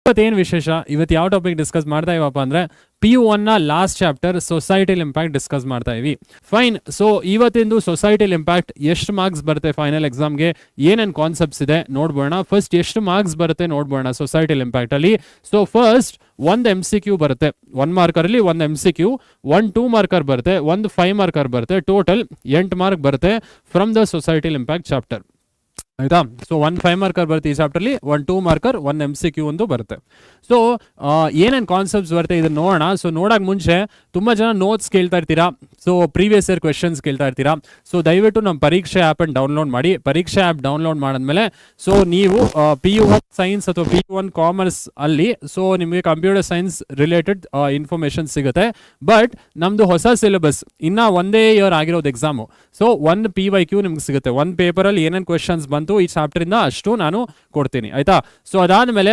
ಇವತ್ತೇನು ವಿಶೇಷ, ಇವತ್ತು ಯಾವ ಟಾಪಿಕ್ ಡಿಸ್ಕಸ್ ಮಾಡ್ತಾ ಇವಪ್ಪ ಅಂದರೆ PU1 ನ ಲಾಸ್ಟ್ ಚಾಪ್ಟರ್ ಸೊಸೈಟಿಲ್ ಇಂಪ್ಯಾಕ್ಟ್ ಡಿಸ್ಕಸ್ ಮಾಡ್ತಾ ಇವಿ. ಫೈನ್. ಸೊ ಇವತ್ತಿಂದು ಸೊಸೈಟಿಲ್ ಇಂಪ್ಯಾಕ್ಟ್ ಎಷ್ಟು ಮಾರ್ಕ್ಸ್ ಬರುತ್ತೆ ಫೈನಲ್ ಎಕ್ಸಾಮ್ಗೆ, ಏನೇನು ಕಾನ್ಸೆಪ್ಟ್ಸ್ ಇದೆ ನೋಡ್ಬೋಣ. ಫಸ್ಟ್ ಎಷ್ಟು ಮಾರ್ಕ್ಸ್ ಬರುತ್ತೆ ನೋಡ್ಬೋಣ ಸೊಸೈಟಿಲ್ ಇಂಪ್ಯಾಕ್ಟ್ ಅಲ್ಲಿ. ಸೊ ಫಸ್ಟ್ ಒಂದು MCQ ಬರುತ್ತೆ, 1 ಮಾರ್ಕರಲ್ಲಿ ಒಂದು MCQ, 1 2 ಮಾರ್ಕರ್ ಬರುತ್ತೆ, ಒಂದು 5 ಮಾರ್ಕರ್ ಬರುತ್ತೆ, ಟೋಟಲ್ 8 ಮಾರ್ಕ್ ಬರುತ್ತೆ ಫ್ರಮ್ ದ ಸೊಸೈಟಿಲ್ ಇಂಪ್ಯಾಕ್ಟ್ ಚಾಪ್ಟರ್. ಆಯ್ತಾ. ಸೊ 1 5 ಮಾರ್ಕರ್ ಬರುತ್ತೆ ಈ ಚಾಪ್ಟರ್ಲಿ, 1 2 ಮಾರ್ಕರ್, 1 MCQ ಒಂದು ಬರುತ್ತೆ. ಸೊ ಏನೇನು ಕಾನ್ಸೆಪ್ಟ್ಸ್ ಬರುತ್ತೆ ಇದನ್ನ ನೋಡೋಣ. ಸೊ ನೋಡೋಕೆ ಮುಂಚೆ ತುಂಬ ಜನ ನೋಟ್ಸ್ ಕೇಳ್ತಾ ಇರ್ತೀರಾ, ಸೊ ಪ್ರೀವಿಯಸ್ ಇಯರ್ ಕ್ವೆಶನ್ಸ್ ಕೇಳ್ತಾ ಇರ್ತೀರಾ. ಸೊ ದಯವಿಟ್ಟು ನಮ್ಮ ಪರೀಕ್ಷೆ ಆ್ಯಪನ್ನು ಡೌನ್ಲೋಡ್ ಮಾಡಿ. ಪರೀಕ್ಷೆ ಆ್ಯಪ್ ಡೌನ್ಲೋಡ್ ಮಾಡಿದ್ಮೇಲೆ ಸೊ ನೀವು PU1 ಸೈನ್ಸ್ ಅಥವಾ PU1 ಕಾಮರ್ಸ್ ಅಲ್ಲಿ ಸೊ ನಿಮಗೆ ಕಂಪ್ಯೂಟರ್ ಸೈನ್ಸ್ ರಿಲೇಟೆಡ್ ಇನ್ಫಾರ್ಮೇಷನ್ ಸಿಗುತ್ತೆ. ಬಟ್ ನಮ್ಮದು ಹೊಸ ಸಿಲೆಬಸ್ ಇನ್ನೂ ಒಂದೇ ಇಯರ್ ಆಗಿರೋದು ಎಕ್ಸಾಮು. ಸೊ 1 PYQ ನಿಮ್ಗೆ ಸಿಗುತ್ತೆ. 1 ಪೇಪರಲ್ಲಿ ಏನೇನು ಕ್ವೆಶನ್ಸ್ ಬಂತು ಈ ಚಾಪ್ಟರಿಂದ ಅಷ್ಟು ನಾನು ಕೊಡ್ತೀನಿ. ಆಯ್ತಾ. ಸೊ ಅದಾದಮೇಲೆ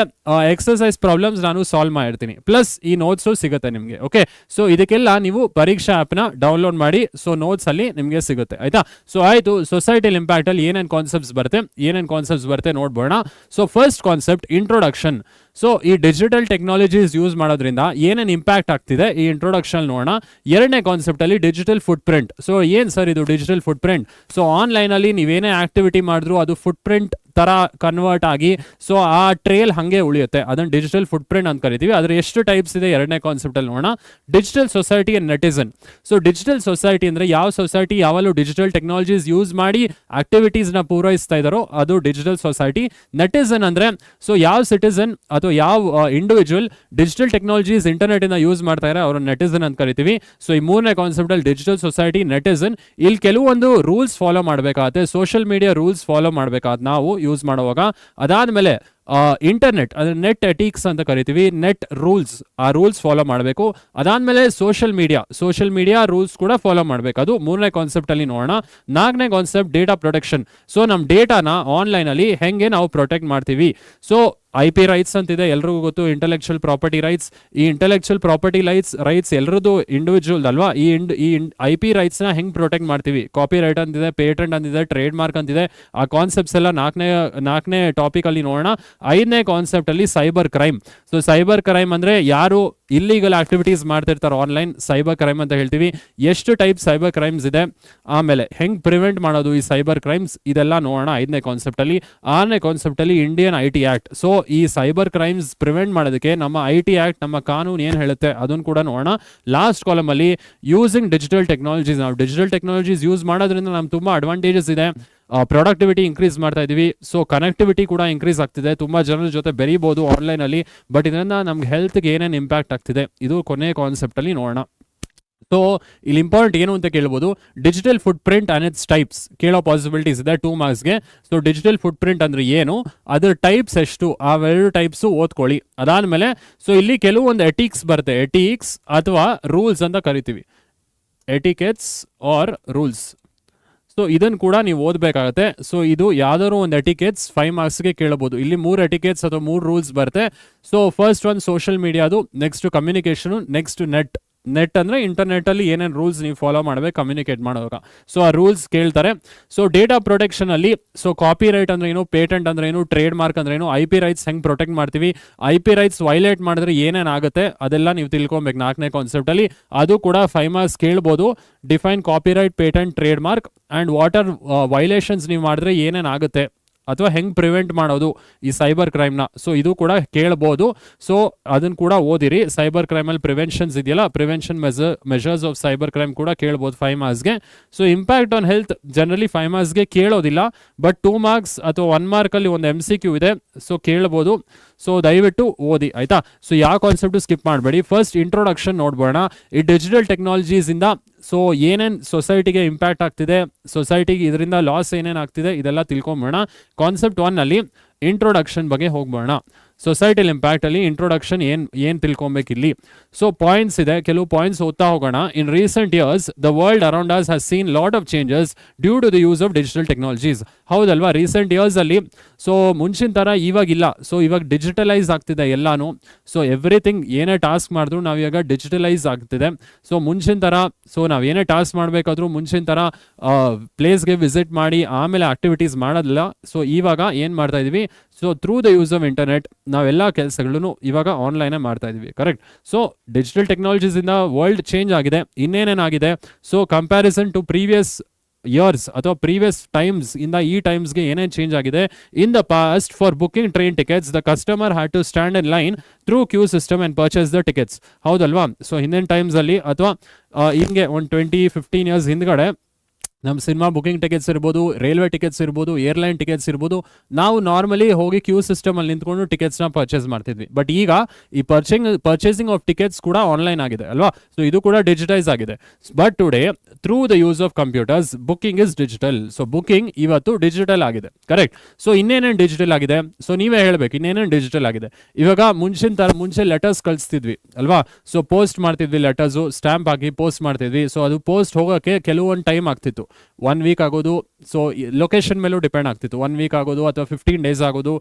ಎಕ್ಸರ್ಸೈಸ್ ಪ್ರಾಬ್ಲಮ್ಸ್ ನಾನು ಸಾಲ್ವ್ ಮಾಡಿರ್ತೀನಿ, ಪ್ಲಸ್ ಈ ನೋಟ್ಸು ಸಿಗುತ್ತೆ ನಿಮಗೆ. ಓಕೆ. ಸೊ ಇದಕ್ಕೆಲ್ಲ ನೀವು ಪರೀಕ್ಷಾ ಆ್ಯಪ್ನ ಡೌನ್ಲೋಡ್ ಮಾಡಿ. ಸೊ ನೋಟ್ಸ್ ಅಲ್ಲಿ ನಿಮಗೆ ಸಿಗುತ್ತೆ. ಆಯ್ತಾ. ಸೊ ಆಯಿತು. ಸೊಸೈಟಿಲ್ ಇಂಪ್ಯಾಕ್ಟ್ ಅಲ್ಲಿ ಏನೇನು ಕಾನ್ಸೆಪ್ಟ್ಸ್ ಬರುತ್ತೆ ನೋಡ್ಬೋಣ. So first concept introduction. So ಈ ಡಿಜಿಟಲ್ ಟೆಕ್ನಾಲಜೀಸ್ ಯೂಸ್ ಮಾಡೋದ್ರಿಂದ ಏನೇನು ಇಂಪ್ಯಾಕ್ಟ್ ಆಗ್ತಿದೆ ಈ ಇಂಟ್ರೊಡಕ್ಷನ್ ನೋಡೋಣ. ಎರಡನೇ ಕಾನ್ಸೆಪ್ಟ್ ಅಲ್ಲಿ ಡಿಜಿಟಲ್ ಫುಟ್ ಪ್ರಿಂಟ್. ಸೊ ಏನು ಸರ್ ಇದು ಡಿಜಿಟಲ್ ಫುಟ್ ಪ್ರಿಂಟ್? ಸೊ ಆನ್ಲೈನಲ್ಲಿ ನೀವೇನೇ ಆಕ್ಟಿವಿಟಿ ಮಾಡಿದ್ರು ಅದು ಫುಟ್ ಪ್ರಿಂಟ್ ತರ ಕನ್ವರ್ಟ್ ಆಗಿ ಸೊ ಆ ಟ್ರೇಲ್ ಹಾಗೆ ಉಳಿಯುತ್ತೆ. ಅದನ್ನು ಡಿಜಿಟಲ್ ಫುಟ್ ಪ್ರಿಂಟ್ ಅಂತ ಕರಿತೀವಿ. ಅದ್ರ ಎಷ್ಟು ಟೈಪ್ಸ್ ಇದೆ ಎರಡನೇ ಕಾನ್ಸೆಪ್ಟ್ ಅಲ್ಲಿ ನೋಡೋಣ. Digital society and netizen. So digital society ಅಂದ್ರೆ ಯಾವ ಸೊಸೈಟಿ ಯಾವಲ್ಲೂ ಡಿಜಿಟಲ್ ಟೆಕ್ನಾಲಜೀಸ್ ಯೂಸ್ ಮಾಡಿ ಆಕ್ಟಿವಿಟೀಸ್ನ ಪೂರೈಸ್ತಾ ಇದ್ದಾರೋ ಅದು ಡಿಜಿಟಲ್ ಸೊಸೈಟಿ. ನೆಟಿಸನ್ ಅಂದ್ರೆ ಸೊ ಯಾವ ಸಿಟಿಸನ್ ಅಥವಾ ಯಾವ ಇಂಡಿವಿಜುವಲ್ ಡಿಜಿಟಲ್ ಟೆಕ್ನಾಲಜೀಸ್ ಇಂಟರ್ನೆಟ್ ಇಂದ ಯೂಸ್ ಮಾಡ್ತಾ ಇದ್ದಾರೆ ಅವ್ರ ನೆಟಿಸನ್ ಅಂತ ಕರಿತೀವಿ. ಸೊ ಈ ಮೂರನೇ ಕಾನ್ಸೆಪ್ಟ್ ಅಲ್ಲಿ ಡಿಜಿಟಲ್ ಸೊಸೈಟಿ, ನೆಟಿಸನ್. ಇಲ್ಲಿ ಕೆಲವೊಂದು ರೂಲ್ಸ್ ಫಾಲೋ ಮಾಡಬೇಕಾಗುತ್ತೆ, ಸೋಷಿಯಲ್ ಮೀಡಿಯಾ ರೂಲ್ಸ್ ಫಾಲೋ ಮಾಡಬೇಕಾದ ನಾವು ಯೂಸ್ ಮಾಡುವಾಗ. ಅದಾದ್ಮೇಲೆ ಇಂಟರ್ನೆಟ್ ಅಂದ್ರೆ ನೆಟ್ ಎಟಿಕ್ಸ್ ಅಂತ ಕರಿತೀವಿ, ನೆಟ್ ರೂಲ್ಸ್, ಆ ರೂಲ್ಸ್ ಫಾಲೋ ಮಾಡಬೇಕು. ಅದಾದ್ಮೇಲೆ ಸೋಷಿಯಲ್ ಮೀಡಿಯಾ ರೂಲ್ಸ್ ಕೂಡ ಫಾಲೋ ಮಾಡಬೇಕು. ಅದು ಮೂರನೇ ಕಾನ್ಸೆಪ್ಟ್ ಅಲ್ಲಿ ನೋಡೋಣ. ನಾಲ್ಕನೇ ಕಾನ್ಸೆಪ್ಟ್ ಡೇಟಾ ಪ್ರೊಟೆಕ್ಷನ್. ಸೊ ನಮ್ಮ ಡೇಟಾನ ಆನ್ಲೈನ್ ಅಲ್ಲಿ ಹೆಂಗೆ ನಾವು ಪ್ರೊಟೆಕ್ಟ್ ಮಾಡ್ತೀವಿ. ಸೊ IP ರೈಟ್ಸ್ ಅಂತಿದೆ, ಎಲ್ರಿಗೂ ಗೊತ್ತು. Intellectual property rights. ಈ ಇಂಟೆಲೆಕ್ಚುಯಲ್ ಪ್ರಾಪರ್ಟಿ ರೈಟ್ಸ್ ಎಲ್ರದ್ದು ಇಂಡಿವಿಜುವಲ್ ಅಲ್ವಾ. ಈ IP ರೈಟ್ಸ್ ನ ಹೆಂಗ್ ಪ್ರೊಟೆಕ್ಟ್ ಮಾಡ್ತೀವಿ. ಕಾಪಿ ರೈಟ್ ಅಂತಿದೆ, ಪೇಟೆಂಟ್ ಅಂತಿದೆ, ಟ್ರೇಡ್ ಮಾರ್ಕ್ ಅಂತಿದೆ. ಆ ಕಾನ್ಸೆಪ್ಟ್ಸ್ ಎಲ್ಲ ನಾಲ್ಕನೇ ಟಾಪಿಕ್ ಅಲ್ಲಿ ನೋಡೋಣ. ಐದನೇ ಕಾನ್ಸೆಪ್ಟ್ ಅಲ್ಲಿ cyber crime. So cyber crime ಅಂದ್ರೆ ಯಾರು ಇಲ್ಲಿಗಲ್ ಆಕ್ಟಿವಿಟೀಸ್ ಮಾಡ್ತಿರ್ತಾರೆ ಆನ್ಲೈನ್, ಸೈಬರ್ ಕ್ರೈಮ್ ಅಂತ ಹೇಳ್ತೀವಿ. ಎಷ್ಟು ಟೈಪ್ ಸೈಬರ್ ಕ್ರೈಮ್ಸ್ ಇದೆ, ಆಮೇಲೆ ಹೆಂಗ್ ಪ್ರಿವೆಂಟ್ ಮಾಡೋದು ಈ ಸೈಬರ್ ಕ್ರೈಮ್ಸ್, ಇದೆಲ್ಲ ನೋಡೋಣ ಐದನೇ ಕಾನ್ಸೆಪ್ಟ್ ಅಲ್ಲಿ. ಆರನೇ ಕಾನ್ಸೆಪ್ಟ್ ಅಲ್ಲಿ ಇಂಡಿಯನ್ IT ಆಕ್ಟ್. ಸೊ ಈ ಸೈಬರ್ ಕ್ರೈಮ್ಸ್ ಪ್ರಿವೆಂಟ್ ಮಾಡೋದಕ್ಕೆ ನಮ್ಮ IT ಆಕ್ಟ್, ನಮ್ಮ ಕಾನೂನು ಏನು ಹೇಳುತ್ತೆ ಅದನ್ನು ಕೂಡ ನೋಡೋಣ. ಲಾಸ್ಟ್ ಕಾಲಮ್ ಅಲ್ಲಿ ಯೂಸಿಂಗ್ ಡಿಜಿಟಲ್ ಟೆಕ್ನಾಲಜೀಸ್. ನಾವು ಡಿಜಿಟಲ್ ಟೆಕ್ನಾಲಜೀಸ್ ಯೂಸ್ ಮಾಡೋದ್ರಿಂದ ನಮ್ಗೆ ತುಂಬಾ ಅಡ್ವಾಂಟೇಜಸ್ ಇದೆ. ಪ್ರೊಡಕ್ಟಿವಿಟಿ ಇನ್ಕ್ರೀಸ್ ಮಾಡ್ತಾ ಇದೀವಿ. ಸೊ ಕನೆಕ್ಟಿವಿಟಿ ಕೂಡ ಇನ್ಕ್ರೀಸ್ ಆಗ್ತಿದೆ, ತುಂಬಾ ಜನರ ಜೊತೆ ಬೆರೀಬಹುದು ಆನ್ಲೈನ್ ಅಲ್ಲಿ. ಬಟ್ ಇದರಿಂದ ನಮ್ಗೆ ಹೆಲ್ತ್ಗೆ ಏನೇನು ಇಂಪ್ಯಾಕ್ಟ್ ಆಗ್ತಿದೆ ಇದು ಕೊನೆಯ ಕಾನ್ಸೆಪ್ಟ್ ಅಲ್ಲಿ ನೋಡೋಣ. ಸೊ ಇಲ್ಲಿ ಇಂಪಾರ್ಟೆಂಟ್ ಏನು ಅಂತ ಕೇಳ್ಬೋದು, digital foot print and its types ಕೇಳೋ ಪಾಸಿಬಿಲಿಟೀಸ್ ಇದೆ 2 ಮಾರ್ಕ್ಸ್ಗೆ. ಸೊ ಡಿಜಿಟಲ್ ಫುಟ್ ಪ್ರಿಂಟ್ ಅಂದ್ರೆ ಏನು, ಅದರ ಟೈಪ್ಸ್ ಎಷ್ಟು, ಅವೆರಡು ಟೈಪ್ಸು ಓದ್ಕೊಳ್ಳಿ. ಅದಾದ್ಮೇಲೆ ಸೊ ಇಲ್ಲಿ ಕೆಲವೊಂದು ಎಟಿಕ್ಸ್ ಬರುತ್ತೆ, ಎಟಿಕ್ಸ್ ಅಥವಾ ರೂಲ್ಸ್ ಅಂತ ಕರಿತೀವಿ, ಎಟಿಕೆಟ್ಸ್ ಆರ್ ರೂಲ್ಸ್. ಸೊ ಇದನ್ನು ಕೂಡ ನೀವು ಓದಬೇಕಾಗತ್ತೆ. ಸೊ ಇದು ಯಾವ್ದಾದ್ರು ಒಂದು ಎಟಿಕೆಟ್ಸ್ 5 ಮಾರ್ಕ್ಸ್ಗೆ ಕೇಳಬಹುದು. ಇಲ್ಲಿ 3 ಎಟಿಕೆಟ್ಸ್ ಅಥವಾ 3 ರೂಲ್ಸ್ ಬರುತ್ತೆ. ಸೊ ಫಸ್ಟ್ ಒಂದು ಸೋಷಿಯಲ್ ಮೀಡಿಯಾದು, ನೆಕ್ಸ್ಟ್ ಕಮ್ಯುನಿಕೇಶನ್, ನೆಕ್ಸ್ಟ್ ನೆಟ್ ಅಂದ್ರೆ ಇಂಟರ್ನೆಟ್ ಅಲ್ಲಿ ಏನೇನು ರೂಲ್ಸ್ ನೀವು ಫಾಲೋ ಮಾಡಬೇಕು ಕಮ್ಯುನಿಕೇಟ್ ಮಾಡುವಾಗ. ಸೊ ಆ ರೂಲ್ಸ್ ಕೇಳ್ತಾರೆ. ಸೊ ಡೇಟಾ ಪ್ರೊಟೆಕ್ಷನ್ ಅಲ್ಲಿ ಸೊ ಕಾಪಿ ರೈಟ್ ಅಂದ್ರೆ ಏನು, ಪೇಟೆಂಟ್ ಅಂದ್ರೆ ಏನು, ಟ್ರೇಡ್ ಮಾರ್ಕ್ ಅಂದ್ರೆ ಏನು, IP ರೈಟ್ಸ್ ಹೆಂಗ್ ಪ್ರೊಟೆಕ್ಟ್ ಮಾಡ್ತೀವಿ, IP ರೈಟ್ಸ್ ವೈಲೇಟ್ ಮಾಡಿದ್ರೆ ಏನೇನಾಗುತ್ತೆ ಅದೆಲ್ಲ ನೀವು ತಿಳ್ಕೊಬೇಕು 4ನೇ ಕಾನ್ಸೆಪ್ಟ್ ಅಲ್ಲಿ. ಅದು ಕೂಡ 5 ಮಾರ್ಕ್ಸ್ ಕೇಳ್ಬೋದು. Define copyright, patent, trademark and what are violations ನೀವು ಮಾಡಿದ್ರೆ ಏನೇನಾಗುತ್ತೆ ಅಥವಾ ಹೆಂಗ್ ಪ್ರಿವೆಂಟ್ ಮಾಡೋದು ಈ ಸೈಬರ್ ಕ್ರೈಮ್ನ. ಸೊ ಇದು ಕೂಡ ಕೇಳ್ಬೋದು. ಸೊ ಅದನ್ನು ಕೂಡ ಓದಿರಿ. ಸೈಬರ್ ಕ್ರೈಮಲ್ಲಿ ಪ್ರಿವೆನ್ಷನ್ಸ್ ಇದೆಯಲ್ಲ, prevention measures of cyber crime ಕೂಡ ಕೇಳ್ಬೋದು 5 ಮಾರ್ಕ್ಸ್ಗೆ. So impact on health generally 5 ಮಾರ್ಕ್ಸ್ಗೆ ಕೇಳೋದಿಲ್ಲ, ಬಟ್ 2 ಮಾರ್ಕ್ಸ್ ಅಥವಾ 1 ಮಾರ್ಕಲ್ಲಿ ಒಂದು MCQ ಇದೆ, ಸೊ ಕೇಳ್ಬೋದು. ಸೊ ದಯವಿಟ್ಟು ಓದಿ ಆಯ್ತಾ. ಸೊ ಯಾವ ಕಾನ್ಸೆಪ್ಟು ಸ್ಕಿಪ್ ಮಾಡಬೇಡಿ. ಫಸ್ಟ್ ಇಂಟ್ರೊಡಕ್ಷನ್ ನೋಡ್ಬೋಣ. ಈ ಡಿಜಿಟಲ್ ಟೆಕ್ನಾಲಜೀಸ್ ಇಂದ ಸೊ ಏನೇನು ಸೊಸೈಟಿಗೆ ಇಂಪ್ಯಾಕ್ಟ್ ಆಗ್ತಿದೆ, ಸೊಸೈಟಿಗೆ ಇದರಿಂದ ಲಾಸ್ ಏನೇನು ಆಗ್ತಿದೆ ಇದೆಲ್ಲ ತಿಳ್ಕೊಂಬೋಣ. ಕಾನ್ಸೆಪ್ಟ್ 1 ಅಲ್ಲಿ ಇಂಟ್ರೊಡಕ್ಷನ್ ಬಗ್ಗೆ ಹೋಗ್ಬೋಣ. ಸೊಸೈಟಿಲ್ ಇಂಪ್ಯಾಕ್ಟ್ ಅಲ್ಲಿ ಇಂಟ್ರೊಡಕ್ಷನ್ ಏನ್ ತಿಳ್ಕೊಬೇಕು ಇಲ್ಲಿ. ಸೊ ಪಾಯಿಂಟ್ಸ್ ಇದೆ, ಕೆಲವು ಪಾಯಿಂಟ್ಸ್ ಓದ್ತಾ ಹೋಗೋಣ. In recent years the world around us has seen lot of changes due to the use of digital technologies. ಹೌದಲ್ವಾ, ರೀಸೆಂಟ್ ಇಯರ್ಸ್ ಅಲ್ಲಿ ಸೊ ಮುಂಚಿನ ತರ ಇವಾಗಿಲ್ಲ. ಸೊ ಇವಾಗ ಡಿಜಿಟಲೈಸ್ ಆಗ್ತಿದೆ ಎಲ್ಲಾನು. ಸೊ ಎವ್ರಿಥಿಂಗ್ ಏನೇ ಟಾಸ್ಕ್ ಮಾಡಿದ್ರು ನಾವು ಇವಾಗ ಡಿಜಿಟಲೈಸ್ ಆಗ್ತಿದೆ. ಸೊ ಮುಂಚಿನ ತರ ಸೊ ನಾವ್ ಏನೇ ಟಾಸ್ಕ್ ಮಾಡ್ಬೇಕಾದ್ರೂ ಮುಂಚಿನ ತರ ಪ್ಲೇಸ್ಗೆ ವಿಸಿಟ್ ಮಾಡಿ ಆಮೇಲೆ ಆಕ್ಟಿವಿಟೀಸ್ ಮಾಡೋದಿಲ್ಲ. ಸೊ ಇವಾಗ ಏನ್ ಮಾಡ್ತಾ ಇದೀವಿ, so through the use of internet ನಾವೆಲ್ಲ ಕೆಲಸಗಳನ್ನು ಇವಾಗ ಆನ್ಲೈನೇ ಮಾಡ್ತಾ ಇದೀವಿ, ಕರೆಕ್ಟ್. ಸೊ ಡಿಜಿಟಲ್ ಟೆಕ್ನಾಲಜೀಸ್ ಇಂದ ವರ್ಲ್ಡ್ ಚೇಂಜ್ ಆಗಿದೆ. ಇನ್ನೇನೇನಾಗಿದೆ, so comparison to previous years ಅಥವಾ ಪ್ರೀವಿಯಸ್ ಟೈಮ್ಸ್ ಇಂದ ಈ ಟೈಮ್ಸ್ಗೆ ಏನೇನು ಚೇಂಜ್ ಆಗಿದೆ. In the past for booking train tickets the customer had to stand in line through queue system and purchase the tickets, ಹೌದಲ್ವಾ. So ಹಿಂದಿನ ಟೈಮ್ಸಲ್ಲಿ ಅಥವಾ ಹಿಂಗೆ ಒಂದು 20-15 ಇಯರ್ಸ್ ಹಿಂದ್ಗಡೆ ನಮ್ಮ ಸಿನಿಮಾ ಬುಕಿಂಗ್ ಟಿಕೆಟ್ಸ್ ಇರ್ಬೋದು, ರೈಲ್ವೆ ಟಿಕೆಟ್ಸ್ ಇರ್ಬೋದು, ಏರ್ಲೈನ್ ಟಿಕೆಟ್ಸ್ ಇರ್ಬೋದು, ನಾವು ನಾರ್ಮಲಿ ಹೋಗಿ ಕ್ಯೂ ಸಿಸ್ಟಮಲ್ಲಿ ನಿಂತ್ಕೊಂಡು ಟಿಕೆಟ್ಸ್ನ ಪರ್ಚೇಸ್ ಮಾಡ್ತಿದ್ವಿ. ಬಟ್ ಈಗ ಈ ಪರ್ಚೇಸಿಂಗ್ ಆಫ್ ಟಿಕೆಟ್ಸ್ ಕೂಡ ಆನ್ಲೈನ್ ಆಗಿದೆ ಅಲ್ವಾ. ಸೊ ಇದು ಕೂಡ ಡಿಜಿಟೈಸ್ ಆಗಿದೆ. But today through the use of computers booking is digital. So booking ಇವತ್ತು ಡಿಜಿಟಲ್ ಆಗಿದೆ, ಕರೆಕ್ಟ್. ಸೊ ಇನ್ನೇನೇನು ಡಿಜಿಟಲ್ ಆಗಿದೆ, ಸೊ ನೀವೇ ಹೇಳಬೇಕು ಇನ್ನೇನೇನು ಡಿಜಿಟಲ್ ಆಗಿದೆ. ಇವಾಗ ಮುಂಚೆ ಲೆಟರ್ಸ್ ಕಳಿಸ್ತಿದ್ವಿ ಅಲ್ವಾ. ಸೊ ಪೋಸ್ಟ್ ಮಾಡ್ತಿದ್ವಿ, ಲೆಟರ್ಸು ಸ್ಟ್ಯಾಂಪ್ ಹಾಕಿ ಪೋಸ್ಟ್ ಮಾಡ್ತಿದ್ವಿ. ಸೊ ಅದು ಪೋಸ್ಟ್ ಹೋಗೋಕ್ಕೆ ಕೆಲವೊಂದು ಟೈಮ್ ಆಗ್ತಿತ್ತು, 1 ವೀಕ್ ಆಗೋದು. ಸೊ ಲೊಕೇಶನ್ ಮೇಲೂ ಡಿಪೆಂಡ್ ಆಗ್ತಿತ್ತು, 1 ವೀಕ್ ಆಗೋದು ಅಥವಾ 15 ಡೇಸ್ ಆಗೋದು,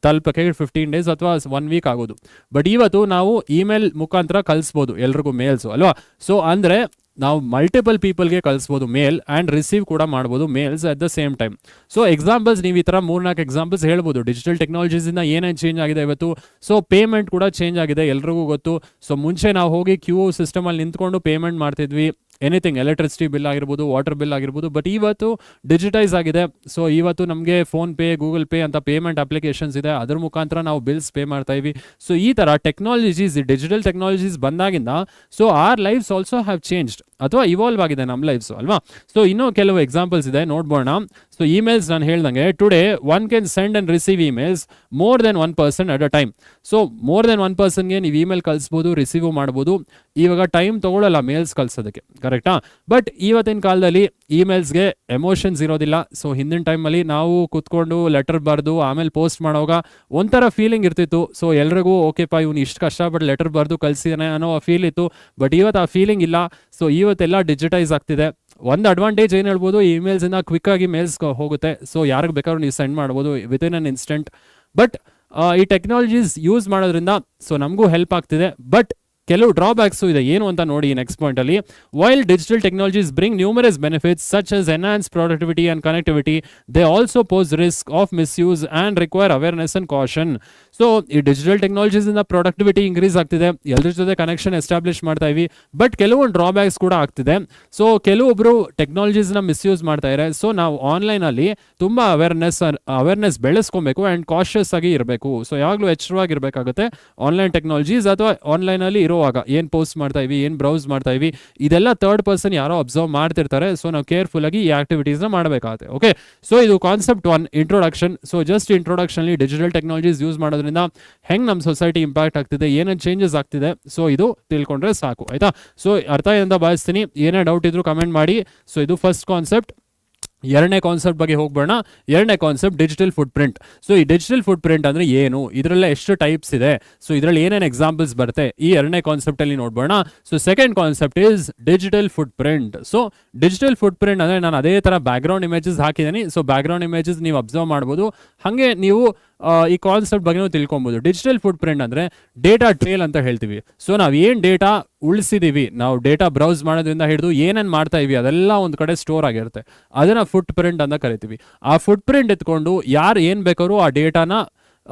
ತಲುಪಕ್ಕೆ 15 ಡೇಸ್ ಅಥವಾ 1 ವೀಕ್ ಆಗೋದು. ಬಟ್ ಇವತ್ತು ನಾವು ಇಮೇಲ್ ಮುಖಾಂತರ ಕಳಿಸ್ಬೋದು ಎಲ್ರಿಗೂ ಮೇಲ್ಸು ಅಲ್ವಾ. ಸೊ ಅಂದರೆ ನಾವು ಮಲ್ಟಿಪಲ್ ಪೀಪಲ್ಗೆ ಕಳಿಸ್ಬೋದು ಮೇಲ್ ಆ್ಯಂಡ್ ರಿಸೀವ್ ಕೂಡ ಮಾಡ್ಬೋದು mails at the same time. So examples ನೀವು ಈ ಥರ 3-4 ಎಕ್ಸಾಂಪಲ್ಸ್ ಹೇಳ್ಬೋದು. ಡಿಜಿಟಲ್ ಟೆಕ್ನಾಲಜೀಸಿಂದ ಏನೇನು ಚೇಂಜ್ ಆಗಿದೆ ಇವತ್ತು. ಸೊ ಪೇಮೆಂಟ್ ಕೂಡ ಚೇಂಜ್ ಆಗಿದೆ, ಎಲ್ರಿಗೂ ಗೊತ್ತು. ಸೊ ಮುಂಚೆ ನಾವು ಹೋಗಿ ಕ್ಯೂ ಸಿಸ್ಟಮಲ್ಲಿ ನಿಂತ್ಕೊಂಡು ಪೇಮೆಂಟ್ ಮಾಡ್ತಿದ್ವಿ, ಎನಿಥಿಂಗ್ ಎಲೆಕ್ಟ್ರಿಸಿಟಿ ಬಿಲ್ ಆಗಿರ್ಬೋದು, ವಾಟರ್ ಬಿಲ್ ಆಗಿರ್ಬೋದು. ಬಟ್ ಇವತ್ತು ಡಿಜಿಟೈಸ್ ಆಗಿದೆ. ಸೊ ಇವತ್ತು ನಮಗೆ ಫೋನ್ಪೇ, ಗೂಗಲ್ ಪೇ ಅಂತ ಪೇಮೆಂಟ್ ಅಪ್ಲಿಕೇಶನ್ಸ್ ಇದೆ, ಅದ್ರ ಮುಖಾಂತರ ನಾವು ಬಿಲ್ಸ್ ಪೇ ಮಾಡ್ತಾ ಇದ್ವಿ. ಸೊ ಈ ಥರ ಟೆಕ್ನಾಲಜೀಸ್, ಡಿಜಿಟಲ್ ಟೆಕ್ನಾಲಜೀಸ್ ಬಂದಾಗಿಂದ so our lifes also have changed ಅಥವಾ ಇವಾಲ್ವ್ ಆಗಿದೆ ನಮ್ಮ ಲೈಫ್ಸು ಅಲ್ವಾ. ಸೊ ಇನ್ನೂ ಕೆಲವು ಎಕ್ಸಾಂಪಲ್ಸ್ ಇದೆ, ನೋಡ್ಬೋಣ. ಸೊ ಇಮೇಲ್ಸ್ ನಾನು ಹೇಳ್ದಂಗೆ today one can send and receive emails more than 1 person at a time. So more than 1 ಪರ್ಸನ್ಗೆ ನೀವು ಇಮೇಲ್ ಕಳಿಸ್ಬೋದು, ರಿಸೀವ್ ಮಾಡ್ಬೋದು. ಇವಾಗ ಟೈಮ್ ತೊಗೊಳ್ಳಲ್ಲ ಮೇಲ್ಸ್ ಕಳ್ಸೋದಕ್ಕೆ, ಕರೆಕ್ಟಾ. ಬಟ್ ಇವತ್ತಿನ ಕಾಲದಲ್ಲಿ ಇಮೇಲ್ಸ್ಗೆ ಎಮೋಷನ್ಸ್ ಇರೋದಿಲ್ಲ. ಸೊ ಹಿಂದಿನ ಟೈಮಲ್ಲಿ ನಾವು ಕೂತ್ಕೊಂಡು ಲೆಟರ್ ಬರೆದು ಆಮೇಲೆ ಪೋಸ್ಟ್ ಮಾಡೋವಾಗ ಒಂಥರ ಫೀಲಿಂಗ್ ಇರ್ತಿತ್ತು. ಸೊ ಎಲ್ರಿಗೂ ಓಕೆಪ್ಪ ಇವ್ನು ಇಷ್ಟು ಕಷ್ಟಪಟ್ಟು ಲೆಟರ್ ಬರೆದು ಕಳಿಸಿದಾನೆ ಅನ್ನೋ ಫೀಲ್ ಇತ್ತು. ಬಟ್ ಇವತ್ತು ಆ ಫೀಲಿಂಗ್ ಇಲ್ಲ. ಸೊ ಇವತ್ತೆಲ್ಲ ಡಿಜಿಟೈಸ್ ಆಗ್ತಿದೆ. ಒಂದು ಅಡ್ವಾಂಟೇಜ್ ಏನು ಹೇಳ್ಬೋದು, ಇಮೇಲ್ಸಿಂದ ಕ್ವಿಕ್ಕಾಗಿ ಮೇಲ್ಸ್ ಹೋಗುತ್ತೆ. ಸೊ ಯಾರಿಗೆ ಬೇಕಾದ್ರೂ ನೀವು ಸೆಂಡ್ ಮಾಡ್ಬೋದು ವಿತಿನ್ ಅನ್ ಇನ್ಸ್ಟೆಂಟ್. ಬಟ್ ಈ ಟೆಕ್ನಾಲಜೀಸ್ ಯೂಸ್ ಮಾಡೋದ್ರಿಂದ ಸೊ ನಮಗೂ ಹೆಲ್ಪ್ ಆಗ್ತಿದೆ. ಬಟ್ ಕೆಲವು ಡ್ರಾಬ್ಯಾಕ್ಸು ಇದೆ, ಏನು ಅಂತ ನೋಡಿ ನೆಕ್ಸ್ಟ್ ಪಾಯಿಂಟಲ್ಲಿ. While digital technologies bring numerous benefits such as enhance productivity and connectivity, they also pose risk of misuse and require awareness and caution. So ಈ ಡಿಜಿಟಲ್ ಟೆಕ್ನಾಲಜೀಸಿಂದ ಪ್ರೊಡಕ್ಟಿವಿಟಿ ಇನ್ಕ್ರೀಸ್ ಆಗ್ತಿದೆ, ಎಲ್ಲರ ಜೊತೆ ಕನೆಕ್ಷನ್ ಎಸ್ಟಾಬ್ಲಿಷ್ ಮಾಡ್ತಾ ಇವಿ. ಬಟ್ ಕೆಲವೊಂದು drawbacks ಕೂಡ ಆಗ್ತಿದೆ. ಸೊ ಕೆಲವೊಬ್ಬರು ಟೆಕ್ನಾಲಜೀಸ್ನ ಮಿಸ್ಯೂಸ್ ಮಾಡ್ತಾ ಇದ್ದಾರೆ. ಸೊ ನಾವು ಆನ್ಲೈನಲ್ಲಿ ತುಂಬ ಅವೇರ್ನೆಸ್ ಬೆಳೆಸ್ಕೊಬೇಕು ಆ್ಯಂಡ್ ಕಾಷಿಯಸ್ ಆಗಿ ಇರಬೇಕು. ಸೊ ಯಾವಾಗಲೂ ಎಚ್ಚರವಾಗಿರಬೇಕಾಗುತ್ತೆ ಆನ್ಲೈನ್ ಟೆಕ್ನಾಲಜೀಸ್ ಅಥವಾ ಆನ್ಲೈನಲ್ಲಿ ಇರುವಾಗ ಏನು ಪೋಸ್ಟ್ ಮಾಡ್ತಾ ಇವಿ, ಏನು ಬ್ರೌಸ್ ಮಾಡ್ತಾ ಇವಿ, ಇದೆಲ್ಲ ಥರ್ಡ್ ಪರ್ಸನ್ ಯಾರೋ ಅಬ್ಸರ್ವ್ ಮಾಡ್ತಿರ್ತಾರೆ. ಸೊ ನಾವು ಕೇರ್ಫುಲ್ ಆಗಿ ಈ ಆಕ್ಟಿವಿಟೀಸ್ನ ಮಾಡಬೇಕಾಗುತ್ತೆ. ಓಕೆ, ಸೊ ಇದು ಕಾನ್ಸೆಪ್ಟ್ 1 ಇಂಟ್ರೊಡಕ್ಷನ್. ಸೊ ಜಸ್ಟ್ ಇಂಟ್ರೊಡಕ್ಷನ್ಲಿ ಡಿಜಿಟಲ್ ಟೆಕ್ನಾಲಜೀಸ್ ಯೂಸ್ ಮಾಡೋದ್ರಿಂದ ಹೆಂಗೆ ನಮ್ಮ ಸೊಸೈಟಿ ಇಂಪ್ಯಾಕ್ಟ್ ಆಗ್ತಿದೆ, ಏನೇನು ಚೇಂಜಸ್ ಆಗ್ತಿದೆ, ಸೊ ಇದು ತಿಳ್ಕೊಂಡ್ರೆ ಸಾಕು ಆಯ್ತಾ. ಸೊ ಅರ್ಥ ಅಂತ ಭಾವಿಸ್ತೀನಿ. ಏನೇ ಡೌಟ್ ಇದ್ರು ಕಮೆಂಟ್ ಮಾಡಿ. ಸೊ ಇದು ಫಸ್ಟ್ ಕಾನ್ಸೆಪ್ಟ್. ಎರಡನೇ ಕಾನ್ಸೆಪ್ಟ್ ಬಗ್ಗೆ ಹೋಗ್ಬೋಣ. ಎರಡನೇ concept digital footprint. So ಈ ಡಿಜಿಟಲ್ ಫುಟ್ ಪ್ರಿಂಟ್ ಅಂದರೆ ಏನು, ಇದರಲ್ಲೇ ಎಷ್ಟು ಟೈಪ್ಸ್ ಇದೆ, ಸೊ ಇದರಲ್ಲಿ ಏನೇನು ಎಕ್ಸಾಂಪಲ್ಸ್ ಬರುತ್ತೆ, ಈ ಎರಡನೇ ಕಾನ್ಸೆಪ್ಟಲ್ಲಿ ನೋಡ್ಬೋಣ. So second concept is digital footprint. So digital footprint ಅಂದರೆ ನಾನು ಅದೇ ಥರ ಬ್ಯಾಕ್ಗ್ರೌಂಡ್ ಇಮೇಜಸ್ ಹಾಕಿದ್ದೀನಿ. ಸೊ ಬ್ಯಾಕ್ಗ್ರೌಂಡ್ ಇಮೇಜಸ್ ನೀವು ಅಬ್ಸರ್ವ್ ಮಾಡ್ಬೋದು. ಹಾಗೆ ನೀವು ಈ ಕಾನ್ಸೆಪ್ಟ್ ಬಗ್ಗೆ ತಿಳ್ಕೊಬೋದು. ಡಿಜಿಟಲ್ ಫುಟ್ ಪ್ರಿಂಟ್ ಅಂದರೆ ಡೇಟಾ ಟ್ರೇಲ್ ಅಂತ ಹೇಳ್ತೀವಿ. ಸೊ ನಾವು ಏನು ಡೇಟಾ ಉಳಿಸಿದೀವಿ, ನಾವು ಡೇಟಾ ಬ್ರೌಸ್ ಮಾಡೋದ್ರಿಂದ ಹಿಡಿದು ಏನೇನು ಮಾಡ್ತಾ ಇವಿ ಅದೆಲ್ಲ ಒಂದು ಕಡೆ ಸ್ಟೋರ್ ಆಗಿರುತ್ತೆ. ಅದನ್ನು ಫುಟ್ ಪ್ರಿಂಟ್ ಅಂತ ಕರಿತೀವಿ. ಆ ಫುಟ್ ಪ್ರಿಂಟ್ ಎತ್ಕೊಂಡು ಯಾರು ಏನು ಬೇಕಾದ್ರೂ ಆ ಡೇಟಾನ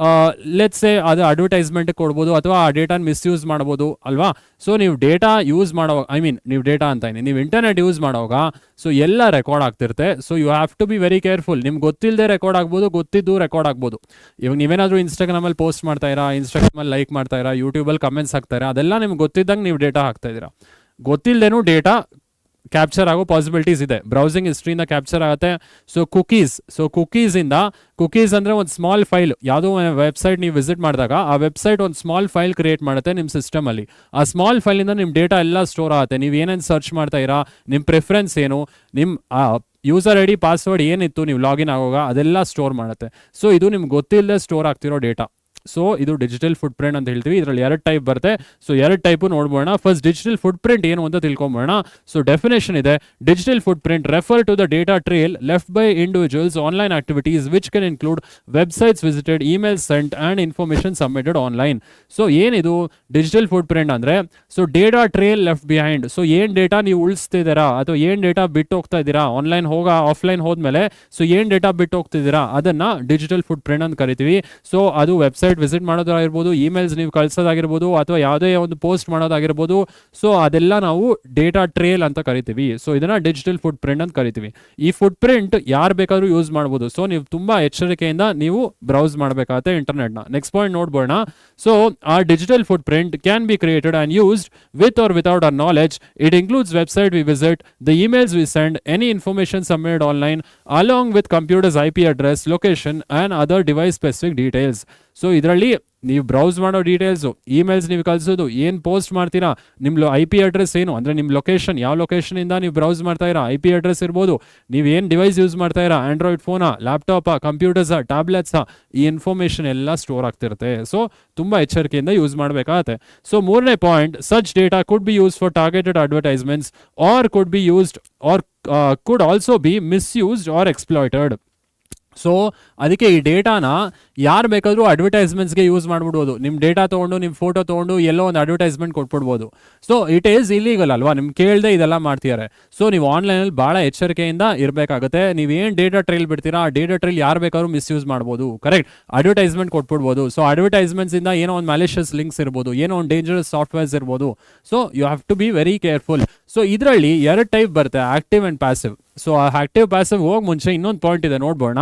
ಲೆಟ್ಸ್ ಸೇ ಅದು ಅಡ್ವರ್ಟೈಸ್ಮೆಂಟ್ ಕೊಡ್ಬೋದು ಅಥವಾ ಆ ಡೇಟಾನ ಮಿಸ್ಯೂಸ್ ಮಾಡ್ಬೋದು ಅಲ್ವಾ. ಸೊ ನೀವು ಡೇಟಾ ಯೂಸ್ ಮಾಡೋವಾಗ ನೀವು ಡೇಟಾ ಅಂತ ನೀವು ಇಂಟರ್ನೆಟ್ ಯೂಸ್ ಮಾಡೋವಾಗ ಸೊ ಎಲ್ಲ ರೆಕಾರ್ಡ್ ಆಗ್ತಿರುತ್ತೆ. So you have to be very careful. ನಿಮ್ಗೆ ಗೊತ್ತಿಲ್ಲದೆ ರೆಕಾರ್ಡ್ ಆಗ್ಬೋದು, ಗೊತ್ತಿದ್ದು ರೆಕಾರ್ಡ್ ಆಗ್ಬೋದು. ಇವಾಗ ನೀವೇನಾದರೂ ಇನ್ಸ್ಟಾಗ್ರಾಮಲ್ಲಿ ಪೋಸ್ಟ್ ಮಾಡ್ತಾ ಇರಾ, ಇನ್ಸ್ಟಾಗ್ರಾಮಲ್ಲಿ ಲೈಕ್ ಮಾಡ್ತಾ ಇರಾ, ಯೂಟ್ಯೂಬಲ್ಲಿ ಕಮೆಂಟ್ಸ್ ಹಾಕ್ತಾ ಇರಾ, ಅದೆಲ್ಲ ನಿಮ್ಗೆ ಗೊತ್ತಿದ್ದಂಗೆ ನೀವು ಡೇಟಾ ಹಾಕ್ತಾ ಇದ್ದೀರಾ. ಗೊತ್ತಿಲ್ಲದೇನೂ ಡೇಟಾ ಕ್ಯಾಪ್ಚರ್ ಆಗೋ ಪಾಸಿಬಿಲಿಟೀಸ್ ಇದೆ. ಬ್ರೌಸಿಂಗ್ ಹಿಸ್ಟ್ರಿಯಿಂದ ಕ್ಯಾಪ್ಚರ್ ಆಗುತ್ತೆ. ಸೊ ಕುಕೀಸ್ ಅಂದರೆ ಒಂದು ಸ್ಮಾಲ್ ಫೈಲ್, ಯಾವುದೋ ವೆಬ್ಸೈಟ್ ನೀವು ವಿಸಿಟ್ ಮಾಡಿದಾಗ ಆ ವೆಬ್ಸೈಟ್ ಒಂದು ಸ್ಮಾಲ್ ಫೈಲ್ ಕ್ರಿಯೇಟ್ ಮಾಡುತ್ತೆ ನಿಮ್ಮ ಸಿಸ್ಟಮಲ್ಲಿ. ಆ ಸ್ಮಾಲ್ ಫೈಲಿಂದ ನಿಮ್ಮ ಡೇಟಾ ಎಲ್ಲ ಸ್ಟೋರ್ ಆಗುತ್ತೆ. ನೀವು ಏನೇನು ಸರ್ಚ್ ಮಾಡ್ತಾ ಇರಾ, ನಿಮ್ಮ ಪ್ರಿಫರೆನ್ಸ್ ಏನು, ನಿಮ್ಮ ಯೂಸರ್ ಐ ಡಿ ಪಾಸ್ವರ್ಡ್ ಏನಿತ್ತು ನೀವು ಲಾಗಿನ್ ಆಗೋವಾಗ ಅದೆಲ್ಲ ಸ್ಟೋರ್ ಮಾಡುತ್ತೆ. ಸೊ ಇದು ನಿಮ್ಗೆ ಗೊತ್ತಿಲ್ಲದೆ ಸ್ಟೋರ್ ಆಗ್ತಿರೋ ಡೇಟಾ. ಸೊ ಇದು ಡಿಜಿಟಲ್ ಫುಟ್ ಪ್ರಿಂಟ್ ಅಂತ ಹೇಳ್ತೀವಿ. ಇದರಲ್ಲಿ 2 ಟೈಪ್ ಬರುತ್ತೆ. ಸೊ 2 ಟೈಪು ನೋಡ್ಬೋಣ. ಫಸ್ಟ್ ಡಿಜಿಟಲ್ ಫುಟ್ ಪ್ರಿಂಟ್ ಏನು ಅಂತ ತಿಳ್ಕೊಂಬೋಣ. ಸೊ ಡೆಫಿನೇಷನ್ ಇದೆ, digital footprint refer to the data trail left by individuals online activities which can include websites visited, emails sent and information submitted online. So ಏನಿದು digital footprint ಅಂದ್ರೆ, so data trail left behind. So ಏನ್ data ನೀವು ಉಳಿಸ್ತಿದ್ದೀರಾ ಅಥವಾ ಏನ್ data ಬಿಟ್ಟು ಹೋಗ್ತಾ ಇದ್ದೀರಾ online offline ಹೋದ್ಮೇಲೆ, ಸೊ ಏನ್ ಡೇಟಾ ಬಿಟ್ಟು ಹೋಗ್ತಿದ್ದೀರಾ ಅದನ್ನ ಡಿಜಿಟಲ್ ಫುಟ್ ಪ್ರಿಂಟ್ ಅಂತ ಕರಿತೀವಿ. ಸೊ ಅದು ವೆಬ್ಸೈಟ್ ವಿಸಿಟ್ ಮಾಡೋದಾಗಿರ್ಬೋದು, ಇಮೇಲ್ಸ್ ನೀವು ಕಳ್ಸೋದಾಗಿರ್ಬೋದು, ಅಥವಾ ಯಾವುದೇ ಒಂದು ಪೋಸ್ಟ್ ಮಾಡೋದಾಗಿರ್ಬೋದು. ಸೊ ಅದೆಲ್ಲ ನಾವು ಡೇಟಾ ಟ್ರೇಲ್ ಅಂತ ಕರಿತೀವಿ. ಸೊ ಇದನ್ನ ಡಿಜಿಟಲ್ ಫುಟ್ ಪ್ರಿಂಟ್ ಅಂತ ಕರಿತೀವಿ. ಈ ಫುಟ್ ಪ್ರಿಂಟ್ ಯಾರು ಬೇಕಾದ್ರೂ ಯೂಸ್ ಮಾಡ್ಬೋದು. ಸೊ ನೀವು ತುಂಬಾ ಎಚ್ಚರಿಕೆಯಿಂದ ನೀವು ಬ್ರೌಸ್ ಮಾಡಬೇಕಾಗುತ್ತೆ ಇಂಟರ್ನೆಟ್ನ. ನೆಕ್ಸ್ಟ್ ಪಾಯಿಂಟ್ ನೋಡ್ಬೋಣ. ಸೊ ಆ digital footprint can be created and used with or without our knowledge. It includes website we visit, the emails we send, any information submitted online, along with computer's IP address, location, and other device specific details. So ಇದರಲ್ಲಿ ನೀವು browse ಮಾಡೋ details, emails ನೀವು ಕಳಿಸೋದು, ಏನು post ಮಾಡ್ತೀರಾ, ನಿಮ್ಮ IP address ಏನು ಅಂದರೆ ನಿಮ್ಮ ಲೊಕೇಶನ್, ಯಾವ ಲೊಕೇಶನಿಂದ ನೀವು ಬ್ರೌಸ್ ಮಾಡ್ತಾ ಇರಾ, IP ಅಡ್ರೆಸ್ ಇರ್ಬೋದು, ನೀವು ಏನು ಡಿವೈಸ್ ಯೂಸ್ ಮಾಡ್ತಾ ಇರಾ, ಆಂಡ್ರಾಯ್ಡ್ ಫೋನಾ, ಲ್ಯಾಪ್ಟಾಪಾ, ಕಂಪ್ಯೂಟರ್ಸಾ, ಟ್ಯಾಬ್ಲೆಟ್ಸಾ, ಈ ಇನ್ಫಾರ್ಮೇಷನ್ ಎಲ್ಲ ಸ್ಟೋರ್ ಆಗ್ತಿರುತ್ತೆ. ಸೊ ತುಂಬ ಎಚ್ಚರಿಕೆಯಿಂದ ಯೂಸ್ ಮಾಡಬೇಕಾಗತ್ತೆ. ಸೊ 3ನೇ point, such data could be used for targeted advertisements or could be used or could also be misused or exploited. So ಅದಕ್ಕೆ ಈ ಡೇಟಾನ ಯಾರು ಬೇಕಾದರೂ ಅಡ್ವರ್ಟೈಸ್ಮೆಂಟ್ಸ್ಗೆ ಯೂಸ್ ಮಾಡ್ಬಿಡ್ಬೋದು. ನಿಮ್ಮ ಡೇಟಾ ತೊಗೊಂಡು, ನಿಮ್ಮ ಫೋಟೋ ತೊಗೊಂಡು ಎಲ್ಲೋ ಒಂದು ಅಡ್ವರ್ಟೈಸ್ಮೆಂಟ್ ಕೊಟ್ಬಿಡ್ಬೋದು. ಸೊ ಇಟ್ ಈಸ್ ಇಲೀಗಲ್ ಅಲ್ವಾ, ನಿಮ್ಗೆ ಕೇಳದೆ ಇದೆಲ್ಲ ಮಾಡ್ತಿದ್ದಾರೆ. ಸೊ ನೀವು ಆನ್ಲೈನಲ್ಲಿ ಭಾಳ ಎಚ್ಚರಿಕೆಯಿಂದ ಇರಬೇಕಾಗುತ್ತೆ. ನೀವೇನು ಡೇಟಾ ಟ್ರೈಲ್ ಬಿಡ್ತೀರಾ, ಆ ಡೇಟಾ ಟ್ರೈಲ್ ಯಾರು ಬೇಕಾದ್ರೂ ಮಿಸ್ಯೂಸ್ ಮಾಡ್ಬೋದು. ಕರೆಕ್ಟ್, ಅಡ್ವರ್ಟೈಸ್ಮೆಂಟ್ ಕೊಟ್ಬಿಡ್ಬೋದು. ಸೊ ಅಡ್ವರ್ಟೈಸ್ಮೆಂಟ್ಸಿಂದ ಏನೋ ಒಂದು ಮ್ಯಾಲಿಷಿಯಸ್ ಲಿಂಕ್ಸ್ ಇರ್ಬೋದು, ಏನೋ ಒಂದು ಡೇಂಜರಸ್ ಸಾಫ್ಟ್ವೇರ್ಸ್ ಇರ್ಬೋದು. So you have to be very careful. So ಇದರಲ್ಲಿ 2 ಟೈಪ್ ಬರುತ್ತೆ, ಆಕ್ಟಿವ್ ಆ್ಯಂಡ್ ಪ್ಯಾಸಿವ್. ಸೊ ಆ ಆಕ್ಟಿವ್ ಪ್ಯಾಸಿವ್ ಹೋಗಿ ಮುಂಚೆ ಇನ್ನೊಂದು ಪಾಯಿಂಟ್ ಇದೆ ನೋಡ್ಬೋಣ.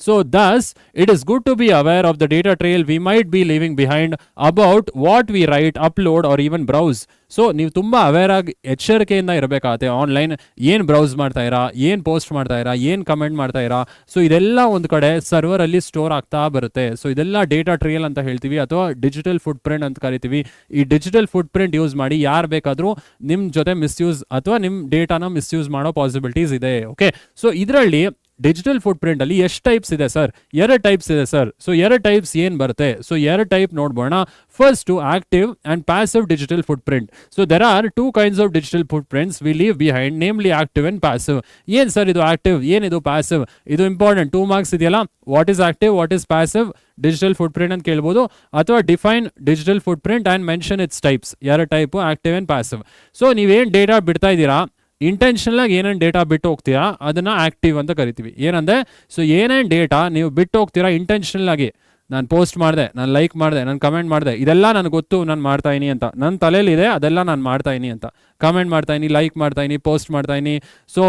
So thus it is good to be aware of the data trail we might be leaving behind about what we write, upload or even browse. So ನೀವು ತುಂಬ aware ಆಗಿ ಎಚ್ಚರಿಕೆಯಿಂದ ಇರಬೇಕಾಗತ್ತೆ. ಆನ್ಲೈನ್ ಏನು ಬ್ರೌಸ್ ಮಾಡ್ತಾ ಇರಾ, ಏನು ಪೋಸ್ಟ್ ಮಾಡ್ತಾ ಇರಾ, ಏನು ಕಮೆಂಟ್ ಮಾಡ್ತಾ ಇರಾ. ಸೊ ಇದೆಲ್ಲ ಒಂದು ಕಡೆ ಸರ್ವರಲ್ಲಿ ಸ್ಟೋರ್ ಆಗ್ತಾ ಬರುತ್ತೆ. ಸೊ ಇದೆಲ್ಲ ಡೇಟಾ ಟ್ರೇಲ್ ಅಂತ ಹೇಳ್ತೀವಿ ಅಥವಾ ಡಿಜಿಟಲ್ ಫುಟ್ ಪ್ರಿಂಟ್ ಅಂತ ಕರಿತೀವಿ. ಈ ಡಿಜಿಟಲ್ ಫುಟ್ ಪ್ರಿಂಟ್ ಯೂಸ್ ಮಾಡಿ ಯಾರು ಬೇಕಾದರೂ ನಿಮ್ಮ ಜೊತೆ ಮಿಸ್ಯೂಸ್ ಅಥವಾ ನಿಮ್ಮ ಡೇಟಾನ ಮಿಸ್ಯೂಸ್ ಮಾಡೋ ಪಾಸಿಬಿಲಿಟೀಸ್ ಇದೆ. ಓಕೆ, ಸೊ ಇದರಲ್ಲಿ ಡಿಜಿಟಲ್ ಫುಟ್ ಪ್ರಿಂಟ್ ಅಲ್ಲಿ ಎಷ್ಟು ಟೈಪ್ಸ್ ಇದೆ ಸರ್? 2 ಟೈಪ್ಸ್ ಇದೆ ಸರ್. ಸೊ 2 ಟೈಪ್ಸ್ ಏನು ಬರುತ್ತೆ? ಸೊ 2 ಟೈಪ್ ನೋಡ್ಬೋಣ. First active and passive digital footprint. So there are 2 kinds of digital footprints we leave behind, namely active and passive. ಏನು sir ಇದು active, ಏನಿದು passive? ಇದು important, 2 marks ಇದೆಯಲ್ಲ. What is active, what is passive digital footprint ಅಂತ ಕೇಳ್ಬೋದು, ಅಥವಾ define digital foot print and mention its types. 2 type, active and passive. So ನೀವೇನು data ಬಿಡ್ತಾ ಇದ್ದೀರಾ, ಇಂಟೆನ್ಷನಲ್ ಆಗಿ ಏನೇನು ಡೇಟಾ ಬಿಟ್ಟು ಹೋಗ್ತೀರಾ ಅದನ್ನ ಆಕ್ಟಿವ್ ಅಂತ ಕರಿತೀವಿ. ಏನಂದ್ರೆ, ಸೊ ಏನೇನು ಡೇಟಾ ನೀವು ಬಿಟ್ಟು ಹೋಗ್ತೀರಾ ಇಂಟೆನ್ಷನಲ್ ಆಗಿ, ನಾನು ಪೋಸ್ಟ್ ಮಾಡಿದೆ, ನಾನು ಲೈಕ್ ಮಾಡಿದೆ, ನಾನು ಕಮೆಂಟ್ ಮಾಡಿದೆ, ಇದೆಲ್ಲ ನನಗೆ ಗೊತ್ತು ನಾನು ಮಾಡ್ತಾ ಇದೀನಿ ಅಂತ, ನನ್ನ ತಲೆಯಲ್ಲಿದೆ ಅದೆಲ್ಲ ನಾನು ಮಾಡ್ತಾ ಇದೀನಿ ಅಂತ, ಕಮೆಂಟ್ ಮಾಡ್ತಾ ಇದೀನಿ, ಲೈಕ್ ಮಾಡ್ತಾ ಇದೀನಿ, ಪೋಸ್ಟ್ ಮಾಡ್ತಾ ಇದೀನಿ, ಸೊ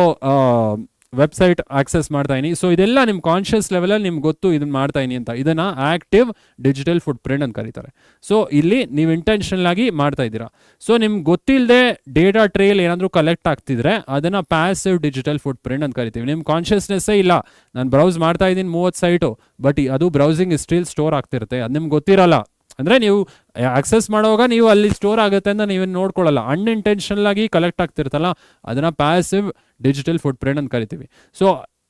ವೆಬ್ಸೈಟ್ ಆಕ್ಸೆಸ್ ಮಾಡ್ತಾ ಇದೀನಿ. ಸೊ ಇದೆಲ್ಲ ನಿಮ್ಮ ಕಾನ್ಷಿಯಸ್ ಲೆವೆಲಲ್ಲಿ ನಿಮ್ಗೆ ಗೊತ್ತು ಇದನ್ನ ಮಾಡ್ತಾ ಇದೀನಿ ಅಂತ. ಇದನ್ನ ಆಕ್ಟಿವ್ ಡಿಜಿಟಲ್ ಫುಟ್ ಪ್ರಿಂಟ್ ಅಂತ ಕರೀತಾರೆ. ಸೊ ಇಲ್ಲಿ ನೀವು ಇಂಟೆನ್ಷನಲ್ ಆಗಿ ಮಾಡ್ತಾ ಇದ್ದೀರಾ. ಸೊ ನಿಮ್ಗೆ ಗೊತ್ತಿಲ್ಲದೆ ಡೇಟಾ ಟ್ರೇಲ್ ಏನಾದರೂ ಕಲೆಕ್ಟ್ ಆಗ್ತಿದ್ರೆ ಅದನ್ನ ಪ್ಯಾಸಿವ್ ಡಿಜಿಟಲ್ ಫುಟ್ ಪ್ರಿಂಟ್ ಅಂತ ಕರಿತೀವಿ. ನಿಮ್ಮ ಕಾನ್ಷಿಯಸ್ನೆಸ್ಸೇ ಇಲ್ಲ, ನಾನು ಬ್ರೌಸ್ ಮಾಡ್ತಾ ಇದ್ದೀನಿ 30 ಸೈಟು, ಬಟ್ ಅದು ಬ್ರೌಸಿಂಗ್ ಹಿಸ್ಟ್ರಿಲ್ ಸ್ಟೋರ್ ಆಗ್ತಿರುತ್ತೆ, ಅದು ನಿಮ್ಗೆ ಗೊತ್ತಿರಲ್ಲ. ಅಂದರೆ ನೀವು ಆಕ್ಸೆಸ್ ಮಾಡುವಾಗ ನೀವು ಅಲ್ಲಿ ಸ್ಟೋರ್ ಆಗುತ್ತೆ ಅಂತ ನೀವೇನು ನೋಡ್ಕೊಳ್ಳಲ್ಲ, ಅನ್ಇಂಟೆನ್ಷನಲ್ ಆಗಿ ಕಲೆಕ್ಟ್ ಆಗ್ತಿರ್ತಲ್ಲ, ಅದನ್ನು ಪ್ಯಾಸಿವ್ ಡಿಜಿಟಲ್ ಫುಟ್ ಪ್ರಿಂಟ್ ಅಂತ ಕರಿತೀವಿ. ಸೊ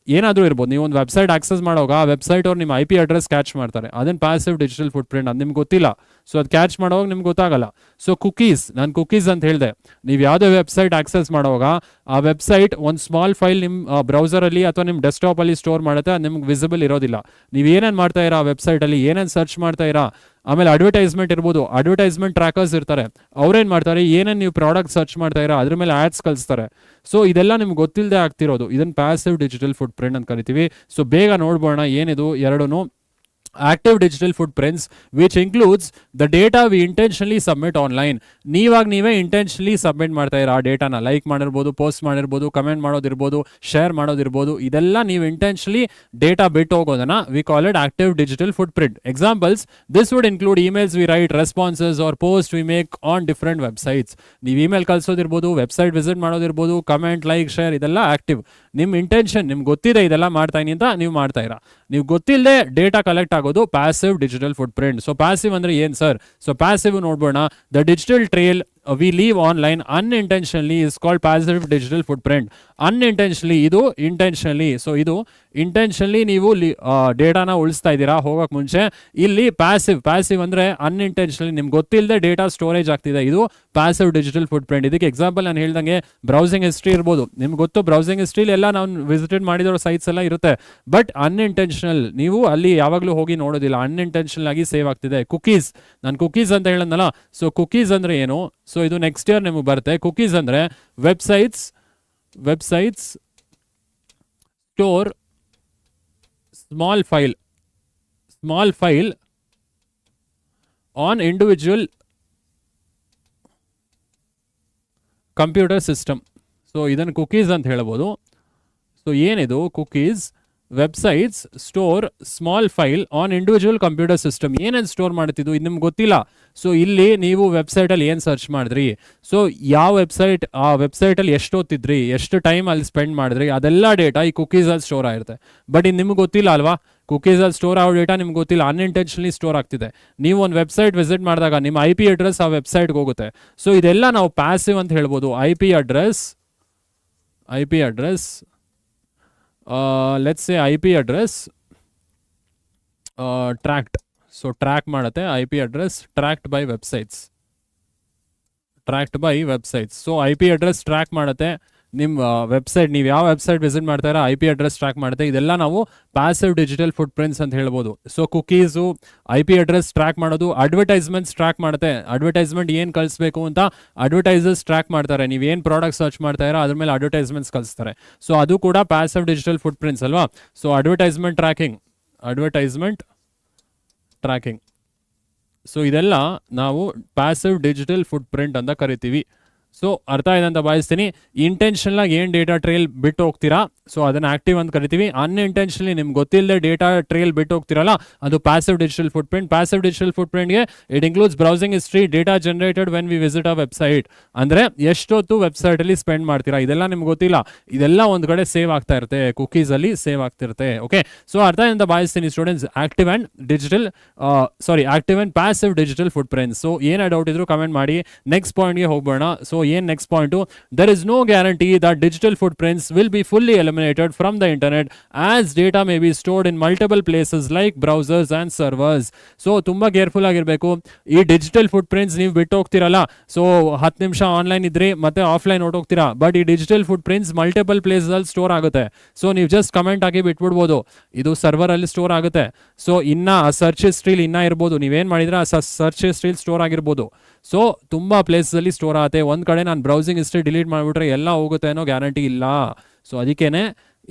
ಏನಾದರೂ ಇರ್ಬೋದು, ನೀವು ಒಂದು ವೆಬ್ಸೈಟ್ ಆಕ್ಸೆಸ್ ಮಾಡೋವಾಗ ಆ ವೆಬ್ಸೈಟ್ ಅವ್ರು ನಿಮ್ಮ IP ಅಡ್ರೆಸ್ ಕ್ಯಾಚ್ ಮಾಡ್ತಾರೆ, ಅದನ್ನು ಪ್ಯಾಸಿವ್ ಡಿಜಿಟಲ್ ಫುಟ್ ಪ್ರಿಂಟ್, ಅದು ನಿಮ್ಗೆ ಗೊತ್ತಿಲ್ಲ. ಸೊ ಅದು ಕ್ಯಾಚ್ ಮಾಡೋವಾಗ ನಿಮ್ಗೆ ಗೊತ್ತಾಗಲ್ಲ. ಸೊ ಕುಕೀಸ್, ನಾನು ಕುಕೀಸ್ ಅಂತ ಹೇಳಿದೆ, ನೀವು ಯಾವುದೇ ವೆಬ್ಸೈಟ್ ಆಕ್ಸೆಸ್ ಮಾಡುವಾಗ ಆ ವೆಬ್ಸೈಟ್ ಒಂದು ಸ್ಮಾಲ್ ಫೈಲ್ ನಿಮ್ಮ ಬ್ರೌಸರಲ್ಲಿ ಅಥವಾ ನಿಮ್ಮ ಡೆಸ್ಕ್ಟಾಪಲ್ಲಿ ಸ್ಟೋರ್ ಮಾಡುತ್ತೆ, ಅದು ನಿಮ್ಗೆ ವಿಸಿಬಲ್ ಇರೋದಿಲ್ಲ. ನೀವು ಏನೇನು ಮಾಡ್ತಾ ಇರಾ ಆ ವೆಬ್ಸೈಟಲ್ಲಿ, ಏನೇನು ಸರ್ಚ್ ಮಾಡ್ತಾ ಇರಾ. ಆಮೇಲೆ ಅಡ್ವರ್ಟೈಸ್ಮೆಂಟ್ ಇರ್ಬೋದು, ಅಡ್ವರ್ಟೈಸ್ಮೆಂಟ್ ಟ್ರ್ಯಾಕರ್ಸ್ ಇರ್ತಾರೆ, ಅವ್ರೇನು ಮಾಡ್ತಾರೆ, ಏನೇನು ನೀವು ಪ್ರಾಡಕ್ಟ್ ಸರ್ಚ್ ಮಾಡ್ತಾ ಇರೋ ಅದ್ರ ಮೇಲೆ ಆ್ಯಡ್ಸ್ ಕಳಿಸ್ತಾರೆ. ಸೊ ಇದೆಲ್ಲ ನಿಮ್ಗೆ ಗೊತ್ತಿಲ್ಲದೆ ಆಗ್ತಿರೋದು, ಇದನ್ನು ಪ್ಯಾಸಿವ್ ಡಿಜಿಟಲ್ ಫುಟ್ ಪ್ರಿಂಟ್ ಅಂತ ಕರಿತೀವಿ. ಸೊ ಬೇಗ ನೋಡ್ಬೋಣ ಏನಿದು ಎರಡೂ. active digital footprints, which includes the data we intentionally submit online. ನೀವೇ ಇಂಟೆನ್ಷನಲಿ ಸಬ್ಮಿಟ್ ಮಾಡ್ತಾ ಇರೋ ಆ ಡೇಟಾನ, ಲೈಕ್ ಮಾಡಿರ್ಬೋದು, ಪೋಸ್ಟ್ ಮಾಡಿರ್ಬೋದು, ಕಮೆಂಟ್ ಮಾಡೋದಿರ್ಬೋದು, ಶೇರ್ ಮಾಡೋದಿರ್ಬೋದು, ಇದೆಲ್ಲ ನೀವು ಇಂಟೆನ್ಷನಲಿ ಡೇಟಾ ಬಿಟ್ಟು ಹೋಗೋದನ್ನ we call it active digital footprint. Examples, this would include emails we write, responses or post we make on different websites. ನೀವು ಇಮೇಲ್ ಕಳಿಸೋದಿರ್ಬೋದು, ವೆಬ್ಸೈಟ್ ವಿಸಿಟ್ ಮಾಡೋದಿರ್ಬೋದು, ಕಮೆಂಟ್, ಲೈಕ್, ಶೇರ್, ಇದೆಲ್ಲ active. ನಿಮ್ಮ intention ನಿಮ್ಗೆ ಗೊತ್ತಿದೆ ಇದೆಲ್ಲ ಮಾಡ್ತಾ ಇದೀನಿ ಅಂತ ನೀವು ಮಾಡ್ತಾ ಇರಾ. ನೀವು ಗೊತ್ತಿಲ್ಲದೆ ಡೇಟಾ ಕಲೆಕ್ಟ್ ಆಗೋದು passive digital footprint. So passive ಅಂದ್ರೆ ಏನು ಸರ್? ಸೊ ಪ್ಯಾಸಿವ್ ನೋಡ್ಬೋಣ. The digital trail we leave online unintentionally is called passive digital footprint. Unintentionally ಇದು intentionally. ಸೊ ಇದು ಇಂಟೆನ್ಷನ್ಲಿ ನೀವು ಡೇಟಾನ ಉಳಿಸ್ತಾ ಇದ್ದೀರಾ ಹೋಗಕ್ಕೆ ಮುಂಚೆ. ಇಲ್ಲಿ ಪ್ಯಾಸಿವ್ ಅಂದರೆ ಅನ್ಇಂಟೆನ್ಷನಲಿ ನಿಮ್ಗೆ ಗೊತ್ತಿಲ್ಲದೆ ಡೇಟಾ ಸ್ಟೋರೇಜ್ ಆಗ್ತಿದೆ. ಇದು ಪ್ಯಾಸಿವ್ ಡಿಜಿಟಲ್ ಫುಟ್ ಪ್ರಿಂಟ್. ಇದಕ್ಕೆ ಎಕ್ಸಾಂಪಲ್ ನಾನು ಹೇಳ್ದಂಗೆ ಬ್ರೌಸಿಂಗ್ ಹಿಸ್ಟ್ರಿ ಇರ್ಬೋದು. ನಿಮ್ಗೆ ಗೊತ್ತು ಬ್ರೌಸಿಂಗ್ ಹಿಸ್ಟ್ರಿಲಿ ಎಲ್ಲ ನಾವು ವಿಸಿಟೆಡ್ ಮಾಡಿರೋ ಸೈಟ್ಸ್ ಎಲ್ಲ ಇರುತ್ತೆ. ಬಟ್ ಅನ್ಇಂಟೆನ್ಷನಲ್ ನೀವು ಅಲ್ಲಿ ಯಾವಾಗಲೂ ಹೋಗಿ ನೋಡೋದಿಲ್ಲ, ಅನ್ಇಂಟೆನ್ಷನಲ್ ಆಗಿ ಸೇವ್ ಆಗ್ತಿದೆ. ಕುಕೀಸ್, ನಾನು ಕುಕೀಸ್ ಅಂತ ಹೇಳದ್ನಲ್ಲ. ಸೊ ಕುಕೀಸ್ ಅಂದರೆ ಏನು? ಸೊ ಇದು ನೆಕ್ಸ್ಟ್ ಇಯರ್ ನಿಮಗೆ ಬರುತ್ತೆ. ಕುಕೀಸ್ ಅಂದರೆ websites store small file on individual computer system. So ಇದನ್ನು ಕುಕೀಸ್ ಅಂತ ಹೇಳ್ಬೋದು. ಸೊ ಏನಿದು cookies? Websites store small file on individual computer system. ಏನೇನು ಸ್ಟೋರ್ ಮಾಡ್ತಿದ್ದು ಇದು ನಿಮ್ಗೆ ಗೊತ್ತಿಲ್ಲ. ಸೊ ಇಲ್ಲಿ ನೀವು ವೆಬ್ಸೈಟಲ್ಲಿ ಏನು ಸರ್ಚ್ ಮಾಡಿದ್ರಿ, ಸೊ ಯಾವ ವೆಬ್ಸೈಟ್, ಆ ವೆಬ್ಸೈಟಲ್ಲಿ ಎಷ್ಟು ಓದ್ತಿದ್ರಿ, ಎಷ್ಟು ಟೈಮ್ ಅಲ್ಲಿ ಸ್ಪೆಂಡ್ ಮಾಡಿದ್ರಿ, ಅದೆಲ್ಲ ಡೇಟಾ ಈ ಕುಕೀಸಲ್ಲಿ ಸ್ಟೋರ್ ಆಗಿರುತ್ತೆ. ಬಟ್ ಇದು ನಿಮ್ಗೆ ಗೊತ್ತಿಲ್ಲ ಅಲ್ವಾ? ಕುಕೀಸಲ್ಲಿ ಸ್ಟೋರ್ ಆಗೋ ಡೇಟಾ ನಿಮ್ಗೆ ಗೊತ್ತಿಲ್ಲ, ಅನ್ಇಂಟೆನ್ಷನಲಿ ಸ್ಟೋರ್ ಆಗ್ತಿದೆ. ನೀವು ಒಂದು ವೆಬ್ಸೈಟ್ ವಿಸಿಟ್ ಮಾಡಿದಾಗ ನಿಮ್ಮ IP ಅಡ್ರೆಸ್ ಆ ವೆಬ್ಸೈಟ್ಗೆ ಹೋಗುತ್ತೆ. ಸೊ ಇದೆಲ್ಲ ನಾವು ಪ್ಯಾಸಿವ್ ಅಂತ ಹೇಳ್ಬೋದು. IP address let's say IP address tracked. So track ಮಾಡುತ್ತೆ. IP address tracked by websites. So IP address track ಮಾಡುತ್ತೆ. ನಿಮ್ಮ ವೆಬ್ಸೈಟ್, ನೀವು ಯಾವ ವೆಬ್ಸೈಟ್ ವಿಸಿಟ್ ಮಾಡ್ತಾರ IP ಅಡ್ರೆಸ್ ಟ್ರ್ಯಾಕ್ ಮಾಡುತ್ತೆ. ಇದೆಲ್ಲ ನಾವು ಪ್ಯಾಸಿವ್ ಡಿಜಿಟಲ್ ಫುಟ್ ಪ್ರಿಂಟ್ಸ್ ಅಂತ ಹೇಳ್ಬೋದು. So cookies IP address track ಮಾಡೋದು. ಅಡ್ವರ್ಟೈಸ್ಮೆಂಟ್ಸ್ ಟ್ರ್ಯಾಕ್ ಮಾಡುತ್ತೆ. ಅಡ್ವರ್ಟೈಸ್ಮೆಂಟ್ ಏನು ಕಳಿಸ್ಬೇಕು ಅಂತ ಅಡ್ವರ್ಟೈಸರ್ಸ್ ಟ್ರ್ಯಾಕ್ ಮಾಡ್ತಾರೆ. ನೀವು ಏನು ಪ್ರಾಡಕ್ಟ್ ಸರ್ಚ್ ಮಾಡ್ತಾ ಇರೋ ಅದ್ರ ಮೇಲೆ ಅಡ್ವರ್ಟೈಸ್ಮೆಂಟ್ಸ್ ಕಳಿಸ್ತಾರೆ. ಸೊ ಅದು ಕೂಡ ಪ್ಯಾಸಿವ್ ಡಿಜಿಟಲ್ ಫುಟ್ ಪ್ರಿಂಟ್ಸ್ ಅಲ್ವಾ? So advertisement tracking. ಸೊ ಇದೆಲ್ಲ ನಾವು ಪ್ಯಾಸಿವ್ ಡಿಜಿಟಲ್ ಫುಟ್ ಪ್ರಿಂಟ್ ಅಂತ ಕರಿತೀವಿ. ಸೊ ಅರ್ಥ ಆಯ್ತು ಅಂತ ಭಾವಿಸ್ತೀನಿ. ಇಂಟೆನ್ಷನಲ್ ಆಗಿ ಏನು ಡೇಟಾ ಟ್ರೇಲ್ ಬಿಟ್ಟು ಹೋಗ್ತೀರಾ, ಸೊ ಅದನ್ನು ಆಕ್ಟಿವ್ ಅಂತ ಕರಿತೀವಿ. ಅನ್ಇಂಟೆನ್ಷನಲಿ ನಿಮ್ಗೆ ಗೊತ್ತಿಲ್ಲದೆ ಡೇಟಾ ಟ್ರೇಲ್ ಬಿಟ್ಟು ಹೋಗ್ತಿರಲ್ಲ, ಅದು passive digital footprint. Passive digital ಫುಟ್ ಪ್ರಿಂಟ್ಗೆ it includes browsing history, data generated when we visit a website. ಅಂದರೆ ಎಷ್ಟೊತ್ತು ವೆಬ್ಸೈಟಲ್ಲಿ ಸ್ಪೆಂಡ್ ಮಾಡ್ತೀರಾ, ಇದೆಲ್ಲ ನಿಮ್ಗೆ ಗೊತ್ತಿಲ್ಲ. ಇದೆಲ್ಲ ಒಂದು ಕಡೆ ಸೇವ್ ಆಗ್ತಾ ಇರುತ್ತೆ, ಕುಕೀಸಲ್ಲಿ ಸೇವ್ ಆಗ್ತಿರುತ್ತೆ. ಓಕೆ, ಸೊ ಅರ್ಥ ಅಂತ ಭಾವಿಸ್ತೀನಿ students. Active and passive digital footprints. So ಏನೇ ಡೌಟ್ ಇದ್ರು ಕಮೆಂಟ್ ಮಾಡಿ. ನೆಕ್ಸ್ಟ್ ಪಾಯಿಂಟ್ಗೆ ಹೋಗ್ಬೋಣ. ಸೊ ಏನ್ next point? There is no guarantee that digital footprints will be fully eliminated from the internet as data may be stored in multiple places like browsers and servers. So ತುಂಬ careful ಆಗಿರಬೇಕು. ಈ digital foot prints ನೀವು ಬಿಟ್ಟು ಹೋಗ್ತಿರಲ್ಲ, so 10 ನಿಮಿಷ online ಇದ್ರಿ ಮತ್ತೆ offline ಹೊರಟೋಗ್ತೀರಾ. But ಈ digital foot prints multiple ಪ್ಲೇಸಲ್ಲಿ ಸ್ಟೋರ್ ಆಗುತ್ತೆ. ಸೊ ನೀವು ಜಸ್ಟ್ ಕಮೆಂಟ್ ಆಗಿ ಬಿಟ್ಬಿಡ್ಬೋದು, ಇದು ಸರ್ವರ್ ಅಲ್ಲಿ ಸ್ಟೋರ್ ಆಗುತ್ತೆ. ಸೊ ಇನ್ನ ಸರ್ಚ್ ಹಿಸ್ಟ್ರಿಲಿ ಇನ್ನ ಇರ್ಬೋದು, ನೀವೇನ್ ಮಾಡಿದ್ರೆ ಆ ಸರ್ಚ್ ಹಿಸ್ಟ್ರಿಲಿ ಸ್ಟೋರ್ ಆಗಿರ್ಬೋದು. ಸೊ ತುಂಬಾ ಪ್ಲೇಸಲ್ಲಿ ಸ್ಟೋರ್ ಆಗುತ್ತೆ. ಒಂದ್ ಕಡೆ ನಾನು ಬ್ರೌಸಿಂಗ್ ಹಿಸ್ಟ್ರಿ ಡಿಲೀಟ್ ಮಾಡಿಬಿಟ್ರೆ ಎಲ್ಲ ಹೋಗುತ್ತೆ ಅನ್ನೋ ಗ್ಯಾರಂಟಿ ಇಲ್ಲ. ಸೊ ಅದಕ್ಕೇನೆ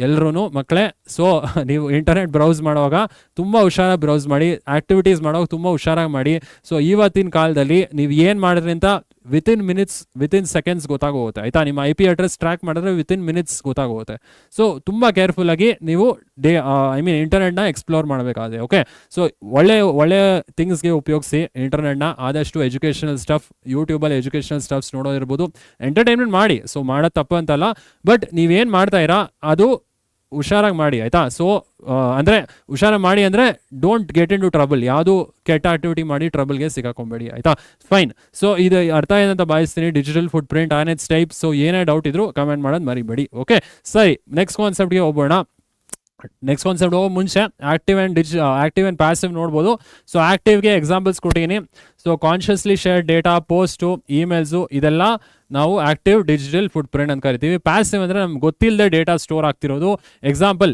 ಎಲ್ಲರೂ ಮಕ್ಕಳೇ, ಸೊ ನೀವು ಇಂಟರ್ನೆಟ್ ಬ್ರೌಸ್ ಮಾಡುವಾಗ ತುಂಬ ಹುಷಾರಾಗಿ ಬ್ರೌಸ್ ಮಾಡಿ, ಆಕ್ಟಿವಿಟೀಸ್ ಮಾಡುವಾಗ ತುಂಬ ಹುಷಾರಾಗಿ ಮಾಡಿ. ಸೊ ಇವತ್ತಿನ ಕಾಲದಲ್ಲಿ ನೀವು ಏನು ಮಾಡಿದ್ರಿ ಅಂತ ವಿತಿನ್ ಸೆಕೆಂಡ್ಸ್ ಗೊತ್ತಾಗೋಗುತ್ತೆ. ಆಯಿತಾ? ನಿಮ್ಮ IP ಅಡ್ರೆಸ್ ಟ್ರ್ಯಾಕ್ ಮಾಡಿದ್ರೆ ವಿತಿನ್ ಮಿನಿಟ್ಸ್ ಗೊತ್ತಾಗೋಗುತ್ತೆ. ಸೊ ತುಂಬ ಕೇರ್ಫುಲ್ಲಾಗಿ ನೀವು ಇಂಟರ್ನೆಟ್ನ ಎಕ್ಸ್ಪ್ಲೋರ್ ಮಾಡಬೇಕಾದ್ರೆ. ಓಕೆ, ಸೊ ಒಳ್ಳೆ ಥಿಂಗ್ಸ್ಗೆ ಉಪಯೋಗಿಸಿ ಇಂಟರ್ನೆಟ್ನ. ಆದಷ್ಟು ಎಜುಕೇಷನಲ್ ಸ್ಟಫ್, ಯೂಟ್ಯೂಬಲ್ಲಿ ಎಜುಕೇಷನಲ್ ಸ್ಟಫ್ಸ್ ನೋಡೋದಿರ್ಬೋದು, ಎಂಟರ್ಟೈನ್ಮೆಂಟ್ ಮಾಡಿ. ಸೊ ಮಾಡೋದು ತಪ್ಪು ಅಂತಲ್ಲ, ಬಟ್ ನೀವೇನು ಮಾಡ್ತಾ ಇರಾ ಅದು ಹುಷಾರಾಗಿ ಮಾಡಿ. ಆಯಿತಾ? ಸೊ ಅಂದರೆ ಹುಷಾರಾಗಿ ಮಾಡಿ ಅಂದರೆ don't get into trouble. ಯಾವುದು ಕೆಟ್ಟ ಆಕ್ಟಿವಿಟಿ ಮಾಡಿ ಟ್ರಬಲ್ಗೆ ಸಿಕ್ಕಾಕೊಂಬೇಡಿ. ಆಯಿತಾ? ಫೈನ್. ಸೊ ಇದು ಅರ್ಥ ಏನಂತ ಭಾವಿಸ್ತೀನಿ. Digital foot print on its type. So ಏನೇ ಡೌಟ್ ಇದ್ರು ಕಮೆಂಟ್ ಮಾಡೋದು ಮರಿಬೇಡಿ. ಓಕೆ, ಸರಿ, ನೆಕ್ಸ್ಟ್ ಕಾನ್ಸೆಪ್ಟ್ಗೆ ಹೋಗೋಣ. ನೆಕ್ಸ್ಟ್ ಕಾನ್ಸೆಪ್ಟ್ ಹೋಗೋ ಮುಂಚೆ ಆಕ್ಟಿವ್ ಆ್ಯಂಡ್ ಪ್ಯಾಸಿವ್ ನೋಡ್ಬೋದು. ಸೊ ಆಕ್ಟಿವ್ಗೆ ಎಕ್ಸಾಂಪಲ್ಸ್ ಕೊಟ್ಟಿದ್ದೀನಿ. So consciously share data, post, emails, ಇದೆಲ್ಲ ನಾವು ಆಕ್ಟಿವ್ ಡಿಜಿಟಲ್ ಫುಟ್ ಪ್ರಿಂಟ್ ಅಂತ ಕರಿತೀವಿ. ಪ್ಯಾಸಿವ್ ಅಂದರೆ ನಮ್ಗೆ ಗೊತ್ತಿಲ್ಲದೆ ಡೇಟಾ ಸ್ಟೋರ್ ಆಗ್ತಿರೋದು. ಎಕ್ಸಾಂಪಲ್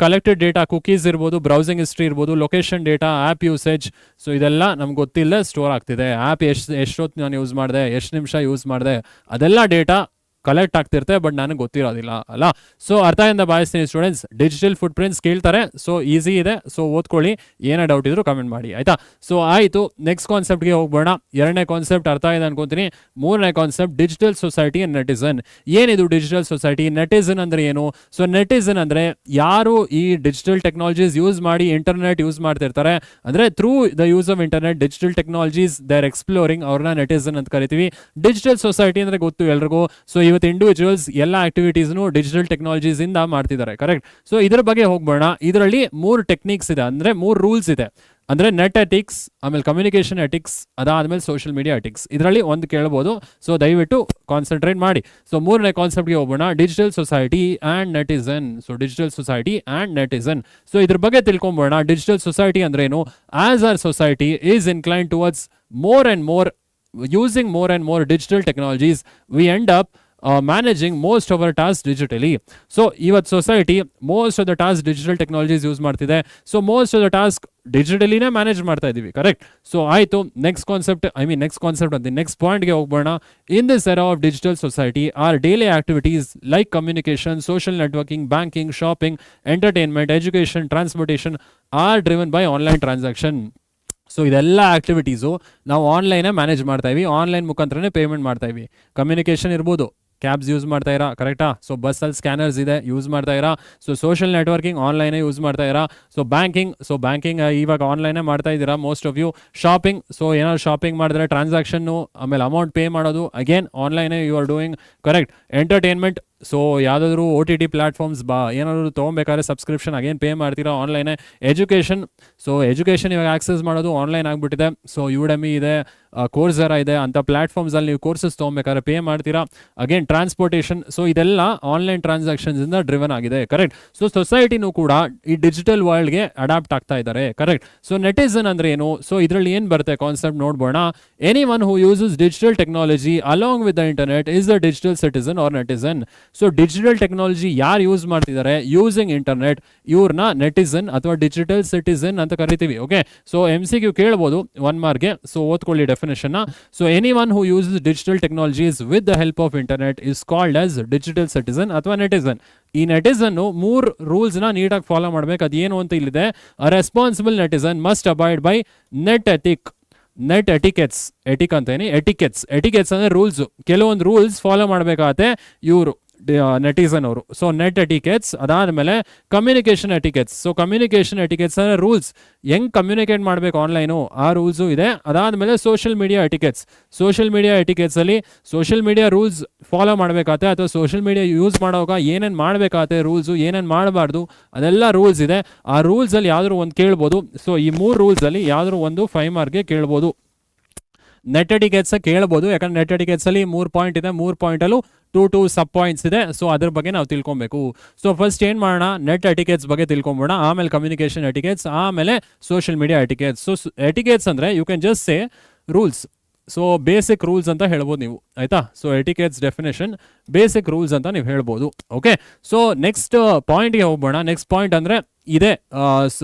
ಕಲೆಕ್ಟೆಡ್ ಡೇಟಾ, ಕುಕೀಸ್ ಇರ್ಬೋದು, ಬ್ರೌಸಿಂಗ್ ಹಿಸ್ಟ್ರಿ ಇರ್ಬೋದು, location data, app usage. So ಇದೆಲ್ಲ ನಮ್ಗೆ ಗೊತ್ತಿಲ್ಲದೆ ಸ್ಟೋರ್ ಆಗ್ತಿದೆ. ಆ್ಯಪ್ ಎಷ್ಟೊತ್ತು ನಾನು ಯೂಸ್ ಮಾಡಿದೆ, ಎಷ್ಟು ನಿಮಿಷ ಯೂಸ್ ಮಾಡಿದೆ, ಅದೆಲ್ಲ ಡೇಟಾ ಕಲೆಕ್ಟ್ ಆಗ್ತಿರುತ್ತೆ, ಬಟ್ ನನಗೆ ಗೊತ್ತಿರೋದಿಲ್ಲ ಅಲ್ಲ. ಸೊ ಅರ್ಥದಿಂದ ಭಾವಿಸ್ತೀನಿ ಸ್ಟೂಡೆಂಟ್ಸ್. ಡಿಜಿಟಲ್ ಫುಟ್ ಪ್ರಿಂಟ್ಸ್ ಕೇಳ್ತಾರೆ, ಸೊ ಈಸಿ ಇದೆ. ಸೊ ಓದ್ಕೊಳ್ಳಿ, ಏನೇ ಡೌಟ್ ಇದ್ರು ಕಮೆಂಟ್ ಮಾಡಿ. ಆಯಿತಾ? ಸೊ ಆಯಿತು, ನೆಕ್ಸ್ಟ್ ಕಾನ್ಸೆಪ್ಟ್ಗೆ ಹೋಗ್ಬೋಣ. ಎರಡನೇ ಕಾನ್ಸೆಪ್ಟ್ ಅರ್ಥ ಇದೆ ಅನ್ಕೊಂತೀನಿ. ಮೂರನೇ ಕಾನ್ಸೆಪ್ಟ್ ಡಿಜಿಟಲ್ ಸೊಸೈಟಿ ಅಂಡ್ ನೆಟಿಸನ್. ಏನಿದು ಡಿಜಿಟಲ್ ಸೊಸೈಟಿ? ನೆಟಿಸನ್ ಅಂದರೆ ಏನು? ಸೊ ನೆಟಿಸನ್ ಅಂದರೆ ಯಾರು ಈ ಡಿಜಿಟಲ್ ಟೆಕ್ನಾಲಜೀಸ್ ಯೂಸ್ ಮಾಡಿ ಇಂಟರ್ನೆಟ್ ಯೂಸ್ ಮಾಡ್ತಿರ್ತಾರೆ, ಅಂದರೆ through the use of internet digital technologies they are exploring, ಅವ್ರನ್ನ ನೆಟಿಸನ್ ಅಂತ ಕರಿತೀವಿ. ಡಿಜಿಟಲ್ ಸೊಸೈಟಿ ಅಂದರೆ ಗೊತ್ತು ಎಲ್ರಿಗೂ. ಸೊ ಇವತ್ತು ಇಂಡಿವಿಜುವಲ್ಸ್ ಎಲ್ಲ ಆಕ್ಟಿವಿಟೀಸ್ನು ಡಿಜಿಟಲ್ ಟೆಕ್ನಾಲಜೀಸ್ ಇಂದ ಮಾಡ್ತಿದ್ದಾರೆ, ಕರೆಕ್ಟ್. ಸೊ ಇದರ ಬಗ್ಗೆ ಹೋಗ್ಬೋಣ. ಇದರಲ್ಲಿ 3 ಟೆಕ್ನಿಕ್ಸ್ ಇದೆ, ಅಂದ್ರೆ 3 ರೂಲ್ಸ್ ಇದೆ. ಅಂದ್ರೆ ನೆಟ್ ಎಥಿಕ್ಸ್, ಆಮೇಲೆ ಕಮ್ಯುನಿಕೇಶನ್ ಎಥಿಕ್ಸ್, ಅದಾದ್ಮೇಲೆ ಸೋಷಿಯಲ್ ಮೀಡಿಯಾ ಎಥಿಕ್ಸ್. ಇದರಲ್ಲಿ ಒಂದು ಕೇಳ್ಬೋದು, ಸೊ ದಯವಿಟ್ಟು ಕಾನ್ಸಂಟ್ರೇಟ್ ಮಾಡಿ. ಸೊ 3ನೇ ಕಾನ್ಸೆಪ್ಟ್ಗೆ ಹೋಗೋಣ, digital society and netizen. So digital society and netizen, so ಇದ್ರ ಬಗ್ಗೆ ತಿಳ್ಕೊಂಬೋಣ. ಡಿಜಿಟಲ್ ಸೊಸೈಟಿ ಅಂದ್ರೆ ಏನು? As our society is incline towards more and more using more and more digital technologies, we end up managing most of our tasks digitally. So ಇವತ್ತು society most of the task digital technologies use ಮಾಡ್ತಿದೆ. So most of the task ಡಿಜಿಟಲಿನೇ manage ಮಾಡ್ತಾ ಇದೀವಿ, correct. So ಆಯಿತು, next concept ಅಂತ next ಪಾಯಿಂಟ್ಗೆ ಹೋಗ್ಬೋಣ. In this era of digital society our daily activities like communication, social networking, banking, shopping, entertainment, education, transportation are driven by online transaction. So ಇದೆಲ್ಲ activities ನಾವು ಆನ್ಲೈನೇ manage ಮಾಡ್ತಾ ಇವಿ, online ಮುಖಾಂತರನೇ ಪೇಮೆಂಟ್ ಮಾಡ್ತಾ ಇವಿ. ಕಮ್ಯುನಿಕೇಷನ್ ಇರ್ಬೋದು, ಕ್ಯಾಬ್ಸ್ ಯೂಸ್ ಮಾಡ್ತಾ ಇರಾ, ಕರೆಕ್ಟಾ. ಸೊ ಬಸ್ಸಲ್ಲಿ ಸ್ಕ್ಯಾನರ್ಸ್ ಇದೆ, ಯೂಸ್ ಮಾಡ್ತಾ ಇರಾ. ಸೊ ಸೋಷಿಯಲ್ ನೆಟ್ವರ್ಕಿಂಗ್ ಆನ್ಲೈನೇ ಯೂಸ್ ಮಾಡ್ತಾ ಇರಾ. ಸೊ ಬ್ಯಾಂಕಿಂಗ್ ಇವಾಗ ಆನ್ಲೈನೇ ಮಾಡ್ತಾ ಇದ್ದೀರಾ most of you. Shopping, so ಏನಾದ್ರು ಶಾಪಿಂಗ್ ಮಾಡಿದ್ರೆ ಟ್ರಾನ್ಸಾಕ್ಷನ್ನು, ಆಮೇಲೆ ಅಮೌಂಟ್ ಪೇ ಮಾಡೋದು ಅಗೇನ್ ಆನ್ಲೈನೇ you are doing, correct. Entertainment, so ಯಾವುದಾದ್ರೂ OTT ಪ್ಲಾಟ್ಫಾರ್ಮ್ಸ್ ಏನಾದ್ರು ತೊಗೊಬೇಕಾದ್ರೆ ಸಬ್ಸ್ಕ್ರಿಪ್ಷನ್ ಅಗೇನ್ ಪೇ ಮಾಡ್ತೀರಾ ಆನ್ಲೈನೇ. ಎಜುಕೇಷನ್ ಇವಾಗ ಆಕ್ಸೆಸ್ ಮಾಡೋದು ಆನ್ಲೈನ್ ಆಗಿಬಿಟ್ಟಿದೆ. ಸೊ Udemy ಇದೆ, ಕೋರ್ಸೆರಾ ಇದೆ, ಅಂಥ ಪ್ಲಾಟ್ಫಾರ್ಮ್ಸಲ್ಲಿ ನೀವು ಕೋರ್ಸಸ್ ತೊಗೊಬೇಕಾದ್ರೆ ಪೇ ಮಾಡ್ತೀರಾ. ಅಗೇನ್ ಟ್ರಾನ್ಸ್ಪೋರ್ಟೇಷನ್, ಸೊ ಇದೆಲ್ಲ ಆನ್ಲೈನ್ ಟ್ರಾನ್ಸಾಕ್ಷನ್ಸಿಂದ ಡ್ರಿವನ್ ಆಗಿದೆ, ಕರೆಕ್ಟ್. ಸೊ ಸೊಸೈಟಿನೂ ಕೂಡ ಈ ಡಿಜಿಟಲ್ ವರ್ಲ್ಡ್ಗೆ ಅಡಾಪ್ಟ್ ಆಗ್ತಾ ಇದ್ದಾರೆ, ಕರೆಕ್ಟ್. ಸೊ ನೆಟಿಸನ್ ಅಂದ್ರೆ ಏನು? ಸೊ ಇದರಲ್ಲಿ ಏನು ಬರುತ್ತೆ ಕಾನ್ಸೆಪ್ಟ್ ನೋಡ್ಬೋಣ. Any one who uses digital technology along with the internet is a digital citizen or netizen. So digital technology ಯಾರು ಯೂಸ್ ಮಾಡ್ತಿದ್ದಾರೆ ಯೂಸಿಂಗ್ ಇಂಟರ್ನೆಟ್, ಇವ್ರನ್ನ ನೆಟಿಸನ್ ಅಥವಾ ಡಿಜಿಟಲ್ ಸಿಟಿಸನ್ ಅಂತ ಕರಿತೀವಿ. ಓಕೆ, ಸೊ MCQ ಕೇಳ್ಬೋದು 1 ಮಾರ್ಕ್ಗೆ. ಸೊ ಓದ್ಕೊಳ್ಳಿ definition. So any one who uses digital technologies with the help of internet is called as digital citizen ಅಥವಾ ನೆಟಿಸನ್. ಈ ನೆಟಿಸನ್ 3 ರೂಲ್ಸ್ನ ನೀಟಾಗಿ ಫಾಲೋ ಮಾಡ್ಬೇಕು. ಅದೇನು ಅಂತ ಇಲ್ಲಿದೆ. A responsible netizen must abide by net etiquettes ಅಂದ್ರೆ ರೂಲ್ಸ್. ಕೆಲವೊಂದು ರೂಲ್ಸ್ ಫಾಲೋ ಮಾಡಬೇಕಾಗತ್ತೆ ಇವರು ನೆಟಿಸನ್ ಅವರು. ಸೊ ನೆಟ್ ಎಟಿಕೆಟ್ಸ್, ಅದಾದಮೇಲೆ ಕಮ್ಯುನಿಕೇಷನ್ ಎಟಿಕೆಟ್ಸ್. ಸೊ ಕಮ್ಯುನಿಕೇಷನ್ ಎಟಿಕೆಟ್ಸ್ ಅಂದರೆ ರೂಲ್ಸ್, ಹೆಂಗೆ ಕಮ್ಯುನಿಕೇಟ್ ಮಾಡಬೇಕು ಆನ್ಲೈನು, ಆ ರೂಲ್ಸು ಇದೆ. ಅದಾದಮೇಲೆ ಸೋಷಿಯಲ್ ಮೀಡಿಯಾ ಎಟಿಕೆಟ್ಸಲ್ಲಿ ಸೋಷಿಯಲ್ ಮೀಡಿಯಾ ರೂಲ್ಸ್ ಫಾಲೋ ಮಾಡಬೇಕಾಗತ್ತೆ, ಅಥವಾ ಸೋಷಿಯಲ್ ಮೀಡಿಯಾ ಯೂಸ್ ಮಾಡೋವಾಗ ಏನೇನು ಮಾಡಬೇಕಾಗತ್ತೆ ರೂಲ್ಸು, ಏನೇನು ಮಾಡಬಾರ್ದು, ಅದೆಲ್ಲ ರೂಲ್ಸ್ ಇದೆ. ಆ ರೂಲ್ಸಲ್ಲಿ ಯಾವ್ದಾದ್ರು ಒಂದು ಕೇಳ್ಬೋದು. ಸೊ ಈ 3 ರೂಲ್ಸಲ್ಲಿ ಯಾವ್ದಾದ್ರು ಒಂದು 5 ಮಾರ್ಕ್ಗೆ ಕೇಳ್ಬೋದು. ನೆಟ್ ಎಟಿಕೆಟ್ಸ್ ಕೇಳ್ಬೋದು, ಯಾಕಂದ್ರೆ ನೆಟ್ ಎಟಿಕೆಟ್ಸಲ್ಲಿ 3 ಪಾಯಿಂಟ್ ಇದೆ, 3 ಪಾಯಿಂಟಲ್ಲೂ 2 ಸಬ್ ಪಾಯಿಂಟ್ಸ್ ಇದೆ. ಸೊ ಅದ್ರ ಬಗ್ಗೆ ನಾವು ತಿಳ್ಕೊಬೇಕು. ಸೊ ಫಸ್ಟ್ ಏನು ಮಾಡೋಣ, ನೆಟ್ ಎಟಿಕೆಟ್ಸ್ ಬಗ್ಗೆ ತಿಳ್ಕೊಂಬೋಣ, ಆಮೇಲೆ ಕಮ್ಯುನಿಕೇಷನ್ ಎಟಿಕೆಟ್ಸ್, ಆಮೇಲೆ social media etiquettes. So etiquettes ಅಂದರೆ you can just say rules. So basic rules ಅಂತ ಹೇಳ್ಬೋದು ನೀವು, ಆಯ್ತಾ. So etiquettes definition basic rules ಅಂತ ನೀವು ಹೇಳ್ಬೋದು. ಓಕೆ, ಸೊ ನೆಕ್ಸ್ಟ್ ಪಾಯಿಂಟ್ಗೆ ಹೋಗ್ಬೋಣ. ನೆಕ್ಸ್ಟ್ ಪಾಯಿಂಟ್ ಅಂದರೆ ಇದೆ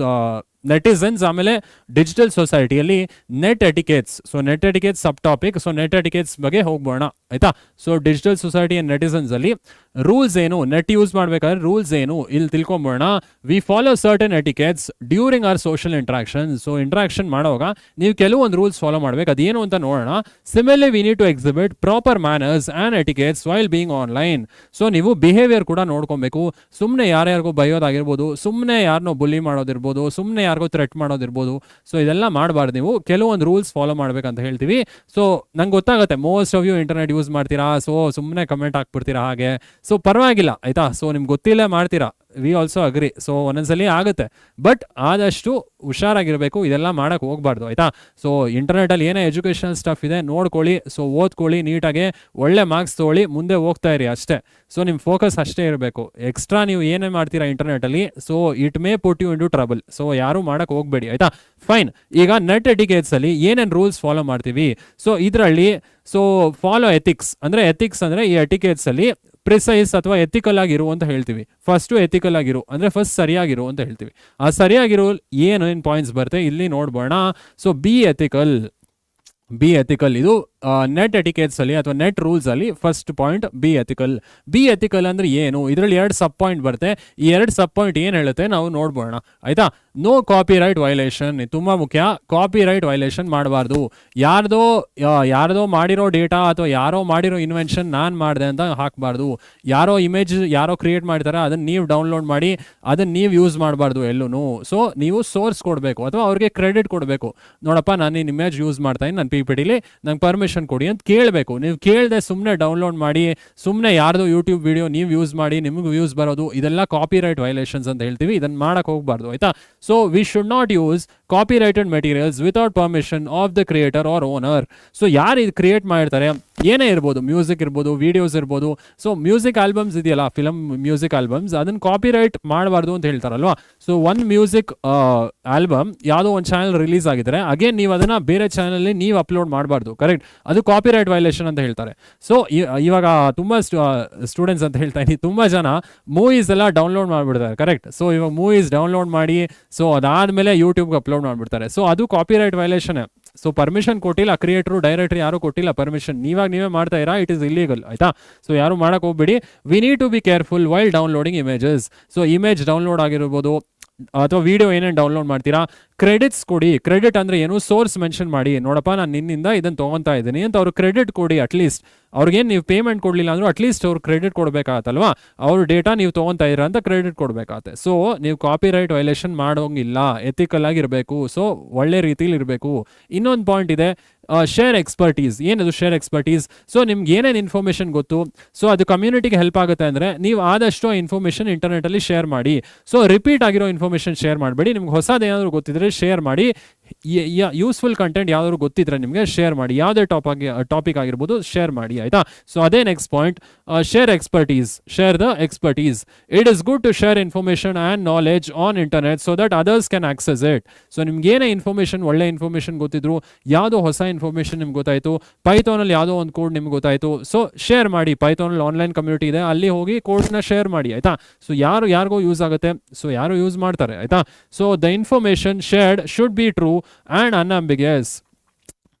ನೆಟಿಸನ್ಸ್, ಆಮೇಲೆ ಡಿಜಿಟಲ್ ಸೊಸೈಟಿಯಲ್ಲಿ net etiquettes. So net etiquettes subtopic. So net etiquettes ಬಗ್ಗೆ ಹೋಗ್ಬೋಣ, ಆಯ್ತಾ. So digital society and netizens ಅಲ್ಲಿ ರೂಲ್ಸ್ ಏನು, ನೆಟ್ ಯೂಸ್ ಮಾಡ್ಬೇಕಾದ್ರೆ ರೂಲ್ಸ್ ಏನು ಇಲ್ಲಿ ತಿಳ್ಕೊಂಬೋಣ. We follow certain etiquettes during our social interaction. So interaction ಮಾಡುವಾಗ ನೀವು ಕೆಲವೊಂದು ರೂಲ್ಸ್ ಫಾಲೋ ಮಾಡ್ಬೇಕು, ಅದೇನು ಅಂತ ನೋಡೋಣ. Similarly we need to exhibit proper manners and etiquettes while being online. So ನೀವು ಬಿಹೇವಿಯರ್ ಕೂಡ ನೋಡ್ಕೊಬೇಕು. ಸುಮ್ಮನೆ ಯಾರ್ಯಾರಿಗೂ ಬೈಯೋದಾಗಿರ್ಬೋದು, ಸುಮ್ಮನೆ ಯಾರನ್ನೋ ಬುಲಿ ಮಾಡೋದಿರ್ಬೋದು, ಸುಮ್ಮನೆ ಯಾರಿಗೂ ಥ್ರೆಟ್ ಮಾಡೋದಿರ್ಬೋದು. ಸೊ ಇದೆಲ್ಲ ಮಾಡಬಾರ್ದು. ನೀವು ಕೆಲವೊಂದು ರೂಲ್ಸ್ ಫಾಲೋ ಮಾಡ್ಬೇಕಂತ ಹೇಳ್ತೀವಿ. ಸೊ ನಂಗೆ ಗೊತ್ತಾಗುತ್ತೆ most of you internet use ಮಾಡ್ತೀರಾ, ಸೊ ಸುಮ್ಮನೆ ಕಮೆಂಟ್ ಹಾಕ್ಬಿಡ್ತೀರಾ ಹಾಗೆ. ಸೊ ಪರವಾಗಿಲ್ಲ, ಆಯ್ತಾ. ಸೊ ನಿಮ್ಗೆ ಗೊತ್ತಿಲ್ಲ ಮಾಡ್ತೀರಾ, ವಿ ಆಲ್ಸೋ ಅಗ್ರಿ. ಸೊ ಒಂದೊಂದ್ಸಲಿ ಆಗುತ್ತೆ, ಬಟ್ ಆದಷ್ಟು ಹುಷಾರಾಗಿರಬೇಕು, ಇದೆಲ್ಲ ಮಾಡಕ್ಕೆ ಹೋಗ್ಬಾರ್ದು, ಆಯ್ತಾ. ಸೊ ಇಂಟರ್ನೆಟಲ್ಲಿ ಏನೇ ಎಜುಕೇಷನಲ್ ಸ್ಟಫ್ ಇದೆ ನೋಡ್ಕೊಳ್ಳಿ, ಸೊ ಓದ್ಕೊಳ್ಳಿ ನೀಟಾಗೆ, ಒಳ್ಳೆ ಮಾರ್ಕ್ಸ್ ತೊಗೊಳ್ಳಿ, ಮುಂದೆ ಹೋಗ್ತಾ ಇರಿ ಅಷ್ಟೇ. ಸೊ ನಿಮ್ಮ ಫೋಕಸ್ ಅಷ್ಟೇ ಇರಬೇಕು. ಎಕ್ಸ್ಟ್ರಾ ನೀವು ಏನೇ ಮಾಡ್ತೀರಾ ಇಂಟರ್ನೆಟಲ್ಲಿ, so it may put you into trouble. So ಯಾರು ಮಾಡಕ್ಕೆ ಹೋಗ್ಬೇಡಿ, ಆಯ್ತಾ. ಫೈನ್. ಈಗ ನೆಟ್ ಎಟಿಕೆಟ್ಸಲ್ಲಿ ಏನೇನು ರೂಲ್ಸ್ ಫಾಲೋ ಮಾಡ್ತೀವಿ, ಸೊ ಇದರಲ್ಲಿ ಸೊ ಫಾಲೋ ಎಥಿಕ್ಸ್ ಅಂದರೆ ಈ ಎಟಿಕೆಟ್ಸಲ್ಲಿ ಪ್ರಿಸೈಸ್ ಅಥವಾ ಎಥಿಕಲ್ ಆಗಿರು ಅಂತ ಹೇಳ್ತೀವಿ. ಫಸ್ಟು ಎಥಿಕಲ್ ಆಗಿರು ಅಂದರೆ ಫಸ್ಟ್ ಸರಿಯಾಗಿರು ಅಂತ ಹೇಳ್ತೀವಿ. ಆ ಸರಿಯಾಗಿರೋ ಏನು ಪಾಯಿಂಟ್ಸ್ ಬರುತ್ತೆ ಇಲ್ಲಿ ನೋಡ್ಬೋಣ. ಸೊ ಬಿ ಎಥಿಕಲ್ ಇದು ನೆಟ್ ಎಟಿಕೆಟ್ಸಲ್ಲಿ ಅಥವಾ ನೆಟ್ ರೂಲ್ಸಲ್ಲಿ ಫಸ್ಟ್ ಪಾಯಿಂಟ್ ಬಿ ಎಥಿಕಲ್ ಅಂದರೆ ಏನು, ಇದರಲ್ಲಿ 2 ಸಬ್ ಪಾಯಿಂಟ್ ಬರುತ್ತೆ. ಈ 2 ಸಬ್ ಪಾಯಿಂಟ್ ಏನು ಹೇಳುತ್ತೆ ನಾವು ನೋಡ್ಬೋಣ, ಆಯ್ತಾ. ನೋ ಕಾಪಿ ರೈಟ್ ವೈಲೇಷನ್, ತುಂಬ ಮುಖ್ಯ. ಕಾಪಿ ರೈಟ್ ವೈಲೇಷನ್ ಮಾಡಬಾರ್ದು. ಯಾರ್ದೋ ಮಾಡಿರೋ ಡೇಟಾ ಅಥವಾ ಯಾರೋ ಮಾಡಿರೋ ಇನ್ವೆನ್ಷನ್ ನಾನು ಮಾಡಿದೆ ಅಂತ ಹಾಕಬಾರ್ದು. ಯಾರೋ ಇಮೇಜ್ ಯಾರೋ ಕ್ರಿಯೇಟ್ ಮಾಡ್ತಾರೆ, ಅದನ್ನು ನೀವು ಡೌನ್ಲೋಡ್ ಮಾಡಿ ಅದನ್ನು ನೀವು ಯೂಸ್ ಮಾಡಬಾರ್ದು ಎಲ್ಲೂ. ಸೊ ನೀವು ಸೋರ್ಸ್ ಕೊಡಬೇಕು ಅಥವಾ ಅವ್ರಿಗೆ ಕ್ರೆಡಿಟ್ ಕೊಡಬೇಕು. ನೋಡಪ್ಪ ನಾನು ಇಮೇಜ್ ಯೂಸ್ ಮಾಡ್ತಾಯಿದ್ದೀನಿ ನನ್ನ PPTಲಿ, ನಂಗೆ ಪರ್ಮಿಷನ್ ಪರ್ಮಿಷನ್ ಕೊಡಿ ಅಂತ ಕೇಳಬೇಕು. ನೀವು ಕೇಳದೆ ಸುಮ್ಮನೆ ಡೌನ್ಲೋಡ್ ಮಾಡಿ, ಸುಮ್ಮನೆ ಯಾರ್ದೋ ಯೂಟ್ಯೂಬ್ ವಿಡಿಯೋ ನೀವು ಯೂಸ್ ಮಾಡಿ ನಿಮಗೆ ವ್ಯೂಸ್ ಬರೋದು, ಇದೆಲ್ಲ ಕಾಪಿರೈಟ್ ವೈಲೇಷನ್ಸ್ ಅಂತ ಹೇಳ್ತೀವಿ. ಇದನ್ನ ಮಾಡಕ್ಕೆ ಹೋಗಬಾರ್ದು, ಆಯ್ತಾ. So we should not use copyrighted materials without permission of the creator or owner. So ಯಾರು ಇದು ಕ್ರಿಯೇಟ್ ಮಾಡಿರ್ತಾರೆ, ಏನೇ ಇರ್ಬೋದು, ಮ್ಯೂಸಿಕ್ ಇರ್ಬೋದು, ವಿಡಿಯೋಸ್ ಇರ್ಬೋದು. ಸೊ ಮ್ಯೂಸಿಕ್ ಆಲ್ಬಮ್ಸ್ ಇದೆಯಲ್ಲ, ಫಿಲಮ್ ಮ್ಯೂಸಿಕ್ ಆಲ್ಬಮ್ಸ್, ಅದನ್ನ ಕಾಪಿರೈಟ್ ಮಾಡಬಾರ್ದು ಅಂತ ಹೇಳ್ತಾರಲ್ವಾ. ಸೊ ಒಂದು ಮ್ಯೂಸಿಕ್ ಆಲ್ಬಮ್ ಯಾವುದೋ ಒಂದು ಚಾನಲ್ ರಿಲೀಸ್ ಆಗಿದ್ರೆ ಅಗೇನ್ ನೀವು ಅದನ್ನ ಬೇರೆ ಚಾನಲ್ ನೀವು ಅಪ್ಲೋಡ್ ಮಾಡಬಾರ್ದು, ಕರೆಕ್ಟ್. ಅದು ಕಾಪಿರೈಟ್ ವೈಲೇಷನ್ ಅಂತ ಹೇಳ್ತಾರೆ. ಸೊ ಇವಾಗ ತುಂಬಾ ಸ್ಟೂಡೆಂಟ್ಸ್ ಅಂತ ಹೇಳ್ತಾ ಇದ್ದೀನಿ, ತುಂಬಾ ಜನ ಮೂವೀಸ್ ಎಲ್ಲ ಡೌನ್ಲೋಡ್ ಮಾಡ್ಬಿಡ್ತಾರೆ, ಕರೆಕ್ಟ್. ಸೊ ಇವಾಗ ಮೂವೀಸ್ ಡೌನ್ಲೋಡ್ ಮಾಡಿ ಸೊ ಅದಾದ್ಮೇಲೆ ಯೂಟ್ಯೂಬ್ಗೆ ಅಪ್ಲೋಡ್ ಮಾಡ್ಬಿಡ್ತಾರೆ. ಸೊ ಅದು ಕಾಪಿರೈಟ್ ವೈಲೇಷನ್. ಸೊ ಪರ್ಮಿಷನ್ ಕೊಟ್ಟಿಲ್ಲ ಕ್ರಿಯೇಟರ್, ಡೈರೆಕ್ಟರ್ ಯಾರು ಕೊಟ್ಟಿಲ್ಲ ಪರ್ಮಿಷನ್, ನೀವೇ ಮಾಡ್ತಾ ಇರಾ, ಇಟ್ ಇಸ್ ಇಲ್ಲೀಗಲ್, ಆಯ್ತಾ. ಸೊ ಯಾರು ಮಾಡಕ್ ಹೋಗ್ಬೇಡಿ. We need to be careful while downloading images. So image download ಆಗಿರ್ಬೋದು ಅಥವಾ ವಿಡಿಯೋ ಏನೇನು ಡೌನ್ಲೋಡ್ ಮಾಡ್ತೀರಾ, ಕ್ರೆಡಿಟ್ಸ್ ಕೊಡಿ. ಕ್ರೆಡಿಟ್ ಅಂದ್ರೆ ಏನು, ಸೋರ್ಸ್ ಮೆನ್ಷನ್ ಮಾಡಿ, ನೋಡಪ್ಪ ನಾನು ನಿನ್ನಿಂದ ಇದನ್ನು ತೊಗೊತಾ ಇದ್ದೀನಿ ಅಂತ ಅವ್ರು ಕ್ರೆಡಿಟ್ ಕೊಡಿ. ಅಟ್ಲೀಸ್ಟ್ ಅವ್ರಿಗೇನು ನೀವು ಪೇಮೆಂಟ್ ಕೊಡಲಿಲ್ಲ ಅಂದ್ರೂ ಅಟ್ಲೀಸ್ಟ್ ಅವ್ರು ಕ್ರೆಡಿಟ್ ಕೊಡಬೇಕಾಗತ್ತಲ್ವಾ, ಅವ್ರ ಡೇಟಾ ನೀವು ತೊಗೊತಾ ಇರ ಅಂತ ಕ್ರೆಡಿಟ್ ಕೊಡಬೇಕಾಗತ್ತೆ. ಸೊ ನೀವು ಕಾಪಿರೈಟ್ ವೈಲೇಷನ್ ಮಾಡೋಂಗಿಲ್ಲ, ಎಥಿಕಲ್ ಆಗಿರಬೇಕು. ಸೊ ಒಳ್ಳೆ ರೀತಿಲಿ ಇರಬೇಕು. ಇನ್ನೊಂದು ಪಾಯಿಂಟ್ ಇದೆ, ಶೇರ್ ಎಕ್ಸ್ಪರ್ಟೀಸ್. ಏನದು ಶೇರ್ ಎಕ್ಸ್ಪರ್ಟೀಸ್? ಸೊ ನಿಮ್ಗೆ ಏನೇನು ಇನ್ಫಾರ್ಮೇಷನ್ ಗೊತ್ತು, ಸೊ ಅದು ಕಮ್ಯುನಿಟಿಗೆ ಹೆಲ್ಪ್ ಆಗುತ್ತೆ ಅಂದರೆ ನೀವು ಆದಷ್ಟು ಆ ಇನ್ಫಾರ್ಮೇಷನ್ ಇಂಟರ್ನೆಟಲ್ಲಿ ಶೇರ್ ಮಾಡಿ. ಸೊ ರಿಪೀಟ್ ಆಗಿರೋ ಇನ್ಫಾರ್ಮೇಷನ್ ಶೇರ್ ಮಾಡಬೇಡಿ. ನಿಮ್ಗೆ ಹೊಸದೇನಾದರೂ ಗೊತ್ತಿದ್ರೆ ಶೇರ್ ಮಾಡಿ. ಯೂಸ್ಫುಲ್ ಕಂಟೆಂಟ್ ಯಾವ್ದಾದ್ರು ಗೊತ್ತಿದ್ರೆ ನಿಮಗೆ ಶೇರ್ ಮಾಡಿ. ಯಾವುದೇ ಟಾಪಿಕ್ ಆಗಿರ್ಬೋದು ಶೇರ್ ಮಾಡಿ, ಆಯ್ತಾ. ಸೊ ಅದೇ next point, share expertise. Share the expertise. It is good to share information and knowledge on internet so that others can access it. So ನಿಮ್ಗೆ ಏನೇ ಇನ್ಫಾರ್ಮೇಷನ್, ಒಳ್ಳೆ ಇನ್ಫಾರ್ಮೇಷನ್ ಗೊತ್ತಿದ್ರು, ಯಾವುದೋ ಹೊಸ ಇನ್ಫಾರ್ಮೇಷನ್ ನಿಮ್ಗೆ ಗೊತ್ತಾಯಿತು, ಪೈಥಾನಲ್ಲಿ ಯಾವುದೋ ಒಂದು ಕೋಡ್ ನಿಮ್ಗೆ ಗೊತ್ತಾಯಿತು, ಸೊ ಶೇರ್ ಮಾಡಿ. ಪೈಥಾನಲ್ಲಿ ಆನ್ಲೈನ್ ಕಮ್ಯುನಿಟಿ ಇದೆ, ಅಲ್ಲಿ ಹೋಗಿ ಕೋಡ್ನ ಶೇರ್ ಮಾಡಿ, ಆಯ್ತಾ. ಸೊ ಯಾರಿಗೋ ಯೂಸ್ ಆಗುತ್ತೆ, ಸೊ ಯಾರು ಯೂಸ್ ಮಾಡ್ತಾರೆ, ಆಯ್ತಾ. So the information shared should be true and unambiguous.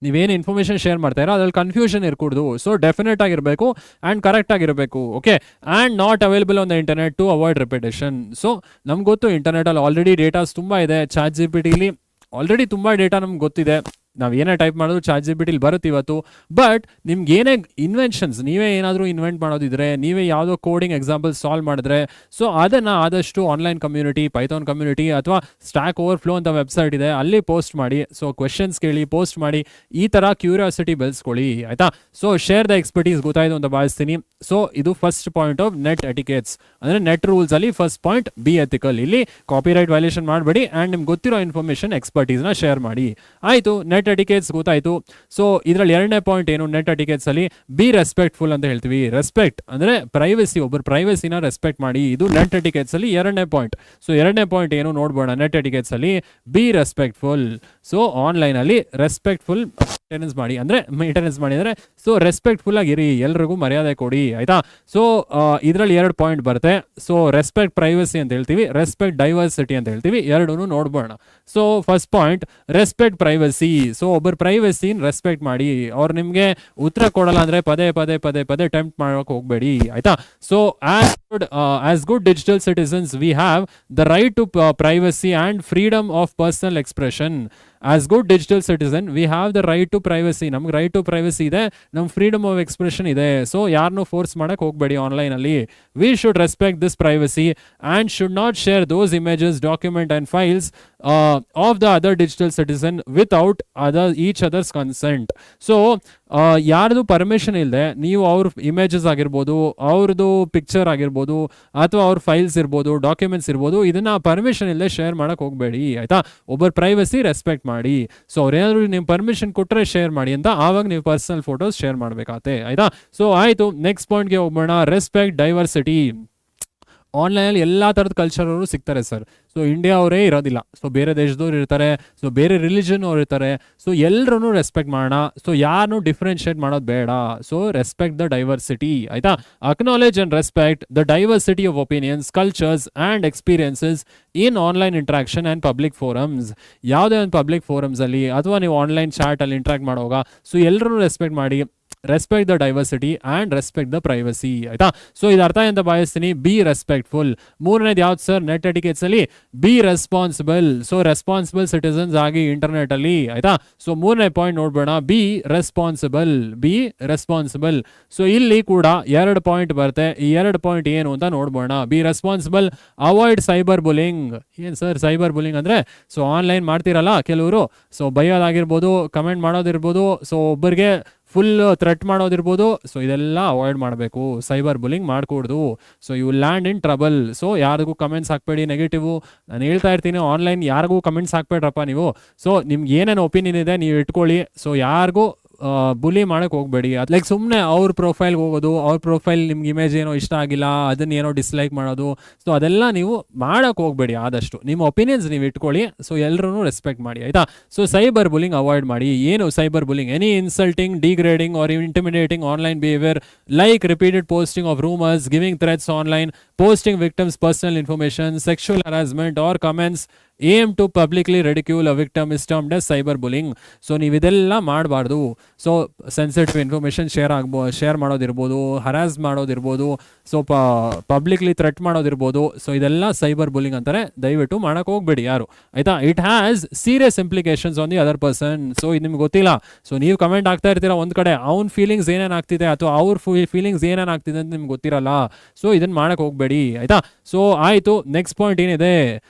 ನೀವೇನು ಇನ್ಫಾರ್ಮೇಷನ್ ಶೇರ್ ಮಾಡ್ತಾ ಇರೋ ಅದ್ರಲ್ಲಿ ಕನ್ಫ್ಯೂಷನ್ ಇರ್ಕೂಡ್ದು. ಸೊ ಡೆಫಿನೆಟ್ ಆಗಿರಬೇಕು ಆ್ಯಂಡ್ ಕರೆಕ್ಟ್ ಆಗಿರಬೇಕು, okay. And not available on the internet to avoid repetition. So ನಮ್ಗೆ ಗೊತ್ತು ಇಂಟರ್ನೆಟಲ್ಲಿ ಆಲ್ರೆಡಿ ಡೇಟಾಸ್ ತುಂಬ ಇದೆ. ChatGPTಲಿ ಆಲ್ರೆಡಿ ತುಂಬ ಡೇಟಾ ನಮ್ಗೆ ಗೊತ್ತಿದೆ. ನಾವು ಏನೇ ಟೈಪ್ ಮಾಡೋದು ChatGPTಲಿ ಬರುತ್ತೆ ಇವತ್ತು. ಬಟ್ ನಿಮ್ಗೆ ಏನೇ ಇನ್ವೆನ್ಷನ್ಸ್, ನೀವೇ ಏನಾದರೂ ಇನ್ವೆಂಟ್ ಮಾಡೋದಿದ್ರೆ, ನೀವೇ ಯಾವುದೋ ಕೋಡಿಂಗ್ ಎಕ್ಸಾಂಪಲ್ ಸಾಲ್ವ್ ಮಾಡಿದ್ರೆ, ಸೊ ಅದನ್ನು ಆದಷ್ಟು ಆನ್ಲೈನ್ ಕಮ್ಯುನಿಟಿ, ಪೈಥಾನ್ ಕಮ್ಯುನಿಟಿ ಅಥವಾ ಸ್ಟ್ಯಾಕ್ ಓವರ್ಫ್ಲೋ ಅಂತ ವೆಬ್ಸೈಟ್ ಇದೆ, ಅಲ್ಲಿ ಪೋಸ್ಟ್ ಮಾಡಿ. ಸೊ ಕ್ವೆಶನ್ಸ್ ಕೇಳಿ, ಪೋಸ್ಟ್ ಮಾಡಿ. ಈ ಥರ ಕ್ಯೂರಿಯಾಸಿಟಿ ಬೆಳೆಸ್ಕೊಳ್ಳಿ, ಆಯಿತಾ. ಸೊ ಶೇರ್ ದ ಎಕ್ಸ್ಪರ್ಟೀಸ್ ಗೊತ್ತಾಯಿತು ಅಂತ ಭಾವಿಸ್ತೀನಿ. ಸೊ ಇದು first point of net etiquettes, ಅಂದರೆ ನೆಟ್ ರೂಲ್ಸಲ್ಲಿ ಫಸ್ಟ್ ಪಾಯಿಂಟ್ ಬಿ ಎಥಿಕಲ್. ಇಲ್ಲಿ ಕಾಪಿರೈಟ್ ವೈಲೇಷನ್ ಮಾಡಬೇಡಿ ಆ್ಯಂಡ್ ನಿಮ್ಗೆ ಗೊತ್ತಿರೋ ಇನ್ಫಾರ್ಮೇಷನ್ ಎಕ್ಸ್ಪರ್ಟೀಸ್ನ ಶೇರ್ ಮಾಡಿ. ಆಯಿತು, ನೆಟ್ ಎಟಿಕೇಟ್ಸ್ ಗೊತ್ತಾಯಿತು. ಸೊ ಇದರಲ್ಲಿ ಎರಡನೇ ಪಾಯಿಂಟ್ ಏನು, ನೆಟ್ ಎಟಿಕೇಟ್ಸ್ ಅಲ್ಲಿ ಬಿ ರೆಸ್ಪೆಕ್ಟ್ಫುಲ್ ಅಂತ ಹೇಳ್ತೀವಿ. ರೆಸ್ಪೆಕ್ಟ್ ಅಂದರೆ ಪ್ರೈವಸಿ, ಒಬ್ಬರು ಪ್ರೈವಸಿನ ರೆಸ್ಪೆಕ್ಟ್ ಮಾಡಿ. ಇದು ನೆಟ್ ಎಟಿಕೇಟ್ಸ್ ಅಲ್ಲಿ ಎರಡನೇ ಪಾಯಿಂಟ್. ಸೊ ಎರಡನೇ ಪಾಯಿಂಟ್ ಏನು ನೋಡ್ಬೋಣ. ನೆಟ್ ಎಟಿಕೇಟ್ಸ್ ಅಲ್ಲಿ ಬಿ ರೆಸ್ಪೆಕ್ಟ್ಫುಲ್. ಸೊ ಆನ್ಲೈನ್ ಅಲ್ಲಿ ರೆಸ್ಪೆಕ್ಟ್ಫುಲ್ ಮೇಂಟೆನೆನ್ಸ್ ಮಾಡಿ ಅಂದರೆ ಸೊ ರೆಸ್ಪೆಕ್ಟ್ಫುಲ್ ಆಗಿರಿ, ಎಲ್ರಿಗೂ ಮರ್ಯಾದೆ ಕೊಡಿ, ಆಯ್ತಾ. ಸೊ ಇದರಲ್ಲಿ ಎರಡು ಪಾಯಿಂಟ್ ಬರುತ್ತೆ. ಸೊ ರೆಸ್ಪೆಕ್ಟ್ ಪ್ರೈವಸಿ ಅಂತ ಹೇಳ್ತೀವಿ, ರೆಸ್ಪೆಕ್ಟ್ ಡೈವರ್ಸಿಟಿ ಅಂತ ಹೇಳ್ತೀವಿ. ಎರಡೂ ನೋಡ್ಬೋಣ. So first point respect privacy. So ಒಬ್ಬರು ಪ್ರೈವಸಿನ ರೆಸ್ಪೆಕ್ಟ್ ಮಾಡಿ. ಅವ್ರು ನಿಮಗೆ ಉತ್ತರ ಕೊಡಲ್ಲ ಅಂದರೆ ಪದೇ ಟೆಂಪ್ಟ್ ಮಾಡೋಕೆ ಹೋಗಬೇಡಿ, ಆಯ್ತಾ. So as good digital citizens we have the right to privacy and freedom of personal expression. As good digital citizen we have the right to privacy. ನಮ್ಗೆ ರೈಟ್ ಟು ಪ್ರೈವಸಿ ಇದೆ, ನಮ್ಮ ಫ್ರೀಡಮ್ ಆಫ್ ಎಕ್ಸ್ಪ್ರೆಷನ್ ಇದೆ. So ಯಾರನ್ನೂ force ಮಾಡಕ್ಕೆ ಹೋಗಬೇಡಿ ಆನ್ಲೈನಲ್ಲಿ. We should respect this privacy and should not share those images, document and files of the other digital citizen without each other's consent. So ಯಾರ್ದು permission ಇಲ್ಲದೆ ನೀವು ಅವ್ರ ಇಮೇಜಸ್ ಆಗಿರ್ಬೋದು, ಅವ್ರದ್ದು ಪಿಕ್ಚರ್ ಆಗಿರ್ಬೋದು, ಅಥವಾ ಅವ್ರ ಫೈಲ್ಸ್ ಇರ್ಬೋದು, ಡಾಕ್ಯುಮೆಂಟ್ಸ್ ಇರ್ಬೋದು, ಇದನ್ನ ಪರ್ಮಿಷನ್ ಇಲ್ಲದೆ ಶೇರ್ ಮಾಡಕ್ಕೆ ಹೋಗಬೇಡಿ, ಆಯ್ತಾ. ಒಬ್ಬರ ಪ್ರೈವಸಿ ರೆಸ್ಪೆಕ್ಟ್ ಮಾಡಿ. ಸೊ ಅವ್ರೇನಾದ್ರು ನೀವು ಪರ್ಮಿಷನ್ ಕೊಟ್ಟರೆ ಶೇರ್ ಮಾಡಿ ಅಂತ, ಆವಾಗ ನೀವು ಪರ್ಸನಲ್ ಫೋಟೋಸ್ ಶೇರ್ ಮಾಡಬೇಕಾಗತ್ತೆ, ಆಯ್ತಾ. ಸೊ ಆಯಿತು, ನೆಕ್ಸ್ಟ್ ಪಾಯಿಂಟ್ಗೆ ಹೋಗೋಣ. Respect diversity. ಆನ್ಲೈನಲ್ಲಿ ಎಲ್ಲ ಥರದ ಕಲ್ಚರ್ ಅವರು ಸಿಗ್ತಾರೆ ಸರ್. ಸೊ ಇಂಡಿಯಾ ಅವರೇ ಇರೋದಿಲ್ಲ, ಸೊ ಬೇರೆ ದೇಶದವ್ರು ಇರ್ತಾರೆ, ಸೊ ಬೇರೆ ರಿಲಿಜನ್ ಅವ್ರು ಇರ್ತಾರೆ. ಸೊ ಎಲ್ಲರೂ ರೆಸ್ಪೆಕ್ಟ್ ಮಾಡೋಣ. ಸೊ ಯಾರನ್ನೂ ಡಿಫ್ರೆನ್ಷಿಯೇಟ್ ಮಾಡೋದು ಬೇಡ. ಸೊ ರೆಸ್ಪೆಕ್ಟ್ ದ ಡೈವರ್ಸಿಟಿ, ಆಯ್ತಾ. Acknowledge and respect the diversity of opinions, cultures and experiences in online interaction and public forums. ಯಾವುದೇ ಒಂದು ಪಬ್ಲಿಕ್ ಫೋರಮ್ಸಲ್ಲಿ ಅಥವಾ ನೀವು ಆನ್ಲೈನ್ ಚಾಟಲ್ಲಿ ಇಂಟ್ರಾಕ್ಟ್ ಮಾಡುವಾಗ ಸೊ ಎಲ್ಲರೂ ರೆಸ್ಪೆಕ್ಟ್ ಮಾಡಿ. Respect the diversity and respect the privacy, ಆಯ್ತಾ. So ಇದು ಅರ್ಥ ಅಂತ ಭಾವಿಸ್ತೀನಿ. B respectful. ಮೂರನೇದು ಯಾವ್ದು ಸರ್ ನೆಟ್ ಎಟಿಕೇಟ್ಸ್ ಅಲ್ಲಿ? B responsible. So responsible citizens ಆಗಿ ಇಂಟರ್ನೆಟ್ ಅಲ್ಲಿ, ಆಯ್ತಾ. ಸೊ ಮೂರನೇ ಪಾಯಿಂಟ್ ನೋಡ್ಬೇಡ, ಬಿ ರೆಸ್ಪಾನ್ಸಿಬಲ್. ಸೊ ಇಲ್ಲಿ ಕೂಡ ಎರಡು ಪಾಯಿಂಟ್ ಬರುತ್ತೆ. ಈ ಎರಡು ಪಾಯಿಂಟ್ ಏನು ಅಂತ ನೋಡ್ಬೋಣ. Be responsible, avoid cyberbullying. ಏನು ಸರ್ ಸೈಬರ್ ಬುಲಿಂಗ್ ಅಂದರೆ? ಸೊ ಆನ್ಲೈನ್ ಮಾಡ್ತಿರಲ್ಲ ಕೆಲವರು, ಸೊ ಬೈಯೋದಾಗಿರ್ಬೋದು, ಕಮೆಂಟ್ ಮಾಡೋದಿರ್ಬೋದು, ಸೊ ಒಬ್ಬರಿಗೆ ಫುಲ್ ಥ್ರೆಟ್ ಮಾಡೋದಿರ್ಬೋದು. ಸೊ ಇದೆಲ್ಲ ಅವಾಯ್ಡ್ ಮಾಡಬೇಕು, ಸೈಬರ್ ಬುಲಿಂಗ್ ಮಾಡಕೂಡ್ದು. So you land in trouble. So ಯಾರಿಗೂ ಕಮೆಂಟ್ಸ್ ಹಾಕ್ಬೇಡಿ ನೆಗೆಟಿವ್. ನಾನು ಹೇಳ್ತಾ ಇರ್ತೀನಿ, ಆನ್ಲೈನ್ ಯಾರಿಗೂ ಕಮೆಂಟ್ಸ್ ಹಾಕ್ಬೇಡ್ರಪ್ಪ ನೀವು. ಸೊ ನಿಮ್ಗೆ ಏನೇನು ಒಪಿನಿಯನ್ ಇದೆ ನೀವು ಇಟ್ಕೊಳ್ಳಿ. ಸೊ ಯಾರಿಗೂ ಬುಲಿ ಮಾಡಕ್ಕೆ ಹೋಗಬೇಡಿ. ಲೈಕ್ ಸುಮ್ಮನೆ ಅವ್ರ ಪ್ರೊಫೈಲ್ಗೆ ಹೋಗೋದು, ಅವ್ರ ಪ್ರೊಫೈಲ್ ನಿಮ್ಗೆ ಇಮೇಜ್ ಏನೋ ಇಷ್ಟ ಆಗಿಲ್ಲ ಅದನ್ನ ಏನೋ ಡಿಸ್ಲೈಕ್ ಮಾಡೋದು. ಸೊ ಅದೆಲ್ಲ ನೀವು ಮಾಡಕ್ಕೆ ಹೋಗಬೇಡಿ. ಆದಷ್ಟು ನಿಮ್ಮ ಒಪಿನಿಯನ್ಸ್ ನೀವು ಇಟ್ಕೊಳ್ಳಿ. ಸೊ ಎಲ್ಲರೂ ರೆಸ್ಪೆಕ್ಟ್ ಮಾಡಿ, ಆಯಿತಾ. ಸೊ ಸೈಬರ್ ಬುಲಿಂಗ್ ಅವಾಯ್ಡ್ ಮಾಡಿ. ಏನು cyberbullying? Any insulting, degrading or intimidating online behaviour like repeated posting of rumours, giving threats online, posting victims' personal information, sexual harassment or comments aim to publicly ridicule a victim is termed as cyberbullying. So ನೀವು ಇದೆಲ್ಲ ಮಾಡಬಾರ್ದು. So sensitive information share ಮಾಡೋದಿರ್ಬೋದು, harass ಮಾಡೋದಿರ್ಬೋದು, so publicly threat ಮಾಡೋದಿರ್ಬೋದು. So ಇದೆಲ್ಲ cyberbullying ಅಂತಾರೆ. ದಯವಿಟ್ಟು ಮಾಡಕ್ಕೆ ಹೋಗಬೇಡಿ ಯಾರು, ಆಯಿತಾ. It has serious implications on the other person. So ಇದು ನಿಮ್ಗೆ ಗೊತ್ತಿಲ್ಲ. ಸೊ ನೀವು ಕಮೆಂಟ್ ಆಗ್ತಾ ಇರ್ತೀರಾ ಒಂದು ಕಡೆ, ಅವ್ನ ಫೀಲಿಂಗ್ಸ್ ಏನೇನು ಆಗ್ತಿದೆ ಅಥವಾ ಅವ್ರ ಫೀಲಿಂಗ್ಸ್ ಏನೇನು ಆಗ್ತಿದೆ ಅಂತ ನಿಮ್ಗೆ ಗೊತ್ತಿರಲ್ಲ. ಸೊ ಇದನ್ನು ಮಾಡಕ್ಕೆ ಹೋಗಬೇಡಿ, ಆಯಿತಾ. ಸೊ ಆಯಿತು, ನೆಕ್ಸ್ಟ್ ಪಾಯಿಂಟ್ ಏನಿದೆ.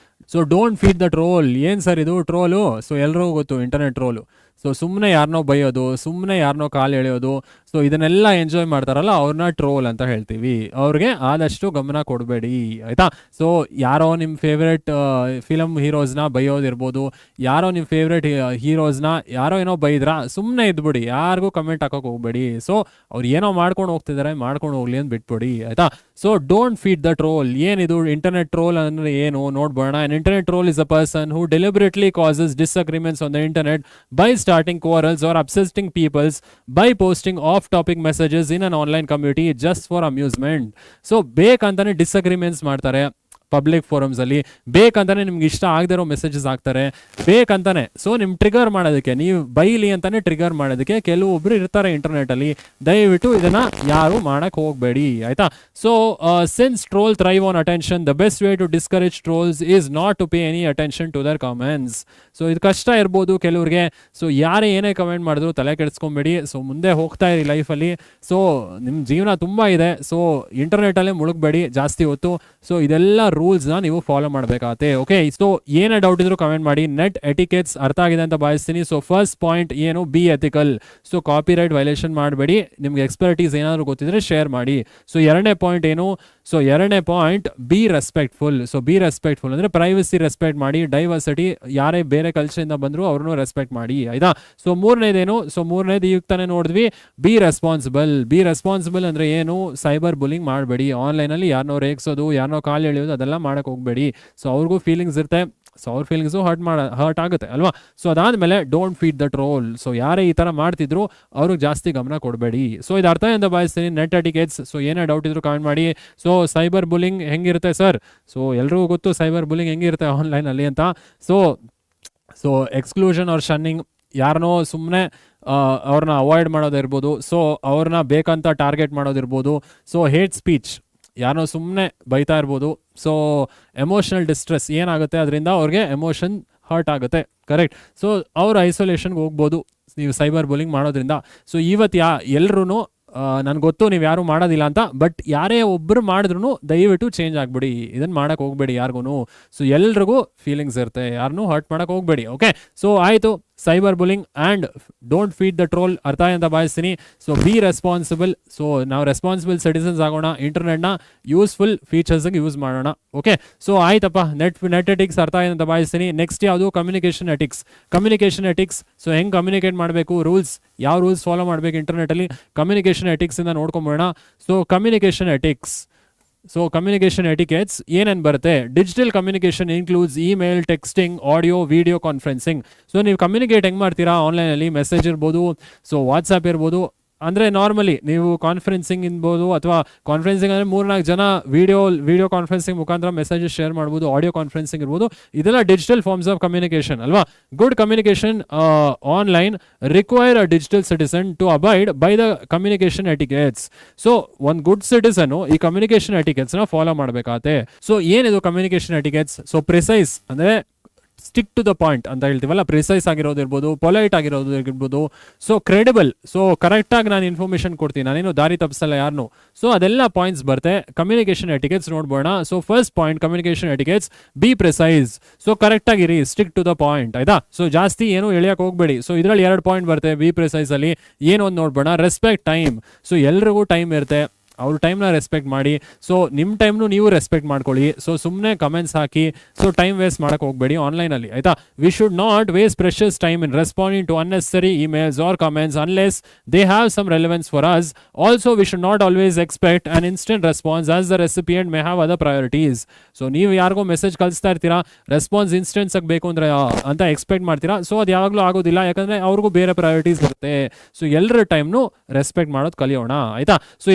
So don't feed the troll. ಏನು ಸರ್ ಇದು ಟ್ರೋಲು? ಸೊ ಎಲ್ರಿಗೂ ಗೊತ್ತು ಇಂಟರ್ನೆಟ್ ಟ್ರೋಲು. ಸೊ ಸುಮ್ಮನೆ ಯಾರನ್ನೋ ಬೈಯೋದು, ಸುಮ್ಮನೆ ಯಾರನ್ನೋ ಕಾಲು ಎಳೆಯೋದು, ಸೊ ಇದನ್ನೆಲ್ಲ ಎಂಜಾಯ್ ಮಾಡ್ತಾರಲ್ಲ ಅವ್ರನ್ನ ಟ್ರೋಲ್ ಅಂತ ಹೇಳ್ತೀವಿ. ಅವ್ರಿಗೆ ಆದಷ್ಟು ಗಮನ ಕೊಡಬೇಡಿ, ಆಯಿತಾ. ಸೊ ಯಾರೋ ನಿಮ್ಮ ಫೇವ್ರೆಟ್ ಫಿಲಮ್ ಹೀರೋಸ್ನ ಬೈಯೋದಿರ್ಬೋದು, ಯಾರೋ ನಿಮ್ಮ ಫೇವ್ರೆಟ್ ಹೀರೋಸ್ನ ಯಾರೋ ಏನೋ ಬೈದ್ರಾ, ಸುಮ್ಮನೆ ಇದ್ಬಿಡಿ, ಯಾರಿಗೂ ಕಮೆಂಟ್ ಹಾಕೋಕೆ ಹೋಗಬೇಡಿ. ಸೊ ಅವ್ರು ಏನೋ ಮಾಡ್ಕೊಂಡು ಹೋಗ್ತಿದ್ದಾರೆ, ಮಾಡ್ಕೊಂಡು ಹೋಗ್ಲಿ ಅಂತ ಬಿಟ್ಬಿಡಿ, ಆಯಿತಾ. So don't feed the troll. ಏನಿದು ಇಂಟರ್ನೆಟ್ ಟ್ರೋಲ್ ಅಂದರೆ ಏನು ನೋಡ್ಬೋಣ. An internet troll is a person who deliberately causes disagreements on the internet by starting quarrels or upsetting peoples by posting off-topic messages in an online community just for amusement. So ಬೇಕಂತಾನೆ ಡಿಸ್ಅಗ್ರಿಮೆಂಟ್ಸ್ ಮಾಡ್ತಾರೆ public ಫೋರಮ್ಸಲ್ಲಿ, ಬೇಕಂತಾನೆ ನಿಮ್ಗೆ ಇಷ್ಟ ಆಗದಿರೋ messages ಹಾಕ್ತಾರೆ ಬೇಕಂತಾನೆ. So ನಿಮ್ಗೆ trigger ಮಾಡೋದಕ್ಕೆ, ನೀವು ಬೈಲಿ ಅಂತಾನೆ trigger ಮಾಡೋದಕ್ಕೆ ಕೆಲವೊಬ್ರು ಇರ್ತಾರೆ ಇಂಟರ್ನೆಟಲ್ಲಿ. ದಯವಿಟ್ಟು ಇದನ್ನ ಯಾರು ಮಾಡಕ್ಕೆ ಹೋಗಬೇಡಿ, ಆಯಿತಾ. So since troll thrive on attention, the best way to discourage trolls is not to pay any attention to their comments. So ಇದು ಕಷ್ಟ ಇರ್ಬೋದು ಕೆಲವ್ರಿಗೆ. ಸೊ ಯಾರೇ ಏನೇ ಕಮೆಂಟ್ ಮಾಡಿದ್ರು ತಲೆ ಕೆಡಿಸ್ಕೊಂಬೇಡಿ. ಸೊ ಮುಂದೆ ಹೋಗ್ತಾ ಇರಿ ಲೈಫಲ್ಲಿ. ಸೊ ನಿಮ್ಮ ಜೀವನ ತುಂಬ ಇದೆ. ಸೊ ಇಂಟರ್ನೆಟಲ್ಲೇ ಮುಳುಗಬೇಡಿ ಜಾಸ್ತಿ ಹೊತ್ತು. ಸೊ ಇದೆಲ್ಲ ರೂಲ್ಸ್ನ ನೀವು ಫಾಲೋ ಮಾಡಬೇಕಾಗತ್ತೆ, ಓಕೆ. ಸೊ ಏನೇ ಡೌಟ್ ಇದ್ರು ಕಮೆಂಟ್ ಮಾಡಿ. ನೆಟ್ ಎಟಿಕೆಟ್ಸ್ ಅರ್ಥ ಆಗಿದೆ ಅಂತ ಭಾವಿಸ್ತೀನಿ. ಸೊ ಫಸ್ಟ್ ಪಾಯಿಂಟ್ ಏನು? Be ethical. So copyright violation ಮಾಡಬೇಡಿ. ನಿಮ್ಗೆ ಎಕ್ಸ್ಪರ್ಟೀಸ್ ಏನಾದರೂ ಗೊತ್ತಿದ್ರೆ ಶೇರ್ ಮಾಡಿ. ಸೊ ಎರಡನೇ ಪಾಯಿಂಟ್ ಏನು? ಸೊ ಎರಡನೇ point B respectful. So B respectful ಅಂದರೆ ಪ್ರೈವಸಿ ರೆಸ್ಪೆಕ್ಟ್ ಮಾಡಿ, ಡೈವರ್ಸಿಟಿ, ಯಾರೇ ಬೇರೆ ಕಲ್ಚರಿಂದ ಬಂದರೂ ಅವ್ರನ್ನೂ ರೆಸ್ಪೆಕ್ಟ್ ಮಾಡಿ, ಆಯಿತಾ. ಸೊ ಮೂರನೇದೇನು? ಸೊ ಮೂರನೇದು ಈಗ ತಾನೇ ನೋಡಿದ್ವಿ, ಬಿ ರೆಸ್ಪಾನ್ಸಿಬಲ್. ಬಿ ರೆಸ್ಪಾನ್ಸಿಬಲ್ ಅಂದರೆ ಏನು? ಸೈಬರ್ ಬುಲಿಂಗ್ ಮಾಡಬೇಡಿ. ಆನ್ಲೈನಲ್ಲಿ ಯಾರನ್ನೋ ರೇಗಿಸೋದು, ಯಾರನ್ನೋ ಕಾಲು ಎಳೆಯೋದು ಅದೆಲ್ಲ ಮಾಡಕ್ಕೆ ಹೋಗಬೇಡಿ. ಸೊ ಅವ್ರಿಗೂ ಫೀಲಿಂಗ್ಸ್ ಇರುತ್ತೆ. ಸೊ ಅವ್ರ ಫೀಲಿಂಗ್ಸು ಹರ್ಟ್ ಆಗುತ್ತೆ ಅಲ್ವಾ. ಸೊ ಅದಾದಮೇಲೆ don't feed the troll. So ಯಾರೇ ಈ ಥರ ಮಾಡ್ತಿದ್ರು ಅವ್ರಿಗೆ ಜಾಸ್ತಿ ಗಮನ ಕೊಡಬೇಡಿ. ಸೊ ಇದು ಅರ್ಥ ಅಂತ ಭಾವಿಸ್ತೀನಿ. Net etiquettes. ಸೊ ಏನೇ ಡೌಟ್ ಇದ್ರು ಕಮೆಂಟ್ ಮಾಡಿ. ಸೊ ಸೈಬರ್ ಬುಲಿಂಗ್ ಹೆಂಗಿರುತ್ತೆ ಸರ್? ಸೊ ಎಲ್ರಿಗೂ ಗೊತ್ತು ಸೈಬರ್ ಬುಲಿಂಗ್ ಹೆಂಗಿರುತ್ತೆ ಆನ್ಲೈನಲ್ಲಿ ಅಂತ. ಸೊ ಎಕ್ಸ್ಕ್ಲೂಷನ್ ಆರ್ ಶನ್ನಿಂಗ್, ಯಾರನ್ನೋ ಸುಮ್ಮನೆ ಅವ್ರನ್ನ ಅವಾಯ್ಡ್ ಮಾಡೋದಿರ್ಬೋದು. ಸೊ ಅವ್ರನ್ನ ಬೇಕಂತ ಟಾರ್ಗೆಟ್ ಮಾಡೋದಿರ್ಬೋದು. ಸೊ ಹೇಟ್ ಸ್ಪೀಚ್, ಯಾರೋ ಸುಮ್ಮನೆ ಬೈತಾ ಇರ್ಬೋದು. ಸೊ ಎಮೋಷನಲ್ ಡಿಸ್ಟ್ರೆಸ್ ಏನಾಗುತ್ತೆ ಅದರಿಂದ ಅವ್ರಿಗೆ ಎಮೋಷನ್ ಹರ್ಟ್ ಆಗುತ್ತೆ, ಕರೆಕ್ಟ್. ಸೊ ಅವ್ರು ಐಸೋಲೇಷನ್ಗೆ ಹೋಗ್ಬೋದು ನೀವು ಸೈಬರ್ ಬುಲಿಂಗ್ ಮಾಡೋದ್ರಿಂದ. ಸೊ ಇವತ್ತು ಎಲ್ರೂ ನನಗೆ ಗೊತ್ತು ನೀವು ಯಾರು ಮಾಡೋದಿಲ್ಲ ಅಂತ, ಬಟ್ ಯಾರೇ ಒಬ್ಬರು ಮಾಡಿದ್ರು ದಯವಿಟ್ಟು ಚೇಂಜ್ ಆಗಿಬಿಡಿ. ಇದನ್ನು ಮಾಡೋಕ್ಕೆ ಹೋಗಬೇಡಿ ಯಾರಿಗೂ. ಸೊ ಎಲ್ರಿಗೂ ಫೀಲಿಂಗ್ಸ್ ಇರುತ್ತೆ, ಯಾರನ್ನೂ ಹರ್ಟ್ ಮಾಡೋಕ್ಕೆ ಹೋಗಬೇಡಿ, ಓಕೆ. ಸೊ ಆಯಿತು, cyber bullying and don't feed the troll ಅರ್ಥ ಅಂತ ಭಾವಿಸ್ತೀನಿ. So be responsible. ಸೊ ನಾವು ರೆಸ್ಪಾನ್ಸಿಬಲ್ ಸಿಟಿಸನ್ಸ್ ಆಗೋಣ, ಇಂಟರ್ನೆಟ್ನ ಯೂಸ್ಫುಲ್ ಫೀಚರ್ಸ್ಗೆ ಯೂಸ್ ಮಾಡೋಣ, ಓಕೆ. ಸೊ ಆಯ್ತಪ್ಪ, ನೆಟ್ ಎಟಿಕ್ಸ್ ಅರ್ಥ ಅಂತ ಭಾವಿಸ್ತೀನಿ. ನೆಕ್ಸ್ಟ್ ಯಾವುದು? Communication ethics. Communication ethics. So ಹೆಂಗೆ ಕಮ್ಯುನಿಕೇಟ್ ಮಾಡಬೇಕು, ರೂಲ್ಸ್, ಯಾವ ರೂಲ್ಸ್ ಫಾಲೋ ಮಾಡಬೇಕು ಇಂಟರ್ನೆಟಲ್ಲಿ, ಕಮ್ಯುನಿಕೇಷನ್ ಎಟಿಕ್ಸಿಂದ ನೋಡ್ಕೊಂಬೋಣ. So communication ethics. So communication etiquettes ಏನೇನು ಬರುತ್ತೆ? Digital communication includes email, texting, audio, video conferencing. So ನೀವು ಕಮ್ಯುನಿಕೇಟ್ ಹೆಂಗೆ ಮಾಡ್ತೀರಾ ಆನ್ಲೈನಲ್ಲಿ? ಮೆಸೇಜ್ ಇರ್ಬೋದು, ಸೊ ವಾಟ್ಸಪ್ ಇರ್ಬೋದು. ಅಂದರೆ ನಾರ್ಮಲಿ ನೀವು ಕಾನ್ಫರೆನ್ಸಿಂಗ್ ಇರ್ಬೋದು, ಅಥವಾ ಕಾನ್ಫರೆನ್ಸಿಂಗ್ ಅಂದರೆ 3-4 ಜನ ವಿಡಿಯೋ ಕಾನ್ಫರೆನ್ಸಿಂಗ್ ಮುಖಾಂತರ ಮೆಸೇಜಸ್ ಶೇರ್ ಮಾಡ್ಬೋದು, ಆಡಿಯೋ ಕಾನ್ಫರೆನ್ಸಿಂಗ್ ಇರ್ಬೋದು. ಇದೆಲ್ಲ ಡಿಜಿಟಲ್ ಫಾರ್ಮ್ಸ್ ಆಫ್ ಕಮ್ಯುನಿಕೇಷನ್ ಅಲ್ವಾ. Good communication online require a digital citizen to abide by the communication etiquettes. So ಒಂದು ಗುಡ್ ಸಿಟಿಸನ್ನು ಈ ಕಮ್ಯುನಿಕೇಷನ್ ಎಟಿಕೆಟ್ಸ್ನ ಫಾಲೋ ಮಾಡಬೇಕಾಗತ್ತೆ. ಸೊ ಏನಿದು ಕಮ್ಯುನಿಕೇಷನ್ ಎಟಿಕೆಟ್ಸ್? ಸೊ ಪ್ರಿಸೈಸ್ ಅಂದರೆ ಸ್ಟಿಕ್ ಟು ದ ಪಾಯಿಂಟ್ ಅಂತ ಹೇಳ್ತೀವಲ್ಲ, precise ಆಗಿರೋದಿರ್ಬೋದು, ಪೊಲೈಟ್ ಆಗಿರೋದಿರ್ಬೋದು, ಸೊ ಕ್ರೆಡಿಬಲ್, ಸೊ ಕರೆಕ್ಟಾಗಿ ನಾನು ಇನ್ಫಾರ್ಮೇಷನ್ ಕೊಡ್ತೀನಿ, ನಾನೇನು ದಾರಿ ತಪ್ಪಿಸಲ್ಲ ಯಾರನ್ನು. ಸೊ ಅದೆಲ್ಲ ಪಾಯಿಂಟ್ಸ್ ಬರುತ್ತೆ. ಕಮ್ಯುನಿಕೇಷನ್ ಎಟಿಕೆಟ್ಸ್ ನೋಡ್ಬೋಣ. So first point communication etiquettes, be precise. So ಕರೆಕ್ಟಾಗಿರಿ, ಸ್ಟಿಕ್ ಟು ದ ಪಾಯಿಂಟ್, ಆಯ್ತಾ. ಸೊ ಜಾಸ್ತಿ ಏನು ಎಳಿಯಕ್ಕೆ ಹೋಗ್ಬೇಡಿ. ಸೊ ಇದರಲ್ಲಿ 2 ಪಾಯಿಂಟ್ ಬರುತ್ತೆ ಬಿ ಪ್ರಿಸೈಸ್ ಅಲ್ಲಿ. ಏನು ಒಂದು ನೋಡ್ಬೋಣ, ರೆಸ್ಪೆಕ್ಟ್ ಟೈಮ್. ಸೊ ಎಲ್ರಿಗೂ ಟೈಮ್ ಇರುತ್ತೆ, ಅವ್ರ ಟೈಮ್ನ ರೆಸ್ಪೆಕ್ಟ್ ಮಾಡಿ. ಸೊ ನಿಮ್ಮ ಟೈಮ್ನು ನೀವು ರೆಸ್ಪೆಕ್ಟ್ ಮಾಡ್ಕೊಳ್ಳಿ. ಸೊ ಸುಮ್ಮನೆ ಕಮೆಂಟ್ಸ್ ಹಾಕಿ ಸೊ ಟೈಮ್ ವೇಸ್ಟ್ ಮಾಡಕ್ಕೆ ಹೋಗಬೇಡಿ ಆನ್ಲೈನಲ್ಲಿ, ಆಯ್ತಾ. We should not waste precious time in responding to unnecessary emails or comments unless they have some relevance for us. Also we should not always expect an instant response as the recipient may have other priorities. So ನೀವು ಯಾರಿಗೋ message ಕಳಿಸ್ತಾ ಇರ್ತೀರಾ, response ಇನ್ಸ್ಟೆಂಟ್ಸ್ ಆಗಿ ಬೇಕು ಅಂದರೆ ಅಂತ expect ಮಾಡ್ತೀರಾ. So ಅದು ಯಾವಾಗಲೂ ಆಗೋದಿಲ್ಲ, ಯಾಕಂದರೆ ಅವ್ರಿಗೂ ಬೇರೆ ಪ್ರಯಾರಿಟೀಸ್ ಬರುತ್ತೆ. ಸೊ ಎಲ್ಲರ ಟೈಮ್ನು ರೆಸ್ಪೆಕ್ಟ್ ಮಾಡೋದು ಕಲಿಯೋಣ, ಆಯ್ತಾ. ಸೊ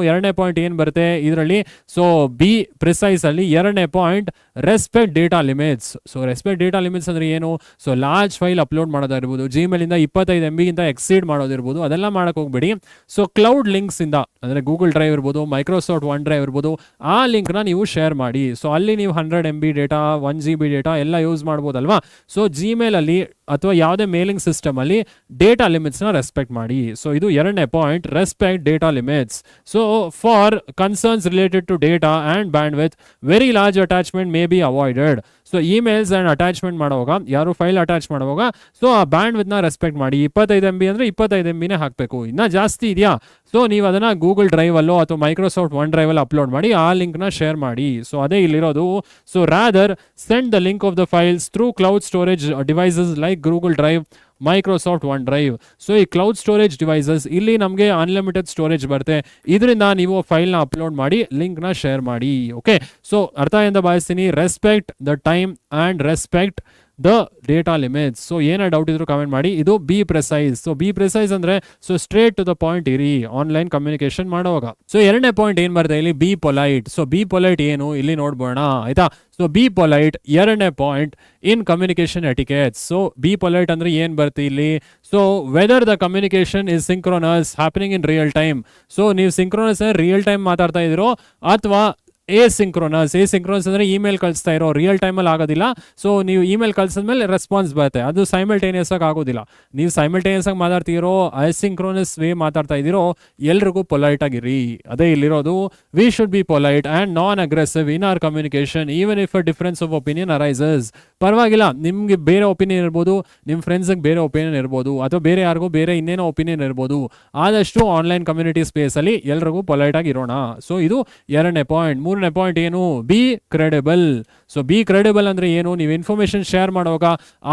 ಎರಡನೇ ಪಾಯಿಂಟ್ ಏನು ಬರುತ್ತೆ ಇದರಲ್ಲಿ, ಸೊ ಬಿ ಪ್ರಿಸೈಸ್ ಅಲ್ಲಿ 2ನೇ point, respect data limits. So respect data limits ಅಂದ್ರೆ ಏನು, ಸೊ ಲಾರ್ಜ್ ಫೈಲ್ ಅಪ್ಲೋಡ್ ಮಾಡೋದಿರ್ಬೋದು, ಜಿಮೇಲ್ ಇಂದ 25 MB ಗಿಂತ ಎಕ್ಸೀಡ್ ಮಾಡೋದಿರ್ಬೋದು, ಅದೆಲ್ಲ ಮಾಡಕ್ ಹೋಗ್ಬೇಡಿ. ಸೊ ಕ್ಲೌಡ್ ಲಿಂಕ್ಸ್ ಇಂದ ಅಂದ್ರೆ ಗೂಗಲ್ ಡ್ರೈವ್ ಇರ್ಬೋದು, ಮೈಕ್ರೋಸಾಫ್ಟ್ ಒನ್ ಡ್ರೈವ್ ಇರ್ಬೋದು, ಆ ಲಿಂಕ್ ನ ನೀವು ಶೇರ್ ಮಾಡಿ. ಸೊ ಅಲ್ಲಿ ನೀವು 100 MB ಡೇಟಾ, 1 GB ಡೇಟಾ ಎಲ್ಲ ಯೂಸ್ ಮಾಡ್ಬೋದಲ್ವಾ. ಸೊ ಜಿಮೇಲ್ ಅಲ್ಲಿ ಅಥವಾ ಯಾವುದೇ ಮೇಲಿಂಗ್ ಸಿಸ್ಟಮ್ ಅಲ್ಲಿ ಡೇಟಾ ಲಿಮಿಟ್ಸ್ ನ ರೆಸ್ಪೆಕ್ಟ್ ಮಾಡಿ. ಸೊ ಇದು 2ನೇ point, respect data limits. So for concerns related to data and bandwidth, very large attachment may be avoided. So emails and attachment ಮಾಡುವಾಗ, ಯಾರು ಫೈಲ್ ಅಟ್ಯಾಚ್ ಮಾಡುವಾಗ, ಸೊ ಆ bandwidth ನ ರೆಸ್ಪೆಕ್ಟ್ ಮಾಡಿ. 25 MB ಅಂದ್ರೆ 25 MB ನೇ ಹಾಕಬೇಕು. ಇನ್ನ ಜಾಸ್ತಿ ಇದೆಯಾ, ಸೊ ನೀವು ಅದನ್ನ ಗೂಗಲ್ ಡ್ರೈವ್ ಅಲ್ಲೋ ಅಥವಾ ಮೈಕ್ರೋಸಾಫ್ಟ್ ಒನ್ ಡ್ರೈವ್ ಅಲ್ಲಿ ಅಪ್ಲೋಡ್ ಮಾಡಿ, ಆ ಲಿಂಕ್ ನ ಶೇರ್ ಮಾಡಿ. ಸೊ ಅದೇ ಇಲ್ಲಿರೋದು. So rather send the link of the files through cloud storage devices like Google Drive, Microsoft OneDrive. So ಈ ಕ್ಲೌಡ್ ಸ್ಟೋರೇಜ್ ಡಿವೈಸಸ್ ಇಲ್ಲಿ ನಮಗೆ ಅನ್ಲಿಮಿಟೆಡ್ ಸ್ಟೋರೇಜ್ ಬರುತ್ತೆ. ಇದರಿಂದ ನೀವು ಫೈಲ್ನ ಅಪ್ಲೋಡ್ ಮಾಡಿ ಲಿಂಕ್ನ ಶೇರ್ ಮಾಡಿ. ಓಕೆ, ಸೊ ಅರ್ಥ ಎಂದು ಭಾವಿಸ್ತೀನಿ. Respect the time and respect the data limits. So ಏನೇ ಡೌಟ್ ಇದ್ರು ಕಮೆಂಟ್ ಮಾಡಿ. ಇದು be precise. So be precise ಅಂದ್ರೆ so straight to the point ಇರಿ ಆನ್ಲೈನ್ ಕಮ್ಯುನಿಕೇಶನ್ ಮಾಡುವಾಗ. ಸೊ 2ನೇ ಪಾಯಿಂಟ್ ಏನ್ ಬರುತ್ತೆ ಇಲ್ಲಿ, be polite. So be polite ಏನು ಇಲ್ಲಿ ನೋಡ್ಬೋಣ, ಆಯ್ತಾ. ಸೊ ಬಿ ಪೊಲೈಟ್ 2ನೇ point in communication etiquettes. So be polite ಅಂದ್ರೆ ಏನ್ ಬರುತ್ತೆ ಇಲ್ಲಿ, so whether the communication is synchronous happening in real time. So ನೀವು ಸಿಂಕ್ರೋನಸ್ ರಿಯಲ್ ಟೈಮ್ ಮಾತಾಡ್ತಾ ಇದ್ದೀರೋ ಅಥವಾ ಎಸಿಂಕ್ರೋನಸ್ ಅಂದ್ರೆ ಇಮೇಲ್ ಕಳಿಸ್ತಾ ಇರೋ, ರಿಯಲ್ ಟೈಮಲ್ಲಿ ಆಗೋದಿಲ್ಲ. ಸೊ ನೀವು ಇಮೇಲ್ ಕಳ್ಸಿದ್ಮೇಲೆ ರೆಸ್ಪಾನ್ಸ್ ಬರುತ್ತೆ, ಅದು ಸೈಮಲ್ಟೇನಿಯಸ್ ಆಗಿ ಆಗೋದಿಲ್ಲ. ನೀವು ಸೈಮಲ್ಟೇನಿಯಸ್ ಆಗಿ ಮಾತಾಡ್ತಿರೋ, ಅಸಿಂಕ್ರೋನಸ್ ವೇ ಮಾತಾಡ್ತಾ ಇದ್ದೀರೋ, ಎಲ್ರಿಗೂ ಪೊಲೈಟ್ ಆಗಿರಿ. ಅದೇ ಇಲ್ಲಿರೋದು. We should be polite and non aggressive in our communication even if a difference of opinion arises. ಪರವಾಗಿಲ್ಲ, ನಿಮ್ಗೆ ಬೇರೆ ಒಪಿನಿಯನ್ ಇರ್ಬೋದು, ನಿಮ್ಮ ಫ್ರೆಂಡ್ಸ್ಗೆ ಬೇರೆ ಒಪಿನಿಯನ್ ಇರ್ಬೋದು, ಅಥವಾ ಬೇರೆ ಯಾರಿಗೂ ಬೇರೆ ಇನ್ನೇನೋ ಒಪಿನಿಯನ್ ಇರ್ಬೋದು. ಆದಷ್ಟು ಆನ್ಲೈನ್ ಕಮ್ಯುನಿಟಿ ಸ್ಪೇಸಲ್ಲಿ ಎಲ್ರಿಗೂ ಪೊಲೈಟ್ ಆಗಿರೋಣ. ಸೊ ಇದು 2ನೇ ಪಾಯಿಂಟ್. 3ನೇ ಪಾಯಿಂಟ್ ಏನು, B credible. So be credible ಅಂದ್ರೆ ಏನು, ನೀವು ಇನ್ಫಾರ್ಮೇಶನ್ ಶೇರ್ ಮಾಡುವಾಗ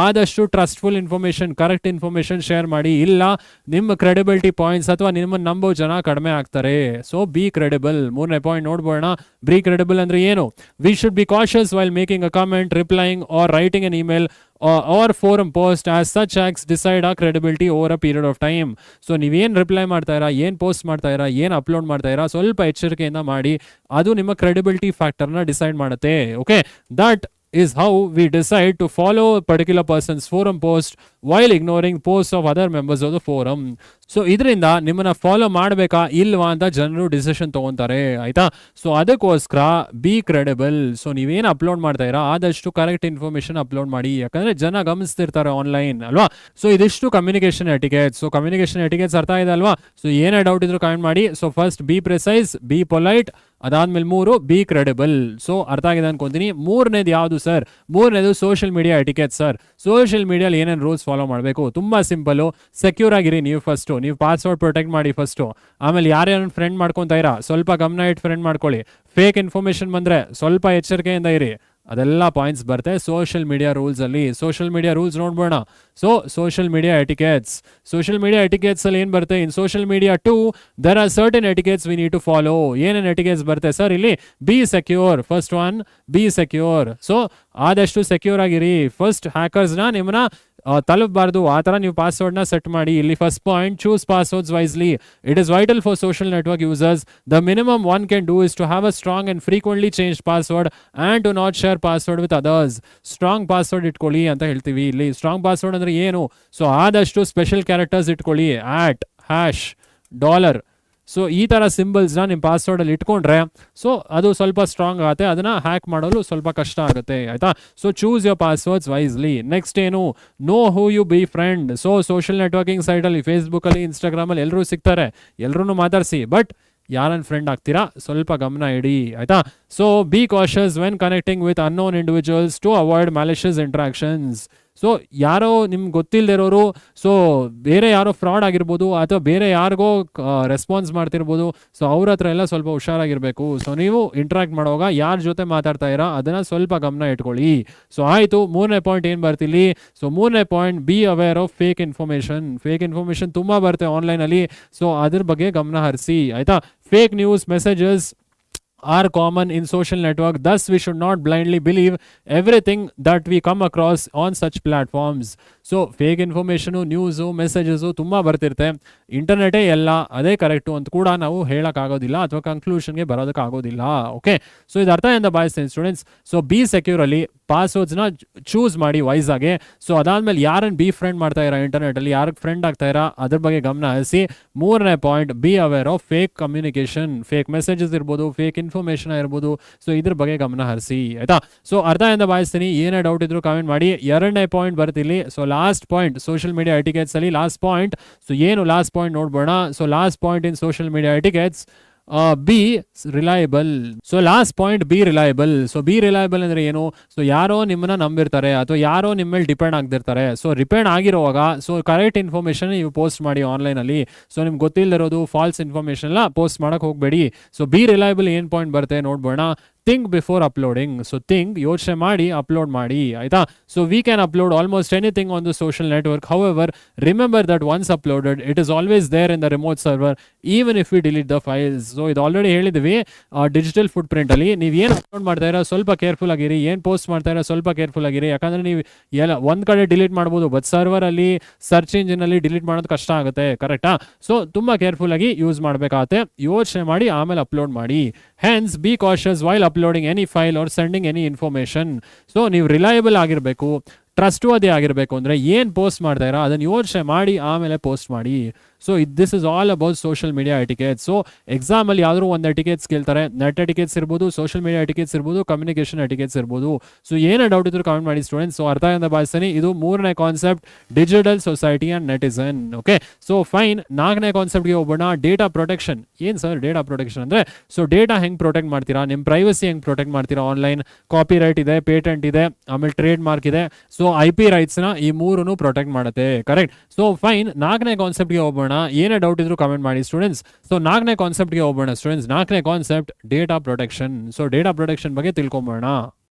ಆದಷ್ಟು ಟ್ರಸ್ಟ್ಫುಲ್ ಇನ್ಫಾರ್ಮೇಶನ್, ಕರೆಕ್ಟ್ ಇನ್ಫಾರ್ಮೇಶನ್ ಶೇರ್ ಮಾಡಿ. ಇಲ್ಲ ನಿಮ್ಮ ಕ್ರೆಡಿಬಿಲಿಟಿ ಪಾಯಿಂಟ್ಸ್ ಅಥವಾ ನಿಮ್ಮನ್ನು ನಂಬೋ ಜನ ಕಡಿಮೆ ಆಗ್ತಾರೆ. So be credible. 3ನೇ ಪಾಯಿಂಟ್ ನೋಡ್ಬೋಣ. ಬಿ ಕ್ರೆಡಿಬಲ್ ಅಂದ್ರೆ ಏನು, we should be cautious while making a comment, replying or writing an email or forum post as such acts decide our credibility over a period of time. So ನೀವೇನು reply ಮಾಡ್ತಾ ಇರಾ, ಏನು post ಮಾಡ್ತಾ ಇರಾ, ಏನು upload ಮಾಡ್ತಾ ಇರಾ, ಸ್ವಲ್ಪ ಎಚ್ಚರಿಕೆಯಿಂದ ಮಾಡಿ. ಅದು ನಿಮ್ಮ ಕ್ರೆಡಿಬಿಲಿಟಿ ಫ್ಯಾಕ್ಟರ್ನ ಡಿಸೈಡ್ ಮಾಡುತ್ತೆ. Okay, that is how we decide to follow a particular person's forum post while ignoring posts of other members of the forum. So ಇದರಿಂದ ನಿಮ್ಮನ್ನ ಫಾಲೋ ಮಾಡಬೇಕಾ ಇಲ್ವಾ ಅಂತ ಜನರು ಡಿಸಿಷನ್ ತಗೊಂತಾರೆ, ಆಯ್ತಾ. ಸೊ ಅದಕ್ಕೋಸ್ಕರ ಬಿ ಕ್ರೆಡಿಬಲ್. ಸೊ ನೀವೇನು ಅಪ್ಲೋಡ್ ಮಾಡ್ತಾ ಇರಾ ಆದಷ್ಟು ಕರೆಕ್ಟ್ ಇನ್ಫಾರ್ಮೇಶನ್ ಅಪ್ಲೋಡ್ ಮಾಡಿ, ಯಾಕಂದ್ರೆ ಜನ ಗಮನಿಸ್ತಿರ್ತಾರೆ ಆನ್ಲೈನ್ ಅಲ್ವಾ. ಸೊ ಇದಿಷ್ಟು ಕಮ್ಯುನಿಕೇಶನ್ ಎಟಿಕೆಟ್ಸ್. ಸೊ ಕಮ್ಯುನಿಕೇಶನ್ ಎಟಿಕೆಟ್ಸ್ ಅರ್ಥ ಇದೆ ಅಲ್ವಾ. ಸೊ ಏನೇ ಡೌಟ್ ಇದ್ರು ಕಮೆಂಟ್ ಮಾಡಿ. So first B precise, be polite, ಅದಾದ್ಮೇಲೆ 3 ಬಿ ಕ್ರೆಡಿಬಲ್. ಸೊ ಅರ್ಥ ಆಗಿದೆ ಅನ್ಕೊಂತೀನಿ. 3ನೇದು ಯಾವುದು ಸರ್, 3ನೇದು social media etiquette sir. Social ಮೀಡಿಯಲ್ಲಿ ಏನೇನು ರೂಲ್ಸ್ ಫಾಲೋ ಮಾಡಬೇಕು, ತುಂಬಾ ಸಿಂಪಲ್. ಸೆಕ್ಯೂರ್ ಆಗಿರಿ ನೀವು ಫಸ್ಟು, ನೀವು ಪಾಸ್ವರ್ಡ್ ಪ್ರೊಟೆಕ್ಟ್ ಮಾಡಿ ಫಸ್ಟು. ಆಮೇಲೆ ಯಾರ್ಯಾರು ಫ್ರೆಂಡ್ ಮಾಡ್ಕೊತಾ ಇರಾ ಸ್ವಲ್ಪ ಗಮನ ಇಟ್ಟು ಫ್ರೆಂಡ್ ಮಾಡ್ಕೊಳ್ಳಿ. ಫೇಕ್ ಇನ್ಫಾರ್ಮೇಶನ್ ಬಂದ್ರೆ ಸ್ವಲ್ಪ ಎಚ್ಚರಿಕೆಯಿಂದ ಇರಿ. ಅದೆಲ್ಲ ಪಾಯಿಂಟ್ಸ್ ಬರುತ್ತೆ ಸೋಷಿಯಲ್ ಮೀಡಿಯಾ ರೂಲ್ಸ್ ಅಲ್ಲಿ. ಸೋಷಿಯಲ್ ಮೀಡಿಯಾ ರೂಲ್ಸ್ ನೋಡ್ಬೋಣ. So social media etiquettes. Social media etiquettes ಅಲ್ಲಿ ಏನ್ ಬರುತ್ತೆ, in social media to there are certain etiquettes we need to follow. ಏನೇನು ಎಟಿಕೆಟ್ಸ್ ಬರುತ್ತೆ ಸರ್ ಇಲ್ಲಿ, be secure. First one be secure. So ಆದಷ್ಟು secure ಆಗಿರಿ. First ಹ್ಯಾಕರ್ಸ್ನ ನಿಮ್ಮನ್ನ ತಲುಪಬಾರ್ದು, ಆ ಥರ ನೀವು ಪಾಸ್ವರ್ಡ್ನ ಸೆಟ್ ಮಾಡಿ. ಇಲ್ಲಿ first point, choose passwords wisely. It is vital for social network users. The minimum one can do is to have a strong and frequently change password and to not share password with others. Strong password ಇಟ್ಕೊಳ್ಳಿ ಅಂತ ಹೇಳ್ತೀವಿ ಇಲ್ಲಿ. Strong password ಅಂದ್ರೆ ಏನು, so ಆದಷ್ಟು special characters ಇಟ್ಕೊಳ್ಳಿ. @ $, So ಈ ಥರ ಸಿಂಬಲ್ಸ್ನ ನಿಮ್ಮ ಪಾಸ್ವರ್ಡಲ್ಲಿ ಇಟ್ಕೊಂಡ್ರೆ ಸೊ ಅದು ಸ್ವಲ್ಪ ಸ್ಟ್ರಾಂಗ್ ಆಗುತ್ತೆ, ಅದನ್ನು ಹ್ಯಾಕ್ ಮಾಡಲು ಸ್ವಲ್ಪ ಕಷ್ಟ ಆಗುತ್ತೆ ಆಯಿತಾ. So choose your passwords wisely. Next ಏನು, know who you befriend. So social networking ಸೈಟಲ್ಲಿ ಫೇಸ್ಬುಕ್ಕಲ್ಲಿ ಇನ್ಸ್ಟಾಗ್ರಾಮಲ್ಲಿ ಎಲ್ಲರೂ ಸಿಗ್ತಾರೆ, ಎಲ್ಲರೂ ಮಾತಾಡಿಸಿ, ಬಟ್ ಯಾರನ್ನ ಫ್ರೆಂಡ್ ಆಗ್ತೀರಾ ಸ್ವಲ್ಪ ಗಮನ ಇಡಿ ಆಯಿತಾ. So be cautious when connecting with unknown individuals to avoid malicious interactions. So ಯಾರೋ ನಿಮ್ಗೆ ಗೊತ್ತಿಲ್ಲದಿರೋರು, ಸೊ ಬೇರೆ ಯಾರೋ ಫ್ರಾಡ್ ಆಗಿರ್ಬೋದು ಅಥವಾ ಬೇರೆ ಯಾರಿಗೋ ರೆಸ್ಪಾನ್ಸ್ ಮಾಡ್ತಿರ್ಬೋದು, ಸೊ ಅವ್ರ ಹತ್ರ ಎಲ್ಲ ಸ್ವಲ್ಪ ಹುಷಾರಾಗಿರಬೇಕು. ಸೊ ನೀವು ಇಂಟ್ರಾಕ್ಟ್ ಮಾಡುವಾಗ ಯಾರ ಜೊತೆ ಮಾತಾಡ್ತಾ ಇರೋ ಅದನ್ನು ಸ್ವಲ್ಪ ಗಮನ ಇಟ್ಕೊಳ್ಳಿ. ಸೊ ಆಯಿತು, ಮೂರನೇ ಪಾಯಿಂಟ್ ಏನು ಬರ್ತಿಲ್ಲಿ, ಸೊ ಮೂರನೇ point, B aware of fake information. Fake information ತುಂಬ ಬರುತ್ತೆ ಆನ್ಲೈನಲ್ಲಿ, ಸೊ ಅದ್ರ ಬಗ್ಗೆ ಗಮನ ಹರಿಸಿ ಆಯಿತಾ. Fake news messages are common in social network, thus we should not blindly believe everything that we come across on such platforms. So fake information, news, messages ತುಂಬ ಬರ್ತಿರುತ್ತೆ. ಇಂಟರ್ನೆಟೇ ಎಲ್ಲ ಅದೇ ಕರೆಕ್ಟು ಅಂತ ಕೂಡ ನಾವು ಹೇಳೋಕ್ಕಾಗೋದಿಲ್ಲ ಅಥವಾ ಕನ್ಕ್ಲೂಷನ್ಗೆ ಬರೋದಕ್ಕಾಗೋದಿಲ್ಲ. ಓಕೆ, ಸೊ ಇದು ಅರ್ಥ ಅಂತ ಭಾವಿಸ್ತೀನಿ ಸ್ಟೂಡೆಂಟ್ಸ್. ಸೊ ಬಿ ಸೆಕ್ಯೂರಲ್ಲಿ ಪಾಸ್ವರ್ಡ್ಸ್ನ ಚೂಸ್ ಮಾಡಿ ವೈಸಾಗೆ. ಸೊ ಅದಾದಮೇಲೆ ಯಾರನ್ನು ಬಿ ಫ್ರೆಂಡ್ ಮಾಡ್ತಾ ಇರೋ ಇಂಟರ್ನೆಟಲ್ಲಿ, ಯಾರಿಗೆ ಫ್ರೆಂಡ್ ಆಗ್ತಾ ಇರೋ ಅದ್ರ ಬಗ್ಗೆ ಗಮನ ಹರಿಸಿ. ಮೂರನೇ point, B aware of fake communication. Fake messages ಇರ್ಬೋದು, ಫೇಕ್ ಇನ್ಫಾರ್ಮೇಷನ್ ಇರ್ಬೋದು, ಸೊ ಇದ್ರ ಬಗ್ಗೆ ಗಮನ ಹರಿಸಿ ಆಯಿತಾ. ಸೊ ಅರ್ಥ ಅಂತ ಭಾವಿಸ್ತೀನಿ. ಏನೇ ಡೌಟ್ ಇದ್ರು ಕಾಮೆಂಟ್ ಮಾಡಿ. ಎರಡನೇ ಪಾಯಿಂಟ್ ಬರ್ತಿಲ್ಲಿ, so last point social media etiquettes ಅಲ್ಲಿ ಲಾಸ್ಟ್ ಪಾಯಿಂಟ್. ಸೊ ಏನು ಲಾಸ್ಟ್ ಪಾಯಿಂಟ್ ನೋಡ್ಬೋಣ. So last point in social media etiquettes, be reliable. So last point, be reliable. So be reliable ಅಂದ್ರೆ ಏನು, so ಯಾರೋ ನಿಮ್ಮನ್ನ ನಂಬಿರ್ತಾರೆ ಅಥವಾ ಯಾರೋ ನಿಮ್ಮ ಮೇಲೆ ಡಿಪೆಂಡ್ ಆಗ್ತಿರ್ತಾರೆ. ಸೊ ಡಿಪೆಂಡ್ ಆಗಿರುವಾಗ ಸೊ ಕರೆಕ್ಟ್ ಇನ್ಫಾರ್ಮೇಷನ್ ನೀವು ಪೋಸ್ಟ್ ಮಾಡಿ ಆನ್ಲೈನಲ್ಲಿ. ಸೊ ನಿಮ್ಗೆ ಗೊತ್ತಿಲ್ಲದಿರೋದು ಫಾಲ್ಸ್ ಇನ್ಫಾರ್ಮೇಷನ್ ಎಲ್ಲ ಪೋಸ್ಟ್ ಮಾಡಕ್ಕೆ ಹೋಗಬೇಡಿ. ಸೊ ಬಿ ರಿಲಯಬಲ್ ಏನು ಪಾಯಿಂಟ್ ಬರುತ್ತೆ ನೋಡ್ಬೋಣ. Think before uploading. So think, ಯೋಚನೆ ಮಾಡಿ ಅಪ್ಲೋಡ್ ಮಾಡಿ ಆಯಿತಾ. So we can upload almost anything on the social network. However remember that once uploaded it is always there in the remote server even if we delete the files. So ಇದು already ಹೇಳಿದ್ವಿ digital foot ಪ್ರಿಂಟಲ್ಲಿ. ನೀವು ಏನು upload ಮಾಡ್ತಾ ಇರೋ ಸ್ವಲ್ಪ careful ಆಗಿರಿ, ಏನು post ಮಾಡ್ತಾ ಇರೋ ಸ್ವಲ್ಪ ಕೇರ್ಫುಲ್ ಆಗಿರಿ. ಯಾಕಂದರೆ ನೀವು ಎಲ್ಲ ಒಂದು ಕಡೆ ಡಿಲೀಟ್ ಮಾಡ್ಬೋದು, ಬಟ್ ಸರ್ವರಲ್ಲಿ ಸರ್ಚ್ ಇಂಜಿನಲ್ಲಿ ಡಿಲೀಟ್ ಮಾಡೋದು ಕಷ್ಟ ಆಗುತ್ತೆ, ಕರೆಕ್ಟಾ. ಸೊ ತುಂಬ ಕೇರ್ಫುಲ್ ಆಗಿ ಯೂಸ್ ಮಾಡಬೇಕಾಗತ್ತೆ. ಯೋಚನೆ ಮಾಡಿ ಆಮೇಲೆ ಅಪ್ಲೋಡ್ ಮಾಡಿ. Hence be cautious while uploading any file or sending any information. So ನೀವು ರಿಲಯಬಲ್ ಆಗಿರಬೇಕು, ಟ್ರಸ್ಟ್ ವರ್ದಿ ಆಗಿರಬೇಕು. ಅಂದರೆ ಏನು ಪೋಸ್ಟ್ ಮಾಡ್ತಾ ಇರೋ ಅದನ್ನು ಯೋಚನೆ ಮಾಡಿ ಆಮೇಲೆ ಪೋಸ್ಟ್ ಮಾಡಿ. So this is all about social media etiquettes. So ಎಕ್ಸಾಮಲ್ಲಿ ಯಾವ್ದಾದ್ರು ಒಂದು ಎಟಿಕೆಟ್ಸ್ ಕೇಳ್ತಾರೆ, ನೆಟ್ ಎಟಿಕೆಟ್ಸ್ ಇರ್ಬೋದು, ಸೋಷಿಯಲ್ ಮೀಡಿಯಾ ಎಟಿಕೆಟ್ಸ್ ಇರ್ಬೋದು, ಕಮ್ಯುನಿಕೇಷನ್ ಎಟಿಕೆಟ್ಸ್ ಇರ್ಬೋದು. ಸೊ ಏನೇ ಡೌಟ್ ಇದ್ರು ಕಾಮೆಂಟ್ ಮಾಡಿ ಸ್ಟೂಡೆಂಟ್ಸ್. ಸೊ ಅರ್ಥ ಅಂತ ಭಾವಿಸ್ತೀನಿ. ಇದು ಮೂರನೇ concept, digital society and netizen. Okay, so fine. ನಾಲ್ಕನೇ ಕಾನ್ಸೆಪ್ಟ್ಗೆ ಹೋಗೋಣ, ಡೇಟಾ ಪ್ರೊಟೆಕ್ಷನ್. ಏನು ಸರ್ ಡೇಟಾ ಪ್ರೊಟೆಕ್ಷನ್ ಅಂದರೆ, ಸೊ ಡೇಟಾ ಹೆಂಗೆ ಪ್ರೊಟೆಕ್ಟ್ ಮಾಡ್ತೀರಾ, ನಿಮ್ಮ ಪ್ರೈವಸಿ ಹೆಂಗೆ ಪ್ರೊಟೆಕ್ಟ್ ಮಾಡ್ತೀರಾ ಆನ್ಲೈನ್. ಕಾಪಿ ರೈಟ್ ಇದೆ, ಪೇಟೆಂಟ್ ಇದೆ, ಆಮೇಲೆ ಟ್ರೇಡ್ ಮಾರ್ಕ್ ಇದೆ. ಸೊ IP ರೈಟ್ಸ್ನ ಈ ಮೂರನ್ನು ಪ್ರೊಟೆಕ್ಟ್ ಮಾಡುತ್ತೆ, ಕರೆಕ್ಟ್. So fine. ನಾಲ್ಕನೇ ಕಾನ್ಸೆಪ್ಟ್ಗೆ ಹೋಗೋಣ. ಏನೇ ಡೌಟ್ ಇದ್ರು ಕಾಮೆಂಟ್ ಮಾಡಿ ಸ್ಟೂಡೆಂಟ್ಸ್. ಸೊ ನಾಲ್ಕನೇ ಕಾನ್ಸೆಪ್ಟ್ಗೆ ಹೋಗೋಣ ಸ್ಟೂಡೆಂಟ್ಸ್. ನಾಲ್ಕನೇ concept data protection. So data protection ಬಗ್ಗೆ ತಿಳ್ಕೊಂಬೋಣ.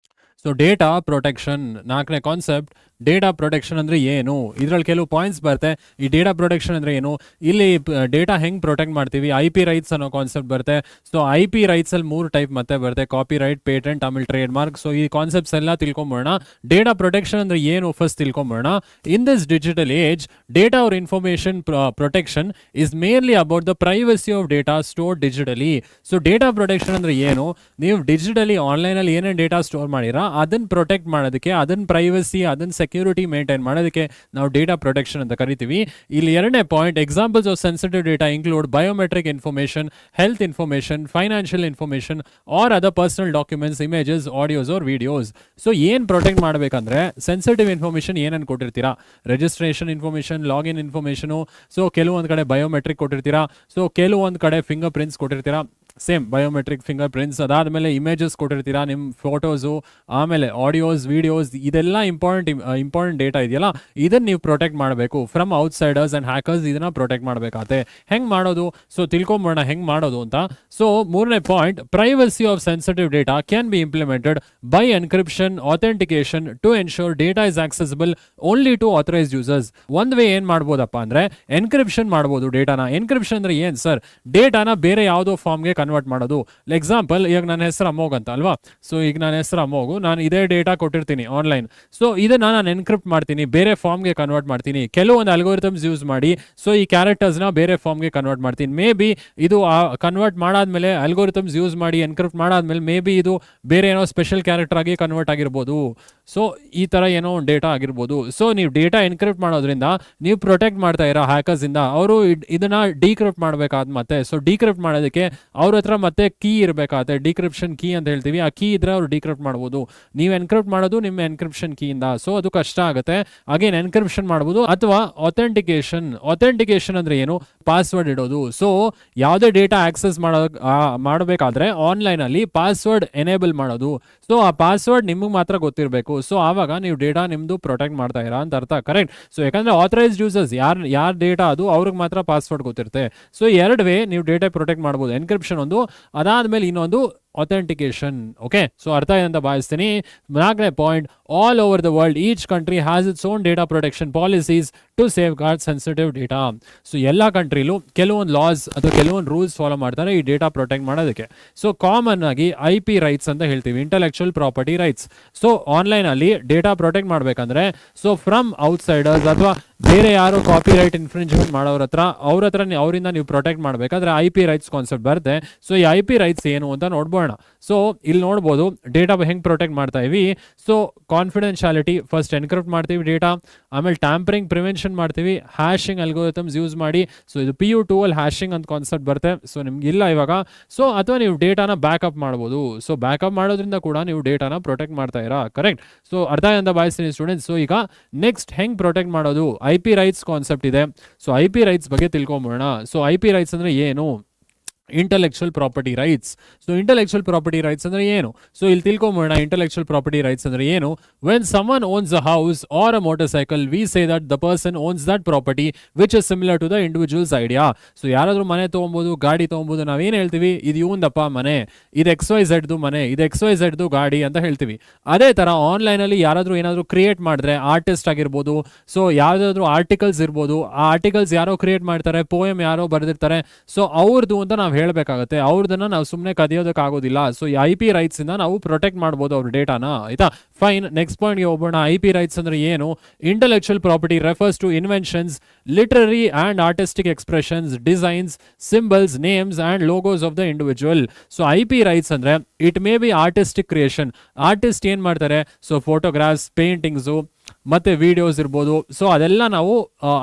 ಸೊ ಡೇಟಾ ಪ್ರೊಟೆಕ್ಷನ್ ನಾಲ್ಕನೇ ಕಾನ್ಸೆಪ್ಟ್. ಡೇಟಾ ಪ್ರೊಟೆಕ್ಷನ್ ಅಂದರೆ ಏನು, ಇದರಲ್ಲಿ ಕೆಲವು ಪಾಯಿಂಟ್ಸ್ ಬರುತ್ತೆ. ಈ ಡೇಟಾ ಪ್ರೊಟೆಕ್ಷನ್ ಅಂದರೆ ಏನು, ಇಲ್ಲಿ ಡೇಟಾ ಹೆಂಗೆ ಪ್ರೊಟೆಕ್ಟ್ ಮಾಡ್ತೀವಿ, IP ರೈಟ್ಸ್ ಅನ್ನೋ ಕಾನ್ಸೆಪ್ಟ್ ಬರುತ್ತೆ. ಸೊ IP ರೈಟ್ಸಲ್ಲಿ 3 ಟೈಪ್ ಮತ್ತೆ ಬರುತ್ತೆ, ಕಾಪಿ ರೈಟ್, ಪೇಟೆಂಟ್, ಆಮೇಲೆ ಟ್ರೇಡ್ ಮಾರ್ಕ್. ಸೊ ಈ ಕಾನ್ಸೆಪ್ಟ್ಸ್ ಎಲ್ಲ ತಿಳ್ಕೊಂಬೋಣ. ಡೇಟಾ ಪ್ರೊಟೆಕ್ಷನ್ ಅಂದರೆ ಏನು ಫಸ್ಟ್ ತಿಳ್ಕೊಂಬೋಣ. In this digital age, data or information protection is mainly about the privacy of data store digitally. So data protection ಅಂದರೆ ಏನು, ನೀವು ಡಿಜಿಟಲಿ ಆನ್ಲೈನಲ್ಲಿ ಏನೇನು ಡೇಟಾ ಸ್ಟೋರ್ ಮಾಡಿರಾ ಅದನ್ನು ಪ್ರೊಟೆಕ್ಟ್ ಮಾಡೋದಕ್ಕೆ, ಅದನ್ನ ಪ್ರೈವಸಿ, ಅದನ್ನ ಸೆಕ್ಯೂರಿಟಿ ಮೇಂಟೈನ್ ಮಾಡೋದಕ್ಕೆ ನಾವು ಡೇಟಾ ಪ್ರೊಟೆಕ್ಷನ್ ಅಂತ ಕರಿತೀವಿ. ಇಲ್ಲಿ ಎರಡನೇ point, examples of sensitive data include biometric information, health information, financial information or other personal documents, images, audios or videos. So ಏನು ಪ್ರೊಟೆಕ್ಟ್ ಮಾಡಬೇಕಂದ್ರೆ, ಸೆನ್ಸಿಟಿವ್ ಇನ್ಫಾರ್ಮೇಷನ್ ಏನೇನು ಕೊಟ್ಟಿರ್ತೀರಾ, registration information, login information, so ಕೆಲವೊಂದು ಕಡೆ ಬಯೋಮೆಟ್ರಿಕ್ ಕೊಟ್ಟಿರ್ತೀರಾ, ಸೊ ಕೆಲವೊಂದು ಕಡೆ finger prints ಕೊಟ್ಟಿರ್ತೀರಾ, ಸೇಮ್ ಬಯೋಮೆಟ್ರಿಕ್ ಫಿಂಗರ್ ಪ್ರಿಂಟ್ಸ್. ಅದಾದಮೇಲೆ ಇಮೇಜಸ್ ಕೊಟ್ಟಿರ್ತೀರಾ, ನಿಮ್ಮ ಫೋಟೋಸು, ಆಮೇಲೆ ಆಡಿಯೋಸ್, ವಿಡಿಯೋಸ್, ಇದೆಲ್ಲ ಇಂಪಾರ್ಟೆಂಟ್ ಡೇಟಾ ಇದೆಯಲ್ಲ, ಇದನ್ನು ನೀವು ಪ್ರೊಟೆಕ್ಟ್ ಮಾಡಬೇಕು ಫ್ರಮ್ ಔಟ್ಸೈಡರ್ಸ್ ಆ್ಯಂಡ್ ಹ್ಯಾಕರ್ಸ್. ಇದನ್ನು ಪ್ರೊಟೆಕ್ಟ್ ಮಾಡಬೇಕಾಗತ್ತೆ. ಹೆಂಗೆ ಮಾಡೋದು, ಸೊ ತಿಳ್ಕೊಂಬೋಣ ಹೆಂಗೆ ಮಾಡೋದು ಅಂತ. ಸೊ ಮೂರನೇ point, privacy of sensitive data can be implemented by encryption, authentication to ensure data is accessible only to authorised users. ಒಂದು ವೇ ಏನು ಮಾಡ್ಬೋದಪ್ಪ ಅಂದರೆ ಎನ್ಕ್ರಿಪ್ಷನ್ ಮಾಡ್ಬೋದು ಡೇಟಾನ. ಎನ್ಕ್ರಿಪ್ಷನ್ ಅಂದರೆ ಏನು ಸರ್, ಡೇಟಾನ ಬೇರೆ ಯಾವುದೋ ಫಾರ್ಮ್ಗೆ ಕನ್ವರ್ಟ್ ಮಾಡೋದು. ಎಕ್ಸಾಂಪಲ್, ಈಗ ನನ್ನ ಹೆಸರು ಅಮೋಘ್ ಅಂತ ಅಲ್ವಾ. ಸೊ ಈಗ ನನ್ನ ಹೆಸರು ಅಮೋಘ್, ನಾನು ಇದೇ ಡೇಟಾ ಕೊಟ್ಟಿರ್ತೀನಿ ಆನ್ಲೈನ್. ಸೊ ಇದನ್ನ ನಾನು ಎನ್ಕ್ರಿಪ್ಟ್ ಮಾಡ್ತೀನಿ, ಬೇರೆ ಫಾರ್ಮ್ಗೆ ಕನ್ವರ್ಟ್ ಮಾಡ್ತೀನಿ, ಕೆಲವೊಂದು ಅಲ್ಗೋರಿಥಮ್ಸ್ ಯೂಸ್ ಮಾಡಿ. ಸೊ ಈ ಕ್ಯಾರೆಕ್ಟರ್ಸ್ನ ಬೇರೆ ಫಾರ್ಮ್ಗೆ ಕನ್ವರ್ಟ್ ಮಾಡ್ತೀನಿ. ಮೇ ಬಿ ಇದು ಕನ್ವರ್ಟ್ ಮಾಡಾದ್ಮೇಲೆ, ಅಲ್ಗೋರಿಥಮ್ಸ್ ಯೂಸ್ ಮಾಡಿ ಎನ್ಕ್ರಿಪ್ಟ್ ಮಾಡಾದ್ಮೇಲೆ ಮೇ ಬಿ ಇದು ಬೇರೆ ಏನೋ ಸ್ಪೆಷಲ್ ಕ್ಯಾರೆಕ್ಟರ್ ಆಗಿ ಕನ್ವರ್ಟ್ ಆಗಿರ್ಬೋದು. ಸೊ ಈ ತರ ಏನೋ ಒಂದು ಡೇಟಾ ಆಗಿರ್ಬೋದು. ಸೊ ನೀವು ಡೇಟಾ ಎನ್ಕ್ರಿಪ್ಟ್ ಮಾಡೋದ್ರಿಂದ ನೀವು ಪ್ರೊಟೆಕ್ಟ್ ಮಾಡ್ತಾ ಇರೋ ಹ್ಯಾಕರ್ಸ್ ಇಂದ ಅವರು ಇದನ್ನ ಡಿಕ್ರಿಪ್ಟ್ ಮಾಡ್ಬೇಕಾದ್ ಮತ್ತೆ. ಸೊ ಡಿಕ್ರಿಪ್ಟ್ ಮಾಡೋದಕ್ಕೆ ಅವ್ರ ಹತ್ರ ಮತ್ತೆ ಕೀ ಇರಬೇಕಾಗುತ್ತೆ, ಡಿಕ್ರಿಪ್ಷನ್ ಕೀ ಅಂತ ಹೇಳ್ತೀವಿ. ಆ ಕೀ ಇದ್ರೆ ಅವ್ರು ಡಿಕ್ರಿಪ್ಟ್ ಮಾಡ್ಬೋದು. ನೀವು ಎನ್ಕ್ರಿಪ್ಟ್ ಮಾಡೋದು ನಿಮ್ಮ ಎನ್ಕ್ರಿಪ್ಷನ್ ಕೀ ಇಂದ, ಸೊ ಅದು ಕಷ್ಟ ಆಗುತ್ತೆ. ಅಗೇನ್ ಎನ್ಕ್ರಿಪ್ಷನ್ ಮಾಡ್ಬೋದು. ಅಥವಾ ಅಥೆಂಟಿಕೇಶನ್ ಅಂದ್ರೆ ಏನು, ಪಾಸ್ವರ್ಡ್ ಇಡೋದು. ಸೊ ಯಾವುದೇ ಡೇಟಾ ಆಕ್ಸೆಸ್ ಮಾಡಬೇಕಾದ್ರೆ ಆನ್ಲೈನ್ ಅಲ್ಲಿ ಪಾಸ್ವರ್ಡ್ ಎನೇಬಲ್ ಮಾಡೋದು. ಸೊ ಆ ಪಾಸ್ವರ್ಡ್ ನಿಮಗೆ ಮಾತ್ರ ಗೊತ್ತಿರಬೇಕು. ಸೊ ಆವಾಗ ನೀವು ಡೇಟಾ ನಿಮ್ದು ಪ್ರೊಟೆಕ್ಟ್ ಮಾಡ್ತಾ ಇರಾ ಅಂತ ಅರ್ಥ, ಕರೆಕ್ಟ್. ಸೊ ಯಾಕಂದ್ರೆ ಆಥರೈಸ್ಡ್ ಯೂಸರ್ಸ್ ಯಾರ ಡೇಟಾ ಅದು ಅವ್ರಿಗೆ ಮಾತ್ರ ಪಾಸ್ವರ್ಡ್ ಗೊತ್ತಿರುತ್ತೆ. ಸೊ ಎರಡು ವೇ ನೀವು ಡೇಟಾ ಪ್ರೊಟೆಕ್ಟ್ ಮಾಡ್ಬೋದು, ಎನ್ಕ್ರಿಪ್ಷನ್ ಒಂದು, ಅದಾದ್ಮೇಲೆ ಇನ್ನೊಂದು ಅಥೆಂಟಿಕೇಶನ್. ಓಕೆ, ಸೊ ಅರ್ಥ ಇದೆ ಅಂತ ಭಾವಿಸ್ತೀನಿ. 4ನೇ point, all over the world each country has its own data protection policies to safeguard sensitive data. So ಎಲ್ಲ ಕಂಟ್ರಿಲೂ ಕೆಲವೊಂದು ಲಾಸ್ ಅಥವಾ ಕೆಲವೊಂದು ರೂಲ್ಸ್ ಫಾಲೋ ಮಾಡ್ತಾರೆ ಈ ಡೇಟಾ ಪ್ರೊಟೆಕ್ಟ್ ಮಾಡೋದಕ್ಕೆ. ಸೊ ಕಾಮನ್ ಆಗಿ IP ರೈಟ್ಸ್ ಅಂತ ಹೇಳ್ತೀವಿ, intellectual property rights. So online ಅಲ್ಲಿ ಡೇಟಾ ಪ್ರೊಟೆಕ್ಟ್ ಮಾಡ್ಬೇಕಂದ್ರೆ ಸೊ ಫ್ರಮ್ ಔಟ್ಸೈಡರ್ಸ್ ಅಥವಾ ಬೇರೆ ಯಾರು ಕಾಪಿ ರೈಟ್ ಇನ್ಫ್ರಿಂಜ್ಮೆಂಟ್ ಮಾಡೋರ ಹತ್ರ ಅವರಿಂದ ನೀವು ಪ್ರೊಟೆಕ್ಟ್ ಮಾಡಬೇಕಾದ್ರೆ IP ರೈಟ್ಸ್ ಕಾನ್ಸೆಪ್ಟ್ ಬರುತ್ತೆ. ಸೊ ಈ IP ರೈಟ್ಸ್ ಏನು ಅಂತ ನೋಡ್ಬೋಣ. ಸೊ ಇಲ್ಲಿ ನೋಡ್ಬೋದು ಡೇಟಾ ಹೆಂಗ್ ಪ್ರೊಟೆಕ್ಟ್ ಮಾಡ್ತಾ EV. So confidentiality, first encrypt ಮಾಡ್ತೀವಿ ಡೇಟಾ, ಆಮೇಲೆ ಟ್ಯಾಂಪರಿಂಗ್ ಪ್ರಿವೆನ್ಷನ್ ಮಾಡ್ತೀವಿ, ಹ್ಯಾಶಿಂಗ್ ಅಲ್ಗೋರಿಥಮ್ಸ್ ಯೂಸ್ ಮಾಡಿ. ಸೊ ಇದು PU2 ಅಲ್ಲಿ ಹ್ಯಾಶಿಂಗ್ ಅಂತ ಕಾನ್ಸೆಪ್ಟ್ ಬರುತ್ತೆ. ಸೊ ನಿಮ್ಗೆ ಇಲ್ಲ ಇವಾಗ. ಸೊ ಅಥವಾ ನೀವು ಡೇಟಾನ ಬ್ಯಾಕಪ್ ಮಾಡ್ಬೋದು. ಸೊ ಬ್ಯಾಕಪ್ ಮಾಡೋದ್ರಿಂದ ಕೂಡ ನೀವು ಡೇಟಾನ ಪ್ರೊಟೆಕ್ಟ್ ಮಾಡ್ತಾ ಇರಾ, ಕರೆಕ್ಟ್. ಸೊ ಅರ್ಥ ಅಂತ ಭಾವಿಸ್ತೀನಿ ಸ್ಟೂಡೆಂಟ್ಸ್. ಸೊ ಈಗ ನೆಕ್ಸ್ಟ್ ಹೆಂಗ್ ಪ್ರೊಟೆಕ್ಟ್ ಮಾಡೋದು, IP ರೈಟ್ಸ್ ಕಾನ್ಸೆಪ್ಟ್ ಇದೆ. ಸೊ IP ರೈಟ್ಸ್ ಬಗ್ಗೆ ತಿಳ್ಕೊಂಬೋಣ. ಸೊ IP ರೈಟ್ಸ್ ಅಂದ್ರೆ ಏನು, intellectual property rights. So intellectual property rights ಅಂದ್ರೆ ಏನು, ಸೊ ಇಲ್ಲಿ ತಿಳ್ಕೊಂಬೋಣ. ಇಂಟೆಲೆಕ್ಚುಯಲ್ ಪ್ರಾಪರ್ಟಿ ರೈಟ್ಸ್ ಅಂದ್ರೆ ಏನು, when someone owns a house or a motorcycle we say that the person owns that property which is similar to the individual's idea. So ಯಾರಾದ್ರೂ ಮನೆ ತೊಗೊಬೋದು, ಗಾಡಿ ತೊಗೊಬೋದು, ನಾವೇನು ಹೇಳ್ತೀವಿ, ಇದು ಇವಂದಪ್ಪ ಮನೆ, ಇದು XYZ ಮನೆ, ಇದು XYZ ಗಾಡಿ ಅಂತ ಹೇಳ್ತೀವಿ. ಅದೇ ತರ ಆನ್ಲೈನ್ ಅಲ್ಲಿ ಯಾರಾದ್ರೂ ಏನಾದ್ರು ಕ್ರಿಯೇಟ್ ಮಾಡಿದ್ರೆ, ಆರ್ಟಿಸ್ಟ್ ಆಗಿರ್ಬೋದು, ಸೊ ಯಾವ್ದಾದ್ರು ಆರ್ಟಿಕಲ್ಸ್ ಇರ್ಬೋದು, ಆ ಆರ್ಟಿಕಲ್ಸ್ ಯಾರೋ ಕ್ರಿಯೇಟ್ ಮಾಡ್ತಾರೆ, ಪೋಯಮ್ ಯಾರೋ ಬರೆದಿರ್ತಾರೆ, ಸೊ ಅವ್ರದ್ದು ಅಂತ ನಾವು ಹೇಳಬೇಕಾಗುತ್ತೆ. ಅವ್ರದನ್ನ ನಾವು ಸುಮ್ಮನೆ ಕದಿಯೋದಕ್ಕಾಗೋದಿಲ್ಲ. ಸೊ ಈ IP ರೈಟ್ಸ್ ಇಂದ ನಾವು ಪ್ರೊಟೆಕ್ಟ್ ಮಾಡ್ಬೋದು ಅವ್ರ ಡೇಟಾನ, ಆಯ್ತಾ. ಫೈನ್, ನೆಕ್ಸ್ಟ್ ಪಾಯಿಂಟ್ಗೆ ಹೋಗೋಣ. IP ರೈಟ್ಸ್ ಅಂದ್ರೆ ಏನು, intellectual property refers to inventions, literary and artistic expressions, designs, symbols, names and logos of the individual. So IP rights ಅಂದ್ರೆ it may be artistic creation, artist ಏನ್ ಮಾಡ್ತಾರೆ, ಸೊ ಫೋಟೋಗ್ರಾಫ್ಸ್, ಪೇಂಟಿಂಗ್ಸು ಮತ್ತೆ videos ಇರ್ಬೋದು. So ಅದೆಲ್ಲ ನಾವು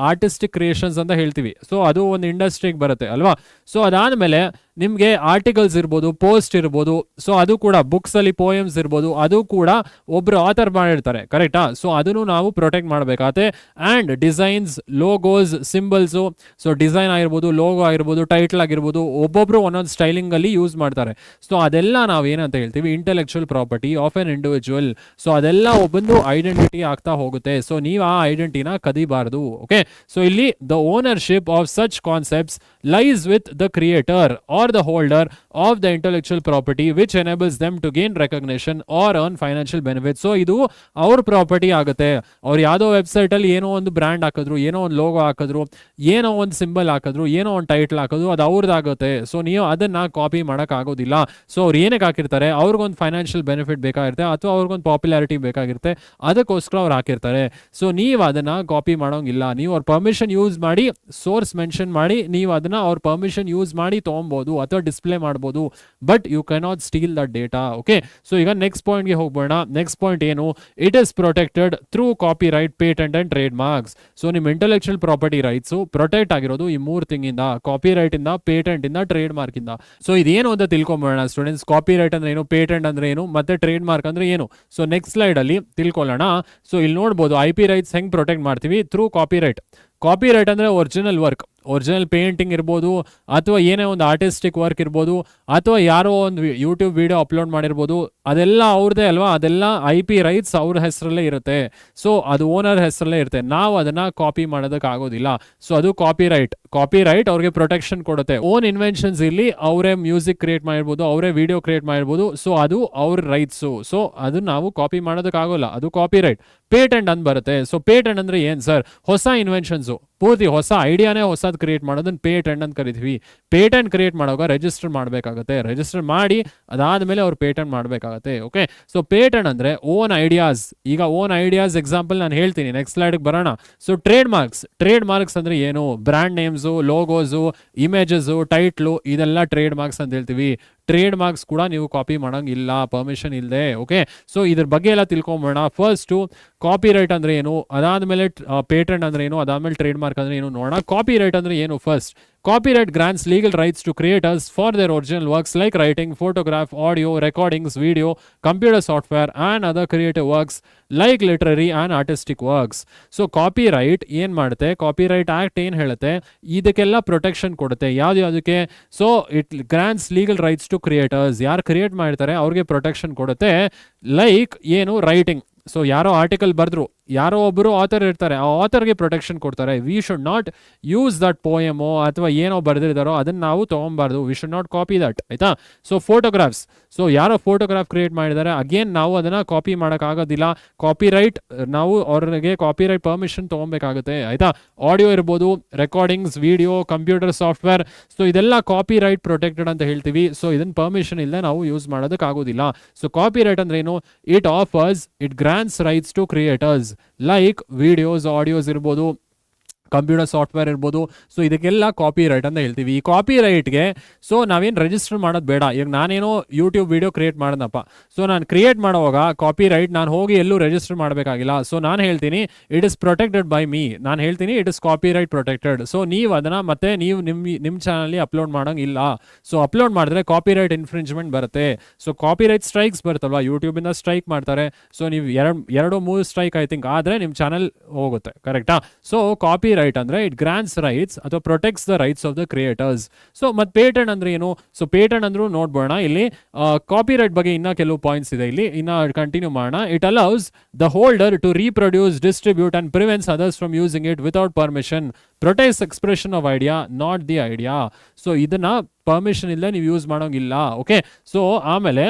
artistic creations ಅಂತ ಹೇಳ್ತೀವಿ. So ಅದು ಒಂದು ಇಂಡಸ್ಟ್ರಿಗೆ ಬರುತ್ತೆ ಅಲ್ವಾ. ಸೊ ಅದಾದ್ಮೇಲೆ ನಿಮಗೆ ಆರ್ಟಿಕಲ್ಸ್ ಇರ್ಬೋದು, ಪೋಸ್ಟ್ ಇರ್ಬೋದು, ಸೊ ಅದು ಕೂಡ ಬುಕ್ಸ್ ಅಲ್ಲಿ ಪೋಯಮ್ಸ್ ಇರ್ಬೋದು, ಅದು ಕೂಡ ಒಬ್ರು ಆಥರ್ ಮಾಡಿರ್ತಾರೆ, ಕರೆಕ್ಟಾ. ಸೊ ಅದನ್ನು ನಾವು ಪ್ರೊಟೆಕ್ಟ್ ಮಾಡಬೇಕಾಗತ್ತೆ. And designs, logos, symbols, so design ಆಗಿರ್ಬೋದು, ಲೋಗೋ ಆಗಿರ್ಬೋದು, ಟೈಟಲ್ ಆಗಿರ್ಬೋದು, ಒಬ್ಬೊಬ್ರು ಒಂದೊಂದು ಸ್ಟೈಲಿಂಗ್ ಅಲ್ಲಿ ಯೂಸ್ ಮಾಡ್ತಾರೆ. ಸೊ ಅದೆಲ್ಲ ನಾವು ಏನಂತ ಹೇಳ್ತೀವಿ, intellectual property of an individual. So ಅದೆಲ್ಲ ಒಬ್ಬಂದು ಐಡೆಂಟಿಟಿ ಆಗ್ತಾ ಹೋಗುತ್ತೆ. ಸೊ ನೀವು ಆ ಐಡೆಂಟಿಟಿನ ಕದಿಬಾರದು. ಓಕೆ, ಸೊ ಇಲ್ಲಿ the ownership of such concepts lies with the creator or the holder of the intellectual property which enables them to gain recognition or earn financial benefits. So ಇದು ಅವ್ರ property ಆಗುತ್ತೆ. ಅವ್ರು ಯಾವುದೋ ವೆಬ್ಸೈಟ್ ಅಲ್ಲಿ ಏನೋ ಒಂದು brand ಹಾಕಿದ್ರು, ಏನೋ ಒಂದು ಲೋಗೋ ಹಾಕಿದ್ರು, ಏನೋ ಒಂದು ಸಿಂಬಲ್ ಹಾಕಿದ್ರು, ಏನೋ ಒಂದು ಟೈಟಲ್ ಹಾಕಿದ್ರು, ಅದು ಅವ್ರದ್ದಾಗುತ್ತೆ. ಸೊ ನೀವು ಅದನ್ನ ಕಾಪಿ ಮಾಡಕ್ ಆಗೋದಿಲ್ಲ. ಸೊ ಅವ್ರು ಏನಕ್ಕೆ ಹಾಕಿರ್ತಾರೆ, ಅವ್ರಿಗೊಂದು ಫೈನಾನ್ಷಿಯಲ್ ಬೆನಿಫಿಟ್ ಬೇಕಾಗಿರುತ್ತೆ ಅಥವಾ ಅವ್ರಿಗೊಂದು ಪಾಪ್ಯುಲಾರಿಟಿ ಬೇಕಾಗಿರುತ್ತೆ, ಅದಕ್ಕೋಸ್ಕರ ಅವ್ರು ಹಾಕಿರ್ತಾರೆ. ಸೊ ನೀವು ಅದನ್ನ ಕಾಪಿ ಮಾಡೋಂಗಿಲ್ಲ. ನೀವು ಅವ್ರ ಪರ್ಮಿಷನ್ ಯೂಸ್ ಮಾಡಿ, ಸೋರ್ಸ್ ಮೆನ್ಷನ್ ಮಾಡಿ, ನೀವು ಅದನ್ನ ಅವ್ರ ಪರ್ಮಿಷನ್ ಯೂಸ್ ಮಾಡಿ ತೊಗೊಬೋದು ಅಥವಾ ಡಿಸ್ಪ್ಲೇ ಮಾಡ್ಬೋದು, but you cannot steal that data. Okay, so ಈಗ ನೆಕ್ಸ್ಟ್ ಪಾಯಿಂಟ್ಗೆ ಹೋಗ್ಬೋಣ. ನೆಕ್ಸ್ಟ್ ಪಾಯಿಂಟ್ ಏನು, it is protected through copyright, patent and trademarks. So ನಿಮ್ಮ ಇಂಟೆಲೆಕ್ಚುಯಲ್ ಪ್ರಾಪರ್ಟಿ ರೈಟ್ಸ್ ಪ್ರೊಟೆಕ್ಟ್ ಆಗಿರೋದು ಈ 3 ಥಿಂಗಿಂದ, ಕಾಪಿ ರೈಟ್ ಇಂದ, ಪೇಟೆಂಟ್ ಇಂದ, ಟ್ರೇಡ್ ಮಾರ್ಕ್ ಇಂದ. ಸೊ ಇದೇನು ಅಂತ ತಿಳ್ಕೊಂಬೋಣ ಸ್ಟೂಡೆಂಟ್ಸ್. ಕಾಪಿ ರೈಟ್ ಅಂದ್ರೆ ಏನು, ಪೇಟೆಂಟ್ ಅಂದ್ರೆ ಏನು, ಮತ್ತೆ ಟ್ರೇಡ್ ಮಾರ್ಕ್ ಅಂದ್ರೆ ಏನು. ಸೊ ನೆಕ್ಸ್ಟ್ ಸ್ಲೈಡ್ ಅಲ್ಲಿ ತಿಳ್ಕೊಳ್ಳೋಣ. ಸೊ ಇಲ್ಲಿ ನೋಡ್ಬೋದು IP ರೈಟ್ಸ್ ಹೆಂಗ್ ಪ್ರೊಟೆಕ್ಟ್ ಮಾಡ್ತೀವಿ, through copyright. Copyright ಅಂದ್ರೆ ಒರಿಜಿನಲ್ ವರ್ಕ್, ಒರಿಜಿನಲ್ ಪೇಂಟಿಂಗ್ ಇರ್ಬೋದು, ಅಥವಾ ಏನೇ ಒಂದು ಆರ್ಟಿಸ್ಟಿಕ್ ವರ್ಕ್ ಇರ್ಬೋದು, ಅಥವಾ ಯಾರೋ ಒಂದು ಯೂಟ್ಯೂಬ್ ವಿಡಿಯೋ ಅಪ್ಲೋಡ್ ಮಾಡಿರ್ಬೋದು, ಅದೆಲ್ಲ ಅವ್ರದ್ದೇ ಅಲ್ವಾ. ಅದೆಲ್ಲ IP ರೈಟ್ಸ್ ಅವ್ರ ಹೆಸರಲ್ಲೇ ಇರುತ್ತೆ. ಸೊ ಅದು ಓನರ್ ಹೆಸರಲ್ಲೇ ಇರುತ್ತೆ. ನಾವು ಅದನ್ನ ಕಾಪಿ ಮಾಡೋದಕ್ಕೆ ಆಗೋದಿಲ್ಲ. ಸೊ ಅದು ಕಾಪಿ ರೈಟ್ ಅವ್ರಿಗೆ ಪ್ರೊಟೆಕ್ಷನ್ ಕೊಡುತ್ತೆ. ಓನ್ ಇನ್ವೆನ್ಷನ್ಸ್ ಇಲ್ಲಿ ಅವರೇ ಮ್ಯೂಸಿಕ್ ಕ್ರಿಯೇಟ್ ಮಾಡಿರ್ಬೋದು, ಅವರೇ ವಿಡಿಯೋ ಕ್ರಿಯೇಟ್ ಮಾಡಿರ್ಬೋದು. ಸೊ ಅದು ಅವ್ರ ರೈಟ್ಸು. ಸೊ ಅದು ನಾವು ಕಾಪಿ ಮಾಡೋದಕ್ಕೆ ಆಗೋಲ್ಲ, ಅದು ಕಾಪಿ ರೈಟ್. ಪೇಟೆಂಟ್ ಅಂತ ಬರುತ್ತೆ. ಸೊ ಪೇಟೆಂಟ್ ಅಂದ್ರೆ ಏನ್ ಸರ್, ಹೊಸ ಇನ್ವೆನ್ಷನ್ಸು, ಪೂರ್ತಿ ಹೊಸ ಐಡಿಯಾನೇ ಹೊಸದು ಕ್ರಿಯೇಟ್ ಮಾಡೋದನ್ನ ಪೇಟೆಂಟ್ ಅಂತ ಕರಿತೀವಿ. ಪೇಟೆಂಟ್ ಕ್ರಿಯೇಟ್ ಮಾಡುವಾಗ ರಿಜಿಸ್ಟರ್ ಮಾಡಬೇಕಾಗುತ್ತೆ. ರಿಜಿಸ್ಟರ್ ಮಾಡಿ ಅದಾದ್ಮೇಲೆ ಅವ್ರು ಪೇಟೆಂಟ್ ಮಾಡಬೇಕಾಗತ್ತೆ. ಓಕೆ, ಸೊ ಪೇಟೆಂಟ್ ಅಂದ್ರೆ ಓನ್ ಐಡಿಯಾಸ್. ಈಗ ಓನ್ ಐಡಿಯಾಸ್ ಎಕ್ಸಾಂಪಲ್ ನಾನು ಹೇಳ್ತೀನಿ, ನೆಕ್ಸ್ಟ್ ಸ್ಲೈಡ್ಗೆ ಬರೋಣ. ಸೊ ಟ್ರೇಡ್ ಮಾರ್ಕ್ಸ್ ಅಂದ್ರೆ ಏನು, ಬ್ರ್ಯಾಂಡ್ ನೇಮ್ಸು, ಲೋಗೋಸು, ಇಮೇಜಸ್, ಟೈಟ್ಲು, ಇದೆಲ್ಲ ಟ್ರೇಡ್ ಮಾರ್ಕ್ಸ್ ಅಂತ ಹೇಳ್ತೀವಿ. ಟ್ರೇಡ್ ಮಾರ್ಕ್ಸ್ ಕೂಡ ನೀವು ಕಾಪಿ ಮಾಡಂಗಿಲ್ಲ ಪರ್ಮಿಷನ್ ಇಲ್ಲದೆ. ಓಕೆ, ಸೊ ಇದ್ರ ಬಗ್ಗೆ ಎಲ್ಲ ತಿಳ್ಕೊಂಬೋಣ. ಫಸ್ಟು ಕಾಪಿ ರೈಟ್ ಅಂದ್ರೆ ಏನು, ಅದಾದ್ಮೇಲೆ ಪೇಟೆಂಟ್ ಅಂದ್ರೆ ಏನು, ಅದಾದ್ಮೇಲೆ ಟ್ರೇಡ್ ಮಾರ್ಕ್ ಅಂದ್ರೆ ಏನು ನೋಡೋಣ. ಕಾಪಿ ರೈಟ್ ಅಂದ್ರೆ ಏನು first. Copyright grants legal rights to creators for their original works like writing, photograph, audio, recordings, video, computer software and other creative works like literary and artistic works. So copyright ಏನು ಮಾಡುತ್ತೆ, copyright act ಏನು ಹೇಳುತ್ತೆ, ಇದಕ್ಕೆಲ್ಲ protection ಕೊಡುತ್ತೆ. ಯಾವುದಕ್ಕೆ? So it grants legal rights to creators, ಯಾರು create ಮಾಡ್ತಾರೆ ಅವ್ರಿಗೆ ಪ್ರೊಟೆಕ್ಷನ್ ಕೊಡುತ್ತೆ. ಲೈಕ್ ಏನು, ರೈಟಿಂಗ್. ಸೊ ಯಾರೋ ಆರ್ಟಿಕಲ್ ಬರೆದ್ರು, ಯಾರೋ ಒಬ್ಬರು ಆಥರ್ ಇರ್ತಾರೆ, ಆ ಆಥರ್ಗೆ ಪ್ರೊಟೆಕ್ಷನ್ ಕೊಡ್ತಾರೆ. We should not use that ಪೋಯಮೋ ಅಥವಾ ಏನೋ ಬರೆದಿದ್ದಾರೋ ಅದನ್ನು ನಾವು ತೊಗೊಬಾರ್ದು. We should not copy that, ಆಯ್ತಾ? ಸೊ ಫೋಟೋಗ್ರಾಫ್ಸ್, ಸೊ ಯಾರೋ ಫೋಟೋಗ್ರಾಫ್ ಕ್ರಿಯೇಟ್ ಮಾಡಿದ್ದಾರೆ, ಅಗೇನ್ ನಾವು ಅದನ್ನು ಕಾಪಿ ಮಾಡೋಕ್ಕಾಗೋದಿಲ್ಲ. ಕಾಪಿರೈಟ್ ನಾವು ಅವ್ರಿಗೆ ಕಾಪಿರೈಟ್ ಪರ್ಮಿಷನ್ ತೊಗೊಬೇಕಾಗುತ್ತೆ, ಆಯಿತಾ? ಆಡಿಯೋ ಇರ್ಬೋದು, recordings, video, computer software, so ಇದೆಲ್ಲ ಕಾಪಿರೈಟ್ ಪ್ರೊಟೆಕ್ಟೆಡ್ ಅಂತ ಹೇಳ್ತೀವಿ. ಸೊ ಇದನ್ನು ಪರ್ಮಿಷನ್ ಇಲ್ಲದೆ ನಾವು ಯೂಸ್ ಮಾಡೋದಕ್ಕಾಗೋದಿಲ್ಲ. ಸೊ ಕಾಪಿರೈಟ್ ಅಂದ್ರೆ ಏನು? It grants rights to creators like videos, audios ಇರ್ಬೋದು, ಕಂಪ್ಯೂಟರ್ ಸಾಫ್ಟ್ವೇರ್ ಇರ್ಬೋದು. ಸೊ ಇದಕ್ಕೆಲ್ಲ ಕಾಪಿ ರೈಟ್ ಅಂತ ಹೇಳ್ತೀವಿ. ಈ ಕಾಪಿ ರೈಟ್ಗೆ ಸೊ ನಾವೇನು ರಿಜಿಸ್ಟರ್ ಮಾಡೋದು ಬೇಡ. ಈಗ ನಾನೇನೋ ಯೂಟ್ಯೂಬ್ ವಿಡಿಯೋ ಕ್ರಿಯೇಟ್ ಮಾಡೋದಪ್ಪ, ಸೊ ನಾನು ಕ್ರಿಯೇಟ್ ಮಾಡುವಾಗ ಕಾಪಿ ರೈಟ್ ನಾನು ಹೋಗಿ ಎಲ್ಲೂ ರಿಜಿಸ್ಟರ್ ಮಾಡಬೇಕಾಗಿಲ್ಲ. ಸೊ ನಾನು ಹೇಳ್ತೀನಿ it is protected by me, ನಾನು ಹೇಳ್ತೀನಿ it is copyright protected. So ನೀವು ಅದನ್ನು ಮತ್ತೆ ನೀವು ನಿಮ್ಮ ಚಾನಲ್ಲಿ ಅಪ್ಲೋಡ್ ಮಾಡೋಂಗಿಲ್ಲ. ಸೊ ಅಪ್ಲೋಡ್ ಮಾಡಿದ್ರೆ ಕಾಪಿ ರೈಟ್ ಇನ್ಫ್ರಿಂಜ್ಮೆಂಟ್ ಬರುತ್ತೆ. ಸೊ ಕಾಪಿ ರೈಟ್ ಸ್ಟ್ರೈಕ್ಸ್ ಬರುತ್ತಲ್ವ, ಯೂಟ್ಯೂಬಿಂದ ಸ್ಟ್ರೈಕ್ ಮಾಡ್ತಾರೆ. ಸೊ ನೀವು 2-3 ಸ್ಟ್ರೈಕ್ ಐ ಥಿಂಕ್ ಆದರೆ ನಿಮ್ಮ ಚಾನಲ್ ಹೋಗುತ್ತೆ, ಕರೆಕ್ಟಾ? ಸೊ ಕಾಪಿ ರೈಟ್ ಅಂದ್ರೆ ಇಟ್ ಗ್ರಾಂಟ್ಸ್ ರೈಟ್ಸ್ ಅಥವಾ protects the rights of the creators. So ಮತ್ತೆ ಪೇಟೆಂಟ್ ಅಂದ್ರೆ ಏನು? ಸೊ ಪೇಟೆಂಟ್ ಅಂದ್ರೂ ನೋಡ್ಬೋಣ. ಇಲ್ಲಿ ಕಾಪಿ ರೈಟ್ ಬಗ್ಗೆ ಇನ್ನ ಕೆಲವು ಪಾಯಿಂಟ್ಸ್ ಇದೆ, ಇಲ್ಲಿ ಇನ್ನ ಕಂಟಿನ್ಯೂ ಮಾಡೋಣ. It allows the holder to reproduce, distribute and prevents others from using it without permission, protects expression of idea not the idea. So ಇದನ್ನ ಪರ್ಮಿಷನ್ ಇಲ್ಲದೆ ನೀವು ಯೂಸ್ ಮಾಡೋಂಗಿಲ್ಲ. ಓಕೆ, ಸೊ ಆಮೇಲೆ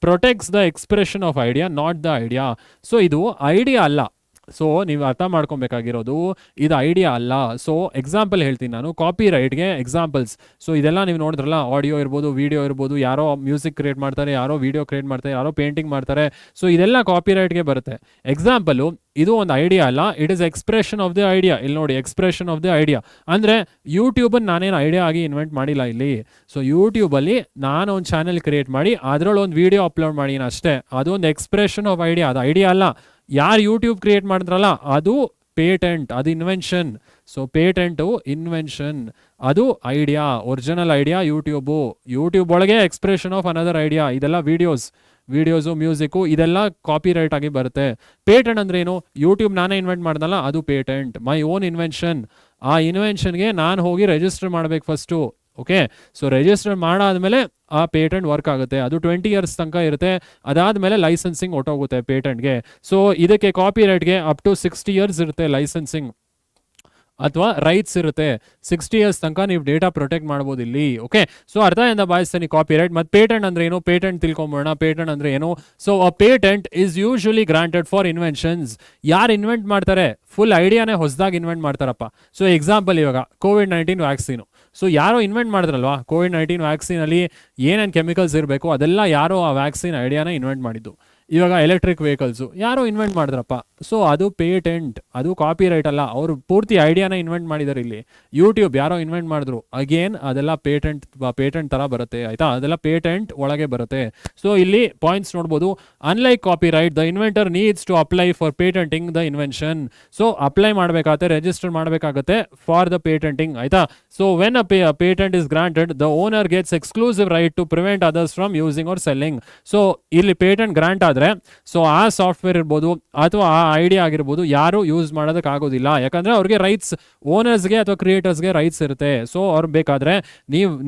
protects the expression of idea not the idea. So ಇದು idea ಅಲ್ಲ. So ನೀವು ಅರ್ಥ ಮಾಡ್ಕೊಬೇಕಾಗಿರೋದು ಇದು ಐಡಿಯಾ ಅಲ್ಲ. ಸೊ ಎಕ್ಸಾಂಪಲ್ ಹೇಳ್ತೀನಿ ನಾನು, ಕಾಪಿ ರೈಟ್ಗೆ ಎಕ್ಸಾಂಪಲ್ಸ್. ಸೊ ಇದೆಲ್ಲ ನೀವು ನೋಡಿದ್ರಲ್ಲ, ಆಡಿಯೋ ಇರ್ಬೋದು, ವಿಡಿಯೋ ಇರ್ಬೋದು, ಯಾರೋ ಮ್ಯೂಸಿಕ್ ಕ್ರಿಯೇಟ್ ಮಾಡ್ತಾರೆ, ಯಾರೋ ವಿಡಿಯೋ ಕ್ರಿಯೇಟ್ ಮಾಡ್ತಾರೆ, ಯಾರೋ ಪೇಂಟಿಂಗ್ ಮಾಡ್ತಾರೆ. ಸೊ ಇದೆಲ್ಲ ಕಾಪಿ ರೈಟ್ಗೆ ಬರುತ್ತೆ. ಎಕ್ಸಾಂಪಲು, ಇದು ಒಂದು ಐಡಿಯಾ ಅಲ್ಲ, it is expression of the idea. ಇಲ್ಲಿ ನೋಡಿ, ಎಕ್ಸ್ಪ್ರೆಷನ್ ಆಫ್ ದಿ ಐಡಿಯಾ ಅಂದರೆ ಯೂಟ್ಯೂಬನ್ನು ನಾನೇನು ಐಡಿಯಾ ಆಗಿ ಇನ್ವೆಂಟ್ ಮಾಡಿಲ್ಲ ಇಲ್ಲಿ. ಸೊ ಯೂಟ್ಯೂಬಲ್ಲಿ ನಾನು ಒಂದು ಚಾನೆಲ್ ಕ್ರಿಯೇಟ್ ಮಾಡಿ ಅದರೊಳಗೆ ಒಂದು ವಿಡಿಯೋ ಅಪ್ಲೋಡ್ ಮಾಡೀನಿ ಅಷ್ಟೇ. ಅದು ಒಂದು ಎಕ್ಸ್ಪ್ರೆಷನ್ ಆಫ್ ಐಡಿಯಾ, ಅದು ಐಡಿಯಾ ಅಲ್ಲ. ಯಾರು ಯೂಟ್ಯೂಬ್ ಕ್ರಿಯೇಟ್ ಮಾಡಿದ್ರಲ್ಲ ಅದು ಪೇಟೆಂಟ್, ಅದು ಇನ್ವೆನ್ಷನ್. ಸೊ ಪೇಟೆಂಟು ಇನ್ವೆನ್ಷನ್, ಅದು ಐಡಿಯಾ, ಒರಿಜಿನಲ್ ಐಡಿಯಾ ಯೂಟ್ಯೂಬ್ ಒಳಗೆ ಎಕ್ಸ್ಪ್ರೆಷನ್ ಆಫ್ ಅನದರ್ ಐಡಿಯಾ. ಇದೆಲ್ಲ ವಿಡಿಯೋಸು, ಮ್ಯೂಸಿಕ್ಕು, ಇದೆಲ್ಲ ಕಾಪಿ ರೈಟ್ ಆಗಿ ಬರುತ್ತೆ. ಪೇಟೆಂಟ್ ಅಂದ್ರೆ ಏನು? ಯೂಟ್ಯೂಬ್ ನಾನೇ ಇನ್ವೆಂಟ್ ಮಾಡ್ದಲ್ಲ, ಅದು ಪೇಟೆಂಟ್, ಮೈ ಓನ್ ಇನ್ವೆನ್ಷನ್. ಆ ಇನ್ವೆನ್ಷನ್ಗೆ ನಾನು ಹೋಗಿ ರಿಜಿಸ್ಟರ್ ಮಾಡ್ಬೇಕು ಫಸ್ಟು. ಓಕೆ, ಸೊ ರಿಜಿಸ್ಟರ್ ಮಾಡಾದ್ಮೇಲೆ ಆ ಪೇಟೆಂಟ್ ವರ್ಕ್ ಆಗುತ್ತೆ. ಅದು 20 years ತನಕ ಇರುತ್ತೆ. ಅದಾದ್ಮೇಲೆ ಲೈಸೆನ್ಸಿಂಗ್ ಹೊಟ್ಟೋಗುತ್ತೆ ಪೇಟೆಂಟ್ಗೆ. ಸೊ ಇದಕ್ಕೆ ಕಾಪಿ ರೈಟ್ಗೆ ಅಪ್ ಟು 60 years ಇರುತ್ತೆ ಲೈಸೆನ್ಸಿಂಗ್ ಅಥವಾ ರೈಟ್ಸ್ ಇರುತ್ತೆ. 60 years ತನಕ ನೀವು ಡೇಟಾ ಪ್ರೊಟೆಕ್ಟ್ ಮಾಡ್ಬೋದು ಇಲ್ಲಿ. ಓಕೆ, ಸೊ ಅರ್ಥದಿಂದ ಭಾವಿಸ್ತೀನಿ ಕಾಪಿ ರೈಟ್. ಮತ್ತು ಪೇಟೆಂಟ್ ಅಂದ್ರೆ ಏನು? ಪೇಟೆಂಟ್ ತಿಳ್ಕೊಂಬೋಣ. ಪೇಟೆಂಟ್ ಅಂದ್ರೆ ಏನು? So a patent is usually granted for inventions. ಯಾರು ಇನ್ವೆಂಟ್ ಮಾಡ್ತಾರೆ, ಫುಲ್ ಐಡಿಯಾನೇ ಹೊಸದಾಗಿ ಇನ್ವೆಂಟ್ ಮಾಡ್ತಾರಪ್ಪ. ಸೊ ಎಕ್ಸಾಂಪಲ್, ಇವಾಗ COVID-19 ವ್ಯಾಕ್ಸಿನು. ಸೊ ಯಾರೋ ಇನ್ವೆಂಟ್ ಮಾಡಿದ್ರಲ್ವಾ, COVID-19 ವ್ಯಾಕ್ಸಿನಲ್ಲಿ ಏನೇನು ಕೆಮಿಕಲ್ಸ್ ಇರಬೇಕು ಅದೆಲ್ಲ ಯಾರೋ ಆ ವ್ಯಾಕ್ಸಿನ್ ಐಡಿಯಾನ ಇನ್ವೆಂಟ್ ಮಾಡಿದ್ದು. ಇವಾಗ ಎಲೆಕ್ಟ್ರಿಕ್ ವೆಹಿಕಲ್ಸು ಯಾರೋ ಇನ್ವೆಂಟ್ ಮಾಡಿದ್ರಪ್ಪ, ಸೊ ಅದು ಪೇಟೆಂಟ್, ಅದು ಕಾಪಿ ರೈಟ್ ಅಲ್ಲ. ಅವರು ಪೂರ್ತಿ ಐಡಿಯಾನ ಇನ್ವೆಂಟ್ ಮಾಡಿದ್ದಾರೆ. ಇಲ್ಲಿ ಯೂಟ್ಯೂಬ್ ಯಾರೋ ಇನ್ವೆಂಟ್ ಮಾಡಿದ್ರು, ಅಗೇನ್ ಅದೆಲ್ಲ ಪೇಟೆಂಟ್ ಥರ ಬರುತ್ತೆ, ಆಯಿತಾ? ಅದೆಲ್ಲ ಪೇಟೆಂಟ್ ಒಳಗೆ ಬರುತ್ತೆ. ಸೊ ಇಲ್ಲಿ ಪಾಯಿಂಟ್ಸ್ ನೋಡ್ಬೋದು. Unlike copyright, the inventor needs to apply for patenting the invention. So apply ಮಾಡಬೇಕಾಗುತ್ತೆ, ರಿಜಿಸ್ಟರ್ ಮಾಡಬೇಕಾಗುತ್ತೆ ಫಾರ್ ದ ಪೇಟೆಂಟಿಂಗ್, ಆಯಿತಾ? So when a patent is granted, the owner gets exclusive right to prevent others from using or selling. So ಇಲ್ಲಿ patent grant ಆದರೆ so ಆ software ಇರ್ಬೋದು ಅಥವಾ ಆ idea ಆಗಿರ್ಬೋದು ಯಾರು ಯೂಸ್ ಮಾಡೋದಕ್ಕಾಗೋದಿಲ್ಲ. ಯಾಕಂದ್ರೆ ಅವ್ರಿಗೆ ರೈಟ್ಸ್, ಓನರ್ಸ್ಗೆ ಅಥವಾ ಕ್ರಿಯೇಟರ್ಸ್ಗೆ ರೈಟ್ಸ್ ಇರುತ್ತೆ. ಸೊ ಅವ್ರು ಬೇಕಾದ್ರೆ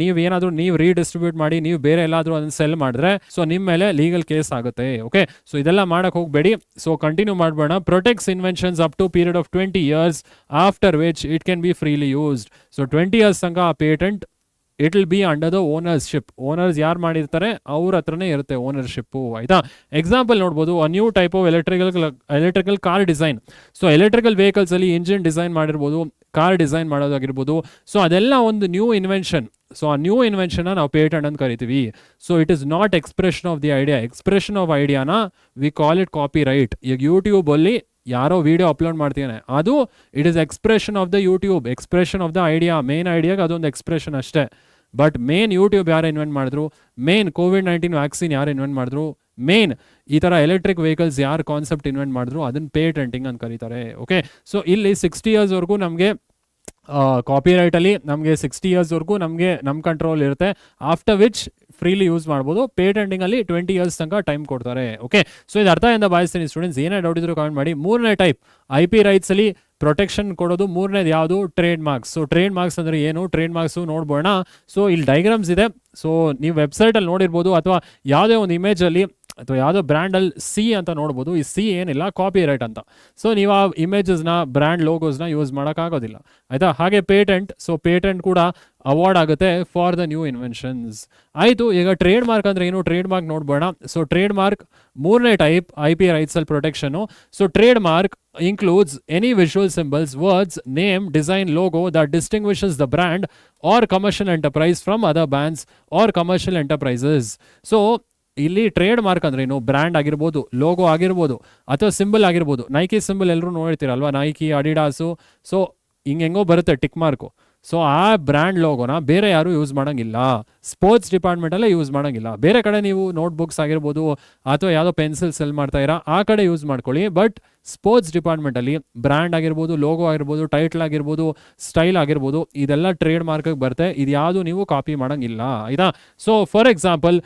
ನೀವೇನಾದ್ರೂ ನೀವು ರೀಡಿಸ್ಟ್ರಿಬ್ಯೂಟ್ ಮಾಡಿ ನೀವು ಬೇರೆ ಎಲ್ಲಾದ್ರೂ ಅದನ್ನ ಸೆಲ್ ಮಾಡಿದ್ರೆ ಸೊ ನಿಮ್ಮ ಮೇಲೆ ಲೀಗಲ್ ಕೇಸ್ ಆಗುತ್ತೆ. ಓಕೆ, ಸೊ ಇದೆಲ್ಲ ಮಾಡಕ್ ಹೋಗಬೇಡಿ. ಸೊ ಕಂಟಿನ್ಯೂ ಮಾಡಬೇಡ. Protects inventions up to period of 20 years after which it can be freely used. So 20 years ತನಕ ಆ patent it will be under the ownership. Owners ಯಾರು ಮಾಡಿರ್ತಾರೆ ಅವ್ರ ಹತ್ರನೇ ಇರುತ್ತೆ ಓನರ್ಶಿಪ್ಪು, ಆಯಿತಾ? ಎಕ್ಸಾಂಪಲ್ ನೋಡ್ಬೋದು, a new type of electrical car design. So electrical ವೆಹಿಕಲ್ಸಲ್ಲಿ ಇಂಜಿನ್ ಡಿಸೈನ್ ಮಾಡಿರ್ಬೋದು, ಕಾರ್ ಡಿಸೈನ್ ಮಾಡೋದಾಗಿರ್ಬೋದು. ಸೊ ಅದೆಲ್ಲ ಒಂದು ನ್ಯೂ ಇನ್ವೆನ್ಷನ್. ಸೊ ಆ ನ್ಯೂ ಇನ್ವೆನ್ಷನ್ನ ನಾವು ಪೇಟೆಂಟ್ ಅಂತ ಕರಿತೀವಿ. So it is not expression of the idea. Expression of ಐಡಿಯಾನ we call it copyright. ಈಗ ಯೂಟ್ಯೂಬಲ್ಲಿ ಯಾರೋ ವಿಡಿಯೋ ಅಪ್ಲೋಡ್ ಮಾಡ್ತೀಯಾನೆ, ಅದು it is expression of the YouTube, expression of the idea. Main ಐಡಿಯಾಗೆ ಅದೊಂದು ಎಕ್ಸ್ಪ್ರೆಷನ್ ಅಷ್ಟೇ. ಬಟ್ ಮೇನ್ ಯೂಟ್ಯೂಬ್ ಯಾರು ಇನ್ವೆಂಟ್ ಮಾಡಿದ್ರು, ಮೇನ್ COVID-19 ವ್ಯಾಕ್ಸಿನ್ ಯಾರು ಇನ್ವೆಂಟ್ ಮಾಡಿದ್ರು, ಮೇನ್ ಈ ಥರ ಎಲೆಕ್ಟ್ರಿಕ್ ವೆಹಿಕಲ್ಸ್ ಯಾರು ಕಾನ್ಸೆಪ್ಟ್ ಇನ್ವೆಂಟ್ ಮಾಡಿದ್ರು ಅದನ್ನ ಪೇಟೆಂಟಿಂಗ್ ಅಂತ ಕರೀತಾರೆ. ಓಕೆ, ಸೊ ಇಲ್ಲಿ 60 ಇಯರ್ಸ್ವರೆಗೂ ನಮಗೆ ಕಾಪಿರೈಟಲ್ಲಿ ನಮಗೆ 60 ಇಯರ್ಸ್ವರೆಗೂ ನಮಗೆ ನಮ್ಮ ಕಂಟ್ರೋಲ್ ಇರುತ್ತೆ. ಆಫ್ಟರ್ ವಿಚ್ ಫ್ರೀಲಿ ಯೂಸ್ ಮಾಡ್ಬೋದು. ಪೇಟೆಂಟಿಂಗಲ್ಲಿ 20 ಇಯರ್ಸ್ ತನಕ ಟೈಮ್ ಕೊಡ್ತಾರೆ. ಓಕೆ, ಸೊ ಇದು ಅರ್ಥ ಎಂದು ಭಾವಿಸ್ತೀನಿ ಸ್ಟೂಡೆಂಟ್ಸ್. ಏನೇ ಡೌಟ್ ಇದ್ರು ಕಾಮೆಂಟ್ ಮಾಡಿ. ಮೂರನೇ ಟೈಪ್ IP ರೈಟ್ಸಲ್ಲಿ ಪ್ರೊಟೆಕ್ಷನ್ ಕೊಡೋದು ಮೂರನೇದು ಯಾವುದು, trade marks. So trade marks ಅಂದರೆ ಏನು, ಟ್ರೇಡ್ ಮಾರ್ಕ್ಸು ನೋಡ್ಬೋಣ. ಸೊ ಇಲ್ಲಿ ಡೈಗ್ರಾಮ್ಸ್ ಇದೆ. ಸೊ ನೀವು ವೆಬ್ಸೈಟಲ್ಲಿ ನೋಡಿರ್ಬೋದು ಅಥವಾ ಯಾವುದೇ ಒಂದು ಇಮೇಜಲ್ಲಿ ಅಥವಾ ಯಾವುದೋ ಬ್ರ್ಯಾಂಡಲ್ಲಿ C ಅಂತ ನೋಡ್ಬೋದು. ಈ C ಏನಿಲ್ಲ, ಕಾಪಿ ರೈಟ್ ಅಂತ. ಸೊ ನೀವು ಆ ಇಮೇಜಸ್ನ ಬ್ರ್ಯಾಂಡ್ ಲೋಗೋಸ್ನ ಯೂಸ್ ಮಾಡೋಕ್ಕಾಗೋದಿಲ್ಲ ಆಯಿತಾ. ಹಾಗೆ ಪೇಟೆಂಟ್, ಸೊ ಪೇಟೆಂಟ್ ಕೂಡ ಅವಾರ್ಡ್ ಆಗುತ್ತೆ ಫಾರ್ ದ ನ್ಯೂ ಇನ್ವೆನ್ಷನ್ಸ್. ಆಯಿತು, ಈಗ ಟ್ರೇಡ್ ಮಾರ್ಕ್ ಅಂದರೆ ಏನು, ಟ್ರೇಡ್ ಮಾರ್ಕ್ ನೋಡ್ಬೋಣ. ಸೊ ಟ್ರೇಡ್ ಮಾರ್ಕ್ ಮೂರನೇ ಟೈಪ್ IP ರೈಟ್ಸಲ್ಲಿ protection. So trademark includes any visual symbols, words, name, design, logo that distinguishes the brand or commercial enterprise from other brands or commercial enterprises. So ಇಲ್ಲಿ trade mark ಅಂದ್ರೆ ಏನು, brand ಆಗಿರ್ಬೋದು, logo ಆಗಿರ್ಬೋದು, ಅಥವಾ symbol ಆಗಿರ್ಬೋದು. Nike symbol ಎಲ್ಲರೂ ನೋಡ್ತೀರಲ್ವಾ, Nike, ಅಡಿಡಾಸು. So ಹೆಂಗೋ ಬರುತ್ತೆ ಟಿಕ್ ಮಾರ್ಕು. ಸೊ ಆ ಬ್ರ್ಯಾಂಡ್ ಲೋಗೋನ ಬೇರೆ ಯಾರು ಯೂಸ್ ಮಾಡೋಂಗಿಲ್ಲ, ಸ್ಪೋರ್ಟ್ಸ್ ಡಿಪಾರ್ಟ್ಮೆಂಟಲ್ಲೇ ಯೂಸ್ ಮಾಡೋಂಗಿಲ್ಲ. ಬೇರೆ ಕಡೆ ನೀವು ನೋಟ್ಬುಕ್ಸ್ ಆಗಿರ್ಬೋದು ಅಥವಾ ಯಾವುದೋ ಪೆನ್ಸಿಲ್ ಸೆಲ್ ಮಾಡ್ತಾ ಇರಾ ಆ ಕಡೆ ಯೂಸ್ ಮಾಡ್ಕೊಳ್ಳಿ. ಬಟ್ ಸ್ಪೋರ್ಟ್ಸ್ ಡಿಪಾರ್ಟ್ಮೆಂಟಲ್ಲಿ ಬ್ರ್ಯಾಂಡ್ ಆಗಿರ್ಬೋದು, ಲೋಗೋ ಆಗಿರ್ಬೋದು, ಟೈಟ್ಲ್ ಆಗಿರ್ಬೋದು, ಸ್ಟೈಲ್ ಆಗಿರ್ಬೋದು, ಇದೆಲ್ಲ ಟ್ರೇಡ್ ಮಾರ್ಕಿಗೆ ಬರುತ್ತೆ. ಇದು ಯಾವುದು ನೀವು ಕಾಪಿ ಮಾಡೋಂಗಿಲ್ಲ ಆಯಿತಾ. So for example,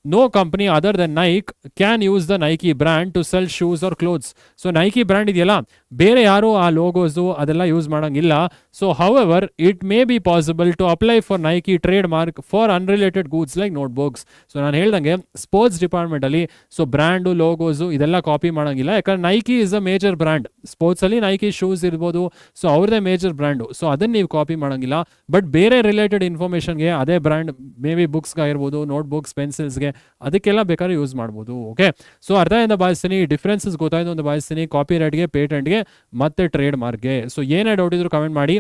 no company other than Nike can use the Nike brand to sell shoes or clothes. So Nike brand ಇದೆಯಲ್ಲ, ಬೇರೆ ಯಾರು ಆ ಲೋಗೋಸು ಅದೆಲ್ಲ ಯೂಸ್ ಮಾಡೋಂಗಿಲ್ಲ. So however it may be possible to apply for Nike trademark for unrelated goods like notebooks. So ನಾನು ಹೇಳ್ದಂಗೆ sports ಡಿಪಾರ್ಟ್ಮೆಂಟಲ್ಲಿ so brand, logos ಇದೆಲ್ಲ ಕಾಪಿ ಮಾಡೋಂಗಿಲ್ಲ. ಯಾಕಂದ್ರೆ Nike is a major brand. ಸ್ಪೋರ್ಟ್ಸಲ್ಲಿ ನೈಕಿ ಶೂಸ್ ಇರ್ಬೋದು, so ಅವ್ರದ್ದೇ major brand. So ಅದನ್ನು ನೀವು ಕಾಪಿ ಮಾಡೋಂಗಿಲ್ಲ. ಬಟ್ ಬೇರೆ ರಿಲೇಟೆಡ್ ಇನ್ಫಾರ್ಮೇಷನ್ಗೆ ಅದೇ ಬ್ರ್ಯಾಂಡ್ ಮೇ ಬಿ ಬುಕ್ಸ್ಗಾಗಿರ್ಬೋದು, ನೋಟ್ಬುಕ್ಸ್, ಪೆನ್ಸಿಲ್ಸ್ಗೆ ಅದಕ್ಕೆಲ್ಲ ಬೇಕಾದ್ರೆ ಯೂಸ್ ಮಾಡ್ಬೋದು. ಓಕೆ, ಸೊ ಅರ್ಥ ಎಂದು ಭಾವಿಸ್ತೀನಿ, ಡಿಫ್ರೆನ್ಸಸ್ ಗೊತ್ತಾಯ್ತು ಅಂತ ಭಾವಿಸ್ತೀನಿ. ಕಾಪಿ ರೈಟ್ಗೆ, ಪೇಟೆಂಟ್ಗೆ ಮತ್ತೆ ಟ್ರೇಡ್ ಮಾರ್ಕ್ಗೆ. ಸೊ ಏನೇ ಡೌಟ್ ಇದ್ರು ಕಮೆಂಟ್ ಮಾಡಿ.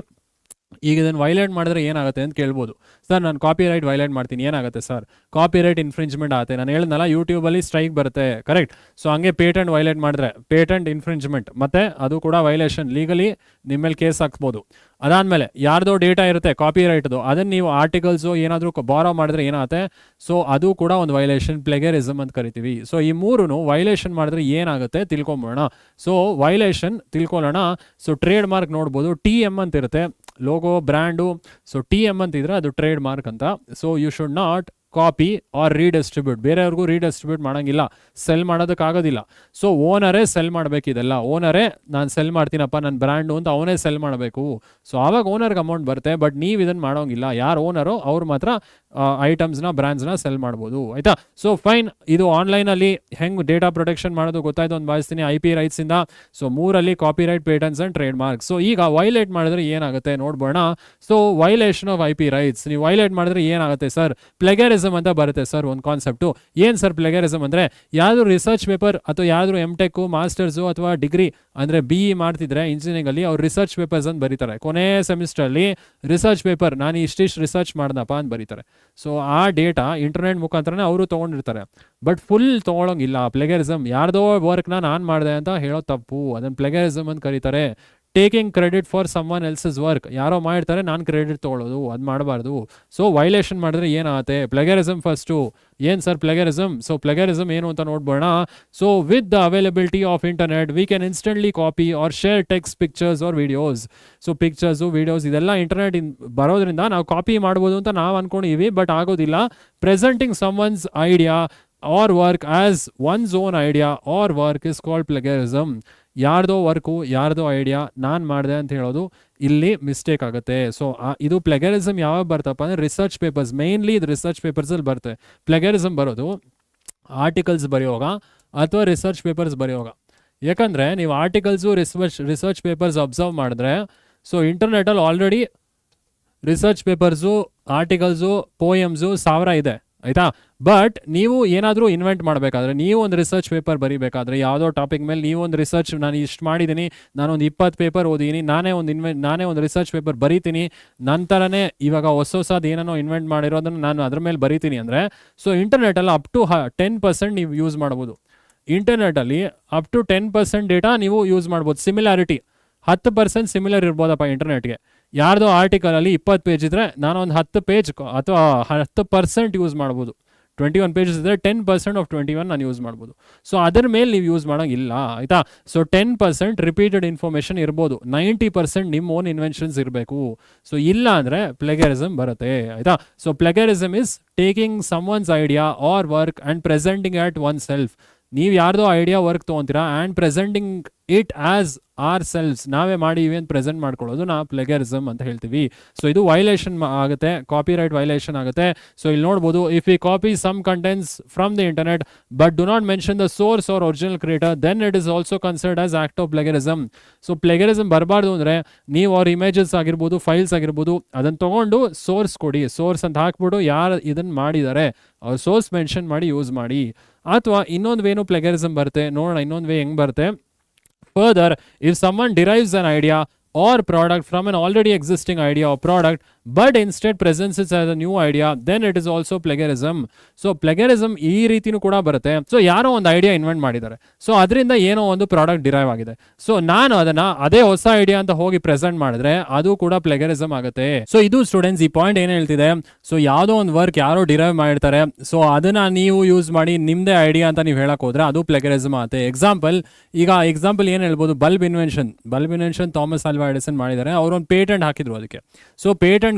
ಈಗ ಇದನ್ನು ವೈಲೇಟ್ ಮಾಡಿದ್ರೆ ಏನಾಗುತ್ತೆ ಅಂತ ಕೇಳ್ಬೋದು. ಸರ್ ನಾನು ಕಾಪಿ ರೈಟ್ ವೈಲೇಟ್ ಮಾಡ್ತೀನಿ, ಏನಾಗುತ್ತೆ ಸರ್? ಕಾಪಿ ರೈಟ್ ಇನ್ಫ್ರಿಂಜ್ಮೆಂಟ್ ಆಗುತ್ತೆ. ನಾನು ಹೇಳಿದ್ನಲ್ಲ ಯೂಟ್ಯೂಬಲ್ಲಿ ಸ್ಟ್ರೈಕ್ ಬರುತ್ತೆ, ಕರೆಕ್ಟ್. ಸೊ ಹಂಗೆ ಪೇಟೆಂಟ್ ವೈಲೇಟ್ ಮಾಡಿದ್ರೆ ಪೇಟೆಂಟ್ ಇನ್ಫ್ರಿಂಜ್ಮೆಂಟ್ ಮತ್ತೆ ಅದು ಕೂಡ ವೈಲೇಷನ್, ಲೀಗಲಿ ನಿಮ್ಮ ಮೇಲೆ ಕೇಸ್ ಹಾಕ್ಬೋದು. ಅದಾದಮೇಲೆ ಯಾರ್ದೋ ಡೇಟಾ ಇರುತ್ತೆ ಕಾಪಿ ರೈಟ್ದು, ಅದನ್ನು ನೀವು ಆರ್ಟಿಕಲ್ಸು ಏನಾದರೂ ಬಾರೋ ಮಾಡಿದ್ರೆ ಏನಾಗುತ್ತೆ, ಸೊ ಅದು ಕೂಡ ಒಂದು ವೈಲೇಷನ್, ಪ್ಲೆಗರಿಸಮ್ ಅಂತ ಕರಿತೀವಿ. ಸೊ ಈ ಮೂರೂ ವೈಲೇಷನ್ ಮಾಡಿದ್ರೆ ಏನಾಗುತ್ತೆ ತಿಳ್ಕೊಂಬೋಣ. ಸೊ ವೈಲೇಷನ್ ತಿಳ್ಕೊಳ್ಳೋಣ. ಸೊ ಟ್ರೇಡ್ ಮಾರ್ಕ್ ನೋಡ್ಬೋದು, TM ಅಂತ ಇರುತ್ತೆ, ಲೋಗೋ ಬ್ರ್ಯಾಂಡು. ಸೊ TM ಅಂತ ಇದ್ರೆ ಅದು ಟ್ರೇಡ್ ಮಾರ್ಕ್ ಅಂತ. So you should not copy or redistribute. ಬೇರೆಯವ್ರಿಗೂ ರೀಡಿಸ್ಟ್ರಿಬ್ಯೂಟ್ ಮಾಡೋಂಗಿಲ್ಲ, ಸೆಲ್ ಮಾಡೋದಕ್ಕಾಗೋದಿಲ್ಲ. ಸೊ ಓನರೇ ಸೆಲ್ ಮಾಡಬೇಕಿದೆಲ್ಲ. ಓನರೇ ನಾನು ಸೆಲ್ ಮಾಡ್ತೀನಪ್ಪ ನನ್ನ ಬ್ರ್ಯಾಂಡು ಅಂತ ಅವನೇ ಸೆಲ್ ಮಾಡಬೇಕು. ಸೊ ಆವಾಗ ಓನರ್ಗೆ ಅಮೌಂಟ್ ಬರುತ್ತೆ. ಬಟ್ ನೀವು ಇದನ್ನು ಮಾಡೋಂಗಿಲ್ಲ. ಯಾರು ಓನರೋ ಅವ್ರು ಮಾತ್ರ ಐಟಮ್ಸ್ನ, ಬ್ರ್ಯಾಂಡ್ಸ್ನ ಸೆಲ್ ಮಾಡ್ಬೋದು ಆಯಿತಾ. ಸೊ ಫೈನ್, ಇದು ಆನ್ಲೈನಲ್ಲಿ ಹೆಂಗೆ ಡೇಟಾ ಪ್ರೊಟೆಕ್ಷನ್ ಮಾಡೋದು ಗೊತ್ತಾಯ್ತು ಅಂತ ಭಾವಿಸ್ತೀನಿ. IP ರೈಟ್ಸಿಂದ. ಸೊ ಮೂರಲ್ಲಿ copyright, patents and trademarks. So ಈಗ ವೈಲೇಟ್ ಮಾಡಿದ್ರೆ ಏನಾಗುತ್ತೆ ನೋಡ್ಬೋಣ. So violation of IP rights, ನೀವು ವೈಲೇಟ್ ಮಾಡಿದ್ರೆ ಏನಾಗುತ್ತೆ ಸರ್? ಪ್ಲೆಗರಿಸಮ್ ಅಂತ ಬರುತ್ತೆ ಸರ್ ಒಂದು ಕಾನ್ಸೆಪ್ಟು. ಏನು ಸರ್ ಪ್ಲೆಗರಿಸಮ್ ಅಂದರೆ? ಯಾವ್ದು ರಿಸರ್ಚ್ ಪೇಪರ್ ಅಥವಾ ಯಾವ್ದು MTech, ಮಾಸ್ಟರ್ಸು ಅಥವಾ ಡಿಗ್ರಿ ಅಂದರೆ BE ಮಾಡ್ತಿದ್ರೆ ಇಂಜಿನಿಯರಿಂಗಲ್ಲಿ ಅವ್ರು ರಿಸರ್ಚ್ ಪೇಪರ್ಸ್ ಅಂತ ಬರೀತಾರೆ. ಕೊನೆ ಸೆಮಿಸ್ಟ್ರಲ್ಲಿ ರಿಸರ್ಚ್ ಪೇಪರ್ ನಾನು ಇಷ್ಟಿಷ್ಟು ರಿಸರ್ಚ್ ಮಾಡ್ದಪ್ಪ ಅಂತ ಬರೀತಾರೆ. ಸೊ ಆ ಡೇಟಾ ಇಂಟರ್ನೆಟ್ ಮುಖಾಂತರನೇ ಅವರು ತೊಗೊಂಡಿರ್ತಾರೆ. But full ತೊಗೊಳಂಗಿಲ್ಲ. ಪ್ಲೆಗರಿಸಮ್ ಯಾರ್ದೋ ವರ್ಕ್ನ ನಾನು ಮಾಡಿದೆ ಅಂತ ಹೇಳೋ ತಪ್ಪು. ಅದನ್ನು ಪ್ಲೆಗರಿಸಮ್ ಅಂತ ಕರೀತಾರೆ. Taking credit for someone else's work, ಯಾರೋ ಮಾಡಿರ್ತಾರೆ ನಾನು ಕ್ರೆಡಿಟ್ ತೊಗೊಳ್ಳೋದು, ಅದು ಮಾಡಬಾರ್ದು. ಸೊ ವೈಲೇಷನ್ ಮಾಡಿದ್ರೆ ಏನಾಗುತ್ತೆ? Plagiarism first. ಏನು ಸರ್ ಪ್ಲೆಗರಿಸಮ್? ಸೊ ಪ್ಲೆಗರಿಸಮ್ ಏನು ಅಂತ ನೋಡ್ಬೋಣ. So with the availability of internet we can instantly copy or share text, pictures or videos. So pictures, videos ಇದೆಲ್ಲ ಇಂಟರ್ನೆಟ್ ಬರೋದ್ರಿಂದ ನಾವು ಕಾಪಿ ಮಾಡ್ಬೋದು ಅಂತ ನಾವು ಅಂದ್ಕೊಂಡಿವಿ, ಬಟ್ ಆಗೋದಿಲ್ಲ. Presenting someone's idea or work as one's own idea or work is called plagiarism. ಯಾರ್ದೋ work, ಯಾರ್ದೋ ಐಡಿಯಾ ನಾನು ಮಾಡಿದೆ ಅಂತ ಹೇಳೋದು ಇಲ್ಲಿ ಮಿಸ್ಟೇಕ್ ಆಗುತ್ತೆ. ಸೊ ಇದು ಪ್ಲೆಗರಿಸಮ್ ಯಾವಾಗ ಬರ್ತಪ್ಪ ಅಂದರೆ ರಿಸರ್ಚ್ ಪೇಪರ್ಸ್, ಮೇನ್ಲಿ ಇದು ರಿಸರ್ಚ್ ಪೇಪರ್ಸಲ್ಲಿ ಬರುತ್ತೆ. ಪ್ಲೆಗರಿಸಮ್ ಬರೋದು ಆರ್ಟಿಕಲ್ಸ್ ಬರೆಯುವಾಗ ಅಥವಾ ರಿಸರ್ಚ್ ಪೇಪರ್ಸ್ ಬರೆಯುವಾಗ. ಯಾಕಂದರೆ ನೀವು ಆರ್ಟಿಕಲ್ಸು, ರಿಸರ್ಚ್ ಪೇಪರ್ಸ್ ಅಬ್ಸರ್ವ್ ಮಾಡಿದ್ರೆ, ಸೊ ಇಂಟರ್ನೆಟಲ್ಲಿ already research papers, articles, poems 1000 ಇದೆ ಆಯಿತಾ. ಬಟ್ ನೀವು ಏನಾದರೂ ಇನ್ವೆಂಟ್ ಮಾಡಬೇಕಾದ್ರೆ, ನೀವು ಒಂದು ರಿಸರ್ಚ್ ಪೇಪರ್ ಬರೀಬೇಕಾದ್ರೆ, ಯಾವುದೋ ಟಾಪಿಕ್ ಮೇಲೆ ನೀವು ಒಂದು ರಿಸರ್ಚ್, ನಾನು ಇಷ್ಟು ಮಾಡಿದ್ದೀನಿ, ನಾನೊಂದು 20 ಪೇಪರ್ ಓದಿದ್ದೀನಿ, ನಾನೇ ಒಂದು ರಿಸರ್ಚ್ ಪೇಪರ್ ಬರೀತೀನಿ, ನಂತರನೇ ಇವಾಗ ಹೊಸದು ಏನೇನೋ ಇನ್ವೆಂಟ್ ಮಾಡಿರೋದನ್ನು ನಾನು ಅದ್ರ ಮೇಲೆ ಬರೀತೀನಿ ಅಂದರೆ, ಸೊ ಇಂಟರ್ನೆಟಲ್ಲಿ ಅಪ್ ಟು 10% ನೀವು ಯೂಸ್ ಮಾಡ್ಬೋದು. ಇಂಟರ್ನೆಟಲ್ಲಿ ಅಪ್ ಟು 10% ಡೇಟಾ ನೀವು ಯೂಸ್ ಮಾಡ್ಬೋದು. ಸಿಮಿಲಾರಿಟಿ 10% ಸಿಮಿಲರ್ ಇರ್ಬೋದಪ್ಪ ಇಂಟರ್ನೆಟ್ಗೆ. ಯಾರ್ದೋ ಆರ್ಟಿಕಲಲ್ಲಿ 20 ಪೇಜ್ ಇದ್ದರೆ ನಾನು ಒಂದು 10 ಪೇಜ್ ಅಥವಾ 10% ಯೂಸ್ ಮಾಡ್ಬೋದು. 21 ಪೇಜಸ್ ಇದ್ದರೆ 10% ಆಫ್ 21 ನಾನು ಯೂಸ್ ಮಾಡ್ಬೋದು. ಸೊ ಅದರ ಮೇಲೆ ನೀವು ಯೂಸ್ ಮಾಡೋಂಗಿಲ್ಲ, ಆಯಿತಾ. ಸೊ 10% ರಿಪೀಟೆಡ್ ಇನ್ಫಾರ್ಮೇಷನ್ ಇರ್ಬೋದು, 90% ನಿಮ್ಮ ಓನ್ ಇನ್ವೆನ್ಷನ್ಸ್ ಇರಬೇಕು. ಸೊ ಇಲ್ಲ ಅಂದರೆ ಪ್ಲೆಗರಿಸಮ್ ಬರುತ್ತೆ, ಆಯಿತಾ. So plagiarism is taking someone's idea or work and presenting at oneself. ನೀವು ಯಾರ್ದೋ ಐಡಿಯಾ ವರ್ಕ್ ತೊಗೊತೀರಾ and presenting it as ourselves, ನಾವೇ ಮಾಡಿವಿ ಅಂತ ಪ್ರೆಸೆಂಟ್ ಮಾಡ್ಕೊಳ್ಳೋದು ನಾವು ಪ್ಲೆಗರಿಸಮ್ ಅಂತ ಹೇಳ್ತೀವಿ. ಸೊ ಇದು ವೈಲೇಷನ್ ಆಗುತ್ತೆ, ಕಾಪಿರೈಟ್ ವೈಲೇಷನ್ ಆಗುತ್ತೆ. ಸೊ ಇಲ್ಲಿ ನೋಡ್ಬೋದು, if we copy some contents from the internet but do not mention the source or original creator then it is also considered as act of plagiarism. So plagiarism ಬರಬಾರ್ದು ಅಂದರೆ ನೀವು ಅವ್ರ images ಆಗಿರ್ಬೋದು, files ಆಗಿರ್ಬೋದು, ಅದನ್ನು ತೊಗೊಂಡು ಸೋರ್ಸ್ ಕೊಡಿ, source ಅಂತ ಹಾಕ್ಬಿಟ್ಟು ಯಾರು ಇದನ್ನು ಮಾಡಿದ್ದಾರೆ ಅವ್ರ ಸೋರ್ಸ್ ಮೆನ್ಷನ್ ಮಾಡಿ ಯೂಸ್ ಮಾಡಿ. ಅಥವಾ ಇನ್ನೊಂದು ವೇನು ಪ್ಲೆಗರಿಸಮ್ ಬರುತ್ತೆ, ನೋಡೋಣ ಇನ್ನೊಂದು ವೇ ಹೆಂಗೆ ಬರುತ್ತೆ. Further, if someone derives an idea or product from an already existing idea or product but instead presents it as a new idea, then it is also plagiarism. So plagiarism ಈ ರೀತಿನೂ ಕೂಡ ಬರುತ್ತೆ. So ಯಾರೋ ಒಂದು idea invent ಮಾಡಿದ್ದಾರೆ, so ಅದರಿಂದ ಏನೋ ಒಂದು product derive ಆಗಿದೆ, ಸೊ ನಾನು ಅದನ್ನ ಅದೇ ಹೊಸ ಐಡಿಯಾ ಅಂತ ಹೋಗಿ ಪ್ರೆಸೆಂಟ್ ಮಾಡಿದ್ರೆ ಅದು ಕೂಡ ಪ್ಲೆಗರಿಸಮ್ ಆಗುತ್ತೆ. ಸೊ ಇದು ಸ್ಟೂಡೆಂಟ್ಸ್ ಈ ಪಾಯಿಂಟ್ ಏನು ಹೇಳ್ತಿದೆ, ಸೊ ಯಾವುದೋ ಒಂದು ವರ್ಕ್ ಯಾರೋ ಡಿರೈವ್ ಮಾಡಿರ್ತಾರೆ, ಸೊ ಅದನ್ನ ನೀವು ಯೂಸ್ ಮಾಡಿ ನಿಮ್ದೇ ಐಡಿಯಾ ಅಂತ ನೀವು ಹೇಳಕ್ ಹೋದ್ರೆ ಅದು ಪ್ಲೆಗರಿಸಮ್ ಆಗುತ್ತೆ. ಎಕ್ಸಾಂಪಲ್ ಏನು ಹೇಳ್ಬೋದು, ಬಲ್ಬ್ ಇನ್ವೆನ್ಷನ್ ಥಾಮಸ್ ಆಲ್ವಾ ಎಡಿಸನ್ ಮಾಡಿದ್ದಾರೆ, ಅವರು ಒಂದು ಪೇಟೆಂಟ್ ಹಾಕಿದ್ರು ಅದಕ್ಕೆ. ಸೊ ಪೇಟೆಂಟ್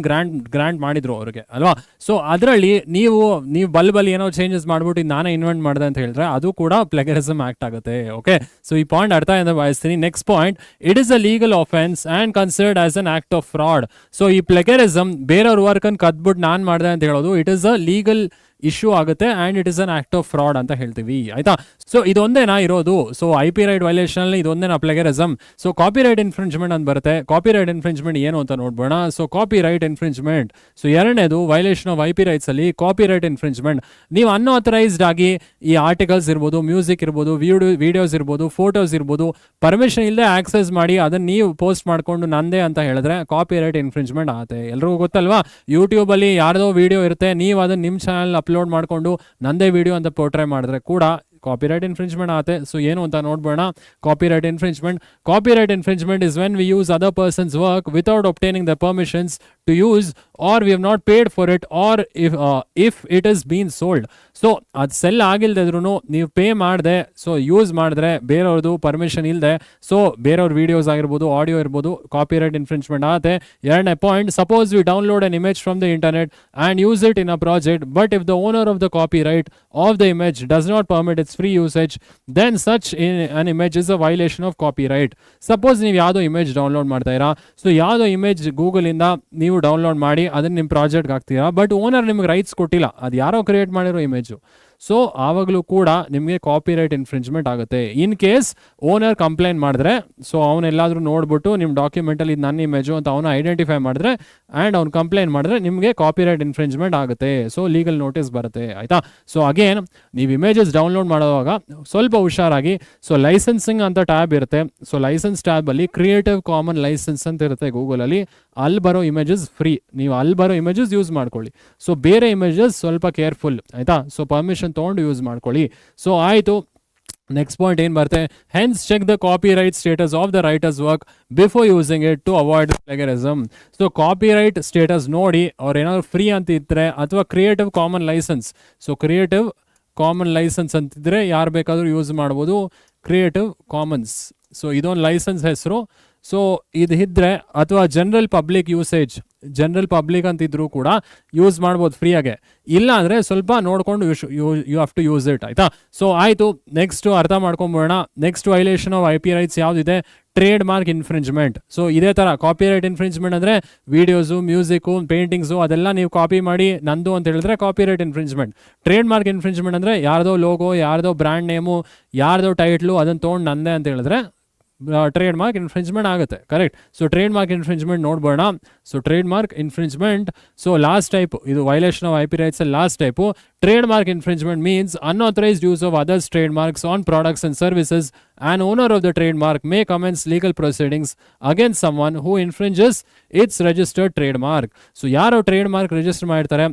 ಗ್ರಾಂಟ್ ಮಾಡಿದ್ರು ಅವ್ರಿಗೆ ಅಲ್ವಾ. ಸೊ ಅದರಲ್ಲಿ ನೀವು ಬಲ್ಬಲ್ಲಿ ಏನೋ ಚೇಂಜಸ್ ಮಾಡ್ಬಿಟ್ಟು ನಾನೇ ಇನ್ವೆಂಟ್ ಮಾಡಿದೆ ಅಂತ ಹೇಳಿದ್ರೆ ಅದು ಕೂಡ ಪ್ಲೆಗರಿಸಮ್ ಆಕ್ಟ್ ಆಗುತ್ತೆ. ಓಕೆ, ಸೊ ಈ ಪಾಯಿಂಟ್ ಅರ್ಥ ಅಂತ ಭಾವಿಸ್ತೀನಿ. Next point, it is a legal offence and considered as an act of fraud. So ಈ ಪ್ಲೆಗರಿಸಮ್ ಬೇರೆಯವ್ರ ವರ್ಕನ್ನು ಕದ್ಬಿಟ್ಟು ನಾನು ಮಾಡಿದೆ ಅಂತ ಹೇಳೋದು it is a legal issue ಆಗುತ್ತೆ and it is an act of fraud ಅಂತ ಹೇಳ್ತೀವಿ, ಆಯ್ತಾ. ಸೊ ಇದೊಂದೇನಾ ಇರೋದು, ಸೊ IP ರೈಟ್ ವೈಲೇಷನ್ ಇದೊಂದೇನಾ ಪ್ಲೆಗರಿಸಮ್. ಸೊ ಕಾಪಿರೈಟ್ ಇನ್ಫ್ರಿಂಜ್ಮೆಂಟ್ ಅಂತ ಬರುತ್ತೆ. ಕಾಪಿರೈಟ್ ಇನ್ಫ್ರಿಂಜ್ಮೆಂಟ್ ಏನು ಅಂತ ನೋಡ್ಬೋಣ. ಸೊ ಕಾಪಿರೈಟ್ ಇನ್ಫ್ರಿಂಜ್ಮೆಂಟ್, ಸೊ ಎರಡನೇದು ವೈಲೇಷನ್ ಆಫ್ IP ರೈಟ್ಸ್ ಅಲ್ಲಿ ಕಾಪಿರೈಟ್ ಇನ್ಫ್ರಿಂಜ್ಮೆಂಟ್. ನೀವು ಅನ್ಆಥರೈಸ್ಡ್ ಆಗಿ ಈ ಆರ್ಟಿಕಲ್ಸ್ ಇರ್ಬೋದು, ಮ್ಯೂಸಿಕ್ ಇರ್ಬೋದು, ವಿಡಿಯೋಸ್ ಇರ್ಬೋದು, ಫೋಟೋಸ್ ಇರ್ಬೋದು, ಪರ್ಮಿಷನ್ ಇಲ್ಲದೆ ಆಕ್ಸೆಸ್ ಮಾಡಿ ಅದನ್ನ ನೀವು ಪೋಸ್ಟ್ ಮಾಡ್ಕೊಂಡು ನಂದೇ ಅಂತ ಹೇಳಿದ್ರೆ ಕಾಪಿರೈಟ್ ಇನ್ಫ್ರಿಂಜ್ಮೆಂಟ್ ಆಗುತ್ತೆ. ಎಲ್ರಿಗೂ ಗೊತ್ತಲ್ವಾ, ಯೂಟ್ಯೂಬಲ್ಲಿ ಯಾರ್ದೋ ವಿಡಿಯೋ ಇರುತ್ತೆ, ನೀವು ಅದನ್ನ ನಿಮ್ಮ ಚಾನಲ್ ಅಪ್ಲೋಡ್ ಮಾಡಿಕೊಂಡು ನಂದೇ ವಿಡಿಯೋ ಅಂತ ಪೋರ್ಟ್ರೇ ಮಾಡಿದ್ರೆ ಕೂಡ ಕಾಪಿರೈಟ್ ಇನ್ಫ್ರಿಂಜ್ಮೆಂಟ್ ಆಗುತ್ತೆ. ಸೊ ಏನು ಅಂತ ನೋಡ್ಬೋಣ. Copyright infringement is when we use other person's work without obtaining the permissions to use or we have not paid for it or if it is been sold. So ಅದು sell ಆಗಿಲ್ದಿದ್ರು ನೀವು pay ಮಾಡಿದೆ, so use ಮಾಡಿದ್ರೆ ಬೇರೆಯವ್ರದ್ದು permission ಇಲ್ಲದೆ, so ಬೇರೆಯವ್ರ videos ಆಗಿರ್ಬೋದು, audio ಇರ್ಬೋದು, ಕಾಪಿರೈಟ್ ಇನ್ಫ್ರಿಂಜ್ಮೆಂಟ್ ಆಗುತ್ತೆ. ಎರಡನೇ point, suppose we download an image from the internet and use it in a project but if the owner of the copyright of the image does not permit its free usage then such an image is a violation of copyright. Suppose ನೀವು ಯಾವುದೋ image download ಮಾಡ್ತಾ ಇರಾ, so ಯಾವುದೋ image ಗೂಗಲಿಂದ ನೀವು download ಮಾಡಿ ಅದನ್ನ ನಿಮ್ಮ ಪ್ರಾಜೆಕ್ಟ್ಗೆ ಹಾಕ್ತೀರಾ, ಬಟ್ ಓನರ್ ನಿಮ್ಗೆ ರೈಟ್ಸ್ ಕೊಟ್ಟಿಲ್ಲ, ಅದು ಯಾರೋ ಕ್ರಿಯೇಟ್ ಮಾಡಿರೋ ಇಮೇಜು, ಸೊ ಆವಾಗಲೂ ಕೂಡ ನಿಮಗೆ ಕಾಪಿರೈಟ್ ಇನ್ಫ್ರಿಂಜ್ಮೆಂಟ್ ಆಗುತ್ತೆ. ಇನ್ ಕೇಸ್ ಓನರ್ ಕಂಪ್ಲೇಂಟ್ ಮಾಡಿದ್ರೆ, ಸೊ ಅವನೆಲ್ಲಾದ್ರೂ ನೋಡ್ಬಿಟ್ಟು ನಿಮ್ಮ ಡಾಕ್ಯುಮೆಂಟಲ್ಲಿ ಇದು ನನ್ನ ಇಮೇಜು ಅಂತ ಅವನು ಐಡೆಂಟಿಫೈ ಮಾಡಿದ್ರೆ ಆ್ಯಂಡ್ ಅವ್ನು ಕಂಪ್ಲೇಂಟ್ ಮಾಡಿದ್ರೆ ನಿಮಗೆ ಕಾಪಿರೈಟ್ ಇನ್ಫ್ರಿಂಜ್ಮೆಂಟ್ ಆಗುತ್ತೆ. ಸೊ ಲೀಗಲ್ ನೋಟಿಸ್ ಬರುತ್ತೆ, ಆಯಿತಾ. ಸೊ ಅಗೇನ್ ನೀವು ಇಮೇಜಸ್ ಡೌನ್ಲೋಡ್ ಮಾಡುವಾಗ ಸ್ವಲ್ಪ ಹುಷಾರಾಗಿ. ಸೊ ಲೈಸೆನ್ಸಿಂಗ್ ಅಂತ ಟ್ಯಾಬ್ ಇರುತ್ತೆ. ಸೊ ಲೈಸೆನ್ಸ್ ಟ್ಯಾಬಲ್ಲಿ ಕ್ರಿಯೇಟಿವ್ ಕಾಮನ್ ಲೈಸೆನ್ಸ್ ಅಂತ ಇರುತ್ತೆ ಗೂಗಲಲ್ಲಿ, ಅಲ್ಲಿ ಬರೋ ಇಮೇಜಸ್ ಫ್ರೀ, ನೀವು ಅಲ್ಲಿ ಬರೋ ಇಮೇಜಸ್ ಯೂಸ್ ಮಾಡ್ಕೊಳ್ಳಿ. ಸೊ ಬೇರೆ ಇಮೇಜಸ್ ಸ್ವಲ್ಪ ಕೇರ್ಫುಲ್, ಆಯಿತಾ. ಸೊ ಪರ್ಮಿಷನ್ ತೊಗೊಂಡು ಯೂಸ್ ಮಾಡ್ಕೊಳ್ಳಿ. ಸೊ ಆಯಿತು. ನೆಕ್ಸ್ಟ್ ಪಾಯಿಂಟ್ ಏನು ಬರುತ್ತೆ, hence check the copyright status of the writer's work before using it to avoid plagiarism. So copyright status ನೋಡಿ, ಅವ್ರು ಏನಾದ್ರು ಫ್ರೀ ಅಂತ ಇದ್ದರೆ ಅಥವಾ creative common licence, so creative common licence ಅಂತಿದ್ರೆ ಯಾರು ಬೇಕಾದರೂ ಯೂಸ್ ಮಾಡ್ಬೋದು, ಕ್ರಿಯೇಟಿವ್ ಕಾಮನ್ಸ್. ಸೊ ಇದೊಂದು ಲೈಸೆನ್ಸ್ ಹೆಸರು. ಸೊ ಇದು ಇದ್ದರೆ ಅಥವಾ ಜನರಲ್ ಪಬ್ಲಿಕ್ ಅಂತಿದ್ರು ಕೂಡ ಯೂಸ್ ಮಾಡ್ಬೋದು ಫ್ರೀಯಾಗೆ. ಇಲ್ಲ ಅಂದರೆ ಸ್ವಲ್ಪ ನೋಡಿಕೊಂಡು you have to use it, ಆಯಿತಾ. ಸೊ ಆಯಿತು, ನೆಕ್ಸ್ಟು ಅರ್ಥ ಮಾಡ್ಕೊಂಬೋಣ. Next violation of IP rights ಯಾವುದಿದೆ, ಟ್ರೇಡ್ ಮಾರ್ಕ್ ಇನ್ಫ್ರಿಂಜ್ಮೆಂಟ್. ಸೊ ಇದೇ ಥರ ಕಾಪಿರೈಟ್ ಇನ್ಫ್ರಿಂಜ್ಮೆಂಟ್ ಅಂದರೆ ವೀಡಿಯೋಸು, ಮ್ಯೂಸಿಕ್ಕು, ಪೇಂಟಿಂಗ್ಸು ಅದೆಲ್ಲ ನೀವು ಕಾಪಿ ಮಾಡಿ ನಂದು ಅಂತ ಹೇಳಿದ್ರೆ copyright infringement. Trademark infringement ಅಂದರೆ ಯಾರ್ದೋ ಲೋಗೋ, ಯಾರ್ದೋ ಬ್ರ್ಯಾಂಡ್ ನೇಮು, ಯಾರ್ದೋ ಟೈಟ್ಲು ಅದನ್ನು ತೊಗೊಂಡು ನಂದೇ ಅಂತ ಹೇಳಿದ್ರೆ ಟ್ರೇಡ್ ಮಾರ್ಕ್ ಇನ್ಫ್ರಿಂಜ್ಮೆಂಟ್ ಆಗುತ್ತೆ, correct. So trademark infringement ನೋಡ್ಬೋಣ. So trademark infringement, so last type ಇದು violation of IP rights last type. Trademark infringement means unauthorised use of others trademarks on products and services. An owner of the trademark may commence legal proceedings against someone who infringes its registered trademark. So ಯಾರು trade mark register ಮಾಡಿರ್ತಾರೆ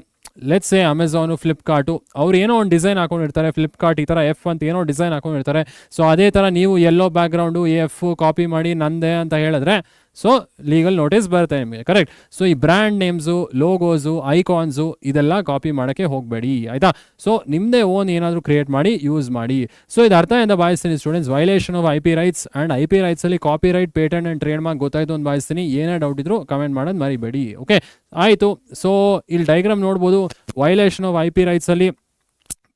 let's say Amazon, Flipkart, ಅವ್ರು ಏನೋ ಒಂದು design ಹಾಕೊಂಡಿರ್ತಾರೆ, Flipkart ಈ ಥರ F ಅಂತ ಏನೋ design ಹಾಕೊಂಡಿರ್ತಾರೆ. So ಅದೇ ಥರ ನೀವು ಎಲ್ಲೋ ಬ್ಯಾಕ್ಗ್ರೌಂಡು ಎಫ್ ಕಾಪಿ ಮಾಡಿ ನಂದೇ ಅಂತ ಹೇಳಿದ್ರೆ ಸೊ ಲೀಗಲ್ ನೋಟಿಸ್ ಬರುತ್ತೆ ನಿಮಗೆ, ಕರೆಕ್ಟ್. ಸೊ ಈ ಬ್ರ್ಯಾಂಡ್ ನೇಮ್ಸು, ಲೋಗೋಸು, ಐಕಾನ್ಸು ಇದೆಲ್ಲ ಕಾಪಿ ಮಾಡೋಕ್ಕೆ ಹೋಗಬೇಡಿ, ಆಯಿತಾ. ಸೊ ನಿಮ್ಮದೇ ಓನ್ ಏನಾದರೂ ಕ್ರಿಯೇಟ್ ಮಾಡಿ ಯೂಸ್ ಮಾಡಿ. ಸೊ ಇದು ಅರ್ಥ ಎಂದು ಭಾವಿಸ್ತೀನಿ students. Violation of IP rights and IP ರೈಟ್ಸಲ್ಲಿ copyright, patent and trademark ಗೊತ್ತಾಯಿತು ಅಂತ ಭಾವಿಸ್ತೀನಿ. ಏನೇ ಡೌಟ್ ಇದ್ರು ಕಮೆಂಟ್ ಮಾಡೋದು ಮರಿಬೇಡಿ, ಓಕೆ. ಆಯಿತು. ಸೊ ಇಲ್ಲಿ ಡೈಗ್ರಾಮ್ ನೋಡ್ಬೋದು. ವೈಲೇಷನ್ ಆಫ್ IP ರೈಟ್ಸಲ್ಲಿ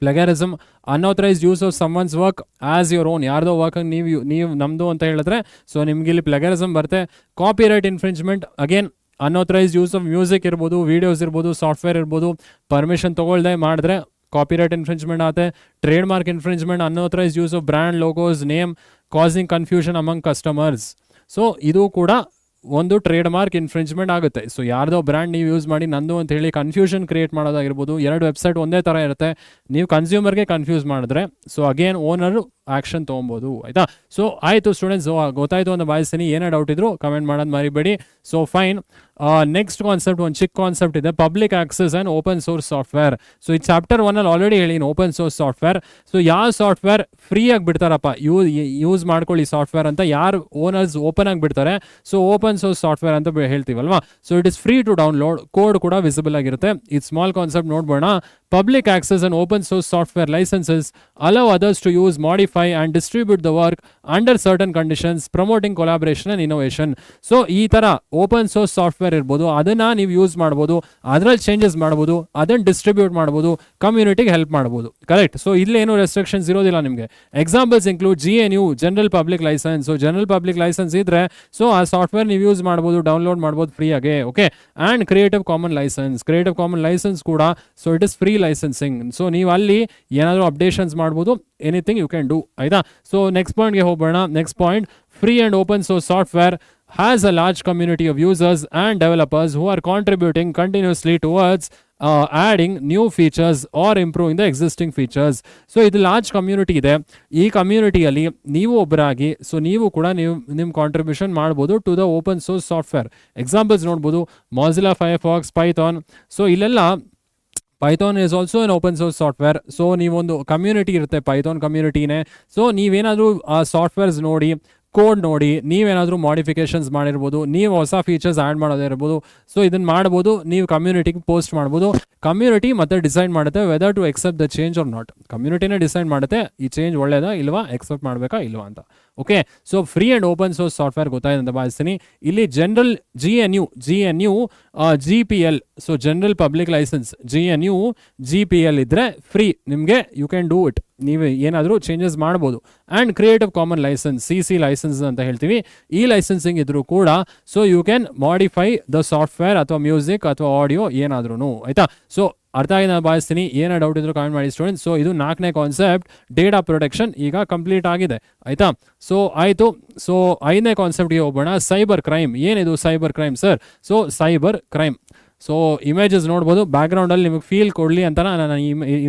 plagiarism, unauthorised use of someone's work as your own, ಯಾರ್ದೋ ವರ್ಕ್ ನೀವು ನಮ್ಮದು ಅಂತ ಹೇಳಿದ್ರೆ ಸೊ ನಿಮ್ಗೆ ಇಲ್ಲಿ ಪ್ಲಗ್ಯಾರಿಸಮ್ ಬರುತ್ತೆ. Copyright infringement, again unauthorised use of music ಇರ್ಬೋದು, ವೀಡಿಯೋಸ್ ಇರ್ಬೋದು, ಸಾಫ್ಟ್ವೇರ್ ಇರ್ಬೋದು, ಪರ್ಮಿಷನ್ ತೊಗೊಳ್ದೆ ಮಾಡಿದ್ರೆ ಕಾಪಿರೈಟ್ ಇನ್ಫ್ರಿಂಜ್ಮೆಂಟ್ ಆಗುತ್ತೆ. Trademark infringement, unauthorised use of brand, logos, name causing confusion among customers. So ಇದು ಕೂಡ ಒಂದು ಟ್ರೇಡ್ ಮಾರ್ಕ್ ಇನ್ಫ್ರಿಂಜ್ಮೆಂಟ್ ಆಗುತ್ತೆ. ಸೊ ಯಾರ್ದೋ ಬ್ರ್ಯಾಂಡ್ ನೀವು ಯೂಸ್ ಮಾಡಿ ನಂದು ಅಂತ ಹೇಳಿ ಕನ್ಫ್ಯೂಷನ್ ಕ್ರಿಯೇಟ್ ಮಾಡೋದಾಗಿರ್ಬೋದು. ಎರಡು ವೆಬ್ಸೈಟ್ ಒಂದೇ ಥರ ಇರುತ್ತೆ, ನೀವು ಕನ್ಸ್ಯೂಮರ್ಗೆ ಕನ್ಫ್ಯೂಸ್ ಮಾಡಿದ್ರೆ ಸೊ ಅಗೇನ್ ಓನರು ಆ್ಯಕ್ಷನ್ ತೊಗೊಬೋದು, ಆಯಿತಾ. ಸೊ ಆಯಿತು ಸ್ಟೂಡೆಂಟ್ಸ್, ಗೊತ್ತಾಯಿತು ಅಂತ ಭಾವಿಸ್ತೀನಿ. ಏನೇ ಡೌಟ್ ಇದ್ರು ಕಮೆಂಟ್ ಮಾಡೋದು ಮರಿಬೇಡಿ. ಸೊ ಫೈನ್, ನೆಕ್ಸ್ಟ್ ಕಾನ್ಸೆಪ್ಟ್ ಒಂದು ಚಿಕ್ಕ ಕಾನ್ಸೆಪ್ಟ್ ಇದೆ, public access and open source software. So ಈ ಚಾಪ್ಟರ್ 1 ಆಲ್ರೆಡಿ ಹೇಳಿ ಓಪನ್ ಸೋರ್ಸ್ ಸಾಫ್ಟ್ವೇರ್. ಸೊ ಯಾವ ಸಾಫ್ಟ್ವೇರ್ ಫ್ರೀಯಾಗಿ ಬಿಡ್ತಾರಪ್ಪ ಯೂಸ್ ಮಾಡ್ಕೊಳ್ಳಿ ಸಾಫ್ಟ್ವೇರ್ ಅಂತ ಯಾರು ಓನರ್ಸ್ ಓಪನ್ ಆಗಿ ಬಿಡ್ತಾರೆ, ಸೊ ಓಪನ್ ಸೋರ್ಸ್ ಸಾಫ್ಟ್ವೇರ್ ಅಂತ ಹೇಳ್ತೀವಲ್ವಾ. So it is free to download, code ಕೂಡ ವಿಸಿಬಲ್ ಆಗಿರುತ್ತೆ. ಇದು ಸ್ಮಾಲ್ ಕಾನ್ಸೆಪ್ಟ್ ನೋಡ್ಬೋಣ. Public access and open source software licenses allow others to use, modify and distribute the work under certain conditions, promoting collaboration and innovation. So ಈ ಥರ open source software ಇರ್ಬೋದು, ಅದನ್ನು ನೀವು use ಮಾಡ್ಬೋದು, ಅದರಲ್ಲಿ ಚೇಂಜಸ್ ಮಾಡ್ಬೋದು, ಅದನ್ನು ಡಿಸ್ಟ್ರಿಬ್ಯೂಟ್ ಮಾಡ್ಬೋದು, ಕಮ್ಯುನಿಟಿಗೆ ಹೆಲ್ಪ್ ಮಾಡ್ಬೋದು, ಕರೆಕ್ಟ್. ಸೊ ಇಲ್ಲೇನು ರೆಸ್ಟ್ರಿಕ್ಷನ್ಸ್ ಇರೋದಿಲ್ಲ ನಿಮಗೆ. Examples include GNU general public licence. So general public licence ಇದ್ರೆ ಸೊ ಆ ಸಾಫ್ಟ್ವೇರ್ ನೀವು ಯೂಸ್ ಮಾಡ್ಬೋದು, ಡೌನ್ಲೋಡ್ ಮಾಡ್ಬೋದು ಫ್ರೀಯಾಗೆ, okay. And creative common licence ಕೂಡ so it is free licensing. So ನೀವು ಅಲ್ಲಿ ಏನಾದರೂ ಅಪ್ಡೇಷನ್ಸ್ ಮಾಡ್ಬೋದು, ಎನಿಥಿಂಗ್ ಯು ಕ್ಯಾನ್ ಡೂ, ಆಯಿತಾ. ಸೊ ನೆಕ್ಸ್ಟ್ ಪಾಯಿಂಟ್ಗೆ ಹೋಗೋಣ. Next point, free and open source software has a large community of users and developers who are contributing continuously towards adding new features or improving the existing features. So ಇದು large community ಇದೆ. ಈ ಕಮ್ಯುನಿಟಿಯಲ್ಲಿ ನೀವು ಒಬ್ಬರಾಗಿ so ನೀವು ಕೂಡ ನಿಮ್ಮ contribution ಮಾಡ್ಬೋದು to the open source software. Examples ನೋಡ್ಬೋದು, Mozilla Firefox, Python. So ಇಲ್ಲೆಲ್ಲ Python is also an open source software. So ನೀವೊಂದು ಕಮ್ಯುನಿಟಿ ಇರುತ್ತೆ, ಪೈಥಾನ್ ಕಮ್ಯುನಿಟಿನೇ. ಸೊ ನೀವೇನಾದರೂ ಆ ಸಾಫ್ಟ್ವೇರ್ಸ್ ನೋಡಿ, ಕೋಡ್ ನೋಡಿ, ನೀವೇನಾದರೂ ಮಾಡಿಫಿಕೇಷನ್ಸ್ ಮಾಡಿರ್ಬೋದು, ನೀವು ಹೊಸ ಫೀಚರ್ಸ್ ಆ್ಯಡ್ ಮಾಡೋದಿರ್ಬೋದು. ಸೊ ಇದನ್ನು ಮಾಡ್ಬೋದು, ನೀವು ಕಮ್ಯುನಿಟಿಗೆ ಪೋಸ್ಟ್ ಮಾಡ್ಬೋದು. ಕಮ್ಯುನಿಟಿ ಮತ್ತೆ ಡಿಸೈಡ್ ಮಾಡುತ್ತೆ whether to accept the change or not. ಕಮ್ಯುನಿಟಿನೇ ಡಿಸೈಡ್ ಮಾಡುತ್ತೆ ಈ ಚೇಂಜ್ ಒಳ್ಳೇದಾ ಇಲ್ವಾ, ಎಕ್ಸೆಪ್ಟ್ ಮಾಡಬೇಕಾ ಇಲ್ವಾ ಅಂತ, okay. So free and open source software ಗೊತ್ತಾಯ್ತು ಅಂತ ಭಾವಿಸ್ತೀನಿ. ಇಲ್ಲಿ general GNU GPL, so general public licence GNU GPL ಇದ್ದರೆ ಫ್ರೀ ನಿಮಗೆ, ಯು ಕ್ಯಾನ್ ಡೂ ಇಟ್, ನೀವು ಏನಾದರೂ ಚೇಂಜಸ್ ಮಾಡ್ಬೋದು. And creative common licence CC licence ಅಂತ ಹೇಳ್ತೀವಿ, ಈ ಲೈಸೆನ್ಸಿಂಗ್ ಇದ್ರೂ ಕೂಡ so you can modify the software ಅಥವಾ ಮ್ಯೂಸಿಕ್ ಅಥವಾ ಆಡಿಯೋ ಏನಾದ್ರೂ, ಆಯಿತಾ. ಸೊ ಅರ್ಥ ಆಗಿ ನಾನು ಭಾವಿಸ್ತೀನಿ. ಏನೋ ಡೌಟ್ ಇದ್ರು ಕಾಮೆಂಟ್ ಮಾಡಿ ಸ್ಟೂಡೆಂಟ್ಸ್. ಸೊ ಇದು 4ನೇ ಕಾನ್ಸೆಪ್ಟ್, ಡೇಟಾ ಪ್ರೊಟೆಕ್ಷನ್ ಈಗ ಕಂಪ್ಲೀಟ್ ಆಗಿದೆ, ಆಯಿತಾ. ಸೊ ಆಯಿತು. ಸೊ 5ನೇ ಕಾನ್ಸೆಪ್ಟ್ಗೆ ಹೋಗೋಣ, ಸೈಬರ್ ಕ್ರೈಮ್. ಏನಿದು cyber crime sir? So cyber crime, so images ನೋಡ್ಬೋದು, ಬ್ಯಾಕ್ಗ್ರೌಂಡಲ್ಲಿ ನಿಮಗೆ ಫೀಲ್ ಕೊಡಲಿ ಅಂತ ನಾನು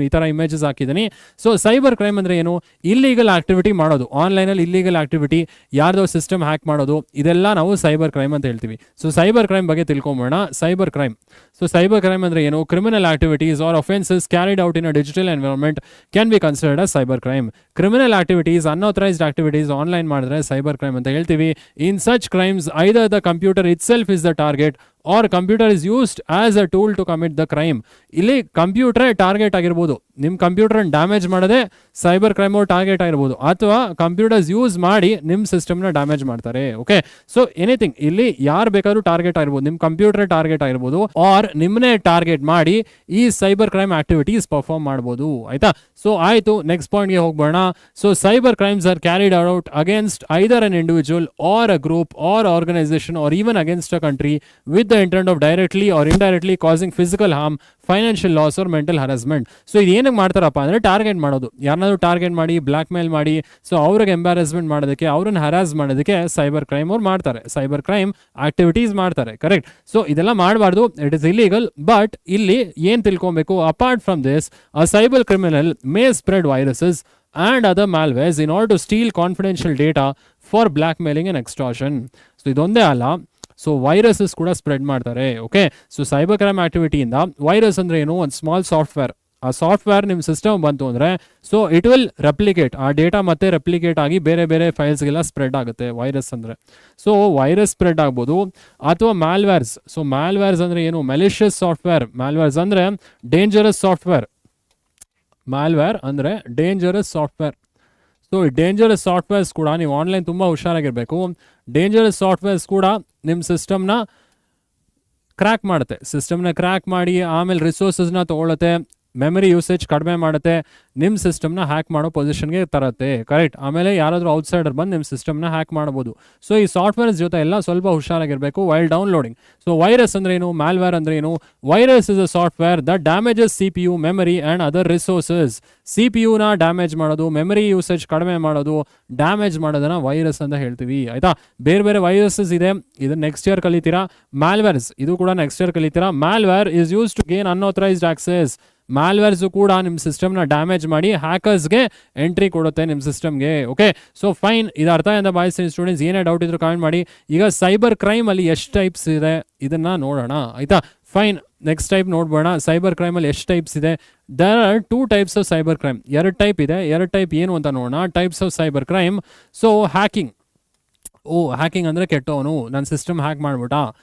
ಈ ಥರ ಇಮೇಜಸ್ ಹಾಕಿದ್ದೀನಿ. ಸೊ ಸೈಬರ್ ಕ್ರೈಮ್ ಅಂದರೆ ಏನು? ಇಲ್ಲೀಗಲ್ ಆಕ್ಟಿವಿಟಿ ಮಾಡೋದು, ಆನ್ಲೈನಲ್ಲಿ ಇಲ್ಲೀಗಲ್ ಆಕ್ಟಿವಿಟಿ, ಯಾರ್ದೋ ಸಿಸ್ಟಮ್ ಹ್ಯಾಕ್ ಮಾಡೋದು, ಇದೆಲ್ಲ ನಾವು ಸೈಬರ್ ಕ್ರೈಮ್ ಅಂತ ಹೇಳ್ತೀವಿ. ಸೊ ಸೈಬರ್ ಕ್ರೈಮ್ ಬಗ್ಗೆ ತಿಳ್ಕೊಂಬೋಣ. Cyber crime, so cyber crime ಅಂದರೆ ಏನು? Criminal activities or offences carried out in a digital environment can be considered as cyber crime. Criminal activities, unauthorised activities online ಮಾಡಿದ್ರೆ cyber crime ಅಂತ ಹೇಳ್ತೀವಿ. In such crimes either the computer itself is the target or computer is used as a tool to commit the crime. ಇಲ್ಲಿ ಕಂಪ್ಯೂಟರೇ target ಆಗಿರ್ಬೋದು, ನಿಮ್ಮ ಕಂಪ್ಯೂಟರ್ನ damage ಮಾಡೋದೇ cyber crime target ಆಗಿರ್ಬೋದು, ಅಥವಾ ಕಂಪ್ಯೂಟರ್ಸ್ ಯೂಸ್ ಮಾಡಿ ನಿಮ್ಮ ಸಿಸ್ಟಮ್ನ ಡ್ಯಾಮೇಜ್ ಮಾಡ್ತಾರೆ, ಓಕೆ. ಸೊ ಎನಿಥಿಂಗ್, ಇಲ್ಲಿ ಯಾರು ಬೇಕಾದ್ರೂ ಟಾರ್ಗೆಟ್ ಆಗಿರ್ಬೋದು, ನಿಮ್ಮ ಕಂಪ್ಯೂಟರ್ ಟಾರ್ಗೆಟ್ ಆಗಿರ್ಬೋದು, ಆರ್ ನಿಮ್ಮನ್ನೇ ಟಾರ್ಗೆಟ್ ಮಾಡಿ ಈ ಸೈಬರ್ ಕ್ರೈಮ್ ಆಕ್ಟಿವಿಟೀಸ್ ಪರ್ಫಾರ್ಮ್ ಮಾಡ್ಬೋದು, ಆಯ್ತಾ. ಸೊ ಆಯಿತು, ನೆಕ್ಸ್ಟ್ ಪಾಯಿಂಟ್ಗೆ ಹೋಗ್ಬೋಣ. So cyber crimes are carried out against either an individual or a group or organisation or even against a country with the intent of directly or indirectly causing physical harm, financial loss or mental harassment. So ಇದು ಏನಕ್ಕೆ ಮಾಡ್ತಾರಪ್ಪ ಅಂದರೆ target ಮಾಡೋದು, ಯಾರನ್ನಾದ್ರೂ target ಮಾಡಿ black ಮೇಲ್ ಮಾಡಿ so ಅವ್ರಿಗೆ ಎಂಬ್ಯಾರಸ್ಮೆಂಟ್ ಮಾಡೋದಕ್ಕೆ, ಅವ್ರನ್ನ ಹರಾಸ್ ಮಾಡೋದಕ್ಕೆ ಸೈಬರ್ ಕ್ರೈಮ್ ಅವ್ರು ಮಾಡ್ತಾರೆ, ಸೈಬರ್ ಕ್ರೈಮ್ ಆಕ್ಟಿವಿಟೀಸ್ ಮಾಡ್ತಾರೆ, ಕರೆಕ್ಟ್. ಸೊ ಇದೆಲ್ಲ ಮಾಡಬಾರ್ದು, ಇಟ್ ಇಸ್ ಇಲೀಗಲ್. ಬಟ್ ಇಲ್ಲಿ ಏನು ತಿಳ್ಕೊಬೇಕು, apart from this a cyber criminal May spread viruses and other malwares in order to steal confidential data for blackmailing and extortion. So ಇದೊಂದೇ ಅಲ್ಲ, so viruses ಕೂಡ spread ಮಾಡ್ತಾರೆ. Okay, so cyber crime ಆಕ್ಟಿವಿಟಿಯಿಂದ virus ಅಂದ್ರೆ ಏನು, ಒಂದು ಸ್ಮಾಲ್ ಸಾಫ್ಟ್ವೇರ್. ಆ software ನಿಮ್ಮ ಸಿಸ್ಟಮ್ ಬಂತು ಅಂದರೆ ಸೊ ಇಟ್ ವಿಲ್ ರೆಪ್ಲಿಕೇಟ್, ಆ ಡೇಟಾ ಮತ್ತೆ ರೆಪ್ಲಿಕೇಟ್ ಆಗಿ ಬೇರೆ ಬೇರೆ ಫೈಲ್ಸ್ಗೆಲ್ಲ ಸ್ಪ್ರೆಡ್ ಆಗುತ್ತೆ ವೈರಸ್ ಅಂದರೆ. ಸೊ ವೈರಸ್ ಸ್ಪ್ರೆಡ್ ಆಗ್ಬೋದು ಅಥವಾ ಮ್ಯಾಲ್ವೇರ್ಸ್. ಸೊ ಮ್ಯಾಲ್ವೇರ್ಸ್ ಅಂದರೆ ಏನು, ಮೆಲಿಷಿಯಸ್ ಸಾಫ್ಟ್ವೇರ್. ಮ್ಯಾಲ್ವೇರ್ಸ್ ಅಂದರೆ ಡೇಂಜರಸ್ ಸಾಫ್ಟ್ವೇರ್. ಮ್ಯಾಲ್ವೇರ್ ಅಂದರೆ dangerous software. So dangerous softwares ಕೂಡ ನೀವು ಆನ್ಲೈನ್ ತುಂಬ ಹುಷಾರಾಗಿರಬೇಕು. ಡೇಂಜರಸ್ ಸಾಫ್ಟ್ವೇರ್ಸ್ ಕೂಡ ನಿಮ್ಮ ಸಿಸ್ಟಮ್ನ ಕ್ರ್ಯಾಕ್ ಮಾಡುತ್ತೆ. ಸಿಸ್ಟಮ್ನ ಕ್ರ್ಯಾಕ್ ಮಾಡಿ ಆಮೇಲೆ ರಿಸೋರ್ಸಸ್ನ ತೊಗೊಳುತ್ತೆ, ಮೆಮರಿ ಯೂಸೇಜ್ ಕಡಿಮೆ ಮಾಡುತ್ತೆ, ನಿಮ್ಮ ಸಿಸ್ಟಮ್ನ ಹ್ಯಾಕ್ ಮಾಡೋ ಪೊಸಿಷನ್ಗೆ ತರುತ್ತೆ. ಕರೆಕ್ಟ್. ಆಮೇಲೆ ಯಾರಾದರೂ ಔಟ್ಸೈಡರ್ ಬಂದು ನಿಮ್ಮ ಸಿಸ್ಟಮ್ನ ಹ್ಯಾಕ್ ಮಾಡ್ಬೋದು. ಸೊ ಈ ಸಾಫ್ಟ್ವೇರ್ಸ್ ಜೊತೆ ಎಲ್ಲ ಸ್ವಲ್ಪ ಹುಷಾರಾಗಿರಬೇಕು ವೈಲ್ ಡೌನ್ಲೋಡಿಂಗ್. ಸೊ ವೈರಸ್ ಅಂದ್ರೆ ಏನು, ಮ್ಯಾಲ್ವೇರ್ ಅಂದ್ರೆ ಏನು? Virus is a software that damages CPU, memory and other resources. CPU-ನ ಡ್ಯಾಮೇಜ್ ಮಾಡೋದು, ಮೆಮರಿ ಯೂಸೇಜ್ ಕಡಿಮೆ ಮಾಡೋದು, ಡ್ಯಾಮೇಜ್ ಮಾಡೋದನ್ನ ವೈರಸ್ ಅಂತ ಹೇಳ್ತೀವಿ. ಆಯ್ತಾ? ಬೇರೆ ಬೇರೆ ವೈರಸಸ್ ಇದೆ, ಇದನ್ನ ನೆಕ್ಸ್ಟ್ ಇಯರ್ ಕಲಿತೀರಾ. ಮ್ಯಾಲ್ವೇರ್ಸ್ ಇದು ಕೂಡ ನೆಕ್ಸ್ಟ್ ಇಯರ್ ಕಲಿತೀರಾ. Malware is use to gain unauthorised access. Malwares ಕೂಡ ನಿಮ್ಮ ಸಿಸ್ಟಮ್ನ ಡ್ಯಾಮೇಜ್ ಮಾಡಿ ಹ್ಯಾಕರ್ಸ್ಗೆ ಎಂಟ್ರಿ ಕೊಡುತ್ತೆ ನಿಮ್ಮ ಸಿಸ್ಟಮ್ಗೆ. Okay, so fine. ಇದು ಅರ್ಥ ಅಂತ ಭಾವಿಸ್ತೀನಿ ಸ್ಟೂಡೆಂಟ್ಸ್. ಏನೇ ಡೌಟ್ ಇದ್ರು ಕಾಮೆಂಟ್ ಮಾಡಿ. ಈಗ ಸೈಬರ್ ಕ್ರೈಮಲ್ಲಿ ಎಷ್ಟು ಟೈಪ್ಸ್ ಇದೆ ಇದನ್ನು ನೋಡೋಣ. ಆಯಿತಾ? ಫೈನ್. ನೆಕ್ಸ್ಟ್ ಟೈಪ್ ನೋಡ್ಬೋಣ. ಸೈಬರ್ ಕ್ರೈಮಲ್ಲಿ ಎಷ್ಟು ಟೈಪ್ಸ್ ಇದೆ? There are 2 types of cyber crime. 2 type ಇದೆ. 2 ಟೈಪ್ ಏನು ಅಂತ ನೋಡೋಣ. Types of cyber crime. So hacking. Hacking ಅಂದರೆ ಕೆಟ್ಟವನು, ನನ್ನ ಸಿಸ್ಟಮ್ ಹ್ಯಾಕ್ ಮಾಡ್ಬಿಟ್ಟ.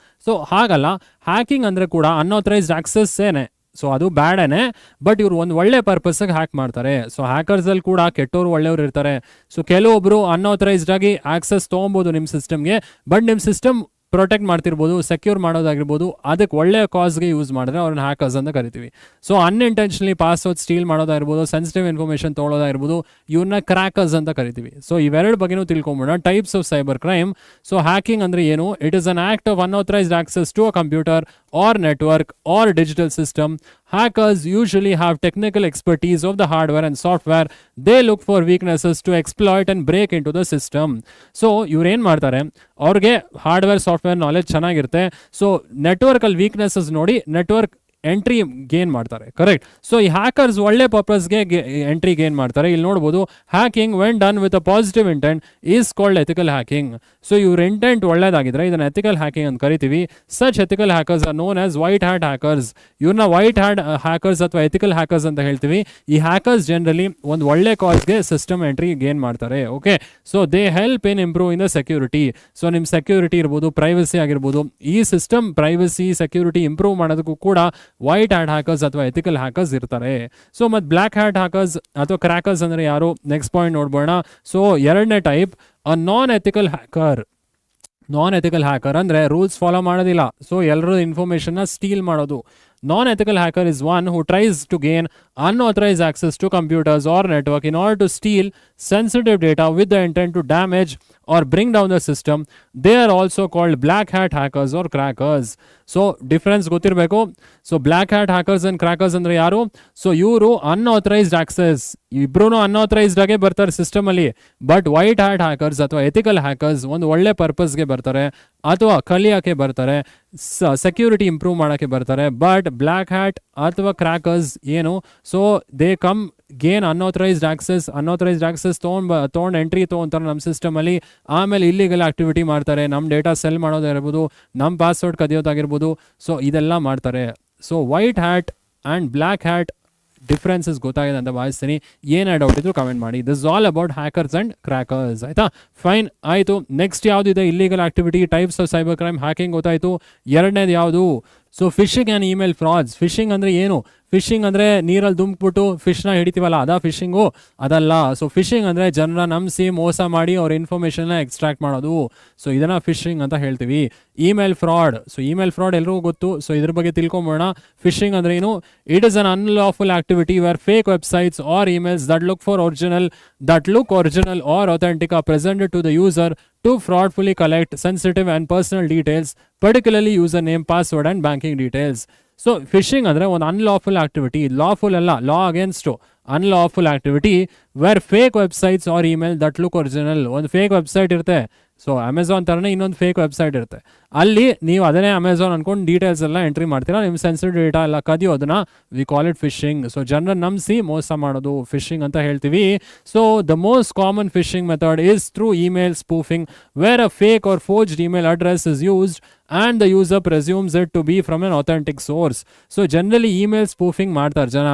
ಸೊ ಹಾಗಲ್ಲ. ಹ್ಯಾಕಿಂಗ್ ಅಂದರೆ ಕೂಡ ಅನ್ಆಥರೈಸ್ಡ್ ಆಕ್ಸೆಸ್ ಏನೇ. ಸೊ ಅದು ಬ್ಯಾಡೇನೆ, ಬಟ್ ಇವರು ಒಂದು ಒಳ್ಳೆ ಪರ್ಪಸ್ಗೆ ಹ್ಯಾಕ್ ಮಾಡ್ತಾರೆ. ಸೊ ಹ್ಯಾಕರ್ಸಲ್ಲಿ ಕೂಡ ಕೆಟ್ಟವರು ಒಳ್ಳೆಯವರು ಇರ್ತಾರೆ. ಸೊ ಕೆಲವೊಬ್ಬರು ಅನ್ಆಥರೈಸ್ಡ್ ಆಗಿ ಆಕ್ಸೆಸ್ ತೊಗೊಬೋದು ನಿಮ್ಮ ಸಿಸ್ಟಮ್ಗೆ, ಬಟ್ ನಿಮ್ಮ ಸಿಸ್ಟಮ್ ಪ್ರೊಟೆಕ್ಟ್ ಮಾಡ್ತಿರ್ಬೋದು, ಸೆಕ್ಯೂರ್ ಮಾಡೋದಾಗಿರ್ಬೋದು, ಅದಕ್ಕೆ ಒಳ್ಳೆಯ ಕಾಸ್ಗೆ ಯೂಸ್ ಮಾಡಿದ್ರೆ ಅವ್ರನ್ನ ಹ್ಯಾಕರ್ಸ್ ಅಂತ ಕರಿತೀವಿ. ಸೊ ಅನ್ಇಂಟೆನ್ಷನಲಿ ಪಾಸ್ವರ್ಡ್ ಸ್ಟೀಲ್ ಮಾಡೋದಾಗಿರ್ಬೋದು, ಸೆನ್ಸಿಟಿವ್ ಇನ್ಫಾರ್ಮೇಷನ್ ತೊಗೊಳೋದಾಗಿರ್ಬೋದು, ಇವ್ರನ್ನ ಕ್ರ್ಯಾಕರ್ಸ್ ಅಂತ ಕರಿತೀವಿ. ಸೊ ಇವೆರಡು ಬಗ್ಗೆನೂ ತಿಳ್ಕೊಂಬೋಣ. Types of cyber crime. So hacking ಅಂದರೆ ಏನು? It is an act of unauthorised access to a computer or network or digital system. Hackers usually have technical expertise of the hardware and software. They look for weaknesses to exploit and break into the system. So ಇವ್ರು ಏನು ಮಾಡ್ತಾರೆ, ಅವ್ರಿಗೆ hardware software knowledge ಚೆನ್ನಾಗಿರುತ್ತೆ. So ನೆಟ್ವರ್ಕಲ್ಲಿ weaknesses ನೋಡಿ network entry gain ಮಾಡ್ತಾರೆ. Correct. So ಈ hackers ಒಳ್ಳೆ ಪರ್ಪಸ್ಗೆ ಎಂಟ್ರಿ ಗೇನ್ ಮಾಡ್ತಾರೆ. ಇಲ್ಲಿ ನೋಡ್ಬೋದು, hacking when done with a positive intent is called ethical hacking. So ಇವ್ರ ಇಂಟೆಂಟ್ ಒಳ್ಳೇದಾಗಿದ್ರೆ ಇದನ್ನ ಎಥಿಕಲ್ ಹ್ಯಾಕಿಂಗ್ ಅಂತ ಕರಿತೀವಿ. Such ethical hackers are known as white hat hackers. ಇವ್ರನ್ನ ವೈಟ್ ಹ್ಯಾಟ್ ಹ್ಯಾಕರ್ಸ್ ಅಥವಾ ಎಥಿಕಲ್ ಹ್ಯಾಕರ್ಸ್ ಅಂತ ಹೇಳ್ತೀವಿ. ಈ ಹ್ಯಾಕರ್ಸ್ ಜನರಲಿ ಒಂದು ಒಳ್ಳೆ ಕಾಸ್ಗೆ ಸಿಸ್ಟಮ್ ಎಂಟ್ರಿ ಗೇನ್ ಮಾಡ್ತಾರೆ. Okay, so they help in improve in the security. So ನಿಮ್ಮ ಸೆಕ್ಯೂರಿಟಿ ಇರ್ಬೋದು, ಪ್ರೈವಸಿ ಆಗಿರ್ಬೋದು, ಈ ಸಿಸ್ಟಮ್ ಪ್ರೈವಸಿ ಸೆಕ್ಯೂರಿಟಿ ಇಂಪ್ರೂವ್ ಮಾಡೋದಕ್ಕೂ ಕೂಡ ವೈಟ್ ಹ್ಯಾಟ್ ಹ್ಯಾಕರ್ಸ್ ಅಥವಾ ಎಥಿಕಲ್ ಹ್ಯಾಕರ್ಸ್ ಇರ್ತಾರೆ. ಸೊ ಮತ್ತು ಬ್ಲ್ಯಾಕ್ ಹ್ಯಾಟ್ ಹ್ಯಾಕರ್ಸ್ ಅಥವಾ ಕ್ರ್ಯಾಕರ್ಸ್ ಅಂದರೆ ಯಾರು? ನೆಕ್ಸ್ಟ್ ಪಾಯಿಂಟ್ ನೋಡ್ಬೋಣ. ಸೊ ಎರಡನೇ type, a non ethical hacker. Non ethical hacker ಅಂದರೆ ರೂಲ್ಸ್ ಫಾಲೋ ಮಾಡೋದಿಲ್ಲ. ಸೊ ಎಲ್ಲರೂ ಇನ್ಫಾರ್ಮೇಷನ್ನ ಸ್ಟೀಲ್ ಮಾಡೋದು. Non-ethical hacker is one who tries to gain unauthorized access to computers or network in order to steal sensitive data with the intent to damage or bring down the system. They are also called black hat hackers or crackers. So difference ಗೊತ್ತಿರಬೇಕು. So black hat hackers and crackers ಅಂದರೆ ಯಾರು? So ಇವರು unauthorised access, ಇಬ್ರು unauthorised ಆಗೇ ಬರ್ತಾರೆ ಸಿಸ್ಟಮಲ್ಲಿ. But white hat hackers ಅಥವಾ ethical hackers ಒಂದು ಒಳ್ಳೆ ಪರ್ಪಸ್ಗೆ ಬರ್ತಾರೆ ಅಥವಾ ಕಲಿಯೋಕ್ಕೆ ಬರ್ತಾರೆ, ಸೆಕ್ಯೂರಿಟಿ ಇಂಪ್ರೂವ್ ಮಾಡೋಕ್ಕೆ ಬರ್ತಾರೆ. ಬಟ್ ಬ್ಲ್ಯಾಕ್ ಹ್ಯಾಟ್ ಅಥವಾ ಕ್ರ್ಯಾಕರ್ಸ್ ಏನು? So they come gain unauthorised access ತೊಗೊಂಡು ಎಂಟ್ರಿ ತೊಗೊಂತಾರೆ ನಮ್ಮ ಸಿಸ್ಟಮಲ್ಲಿ. ಆಮೇಲೆ ಇಲ್ಲಿಗಲ್ ಆಕ್ಟಿವಿಟಿ ಮಾಡ್ತಾರೆ, ನಮ್ಮ ಡೇಟಾ ಸೆಲ್ ಮಾಡೋದಾಗಿರ್ಬೋದು, ನಮ್ಮ ಪಾಸ್ವರ್ಡ್ ಕದಿಯೋದಾಗಿರ್ಬೋದು. ಸೊ ಇದೆಲ್ಲ ಮಾಡ್ತಾರೆ. So white hat and black hat differences ಗೊತ್ತಾಗಿದೆ ಅಂತ ಭಾವಿಸ್ತೀನಿ. ಏನೇ ಡೌಟ್ ಇದ್ರು ಕಮೆಂಟ್ ಮಾಡಿ. This all about hackers and crackers. ಆಯಿತಾ? ಫೈನ್. ಆಯಿತು. ನೆಕ್ಸ್ಟ್ ಯಾವುದಿದೆ? Illegal activity, types of cyber crime, hacking ಗೊತ್ತಾಯಿತು. ಎರಡನೇದು ಯಾವುದು? So phishing and email frauds. Phishing ಅಂದರೆ ಏನು? ಫಿಶಿಂಗ್ ಅಂದರೆ ನೀರಲ್ಲಿ ದುಮ್ಕ್ಬಿಟ್ಟು ಫಿಶ್ನ ಹಿಡಿತೀವಲ್ಲ, ಅದಾ ಫಿಶಿಂಗು? ಅದಲ್ಲ. ಸೊ ಫಿಶಿಂಗ್ ಅಂದರೆ ಜನರ ನಂಬಿಸಿ ಮೋಸ ಮಾಡಿ ಅವ್ರ ಇನ್ಫಾರ್ಮೇಷನ್ನ ಎಕ್ಸ್ಟ್ರಾಕ್ಟ್ ಮಾಡೋದು. ಸೊ ಇದನ್ನು ಫಿಶಿಂಗ್ ಅಂತ ಹೇಳ್ತೀವಿ. Email fraud. So email fraud ಎಲ್ರಿಗೂ ಗೊತ್ತು. ಸೊ ಇದ್ರ ಬಗ್ಗೆ ತಿಳ್ಕೊಂಬೋಣ. ಫಿಶಿಂಗ್ ಅಂದರೆ ಏನು? It is an unlawful activity where fake websites or emails that look original or authentic are presented to the user to fraudfully collect sensitive and personal details, particularly username, password and banking details. So phishing ಅಂದರೆ ಒಂದು unlawful activity. Lawful ಅಲ್ಲ, law against. Unlawful activity where fake websites or email that look original. ಒಂದು fake website ಇರುತ್ತೆ. So Amazon ಥರನೇ ಇನ್ನೊಂದು fake website ಇರುತ್ತೆ. ಅಲ್ಲಿ ನೀವು ಅದನ್ನೇ ಅಮೆಝಾನ್ ಅಂದ್ಕೊಂಡು ಡೀಟೇಲ್ಸ್ ಎಲ್ಲ ಎಂಟ್ರಿ ಮಾಡ್ತೀರಾ, ನಿಮ್ಮ ಸೆನ್ಸಿಟಿವ್ ಡೇಟಾ ಎಲ್ಲ ಕದಿಯೋದನ್ನ we call it phishing. So ಜನರನ್ನ ನಂಬಿಸಿ ಮೋಸ ಮಾಡೋದು ಫಿಶಿಂಗ್ ಅಂತ ಹೇಳ್ತೀವಿ. So the most common phishing method is through email spoofing where a fake or forged email address is used and the user presumes it to be from an authentic source. So generally email spoofing ಮಾಡ್ತಾರೆ ಜನ.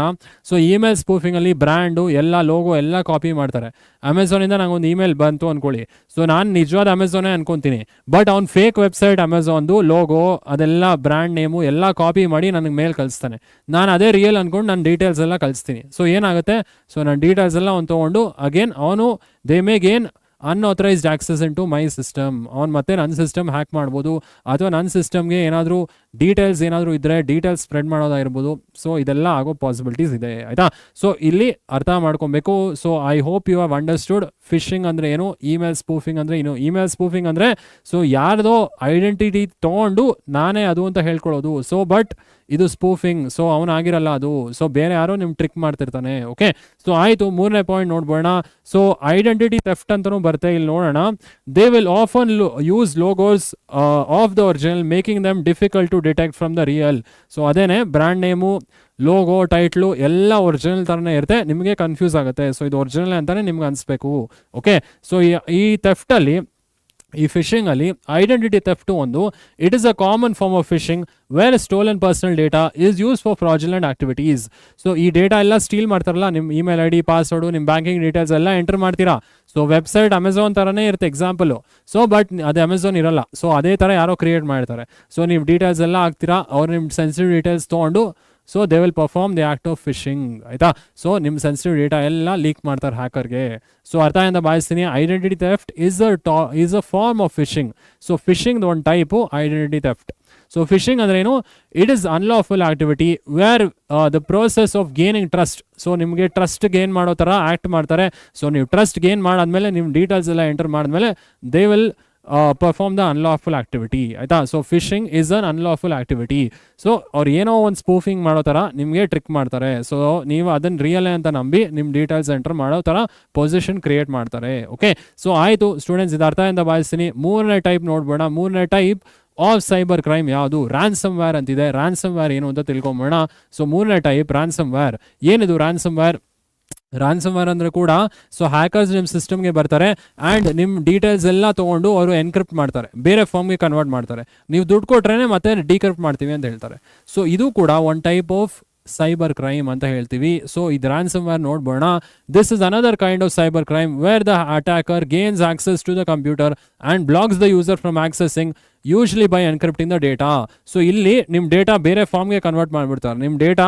So email spoofing ಅಲ್ಲಿ brand ಎಲ್ಲ logo ಎಲ್ಲ copy ಮಾಡ್ತಾರೆ. ಅಮೆಝಾನಿಂದ ನಂಗೊಂದು email ಬಂತು ಅನ್ಕೊಳ್ಳಿ, so ನಾನು ನಿಜವಾದ ಅಮೆಝಾನೇ ಅನ್ಕೊಂತೀನಿ, ಬಟ್ ಅವ್ನು ಫೇಕ್ ವೆಬ್ಸೈಟ್ ಅಮೆಝಾನ್ದು ಲೋಗೋ ಅದೆಲ್ಲ ಬ್ರ್ಯಾಂಡ್ ನೇಮು ಎಲ್ಲ ಕಾಪಿ ಮಾಡಿ ನನಗೆ ಮೇಲ್ ಕಳಿಸ್ತಾನೆ. ನಾನು ಅದೇ ರಿಯಲ್ ಅನ್ಕೊಂಡು ನನ್ನ ಡೀಟೇಲ್ಸ್ ಎಲ್ಲ ಕಳಿಸ್ತೀನಿ. ಸೊ ಏನಾಗುತ್ತೆ, ಸೊ ನನ್ನ ಡೀಟೇಲ್ಸ್ ಎಲ್ಲ ಅವ್ನು ತೊಗೊಂಡು ಅಗೇನ್ ಅವನು they may gain unauthorised access into my system. ಅವ್ನು ಮತ್ತೆ ನನ್ನ ಸಿಸ್ಟಮ್ ಹ್ಯಾಕ್ ಮಾಡ್ಬೋದು, ಅಥವಾ ನನ್ನ ಸಿಸ್ಟಮ್ಗೆ ಏನಾದರೂ ಡೀಟೇಲ್ಸ್ ಏನಾದರೂ ಇದ್ದರೆ ಡೀಟೇಲ್ಸ್ ಸ್ಪ್ರೆಡ್ ಮಾಡೋದಾಗಿರ್ಬೋದು. ಸೊ ಇದೆಲ್ಲ ಆಗೋ ಪಾಸಿಬಿಲಿಟೀಸ್ ಇದೆ ಆಯಿತಾ. ಸೊ ಇಲ್ಲಿ ಅರ್ಥ ಮಾಡ್ಕೊಬೇಕು. So I hope you have understood phishing ಅಂದರೆ ಏನು, ಇಮೇಲ್ ಸ್ಪೂಫಿಂಗ್ ಅಂದರೆ ಏನು. ಇಮೇಲ್ ಸ್ಪೂಫಿಂಗ್ ಅಂದರೆ ಸೊ ಯಾರ್ದೋ ಐಡೆಂಟಿಟಿ ತೊಗೊಂಡು ನಾನೇ ಅದು ಅಂತ ಹೇಳ್ಕೊಳ್ಳೋದು. ಸೊ ಬಟ್ ಇದು ಸ್ಪೂಫಿಂಗ್, ಸೊ ಅವನಾಗಿರಲ್ಲ ಅದು, ಸೊ ಬೇರೆ ಯಾರೋ ನಿಮ್ಗೆ ಟ್ರಿಕ್ ಮಾಡ್ತಿರ್ತಾನೆ. ಓಕೆ, ಸೊ ಆಯಿತು. ಮೂರನೇ ಪಾಯಿಂಟ್ ನೋಡ್ಬೋಣ. ಸೊ ಐಡೆಂಟಿಟಿ ಥೆಫ್ಟ್ ಅಂತಲೂ ಬರುತ್ತೆ, ಇಲ್ಲಿ ನೋಡೋಣ. They will often use logos of the original making them difficult to detect from the real. So ಅದೇನೆ ಬ್ರ್ಯಾಂಡ್ ನೇಮು, ಲೋಗೋ, ಟೈಟ್ಲು ಎಲ್ಲ ಒರಿಜಿನಲ್ ಥರನೇ ಇರುತ್ತೆ, ನಿಮಗೆ ಕನ್ಫ್ಯೂಸ್ ಆಗುತ್ತೆ. ಸೊ ಇದು ಒರಿಜಿನಲ್ ಅಂತಲೇ ನಿಮ್ಗೆ ಅನಿಸ್ಬೇಕು. ಓಕೆ, ಸೊ ಈ ಥೆಫ್ಟಲ್ಲಿ, ಈ ಫಿಶಿಂಗ್ ಅಲ್ಲಿ ಐಡೆಂಟಿಟಿ ಥೆಫ್ಟ್ ಒಂದು, it is a common form of phishing where stolen personal data is use for fraudulent activities. So ಈ ಡೇಟಾ ಎಲ್ಲ ಸ್ಟೀಲ್ ಮಾಡ್ತಾರಲ್ಲ, ನಿಮ್ಮ ಇಮೇಲ್ ID, ಪಾಸ್ವರ್ಡು, ನಿಮ್ಮ ಬ್ಯಾಂಕಿಂಗ್ ಡೀಟೇಲ್ಸ್ ಎಲ್ಲ ಎಂಟರ್ ಮಾಡ್ತೀರಾ. ಸೊ ವೆಬ್ಸೈಟ್ ಅಮೆಝಾನ್ ಥರನೇ ಇರುತ್ತೆ ಎಕ್ಸಾಂಪಲು. ಸೊ ಬಟ್ ಅದು ಅಮೆಝಾನ್ ಇರಲ್ಲ. ಸೊ ಅದೇ ಥರ ಯಾರೋ ಕ್ರಿಯೇಟ್ ಮಾಡ್ತಾರೆ. ಸೊ ನೀವು ಡೀಟೇಲ್ಸ್ ಎಲ್ಲ ಹಾಕ್ತೀರಾ, ಅವ್ರು ನಿಮ್ಮ ಸೆನ್ಸಿಟಿವ್ ಡೀಟೇಲ್ಸ್ ತೊಗೊಂಡು so they will perform the act of phishing ಆಯಿತಾ. ಸೊ ನಿಮ್ಮ ಸೆನ್ಸಿಟಿವ್ ಡೇಟಾ ಎಲ್ಲ ಲೀಕ್ ಮಾಡ್ತಾರೆ ಹ್ಯಾಕರ್ಗೆ. ಸೊ ಅರ್ಥ ಅಂತ ಭಾವಿಸ್ತೀನಿ. Identity theft is a form of phishing. So phishing ಒಂದು type identity theft. So phishing ಅಂದ್ರೇನು, it is unlawful activity where the process of gaining trust. So ನಿಮಗೆ ಟ್ರಸ್ಟ್ ಗೇನ್ ಮಾಡೋ ಥರ ಆ್ಯಕ್ಟ್ ಮಾಡ್ತಾರೆ. ಸೊ ನೀವು ಟ್ರಸ್ಟ್ ಗೇನ್ ಮಾಡಾದ್ಮೇಲೆ ನಿಮ್ಮ details ಎಲ್ಲ ಎಂಟರ್ ಮಾಡಿದ್ಮೇಲೆ they will perform the unlawful activity ಆಯ್ತಾ. So phishing is an unlawful activity. So ಅವ್ರು ಏನೋ ಒಂದು ಸ್ಪೂಫಿಂಗ್ ಮಾಡೋ ಥರ ನಿಮಗೆ ಟ್ರಿಕ್ ಮಾಡ್ತಾರೆ. ಸೊ ನೀವು ಅದನ್ನು ರಿಯಲ್ ಅಂತ ನಂಬಿ ನಿಮ್ಮ ಡೀಟೇಲ್ಸ್ ಎಂಟರ್ ಮಾಡೋ ಥರ ಪೊಸಿಷನ್ ಕ್ರಿಯೇಟ್ ಮಾಡ್ತಾರೆ. ಓಕೆ, ಸೊ ಆಯಿತು ಸ್ಟೂಡೆಂಟ್ಸ್, ಇದು ಅರ್ಥ ಅಂತ ಭಾವಿಸ್ತೀನಿ. ಮೂರನೇ ಟೈಪ್ ನೋಡ್ಬೋಣ. ಮೂರನೇ ಟೈಪ್ ಆಫ್ ಸೈಬರ್ ಕ್ರೈಮ್ ಯಾವುದು, ರ್ಯಾನ್ಸಮ್ ವೇರ್ ಅಂತಿದೆ. ರ್ಯಾನ್ಸಮ್ ವೇರ್ ಏನು ಅಂತ ತಿಳ್ಕೊಂಬೋಣ. ಸೊ ಮೂರನೇ ಟೈಪ್ ರ್ಯಾನ್ಸಮ್ ವೇರ್. ಏನಿದು ರ್ಯಾನ್ಸಮ್ ವೇರ್? ರ್ಯಾನ್ಸಮ್ ವೇರ್ ಅಂದರೆ ಕೂಡ ಸೊ ಹ್ಯಾಕರ್ಸ್ ನಿಮ್ಮ ಸಿಸ್ಟಮ್ಗೆ ಬರ್ತಾರೆ ಆ್ಯಂಡ್ ನಿಮ್ಮ ಡೀಟೇಲ್ಸ್ ಎಲ್ಲ ತೊಗೊಂಡು ಅವರು ಎನ್ಕ್ರಿಪ್ಟ್ ಮಾಡ್ತಾರೆ, ಬೇರೆ ಫಾರ್ಮ್ಗೆ ಕನ್ವರ್ಟ್ ಮಾಡ್ತಾರೆ. ನೀವು ದುಡ್ಡು ಕೊಟ್ರೇ ಮತ್ತೆ ಡಿಕ್ರಿಪ್ಟ್ ಮಾಡ್ತೀವಿ ಅಂತ ಹೇಳ್ತಾರೆ. ಸೊ ಇದು ಕೂಡ one type of cyber crime ಅಂತ ಹೇಳ್ತೀವಿ. ಸೊ ಇದು ರ್ಯಾನ್ಸಮ್ ವೇರ್ ನೋಡ್ಬೋಣ. This is another kind of cyber crime where the attacker gains access to the computer and blocks the user from accessing usually by encrypting the data. So ಇಲ್ಲಿ ನಿಮ್ಮ data ಬೇರೆ ಫಾರ್ಮ್ಗೆ convert ಮಾಡಿಬಿಡ್ತಾರೆ. ನಿಮ್ಮ data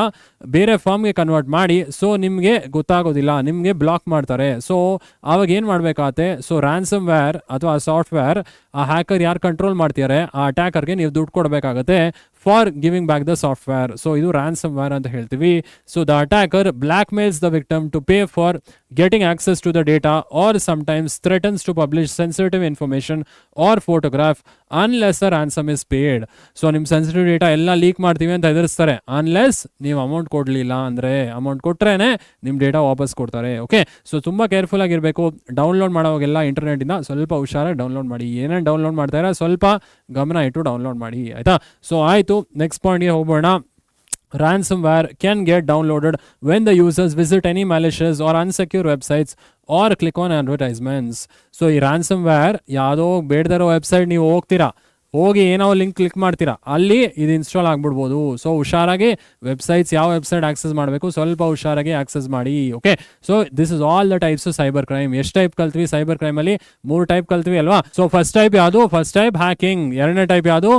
ಬೇರೆ ಫಾರ್ಮ್ಗೆ convert ಮಾಡಿ so ನಿಮಗೆ ಗೊತ್ತಾಗೋದಿಲ್ಲ, ನಿಮಗೆ ಬ್ಲಾಕ್ ಮಾಡ್ತಾರೆ. ಸೊ ಆವಾಗ ಏನು ಮಾಡಬೇಕಾಗತ್ತೆ, ಸೊ ರ್ಯಾನ್ಸಮ್ ವೇರ್ ಅಥವಾ ಸಾಫ್ಟ್ವೇರ್ ಆ ಹ್ಯಾಕರ್ ಯಾರು ಕಂಟ್ರೋಲ್ ಮಾಡ್ತಿದ್ದಾರೆ ಆ ಅಟ್ಯಾಕರ್ಗೆ ನೀವು ದುಡ್ಡು ಕೊಡಬೇಕಾಗತ್ತೆ for giving back the software. So ಇದು ರ್ಯಾನ್ಸಮ್ ವೇರ್ ಅಂತ ಹೇಳ್ತೀವಿ. So the attacker blackmails the victim to pay for getting access to the data or sometimes threatens to publish sensitive information or photograph unless a ransom is paid. So ನಿಮ್ಮ sensitive data ಎಲ್ಲ leak ಮಾಡ್ತೀವಿ ಅಂತ ಹೆದರಿಸ್ತಾರೆ. Unless ನೀವು amount ಕೊಡಲಿಲ್ಲ ಅಂದರೆ, amount ಕೊಟ್ಟರೆ ನಿಮ್ಮ data ವಾಪಸ್ ಕೊಡ್ತಾರೆ. ಓಕೆ, ಸೊ ತುಂಬ ಕೇರ್ಫುಲ್ ಆಗಿರಬೇಕು. ಡೌನ್ಲೋಡ್ ಮಾಡೋವಾಗೆಲ್ಲ ಇಂಟರ್ನೆಟಿಂದ ಸ್ವಲ್ಪ ಹುಷಾರಾಗಿ ಡೌನ್ಲೋಡ್ ಮಾಡಿ. ಏನೇನು ಡೌನ್ಲೋಡ್ ಮಾಡ್ತಾರೆ ಸ್ವಲ್ಪ ಗಮನ ಇಟ್ಟು ಡೌನ್ಲೋಡ್ ಮಾಡಿ ಆಯಿತಾ. ಸೊ ಆಯಿತು, ನೆಕ್ಸ್ಟ್ ಪಾಯಿಂಟ್ಗೆ ಹೋಗೋಣ. Ransomware can get downloaded when the users visit any malicious or unsecure websites or click on advertisements. So ಈ ransomware ಯಾವುದೋ ಬೇಡದಿರೋ ವೆಬ್ಸೈಟ್ ನೀವು ಹೋಗಿ ಏನೋ ಲಿಂಕ್ ಕ್ಲಿಕ್ ಮಾಡ್ತೀರಾ, ಅಲ್ಲಿ ಇದು ಇನ್ಸ್ಟಾಲ್ ಆಗಿಬಿಡ್ಬೋದು. ಸೊ ಹುಷಾರಾಗಿ ವೆಬ್ಸೈಟ್ಸ್, ಯಾವ ವೆಬ್ಸೈಟ್ ಆಕ್ಸೆಸ್ ಮಾಡಬೇಕು ಸ್ವಲ್ಪ ಹುಷಾರಾಗಿ ಆಕ್ಸೆಸ್ ಮಾಡಿ. Okay, so this is all the types of cyber crime. ಎಷ್ಟು ಟೈಪ್ ಕಲ್ತ್ವಿ ಸೈಬರ್ ಕ್ರೈಮಲ್ಲಿ? 3 ಟೈಪ್ ಕಲ್ತ್ವಿ ಅಲ್ವಾ. ಸೊ ಫಸ್ಟ್ ಟೈಪ್ ಯಾವುದು? First type hacking. ಎರಡನೇ ಟೈಪ್ ಯಾವುದು?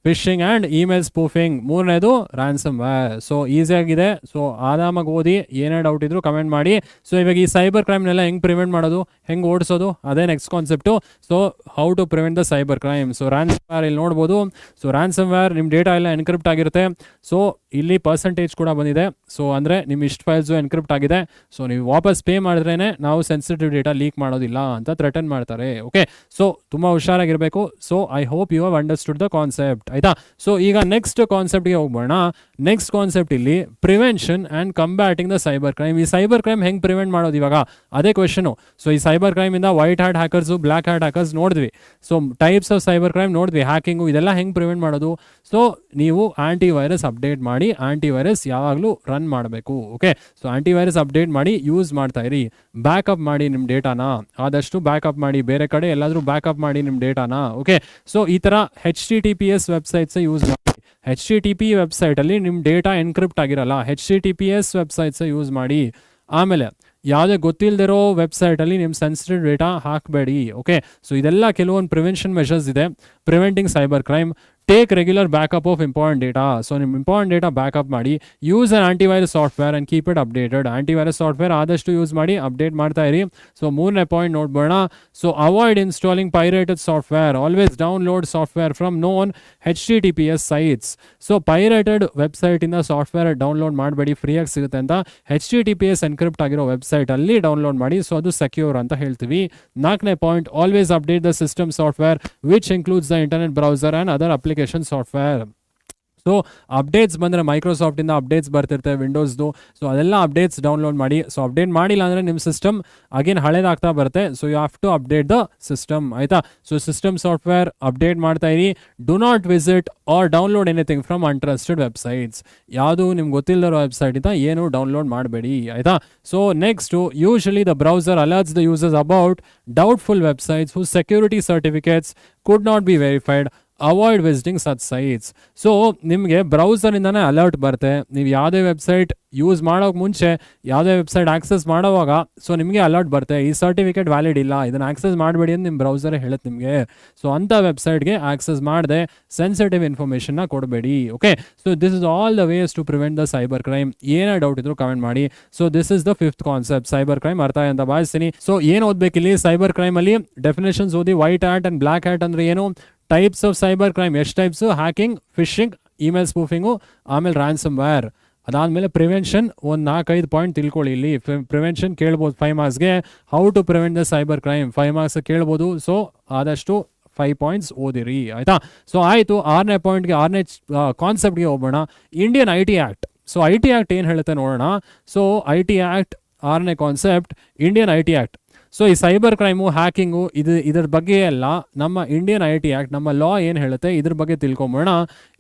Phishing and email spoofing. ಮೂರನೇದು ರ್ಯಾನ್ಸಮ್ ವೇರ್. ಸೊ ಈಸಿಯಾಗಿದೆ. ಸೊ ಆರಾಮಾಗಿ ಓದಿ, ಏನೇ ಡೌಟ್ ಇದ್ರು ಕಮೆಂಟ್ ಮಾಡಿ. ಸೊ ಇವಾಗ ಈ ಸೈಬರ್ ಕ್ರೈಮ್ನೆಲ್ಲ ಹೆಂಗೆ ಪ್ರಿವೆಂಟ್ ಮಾಡೋದು, ಹೆಂಗೆ ಓಡಿಸೋದು, ಅದೇ next concept. So how to prevent the cyber crime. So ransomware ಇಲ್ಲಿ ನೋಡ್ಬೋದು. ಸೊ ರ್ಯಾನ್ಸಮ್ ವೇರ್ ನಿಮ್ಮ ಡೇಟಾ ಎಲ್ಲ ಎನ್ಕ್ರಿಪ್ಟ್ ಆಗಿರುತ್ತೆ. ಸೊ ಇಲ್ಲಿ ಪರ್ಸೆಂಟೇಜ್ ಕೂಡ ಬಂದಿದೆ. ಸೊ ಅಂದರೆ ನಿಮ್ಮ ಇಷ್ಟು ಫೈಲ್ಸು ಎನ್ಕ್ರಿಪ್ಟ್ ಆಗಿದೆ. ಸೊ ನೀವು ವಾಪಸ್ ಪೇ ಮಾಡಿದ್ರೇ ನಾವು ಸೆನ್ಸಿಟಿವ್ ಡೇಟಾ ಲೀಕ್ ಮಾಡೋದಿಲ್ಲ ಅಂತ ಥ್ರೆಟನ್ ಮಾಡ್ತಾರೆ. ಓಕೆ, ಸೊ ತುಂಬ ಹುಷಾರಾಗಿರಬೇಕು. So I hope you have understood the concept. ಆಯ್ತಾ. ಸೊ ಈಗ ನೆಕ್ಸ್ಟ್ ಕಾನ್ಸೆಪ್ಟ್ಗೆ ಹೋಗ್ಬೋಣ. ನೆಕ್ಸ್ಟ್ ಕಾನ್ಸೆಪ್ಟ್ ಇಲ್ಲಿ prevention and combating the cyber crime. ಈ ಸೈಬರ್ ಕ್ರೈಮ್ ಹೆಂಗೆ ಪ್ರಿವೆಂಟ್ ಮಾಡೋದು ಇವಾಗ ಅದೇ ಕ್ವೆಶನು. ಸೊ ಈ ಸೈಬರ್ ಕ್ರೈಮ್ ಇಂದ white hat hackers, black hat hackers ನೋಡಿದ್ವಿ. So types of cyber crime ನೋಡಿದ್ವಿ, ಹ್ಯಾಕಿಂಗು, ಇದೆಲ್ಲ ಹೆಂಗೆ ಪ್ರಿವೆಂಟ್ ಮಾಡೋದು. ಸೊ ನೀವು ಆಂಟಿವೈರಸ್ ಅಪ್ಡೇಟ್ ಮಾಡಿ, ಆಂಟಿವೈರಸ್ ಯಾವಾಗಲೂ ರನ್ ಮಾಡಬೇಕು. ಓಕೆ, ಸೊ ಆಂಟಿವೈರಸ್ ಅಪ್ಡೇಟ್ ಮಾಡಿ ಯೂಸ್ ಮಾಡ್ತಾ ಇರಿ. ಬ್ಯಾಕಪ್ ಮಾಡಿ ನಿಮ್ಮ ಡೇಟಾನ, ಆದಷ್ಟು ಬ್ಯಾಕಪ್ ಮಾಡಿ, ಬೇರೆ ಕಡೆ ಎಲ್ಲಾದರೂ ಬ್ಯಾಕಪ್ ಮಾಡಿ ನಿಮ್ಮ ಡೇಟಾನ. ಓಕೆ, ಸೊ ಈ ಥರ HTTPS ವೆಬ್ಸೈಟ್ಸ್ ಯೂಸ್ ಮಾಡಿ. HTTP ವೆಬ್ಸೈಟಲ್ಲಿ ನಿಮ್ಮ ಡೇಟಾ ಎನ್ಕ್ರಿಪ್ಟ್ ಆಗಿರಲ್ಲ, HTTPS ವೆಬ್ಸೈಟ್ಸ್ ಯೂಸ್ ಮಾಡಿ. ಆಮೇಲೆ ಯಾವುದೇ ಗೊತ್ತಿಲ್ಲದಿರೋ ವೆಬ್ಸೈಟಲ್ಲಿ ನಿಮ್ಮ ಸೆನ್ಸಿಟಿವ್ ಡೇಟಾ ಹಾಕಬೇಡಿ. ಓಕೆ, ಸೊ ಇದೆಲ್ಲ ಕೆಲವೊಂದು ಪ್ರಿವೆನ್ಷನ್ ಮೆಷರ್ಸ್ ಇದೆ preventing cyber crime. Take regular backup of important data. So ನಿಮ್ಮ ಇಂಪಾರ್ಟೆಂಟ್ ಡೇಟಾ ಬ್ಯಾಕಪ್ ಮಾಡಿ. Use an antivirus software and keep it updated. Antivirus software ಆದಷ್ಟು ಯೂಸ್ ಮಾಡಿ, ಅಪ್ಡೇಟ್ ಮಾಡ್ತಾ ಇರಿ. ಸೊ ಮೂರನೇ ಪಾಯಿಂಟ್ ನೋಡ್ಬೋಣ. So avoid installing pirated software. Always download software from known HTTPS sites. So pirated ವೆಬ್ಸೈಟಿಂದ software download ಮಾಡಬೇಡಿ, ಫ್ರೀಯಾಗಿ ಸಿಗುತ್ತೆ ಅಂತ. HTTPS ಎನ್ಕ್ರಿಪ್ಟ್ ಆಗಿರೋ ವೆಬ್ಸೈಟಲ್ಲಿ ಡೌನ್ಲೋಡ್ ಮಾಡಿ. ಸೊ ಅದು ಸೆಕ್ಯೂರ್ ಅಂತ ಹೇಳ್ತೀವಿ. ನಾಲ್ಕನೇ point, always update the system software which includes the internet browser and other application software. So updates ಬಂದರೆ ಮೈಕ್ರೋಸಾಫ್ಟಿಂದ ಅಪ್ಡೇಟ್ಸ್ ಬರ್ತಿರ್ತವೆ ವಿಂಡೋಸ್ದು. ಸೊ ಅದೆಲ್ಲ ಅಪ್ಡೇಟ್ಸ್ ಡೌನ್ಲೋಡ್ ಮಾಡಿ. ಸೊ ಅಪ್ಡೇಟ್ ಮಾಡಿಲ್ಲ ಅಂದರೆ ನಿಮ್ಮ ಸಿಸ್ಟಮ್ ಅಗೇನ್ ಹಳೇದಾಗ್ತಾ ಬರುತ್ತೆ. So you have to update the system, ಆಯಿತಾ. ಸೊ ಸಿಸ್ಟಮ್ ಸಾಫ್ಟ್ವೇರ್ ಅಪ್ಡೇಟ್ ಮಾಡ್ತಾ ಇರಿ. Do not visit or download anything from untrusted websites. ಯಾವುದು ನಿಮ್ಗೆ ಗೊತ್ತಿಲ್ಲದಿರೋ ವೆಬ್ಸೈಟಿಂದ ಏನು ಡೌನ್ಲೋಡ್ ಮಾಡಬೇಡಿ, ಆಯಿತಾ. So next, usually the browser alerts the users about doubtful websites whose security certificates could not be verified. Avoid visiting such sites. So ನಿಮಗೆ ಬ್ರೌಸರಿಂದನೇ alert ಬರುತ್ತೆ. ನೀವು ಯಾವುದೇ ವೆಬ್ಸೈಟ್ ಯೂಸ್ ಮಾಡೋಕೆ ಮುಂಚೆ, ಯಾವುದೇ ವೆಬ್ಸೈಟ್ ಆಕ್ಸೆಸ್ ಮಾಡೋವಾಗ ಸೊ ನಿಮಗೆ ಅಲರ್ಟ್ ಬರುತ್ತೆ, ಈ ಸರ್ಟಿಫಿಕೇಟ್ ವ್ಯಾಲಿಡ್ ಇಲ್ಲ, ಇದನ್ನು ಆಕ್ಸೆಸ್ ಮಾಡಬೇಡಿ ಅಂತ ನಿಮ್ಮ ಬ್ರೌಸರೇ ಹೇಳುತ್ತೆ ನಿಮಗೆ. ಸೊ ಅಂಥ ವೆಬ್ಸೈಟ್ಗೆ ಆಕ್ಸೆಸ್ ಮಾಡದೆ ಸೆನ್ಸಿಟಿವ್ ಇನ್ಫಾರ್ಮೇಷನ್ನ ಕೊಡಬೇಡಿ. Okay, so this is all the ways to prevent the cyber crime. ಏನೇ ಡೌಟ್ ಇದ್ರು ಕಮೆಂಟ್ ಮಾಡಿ. So this is the fifth concept, cyber crime ಅರ್ಥ ಅಂತ ಭಾವಿಸ್ತೀನಿ. ಸೊ ಏನು ಓದಬೇಕಿಲ್ಲಿ ಸೈಬರ್ ಕ್ರೈಮಲ್ಲಿ ಡೆಫಿನೇಷನ್ಸ್ ಓದಿ. White hat and black hat ಅಂದರೆ ಏನು, ಟೈಪ್ಸ್ ಆಫ್ ಸೈಬರ್ ಕ್ರೈಮ್ ಎಷ್ಟು types, hacking, phishing, email spoofing, ಆಮೇಲೆ ರ್ಯಾನ್ಸಮ್ ವೇರ್. ಅದಾದಮೇಲೆ ಪ್ರಿವೆನ್ಷನ್ ಒಂದು 4-5 ಪಾಯಿಂಟ್ ತಿಳ್ಕೊಳ್ಳಿ. ಇಲ್ಲಿ ಪ್ರಿವೆನ್ಷನ್ ಕೇಳ್ಬೋದು 5 ಮಾರ್ಕ್ಸ್ಗೆ. How to prevent the cyber crime 5 marks ಕೇಳ್ಬೋದು. ಸೊ ಆದಷ್ಟು 5 ಪಾಯಿಂಟ್ಸ್ ಓದಿರಿ, ಆಯಿತಾ. ಸೊ ಆಯಿತು, 6ನೇ ಪಾಯಿಂಟ್ಗೆ, 6ನೇ ಕಾನ್ಸೆಪ್ಟ್ಗೆ ಹೋಗೋಣ. Indian IT act. So IT act ಏನು ಹೇಳುತ್ತೆ ನೋಡೋಣ. ಸೊ IT ಆ್ಯಕ್ಟ್ 6ನೇ concept, Indian IT act. So ಈ ಸೈಬರ್ ಕ್ರೈಮು, ಹ್ಯಾಕಿಂಗು, ಇದರ ಬಗ್ಗೆ ಎಲ್ಲ ನಮ್ಮ ಇಂಡಿಯನ್ IT ಆ್ಯಕ್ಟ್, ನಮ್ಮ ಲಾ ಏನು ಹೇಳುತ್ತೆ ಇದ್ರ ಬಗ್ಗೆ ತಿಳ್ಕೊಂಬೋಣ.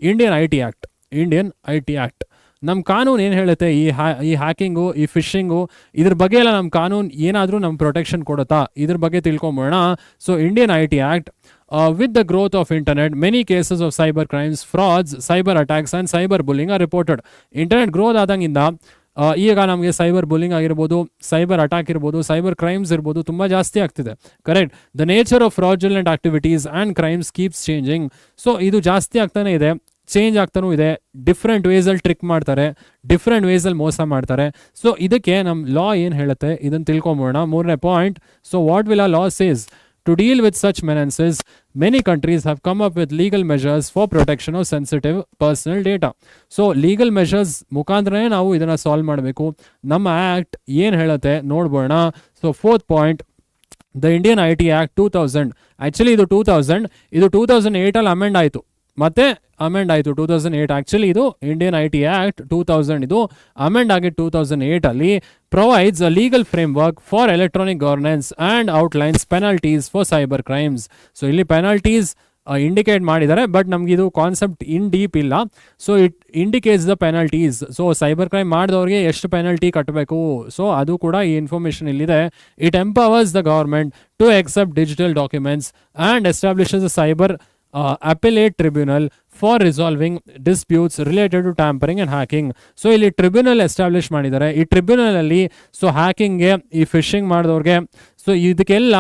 ಇಂಡಿಯನ್ IT ಆ್ಯಕ್ಟ್ ನಮ್ಮ ಕಾನೂನು ಏನು ಹೇಳುತ್ತೆ, ಈ ಹ್ಯಾಕಿಂಗು, ಈ ಫಿಶಿಂಗು, ಇದ್ರ ಬಗ್ಗೆ ಎಲ್ಲ ನಮ್ಮ ಕಾನೂನು ಏನಾದರೂ ನಮ್ಮ ಪ್ರೊಟೆಕ್ಷನ್ ಕೊಡುತ್ತಾ, ಇದ್ರ ಬಗ್ಗೆ ತಿಳ್ಕೊಂಬೋಣ. So Indian IT act, with the growth of internet, many cases of cyber crimes, frauds, cyber attacks and cyber bullying are reported. Internet growth ಆದಂಗಿಂದ ಈಗ ನಮಗೆ ಸೈಬರ್ ಬುಲ್ಲಿಂಗ್ ಆಗಿರ್ಬೋದು, ಸೈಬರ್ ಅಟ್ಯಾಕ್ ಇರ್ಬೋದು, ಸೈಬರ್ ಕ್ರೈಮ್ಸ್ ಇರ್ಬೋದು, ತುಂಬ ಜಾಸ್ತಿ ಆಗ್ತಿದೆ. Correct. The nature of fraudulent activities and crimes keeps changing. So ಇದು ಜಾಸ್ತಿ ಆಗ್ತಾನೆ ಇದೆ, ಚೇಂಜ್ ಆಗ್ತಾನೂ ಇದೆ. ಡಿಫ್ರೆಂಟ್ ವೇಸಲ್ಲಿ ಟ್ರಿಕ್ ಮಾಡ್ತಾರೆ, ಡಿಫ್ರೆಂಟ್ ವೇಸಲ್ಲಿ ಮೋಸ ಮಾಡ್ತಾರೆ. ಸೊ ಇದಕ್ಕೆ ನಮ್ಮ ಲಾ ಏನು ಹೇಳುತ್ತೆ ಇದನ್ನು ತಿಳ್ಕೊಂಬೋಣ. 3ನೇ ಪಾಯಿಂಟ್. ಸೊ ವಾಟ್ ವಿಲ್ ಆ ಲಾ says? To deal with such menaces, many countries have come up with legal measures for protection of sensitive personal data. So legal measures ಮುಖಾಂತರನೇ ನಾವು ಇದನ್ನು ಸಾಲ್ವ್ ಮಾಡಬೇಕು. ನಮ್ಮ ಆ್ಯಕ್ಟ್ ಏನು ಹೇಳುತ್ತೆ ನೋಡ್ಬೋಣ. So 4th point, the Indian IT act 2000. Actually ಇದು 2000, ಇದು 2008ಅಲ್ಲಿ ಅಮೆಂಡ್ ಆಯಿತು, ಮತ್ತೆ ಅಮೆಂಡ್ ಆಯಿತು 2008. ಆ್ಯಕ್ಚುಲಿ ಇದು ಇಂಡಿಯನ್ IT ಆ್ಯಕ್ಟ್ 2000, ಇದು ಅಮೆಂಡ್ ಆಗಿ 2008ಅಲ್ಲಿ. Provides a legal framework for electronic governance and outlines penalties for cyber crimes. So ಇಲ್ಲಿ ಪೆನಾಲ್ಟೀಸ್ ಇಂಡಿಕೇಟ್ ಮಾಡಿದ್ದಾರೆ, ಬಟ್ ನಮ್ಗೆ ಇದು ಕಾನ್ಸೆಪ್ಟ್ ಇನ್ ಡೀಪ್ ಇಲ್ಲ. So it indicates the penalties. So cyber crime ಮಾಡಿದವ್ರಿಗೆ ಎಷ್ಟು ಪೆನಾಲ್ಟಿ ಕಟ್ಟಬೇಕು, ಸೊ ಅದು ಕೂಡ ಈ ಇನ್ಫಾರ್ಮೇಷನ್ ಇಲ್ಲಿದೆ. It empowers the government to accept digital documents and establishes a cyber appellate tribunal for resolving disputes related to tampering and hacking. So ಇಲ್ಲಿ tribunal establish ಮಾಡಿದ್ದಾರೆ. ಈ ಟ್ರಿಬ್ಯುನಲ್ ಅಲ್ಲಿ ಸೊ ಹ್ಯಾಕಿಂಗ್ಗೆ, ಈ ಫಿಶಿಂಗ್ ಮಾಡಿದವ್ರಿಗೆ, ಸೊ ಇದಕ್ಕೆಲ್ಲ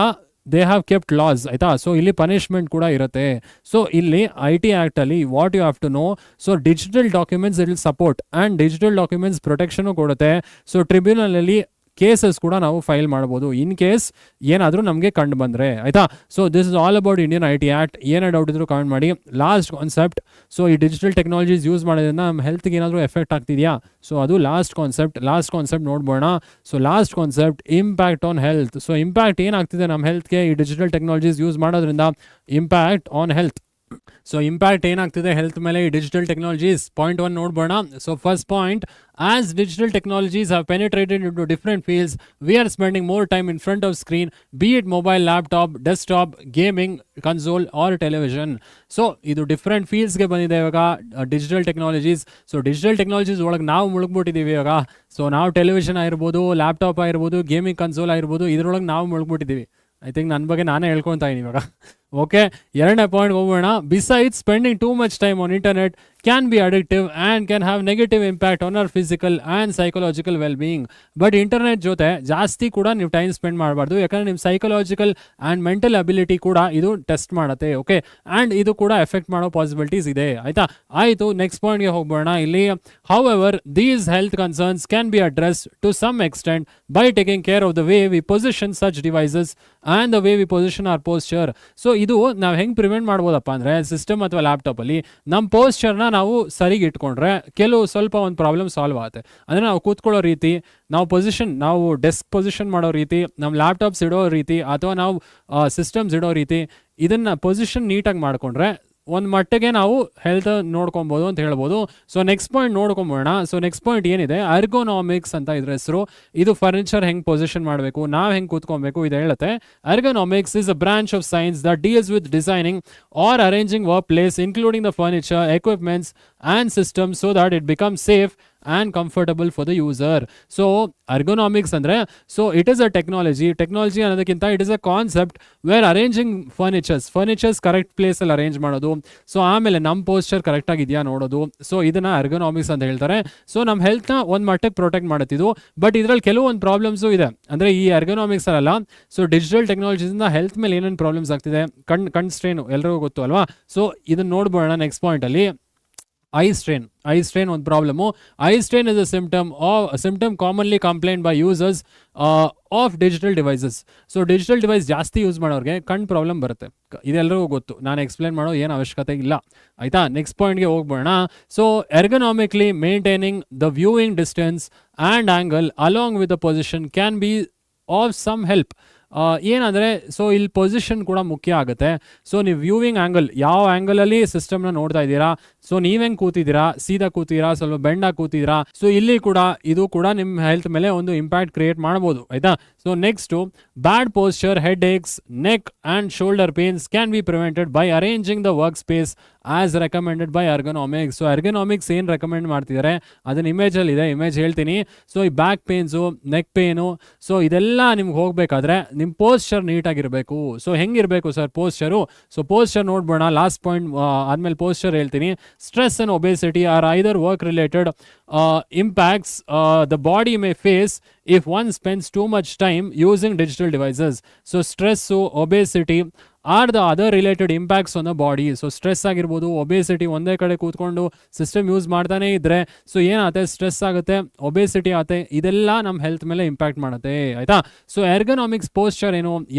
ದೇ ಹ್ಯಾವ್ ಕೆಪ್ಟ್ ಲಾಸ್, ಆಯಿತಾ. So ಇಲ್ಲಿ ಪನಿಷ್ಮೆಂಟ್ ಕೂಡ ಇರುತ್ತೆ. ಸೊ ಇಲ್ಲಿ IT ಆ್ಯಕ್ಟಲ್ಲಿ what you have to know, so digital documents it will support and digital documents protection ಕೊಡುತ್ತೆ. ಸೊ ಟ್ರಿಬ್ಯುನಲಲ್ಲಿ ಕೇಸಸ್ ಕೂಡ ನಾವು ಫೈಲ್ ಮಾಡ್ಬೋದು ಇನ್ ಕೇಸ್ ಏನಾದರೂ ನಮಗೆ ಕಂಡು ಬಂದರೆ, ಆಯಿತಾ. So this is all about Indian IT act. ಏನೇ ಡೌಟ್ ಇದ್ರೂ ಕಮೆಂಟ್ ಮಾಡಿ. ಲಾಸ್ಟ್ ಕಾನ್ಸೆಪ್ಟ್, ಸೊ ಈ ಡಿಜಿಟಲ್ ಟೆಕ್ನಾಲಜೀಸ್ ಯೂಸ್ ಮಾಡೋದ್ರಿಂದ ನಮ್ಮ ಹೆಲ್ತ್ಗೆ ಏನಾದರೂ ಎಫೆಕ್ಟ್ ಆಗ್ತಿದೆಯಾ, ಸೊ ಅದು ಲಾಸ್ಟ್ ಕಾನ್ಸೆಪ್ಟ್ ನೋಡ್ಬೋಣ. So last concept, impact on health. So impact ಏನಾಗ್ತಿದೆ ನಮ್ಮ ಹೆಲ್ತ್ಗೆ ಈ ಡಿಜಿಟಲ್ ಟೆಕ್ನಾಲಜೀಸ್ ಯೂಸ್ ಮಾಡೋದ್ರಿಂದ, impact on health. So impact ಏನಾಗ್ತಿದೆ ಹೆಲ್ತ್ ಮೇಲೆ ಈ ಡಿಜಿಟಲ್ ಟೆಕ್ನಾಲಜೀಸ್. ಪಾಯಿಂಟ್ 1 ನೋಡ್ಬೋಣ. So first point, as digital technologies have penetrated into different fields, we are spending more time in front of screen, be it mobile, laptop, desktop, gaming, console or television. So ಇದು different ಫೀಲ್ಡ್ಸ್ಗೆ ಬಂದಿದೆ ಇವಾಗ digital technologies. So digital technologies ಒಳಗೆ ನಾವು ಮುಳುಗ್ಬಿಟ್ಟಿದ್ದೀವಿ ಇವಾಗ. So ನಾವು television ಆಗಿರ್ಬೋದು, laptop ಆಗಿರ್ಬೋದು, gaming console ಆಗಿರ್ಬೋದು, ಇದರೊಳಗೆ ನಾವು ಮುಳುಗ್ಬಿಟ್ಟಿದ್ದೀವಿ. ಐ ಥಿಂಕ್ ನನ್ನ ಬಗ್ಗೆ ನಾನೇ ಹೇಳ್ಕೊತಾ ಇದೀನಿ ಇವಾಗ. ಓಕೆ, ಎರಡನೇ ಪಾಯಿಂಟ್ ಹೋಗೋಣ. Besides spending too much time on internet can be addictive and can have negative impact on our physical and psychological well being. But internet ಜೊತೆ ಜಾಸ್ತಿ ಕೂಡ ನೀವು ಟೈಮ್ ಸ್ಪೆಂಡ್ ಮಾಡಬಾರ್ದು, ಯಾಕಂದರೆ ನಿಮ್ಮ ಸೈಕಲಾಜಿಕಲ್ ಆ್ಯಂಡ್ ಮೆಂಟಲ್ ಅಬಿಲಿಟಿ ಕೂಡ ಇದು ಟೆಸ್ಟ್ ಮಾಡುತ್ತೆ. ಓಕೆ, ಆ್ಯಂಡ್ ಇದು ಕೂಡ ಎಫೆಕ್ಟ್ ಮಾಡೋ ಪಾಸಿಬಿಲಿಟೀಸ್ ಇದೆ. ಆಯಿತಾ, ಆಯಿತು. ನೆಕ್ಸ್ಟ್ ಪಾಯಿಂಟ್ಗೆ ಹೋಗ್ಬೋಣ. ಇಲ್ಲಿ however these health concerns can be address to some extent by taking care of the way we position such devices and the way we position our posture. So ಇದು ನಾವು ಹೆಂಗೆ prevent ಮಾಡ್ಬೋದಪ್ಪ ಅಂದರೆ, system ಅಥವಾ ಲ್ಯಾಪ್ಟಾಪಲ್ಲಿ ನಮ್ಮ ಪೋಸ್ಚರ್ನ ನಾವು ಸರಿಗೆ ಇಟ್ಕೊಂಡ್ರೆ ಕೆಲವು ಸ್ವಲ್ಪ ಒಂದು ಪ್ರಾಬ್ಲಮ್ ಸಾಲ್ವ್ ಆಗುತ್ತೆ. ಅಂದರೆ ನಾವು ಕೂತ್ಕೊಳ್ಳೋ ರೀತಿ, ನಾವು ಪೊಸಿಷನ್, ನಾವು ಡೆಸ್ಕ್ ಪೊಸಿಷನ್ ಮಾಡೋ ರೀತಿ, ನಮ್ಮ ಲ್ಯಾಪ್ಟಾಪ್ಸ್ ಇಡೋ ರೀತಿ, ಅಥವಾ ನಾವು ಸಿಸ್ಟಮ್ಸ್ ಇಡೋ ರೀತಿ, ಇದನ್ನು ಪೊಸಿಷನ್ ನೀಟಾಗಿ ಮಾಡಿಕೊಂಡ್ರೆ ಒಂದು ಮಟ್ಟಿಗೆ ನಾವು ಹೆಲ್ತ್ ನೋಡ್ಕೊಬೋದು ಅಂತ ಹೇಳ್ಬೋದು. ಸೊ ನೆಕ್ಸ್ಟ್ ಪಾಯಿಂಟ್ ನೋಡ್ಕೊಂಬೋಣ. ಸೊ ನೆಕ್ಸ್ಟ್ ಪಾಯಿಂಟ್ ಏನಿದೆ, ಅರ್ಗೋನಾಮಿಕ್ಸ್ ಅಂತ ಇದ್ರ ಹೆಸರು. ಇದು ಫರ್ನಿಚರ್ ಹೆಂಗೆ ಪೊಸಿಷನ್ ಮಾಡಬೇಕು, ನಾವು ಹೆಂಗೆ ಕೂತ್ಕೊಬೇಕು ಇದು ಹೇಳುತ್ತೆ. Ergonomics is a branch of science that deals with designing or arranging work place including the furniture, equipments and systems so that it become safe and comfortable for the user. So ergonomics andre, so it is a technology ಅನ್ನೋದಕ್ಕಿಂತ it is a concept where arranging furnitures correct place ಅಲ್ಲಿ arrange ಮಾಡೋದು, so ಆಮೇಲೆ ನಮ್ಮ posture correct ಆಗಿದೆಯಾ ನೋಡೋದು. So ಇದನ್ನ ergonomics ಅಂತ ಹೇಳ್ತಾರೆ. ಸೊ ನಮ್ಮ ಹೆಲ್ತ್ನ ಒಂದು ಮಟ್ಟಕ್ಕೆ ಪ್ರೊಟೆಕ್ಟ್ ಮಾಡುತ್ತಿದ್ದು. ಬಟ್ ಇದರಲ್ಲಿ ಕೆಲವೊಂದು ಪ್ರಾಬ್ಲಮ್ಸು ಇದೆ. ಅಂದರೆ ಈ ergonomics ಅಲ್ಲ, ಸೊ ಡಿಜಿಟಲ್ ಟೆಕ್ನಾಲಜಿಯಿಂದ ಹೆಲ್ತ್ ಮೇಲೆ ಏನೇನು ಪ್ರಾಬ್ಲಮ್ಸ್ ಆಗ್ತಿದೆ, ಕಣ್ ಸ್ಟ್ರೇನು ಎಲ್ರಿಗೂ ಗೊತ್ತು ಅಲ್ವಾ. ಸೊ ಇದನ್ನ ನೋಡ್ಬೋಣ ನೆಕ್ಸ್ಟ್ ಪಾಯಿಂಟಲ್ಲಿ. ಐ ಸ್ಟ್ರೇನ್ ಒಂದು problem. I strain is a symptom commonly complaint by users of digital devices. So digital device ಜಾಸ್ತಿ ಯೂಸ್ ಮಾಡೋರಿಗೆ ಕಣ್ಣು ಪ್ರಾಬ್ಲಮ್ ಬರುತ್ತೆ, ಇದೆಲ್ಲರಿಗೂ ಗೊತ್ತು, ನಾನು ಎಕ್ಸ್ಪ್ಲೇನ್ ಮಾಡೋ ಏನು ಅವಶ್ಯಕತೆ ಇಲ್ಲ. ಆಯಿತಾ, ನೆಕ್ಸ್ಟ್ ಪಾಯಿಂಟ್ಗೆ ಹೋಗ್ಬೋಣ. So ergonomically maintaining the viewing distance and angle along with the position can be of some help. ಏನಂದರೆ, ಸೊ ಇಲ್ಲಿ ಪೊಸಿಷನ್ ಕೂಡ ಮುಖ್ಯ ಆಗುತ್ತೆ. ಸೊ ನೀವು ವ್ಯೂವಿಂಗ್ ಆ್ಯಂಗಲ್, ಯಾವ ಆ್ಯಂಗಲಲ್ಲಿ ಸಿಸ್ಟಮ್ನ ನೋಡ್ತಾ ಇದ್ದೀರಾ, ಸೊ ನೀವೆಂಗೆ ಕೂತಿದ್ದೀರಾ, ಸೀದಾ ಕೂತಿದ್ದೀರಾ, ಸ್ವಲ್ಪ ಬೆಂಡಾಗಿ ಕೂತಿದ್ದೀರಾ, ಸೊ ಇಲ್ಲಿ ಕೂಡ ಇದು ಕೂಡ ನಿಮ್ಮ ಹೆಲ್ತ್ ಮೇಲೆ ಒಂದು ಇಂಪ್ಯಾಕ್ಟ್ ಕ್ರಿಯೇಟ್ ಮಾಡ್ಬೋದು. ಆಯಿತಾ. So next, bad posture, head aches, neck and shoulder pains can be prevented by arranging the work space as recommended by ergonomics. So ergonomics ಏನು ರೆಕಮೆಂಡ್ ಮಾಡ್ತಿದ್ದಾರೆ ಅದನ್ನ ಇಮೇಜಲ್ಲಿ ಇದೆ, ಇಮೇಜ್ ಹೇಳ್ತೀನಿ. ಸೊ ಈ back pains, neck pain, so ಇದೆಲ್ಲ ನಿಮ್ಗೆ ಹೋಗಬೇಕಾದ್ರೆ ನಿಮ್ಮ ಪೋಸ್ಚರ್ ನೀಟಾಗಿರಬೇಕು. ಸೊ ಹೆಂಗಿರಬೇಕು ಸರ್ ಪೋಸ್ಚರು? ಸೊ ಪೋಸ್ಚರ್ ನೋಡ್ಬೋಣ. ಲಾಸ್ಟ್ ಪಾಯಿಂಟ್ ಆದಮೇಲೆ ಪೋಸ್ಚರ್ ಹೇಳ್ತೀನಿ. Stress and obesity are either work related impacts the body may face if one spends too much time using digital devices. So stress, obesity are the other related impacts on the body. So stress ಆಗಿರ್ಬೋದು, obesity, ಒಂದೇ ಕಡೆ ಕೂತ್ಕೊಂಡು system use ಮಾಡ್ತಾನೆ ಇದ್ದರೆ so ಏನಾಗುತ್ತೆ, stress ಆಗುತ್ತೆ, obesity ಆಗುತ್ತೆ, ಇದೆಲ್ಲ ನಮ್ಮ ಹೆಲ್ತ್ ಮೇಲೆ ಇಂಪ್ಯಾಕ್ಟ್ ಮಾಡುತ್ತೆ. ಆಯಿತಾ. ಸೊ ಎರ್ಗನಾಮಿಕ್ಸ್ ಪೋಸ್ಚರ್ ಏನು,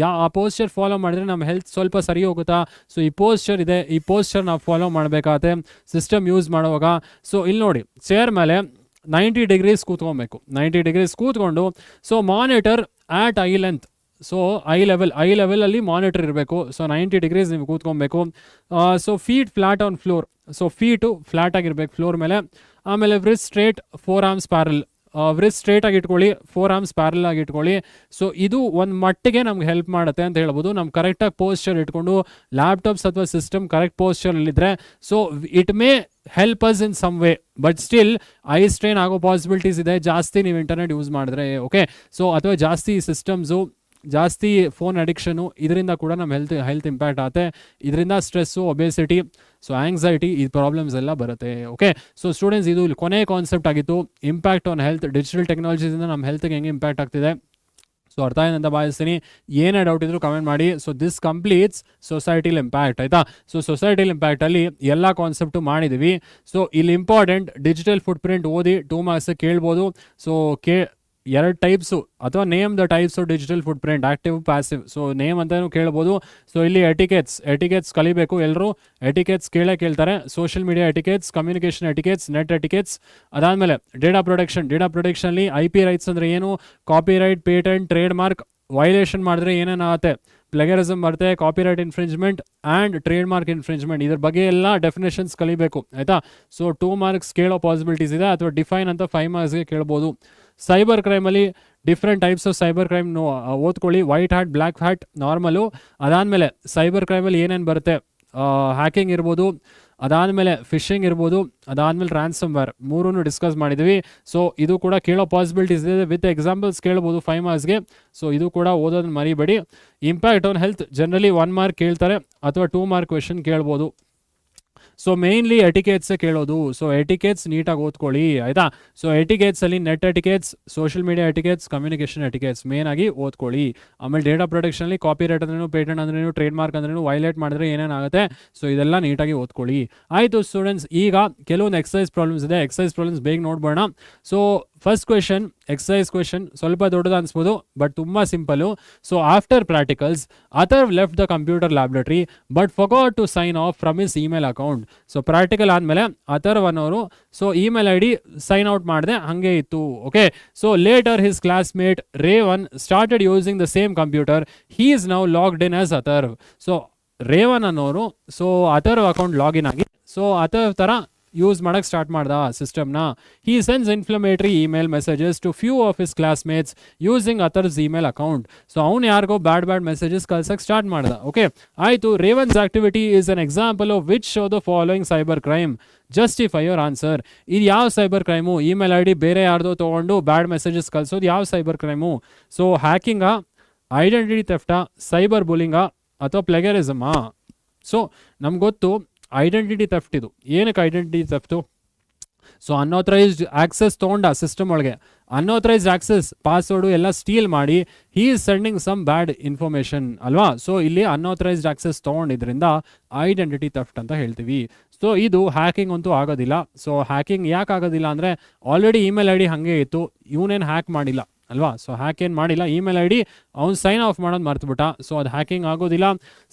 ಆ ಪೋಸ್ಚರ್ ಫಾಲೋ ಮಾಡಿದ್ರೆ ನಮ್ಮ ಹೆಲ್ತ್ ಸ್ವಲ್ಪ ಸರಿ ಹೋಗುತ್ತಾ. ಸೊ ಈ ಪೋಸ್ಚರ್ ಇದೆ, ಈ ಪೋಸ್ಚರ್ ನಾವು ಫಾಲೋ ಮಾಡಬೇಕಾಗತ್ತೆ ಸಿಸ್ಟಮ್ ಯೂಸ್ ಮಾಡುವಾಗ. ಸೊ ಇಲ್ಲಿ ನೋಡಿ, ಚೇರ್ ಮೇಲೆ 90 ಡಿಗ್ರೀಸ್ ಕೂತ್ಕೊಬೇಕು. 90 ಡಿಗ್ರೀಸ್ ಕೂತ್ಕೊಂಡು, so monitor at eye length, so eye ಲೆವೆಲಲ್ಲಿ ಮಾನಿಟರ್ ಇರಬೇಕು. ಸೊ 90 ಡಿಗ್ರೀಸ್ ನೀವು ಕೂತ್ಕೊಬೇಕು. So feet flat on floor, so feet flat ಆಗಿರ್ಬೇಕು ಫ್ಲೋರ್ ಮೇಲೆ. ಆಮೇಲೆ wrist straight, 4 arms parallel, wrist straight ಆಗಿ ಇಟ್ಕೊಳ್ಳಿ, 4 arms ಪ್ಯಾರಲ್ ಆಗಿ ಇಟ್ಕೊಳ್ಳಿ. ಸೊ ಇದು ಒಂದು ಮಟ್ಟಿಗೆ ನಮ್ಗೆ ಹೆಲ್ಪ್ ಮಾಡುತ್ತೆ ಅಂತ ಹೇಳ್ಬೋದು. ನಮ್ಗೆ ಕರೆಕ್ಟಾಗಿ ಪೋಸ್ಚರ್ ಇಟ್ಕೊಂಡು ಲ್ಯಾಪ್ಟಾಪ್ಸ್ ಅಥವಾ ಸಿಸ್ಟಮ್ ಕರೆಕ್ಟ್ ಪೋಸ್ಚರಲ್ಲಿದ್ದರೆ so it may help us in some way, but still eye strain ಆಗೋ ಪಾಸಿಬಿಲಿಟೀಸ್ ಇದೆ ಜಾಸ್ತಿ ನೀವು ಇಂಟರ್ನೆಟ್ ಯೂಸ್ ಮಾಡಿದ್ರೆ. ಓಕೆ. ಸೊ ಅಥವಾ ಜಾಸ್ತಿ ಸಿಸ್ಟಮ್ಸು, ಜಾಸ್ತಿ ಫೋನ್ ಅಡಿಕ್ಷನು, ಇದರಿಂದ ಕೂಡ ನಮ್ಮ ಹೆಲ್ತ್ ಇಂಪ್ಯಾಕ್ಟ್ ಆಗುತ್ತೆ. ಇದರಿಂದ ಸ್ಟ್ರೆಸ್ಸು, ಒಬೇಸಿಟಿ, ಸೊ ಆಂಗ್ಸೈಟಿ, ಈ ಪ್ರಾಬ್ಲಮ್ಸ್ ಎಲ್ಲ ಬರುತ್ತೆ. ಓಕೆ. ಸೊ ಸ್ಟೂಡೆಂಟ್ಸ್, ಇದು ಕೊನೆ ಕಾನ್ಸೆಪ್ಟ್ ಆಗಿತ್ತು, ಇಂಪ್ಯಾಕ್ಟ್ ಆನ್ ಹೆಲ್ತ್. ಡಿಜಿಟಲ್ ಟೆಕ್ನಾಲಜಿಯಿಂದ ನಮ್ಮ ಹೆಲ್ತ್ಗೆ ಹೆಂಗೆ ಇಂಪ್ಯಾಕ್ಟ್ ಆಗ್ತಿದೆ. ಸೊ ಅರ್ಥ ಏನಂತ ಭಾವಿಸ್ತೀನಿ. ಏನೇ ಡೌಟ್ ಇದ್ರು ಕಮೆಂಟ್ ಮಾಡಿ. So this completes societal impact. ಆಯಿತಾ. ಸೊ ಸೊಸೈಟಿಲ್ ಇಂಪ್ಯಾಕ್ಟಲ್ಲಿ ಎಲ್ಲ ಕಾನ್ಸೆಪ್ಟು ಮಾಡಿದ್ದೀವಿ. ಸೊ ಇಲ್ಲಿ ಇಂಪಾರ್ಟೆಂಟ್ ಡಿಜಿಟಲ್ ಫುಟ್ ಪ್ರಿಂಟ್ ಓದಿ 2 marks ಕೇಳ್ಬೋದು. ಸೊ 2 ಟೈಪ್ಸು, ಅಥವಾ name the types of digital footprint, active, passive. So name ಅಂತಲೂ ಕೇಳ್ಬೋದು. ಸೊ ಇಲ್ಲಿ ಎಟಿಕೆಟ್ಸ್ ಕಲಿಬೇಕು ಎಲ್ಲರೂ. ಎಟಿಕೆಟ್ಸ್ ಕೇಳ್ತಾರೆ. Social media etiquettes, communication etiquettes, net etiquettes. ಅದಾದಮೇಲೆ ಡೇಟಾ ಪ್ರೊಟೆಕ್ಷನ್ಲಿ IP ರೈಟ್ಸ್ ಅಂದರೆ ಏನು, copyright, patent, trademark violation ಮಾಡಿದ್ರೆ ಏನೇನಾಗುತ್ತೆ, ಪ್ಲೆಗರಿಸಮ್ ಬರುತ್ತೆ, copyright infringement and trademark infringement, ಇದ್ರ ಬಗ್ಗೆ ಎಲ್ಲ ಡೆಫಿನೇಷನ್ಸ್ ಕಲಿಬೇಕು ಆಯಿತಾ. ಸೊ 2 ಮಾರ್ಕ್ಸ್ ಕೇಳೋ ಪಾಸಿಬಿಲಿಟೀಸ್ ಇದೆ, ಅಥವಾ ಡಿಫೈನ್ ಅಂತ 5 ಮಾರ್ಕ್ಸ್ಗೆ ಕೇಳ್ಬೋದು. ಸೈಬರ್ ಕ್ರೈಮಲ್ಲಿ different types of cyber crime ಓದ್ಕೊಳ್ಳಿ. White hat, black hat, normal. ಅದಾದಮೇಲೆ ಸೈಬರ್ ಕ್ರೈಮಲ್ಲಿ ಏನೇನು ಬರುತ್ತೆ, ಹ್ಯಾಕಿಂಗ್ ಇರ್ಬೋದು, ಅದಾದಮೇಲೆ ಫಿಶಿಂಗ್ ಇರ್ಬೋದು, ಅದಾದಮೇಲೆ ಟ್ರಾನ್ಸಮ್ ವೇರ್, ಮೂರನ್ನು ಡಿಸ್ಕಸ್ ಮಾಡಿದ್ವಿ. ಸೊ ಇದು ಕೂಡ ಕೇಳೋ ಪಾಸಿಬಿಲಿಟೀಸ್ ಇದೆ, ವಿತ್ ಎಕ್ಸಾಂಪಲ್ಸ್ ಕೇಳ್ಬೋದು 5 ಮಾರ್ಕ್ಸ್ಗೆ. ಸೊ ಇದು ಕೂಡ ಓದೋದನ್ನ ಮರಿಬೇಡಿ. Impact on health generally 1 mark ಕೇಳ್ತಾರೆ, ಅಥವಾ 2 ಮಾರ್ಕ್ ಕ್ವೆಶನ್ ಕೇಳ್ಬೋದು. ಸೊ ಮೇನ್ಲಿ ಎಟಿಕೇಟ್ಸೇ ಕೇಳೋದು. ಸೊ ಎಟಿಕೇಟ್ಸ್ ನೀಟಾಗಿ ಓದ್ಕೊಳ್ಳಿ ಆಯಿತಾ. ಸೊ ಎಟಿಕೇಟ್ಸಲ್ಲಿ net etiquettes, social media etiquettes, communication etiquettes main ಆಗಿ ಓದ್ಕೊಳ್ಳಿ. ಆಮೇಲೆ ಡೇಟಾ ಪ್ರೊಟೆಕ್ಷನಲ್ಲಿ ಕಾಪಿರೈಟ್ ಅಂದ್ರೇನು, ಪೇಟೆಂಟ್ ಅಂದ್ರೇನು, ಟ್ರೇಡ್ ಮಾರ್ಕ್ ಅಂದ್ರೇನು, ವೈಲೇಟ್ ಮಾಡಿದ್ರೆ ಏನೇನಾಗುತ್ತೆ, ಸೊ ಇದೆಲ್ಲ ನೀಟಾಗಿ ಓದ್ಕೊಳ್ಳಿ. ಆಯಿತು ಸ್ಟೂಡೆಂಟ್ಸ್, ಈಗ ಕೆಲವೊಂದು ಎಕ್ಸಸೈಸ್ ಪ್ರಾಬ್ಲಮ್ಸ್ ಇದೆ. ಎಕ್ಸಸೈಸ್ ಪ್ರಾಬ್ಲಮ್ಸ್ ಬೇಗ ನೋಡ್ಬೋಣ. So first question, exercise question ಸ್ವಲ್ಪ ದೊಡ್ಡದು ಅನ್ಸ್ಬೋದು, ಬಟ್ ತುಂಬ simple. So after practicals Atharv left the computer laboratory but forgot to sign off from his email account. So practical ಆದಮೇಲೆ ಅಥರ್ವ್ ಅನ್ನೋರು so email I D sign out ಮಾಡಿದೆ, ಹಾಗೆ ಇತ್ತು. Okay, so later his classmate Revan started using the same computer, he is now logged in as Atharv. So Revan ಅನ್ನೋರು so Atharv account login ಆಗಿ so Atharv ಥರ use ಮಾಡೋಕ್ಕೆ start ಮಾಡ್ದ ಸಿಸ್ಟಮ್ನ. He sends inflammatory email messages to few of his classmates using Atharv's email account. So ಅವ್ನು ಯಾರಿಗೋ bad messages ಕಳ್ಸಕ್ಕೆ start ಮಾಡ್ದ. ಓಕೆ ಆಯಿತು. Revan's activity is an example of which show the following cyber crime, justify your answer. ಇದು ಯಾವ cyber crime? Email I D ಬೇರೆ ಯಾರ್ದೋ ತೊಗೊಂಡು ಬ್ಯಾಡ್ ಮೆಸೇಜಸ್ ಕಳ್ಸೋದು ಯಾವ ಸೈಬರ್ ಕ್ರೈಮು? ಸೊ ಹ್ಯಾಕಿಂಗಾ, ಐಡೆಂಟಿಟಿ ಥೆಫ್ಟಾ, ಸೈಬರ್ ಬುಲಿಂಗಾ, ಅಥವಾ ಪ್ಲೆಗರಿಸಮಾ? ಸೊ ನಮ್ಗೆ ಗೊತ್ತು ಐಡೆಂಟಿಟಿ ಥೆಫ್ಟ್. ಇದು ಏನಕ್ಕೆ identity theft? So unauthorised access ತೊಗೊಂಡ ಸಿಸ್ಟಮ್ ಒಳಗೆ, ಅನ್ಆಥರೈಸ್ಡ್ ಆಕ್ಸೆಸ್ ಪಾಸ್ವರ್ಡು ಎಲ್ಲ ಸ್ಟೀಲ್ ಮಾಡಿ he is sending some bad information ಅಲ್ವಾ. ಸೊ ಇಲ್ಲಿ ಅನ್ಆಥರೈಸ್ಡ್ ಆಕ್ಸೆಸ್ ತೊಗೊಂಡಿದ್ರಿಂದ ಐಡೆಂಟಿಟಿ ಥೆಫ್ಟ್ ಅಂತ ಹೇಳ್ತೀವಿ. ಸೊ ಇದು ಹ್ಯಾಕಿಂಗ್ ಅಂತೂ ಆಗೋದಿಲ್ಲ. ಸೊ ಹ್ಯಾಕಿಂಗ್ ಯಾಕೆ ಆಗೋದಿಲ್ಲ ಅಂದರೆ ಆಲ್ರೆಡಿ ಇಮೇಲ್ ಐ ಡಿ ಹಾಗೆ ಇತ್ತು, ಇವನೇನು ಹ್ಯಾಕ್ ಮಾಡಿಲ್ಲ ಅಲ್ವಾ. ಸೊ ಹ್ಯಾಕ್ ಏನು ಮಾಡಿಲ್ಲ, ಇಮೇಲ್ ಐ ಡಿ ಅವ್ನು ಸೈನ್ ಆಫ್ ಮಾಡೋದು ಮರ್ತುಬಿಟ್ಟ. ಸೊ ಅದು ಹ್ಯಾಕಿಂಗ್ ಆಗೋದಿಲ್ಲ.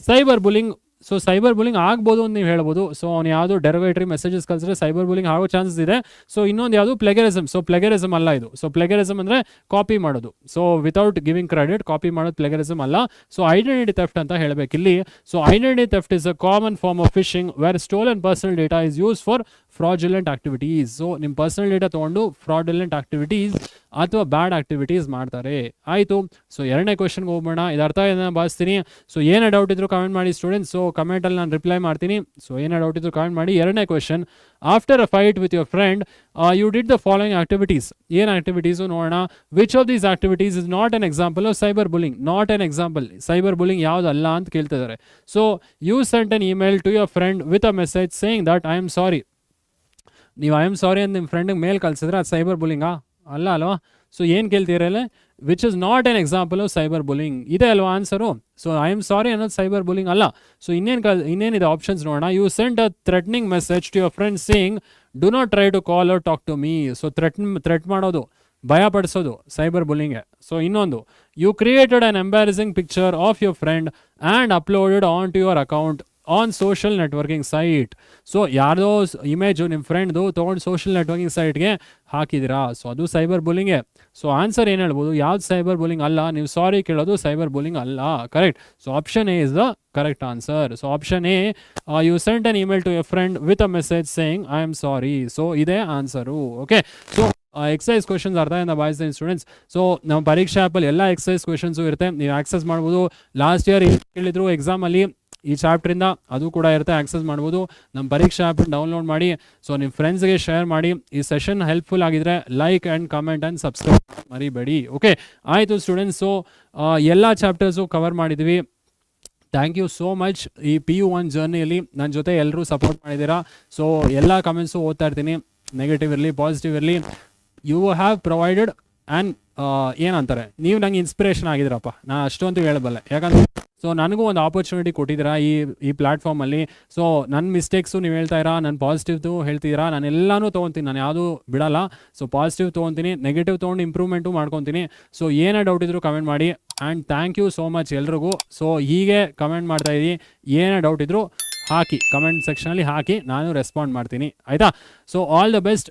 Cyber bullying, so cyber bullying ಆಗ್ಬೋದು ಅಂತ ನೀವು ಹೇಳ್ಬೋದು. ಸೊ ಅವ್ನು ಯಾವುದು ಡೆರಿವೇಟರಿ ಮೆಸೇಜಸ್ ಕಳಿಸಿದ್ರೆ ಸೈಬರ್ ಬುಲಿಂಗ್ ಆಗೋ ಚಾನ್ಸಸ್ ಇದೆ. ಸೊ ಇನ್ನೊಂದು ಯಾವುದು ಪ್ಲೆಗರಿಸಮ್. ಸೊ ಪ್ಲೆಗರಿಸಮ್ ಅಲ್ಲ ಇದು. ಸೊ ಪ್ಲೆಗರಿಸಮ್ ಅಂದರೆ ಕಾಪಿ ಮಾಡೋದು. So without giving credit copy ಮಾಡೋದು ಪ್ಲೆಗರಿಸಮ್ ಅಲ್ಲ. ಸೊ ಐಡೆಂಟಿಟಿ ಥೆಫ್ಟ್ ಅಂತ ಹೇಳಬೇಕಿಲ್ಲಿ. So identity theft is a common form of phishing where stolen personal data is use for fraudulent activities. So ನಿಮ್ಮ personal data ತೊಗೊಂಡು fraudulent activities ಅಥವಾ bad activities ಮಾಡ್ತಾರೆ. ಆಯಿತು. So ಎರಡನೇ ಕ್ವೆಶನ್ಗೆ ಹೋಗ್ಬೋಣ. ಇದು ಅರ್ಥ ಏನೋ ಭಾವಿಸ್ತೀನಿ. ಸೊ ಏನೇ ಡೌಟ್ ಇದ್ರು ಕಮೆಂಟ್ ಮಾಡಿ ಸ್ಟೂಡೆಂಟ್ಸ್. ಸೊ ಕಮೆಂಟಲ್ಲಿ ನಾನು ರಿಪ್ಲೈ ಮಾಡ್ತೀನಿ. ಸೊ ಏನೇ ಡೌಟ್ ಇದ್ರು ಕಮೆಂಟ್ ಮಾಡಿ. ಎರಡನೇ question, after a fight with your friend you did the following activities. ಏನು ಆಕ್ಟಿವಿಟೀಸು ನೋಡೋಣ. Which of these activities is not an example of cyber bullying? Not an example, cyber bullying ಯಾವುದಲ್ಲ ಅಂತ ಕೇಳ್ತಿದ್ದಾರೆ. So you sent an email to your friend with a message saying that I am sorry. ನೀವು I am ಸಾರಿ ಅಂತ ನಿಮ್ಮ ಫ್ರೆಂಡಿಗೆ ಮೇಲ್ ಕಳಿಸಿದ್ರೆ ಅದು cyber ಬುಲಿಂಗಾ? ಅಲ್ಲ ಅಲ್ವಾ. ಸೊ ಏನು ಕೇಳ್ತೀರಲ್ಲ, which is not an example of cyber bullying ಇದೆ ಅಲ್ವಾ answer. So I am sorry ಅನ್ನೋದು ಸೈಬರ್ ಬುಲಿಂಗ್ ಅಲ್ಲ. ಸೊ ಇನ್ನೇನಿದೆ ಆಪ್ಷನ್ಸ್ ನೋಡೋಣ. You sent a threatening message to your friend saying do not try to call or talk to me. So threat ಮಾಡೋದು, ಭಯಪಡಿಸೋದು cyber ಬುಲಿಂಗ್ಗೆ. So ಇನ್ನೊಂದು, you created an embarrassing picture of your friend and uploaded on to your account on social networking site. So ಯಾರ್ದೋ image ನಿಮ್ಮ ಫ್ರೆಂಡ್ದು ತೊಗೊಂಡು social networking ಸೈಟ್ಗೆ ಹಾಕಿದ್ದೀರಾ. So ಅದು ಸೈಬರ್ ಬುಲಿಂಗೆ. ಸೊ ಆನ್ಸರ್ ಏನು ಹೇಳ್ಬೋದು? ಯಾವ್ದು ಸೈಬರ್ ಬುಲಿಂಗ್ ಅಲ್ಲ. ನೀವು ಸಾರಿ ಕೇಳೋದು ಸೈಬರ್ ಬುಲಿಂಗ್ ಅಲ್ಲ. Correct. So option A is the correct answer. So option A, you sent an email to your friend with a message saying I am sorry. So ಇದೇ answer. Okay. So exercise questions ಅರ್ಥ ಇಂದ ಭಾವಿಸ್ತೀನಿ students. So ನಮ್ಮ ಪರೀಕ್ಷಾ ಆ್ಯಪಲ್ಲಿ ಎಲ್ಲ exercise questions ಇರುತ್ತೆ, ನೀವು ಆಕ್ಸೆಸ್ ಮಾಡ್ಬೋದು. ಲಾಸ್ಟ್ ಇಯರ್ ಕೇಳಿದ್ರು ಎಕ್ಸಾಮಲ್ಲಿ ಈ ಚಾಪ್ಟ್ರಿಂದ, ಅದು ಕೂಡ ಇರುತ್ತೆ, ಆಕ್ಸೆಸ್ ಮಾಡ್ಬೋದು. ನಮ್ಮ ಪರೀಕ್ಷಾ ಆ್ಯಪ್ ಡೌನ್ಲೋಡ್ ಮಾಡಿ. ಸೊ ನಿಮ್ಮ ಫ್ರೆಂಡ್ಸ್ಗೆ ಶೇರ್ ಮಾಡಿ. ಈ ಸೆಷನ್ ಹೆಲ್ಪ್ಫುಲ್ ಆಗಿದ್ರೆ like and comment and subscribe ಮರಿಬೇಡಿ. ಓಕೆ ಆಯಿತು ಸ್ಟೂಡೆಂಟ್ಸ್. ಸೊ ಎಲ್ಲ ಚಾಪ್ಟರ್ಸು ಕವರ್ ಮಾಡಿದ್ವಿ. Thank you so much. ಈ PU1 ಜರ್ನಿಯಲ್ಲಿ ನನ್ನ ಜೊತೆ ಎಲ್ಲರೂ ಸಪೋರ್ಟ್ ಮಾಡಿದ್ದೀರಾ. ಸೊ ಎಲ್ಲ ಕಮೆಂಟ್ಸು ಓದ್ತಾ ಇರ್ತೀನಿ, ನೆಗೆಟಿವ್ ಇರಲಿ ಪಾಸಿಟಿವ್ ಇರಲಿ. ಯು ಹ್ಯಾವ್ ಪ್ರೊವೈಡೆಡ್ ಆ್ಯಂಡ್ ಏನಂತಾರೆ, ನೀವು ನಂಗೆ ಇನ್ಸ್ಪಿರೇಷನ್ ಆಗಿದ್ದೀರಪ್ಪ, ನಾನು ಅಷ್ಟೊಂದು ಹೇಳಬಲ್ಲೆ. ಯಾಕಂದರೆ ಸೊ ನನಗೂ ಒಂದು ಆಪರ್ಚುನಿಟಿ ಕೊಟ್ಟಿದ್ದೀರಾ ಈ ಪ್ಲ್ಯಾಟ್ಫಾರ್ಮಲ್ಲಿ. ಸೊ ನನ್ನ ಮಿಸ್ಟೇಕ್ಸು ನೀವು ಹೇಳ್ತಾ ಇರಾ, ನನ್ನ ಪಾಸಿಟಿವ್ದು ಹೇಳ್ತಿದ್ದೀರಾ. ನಾನು ಎಲ್ಲನೂ ತೊಗೊತೀನಿ, ನಾನು ಯಾವುದೂ ಬಿಡಲ್ಲ. ಸೊ ಪಾಸಿಟಿವ್ ತೊಗೊತೀನಿ, ನೆಗೆಟಿವ್ ತೊಗೊಂಡು ಇಂಪ್ರೂವ್ಮೆಂಟು ಮಾಡ್ಕೊತೀನಿ. ಸೊ ಏನೇ ಡೌಟ್ ಇದ್ದರೂ ಕಮೆಂಟ್ ಮಾಡಿ. And thank you so much ಎಲ್ರಿಗೂ. ಸೊ ಹೀಗೆ ಕಮೆಂಟ್ ಮಾಡ್ತಾಯಿದ್ದೀನಿ, ಏನೇ ಡೌಟ್ ಇದ್ದರೂ ಹಾಕಿ, ಕಮೆಂಟ್ ಸೆಕ್ಷನಲ್ಲಿ ಹಾಕಿ, ನಾನು ರೆಸ್ಪಾಂಡ್ ಮಾಡ್ತೀನಿ ಆಯಿತಾ. So all the best.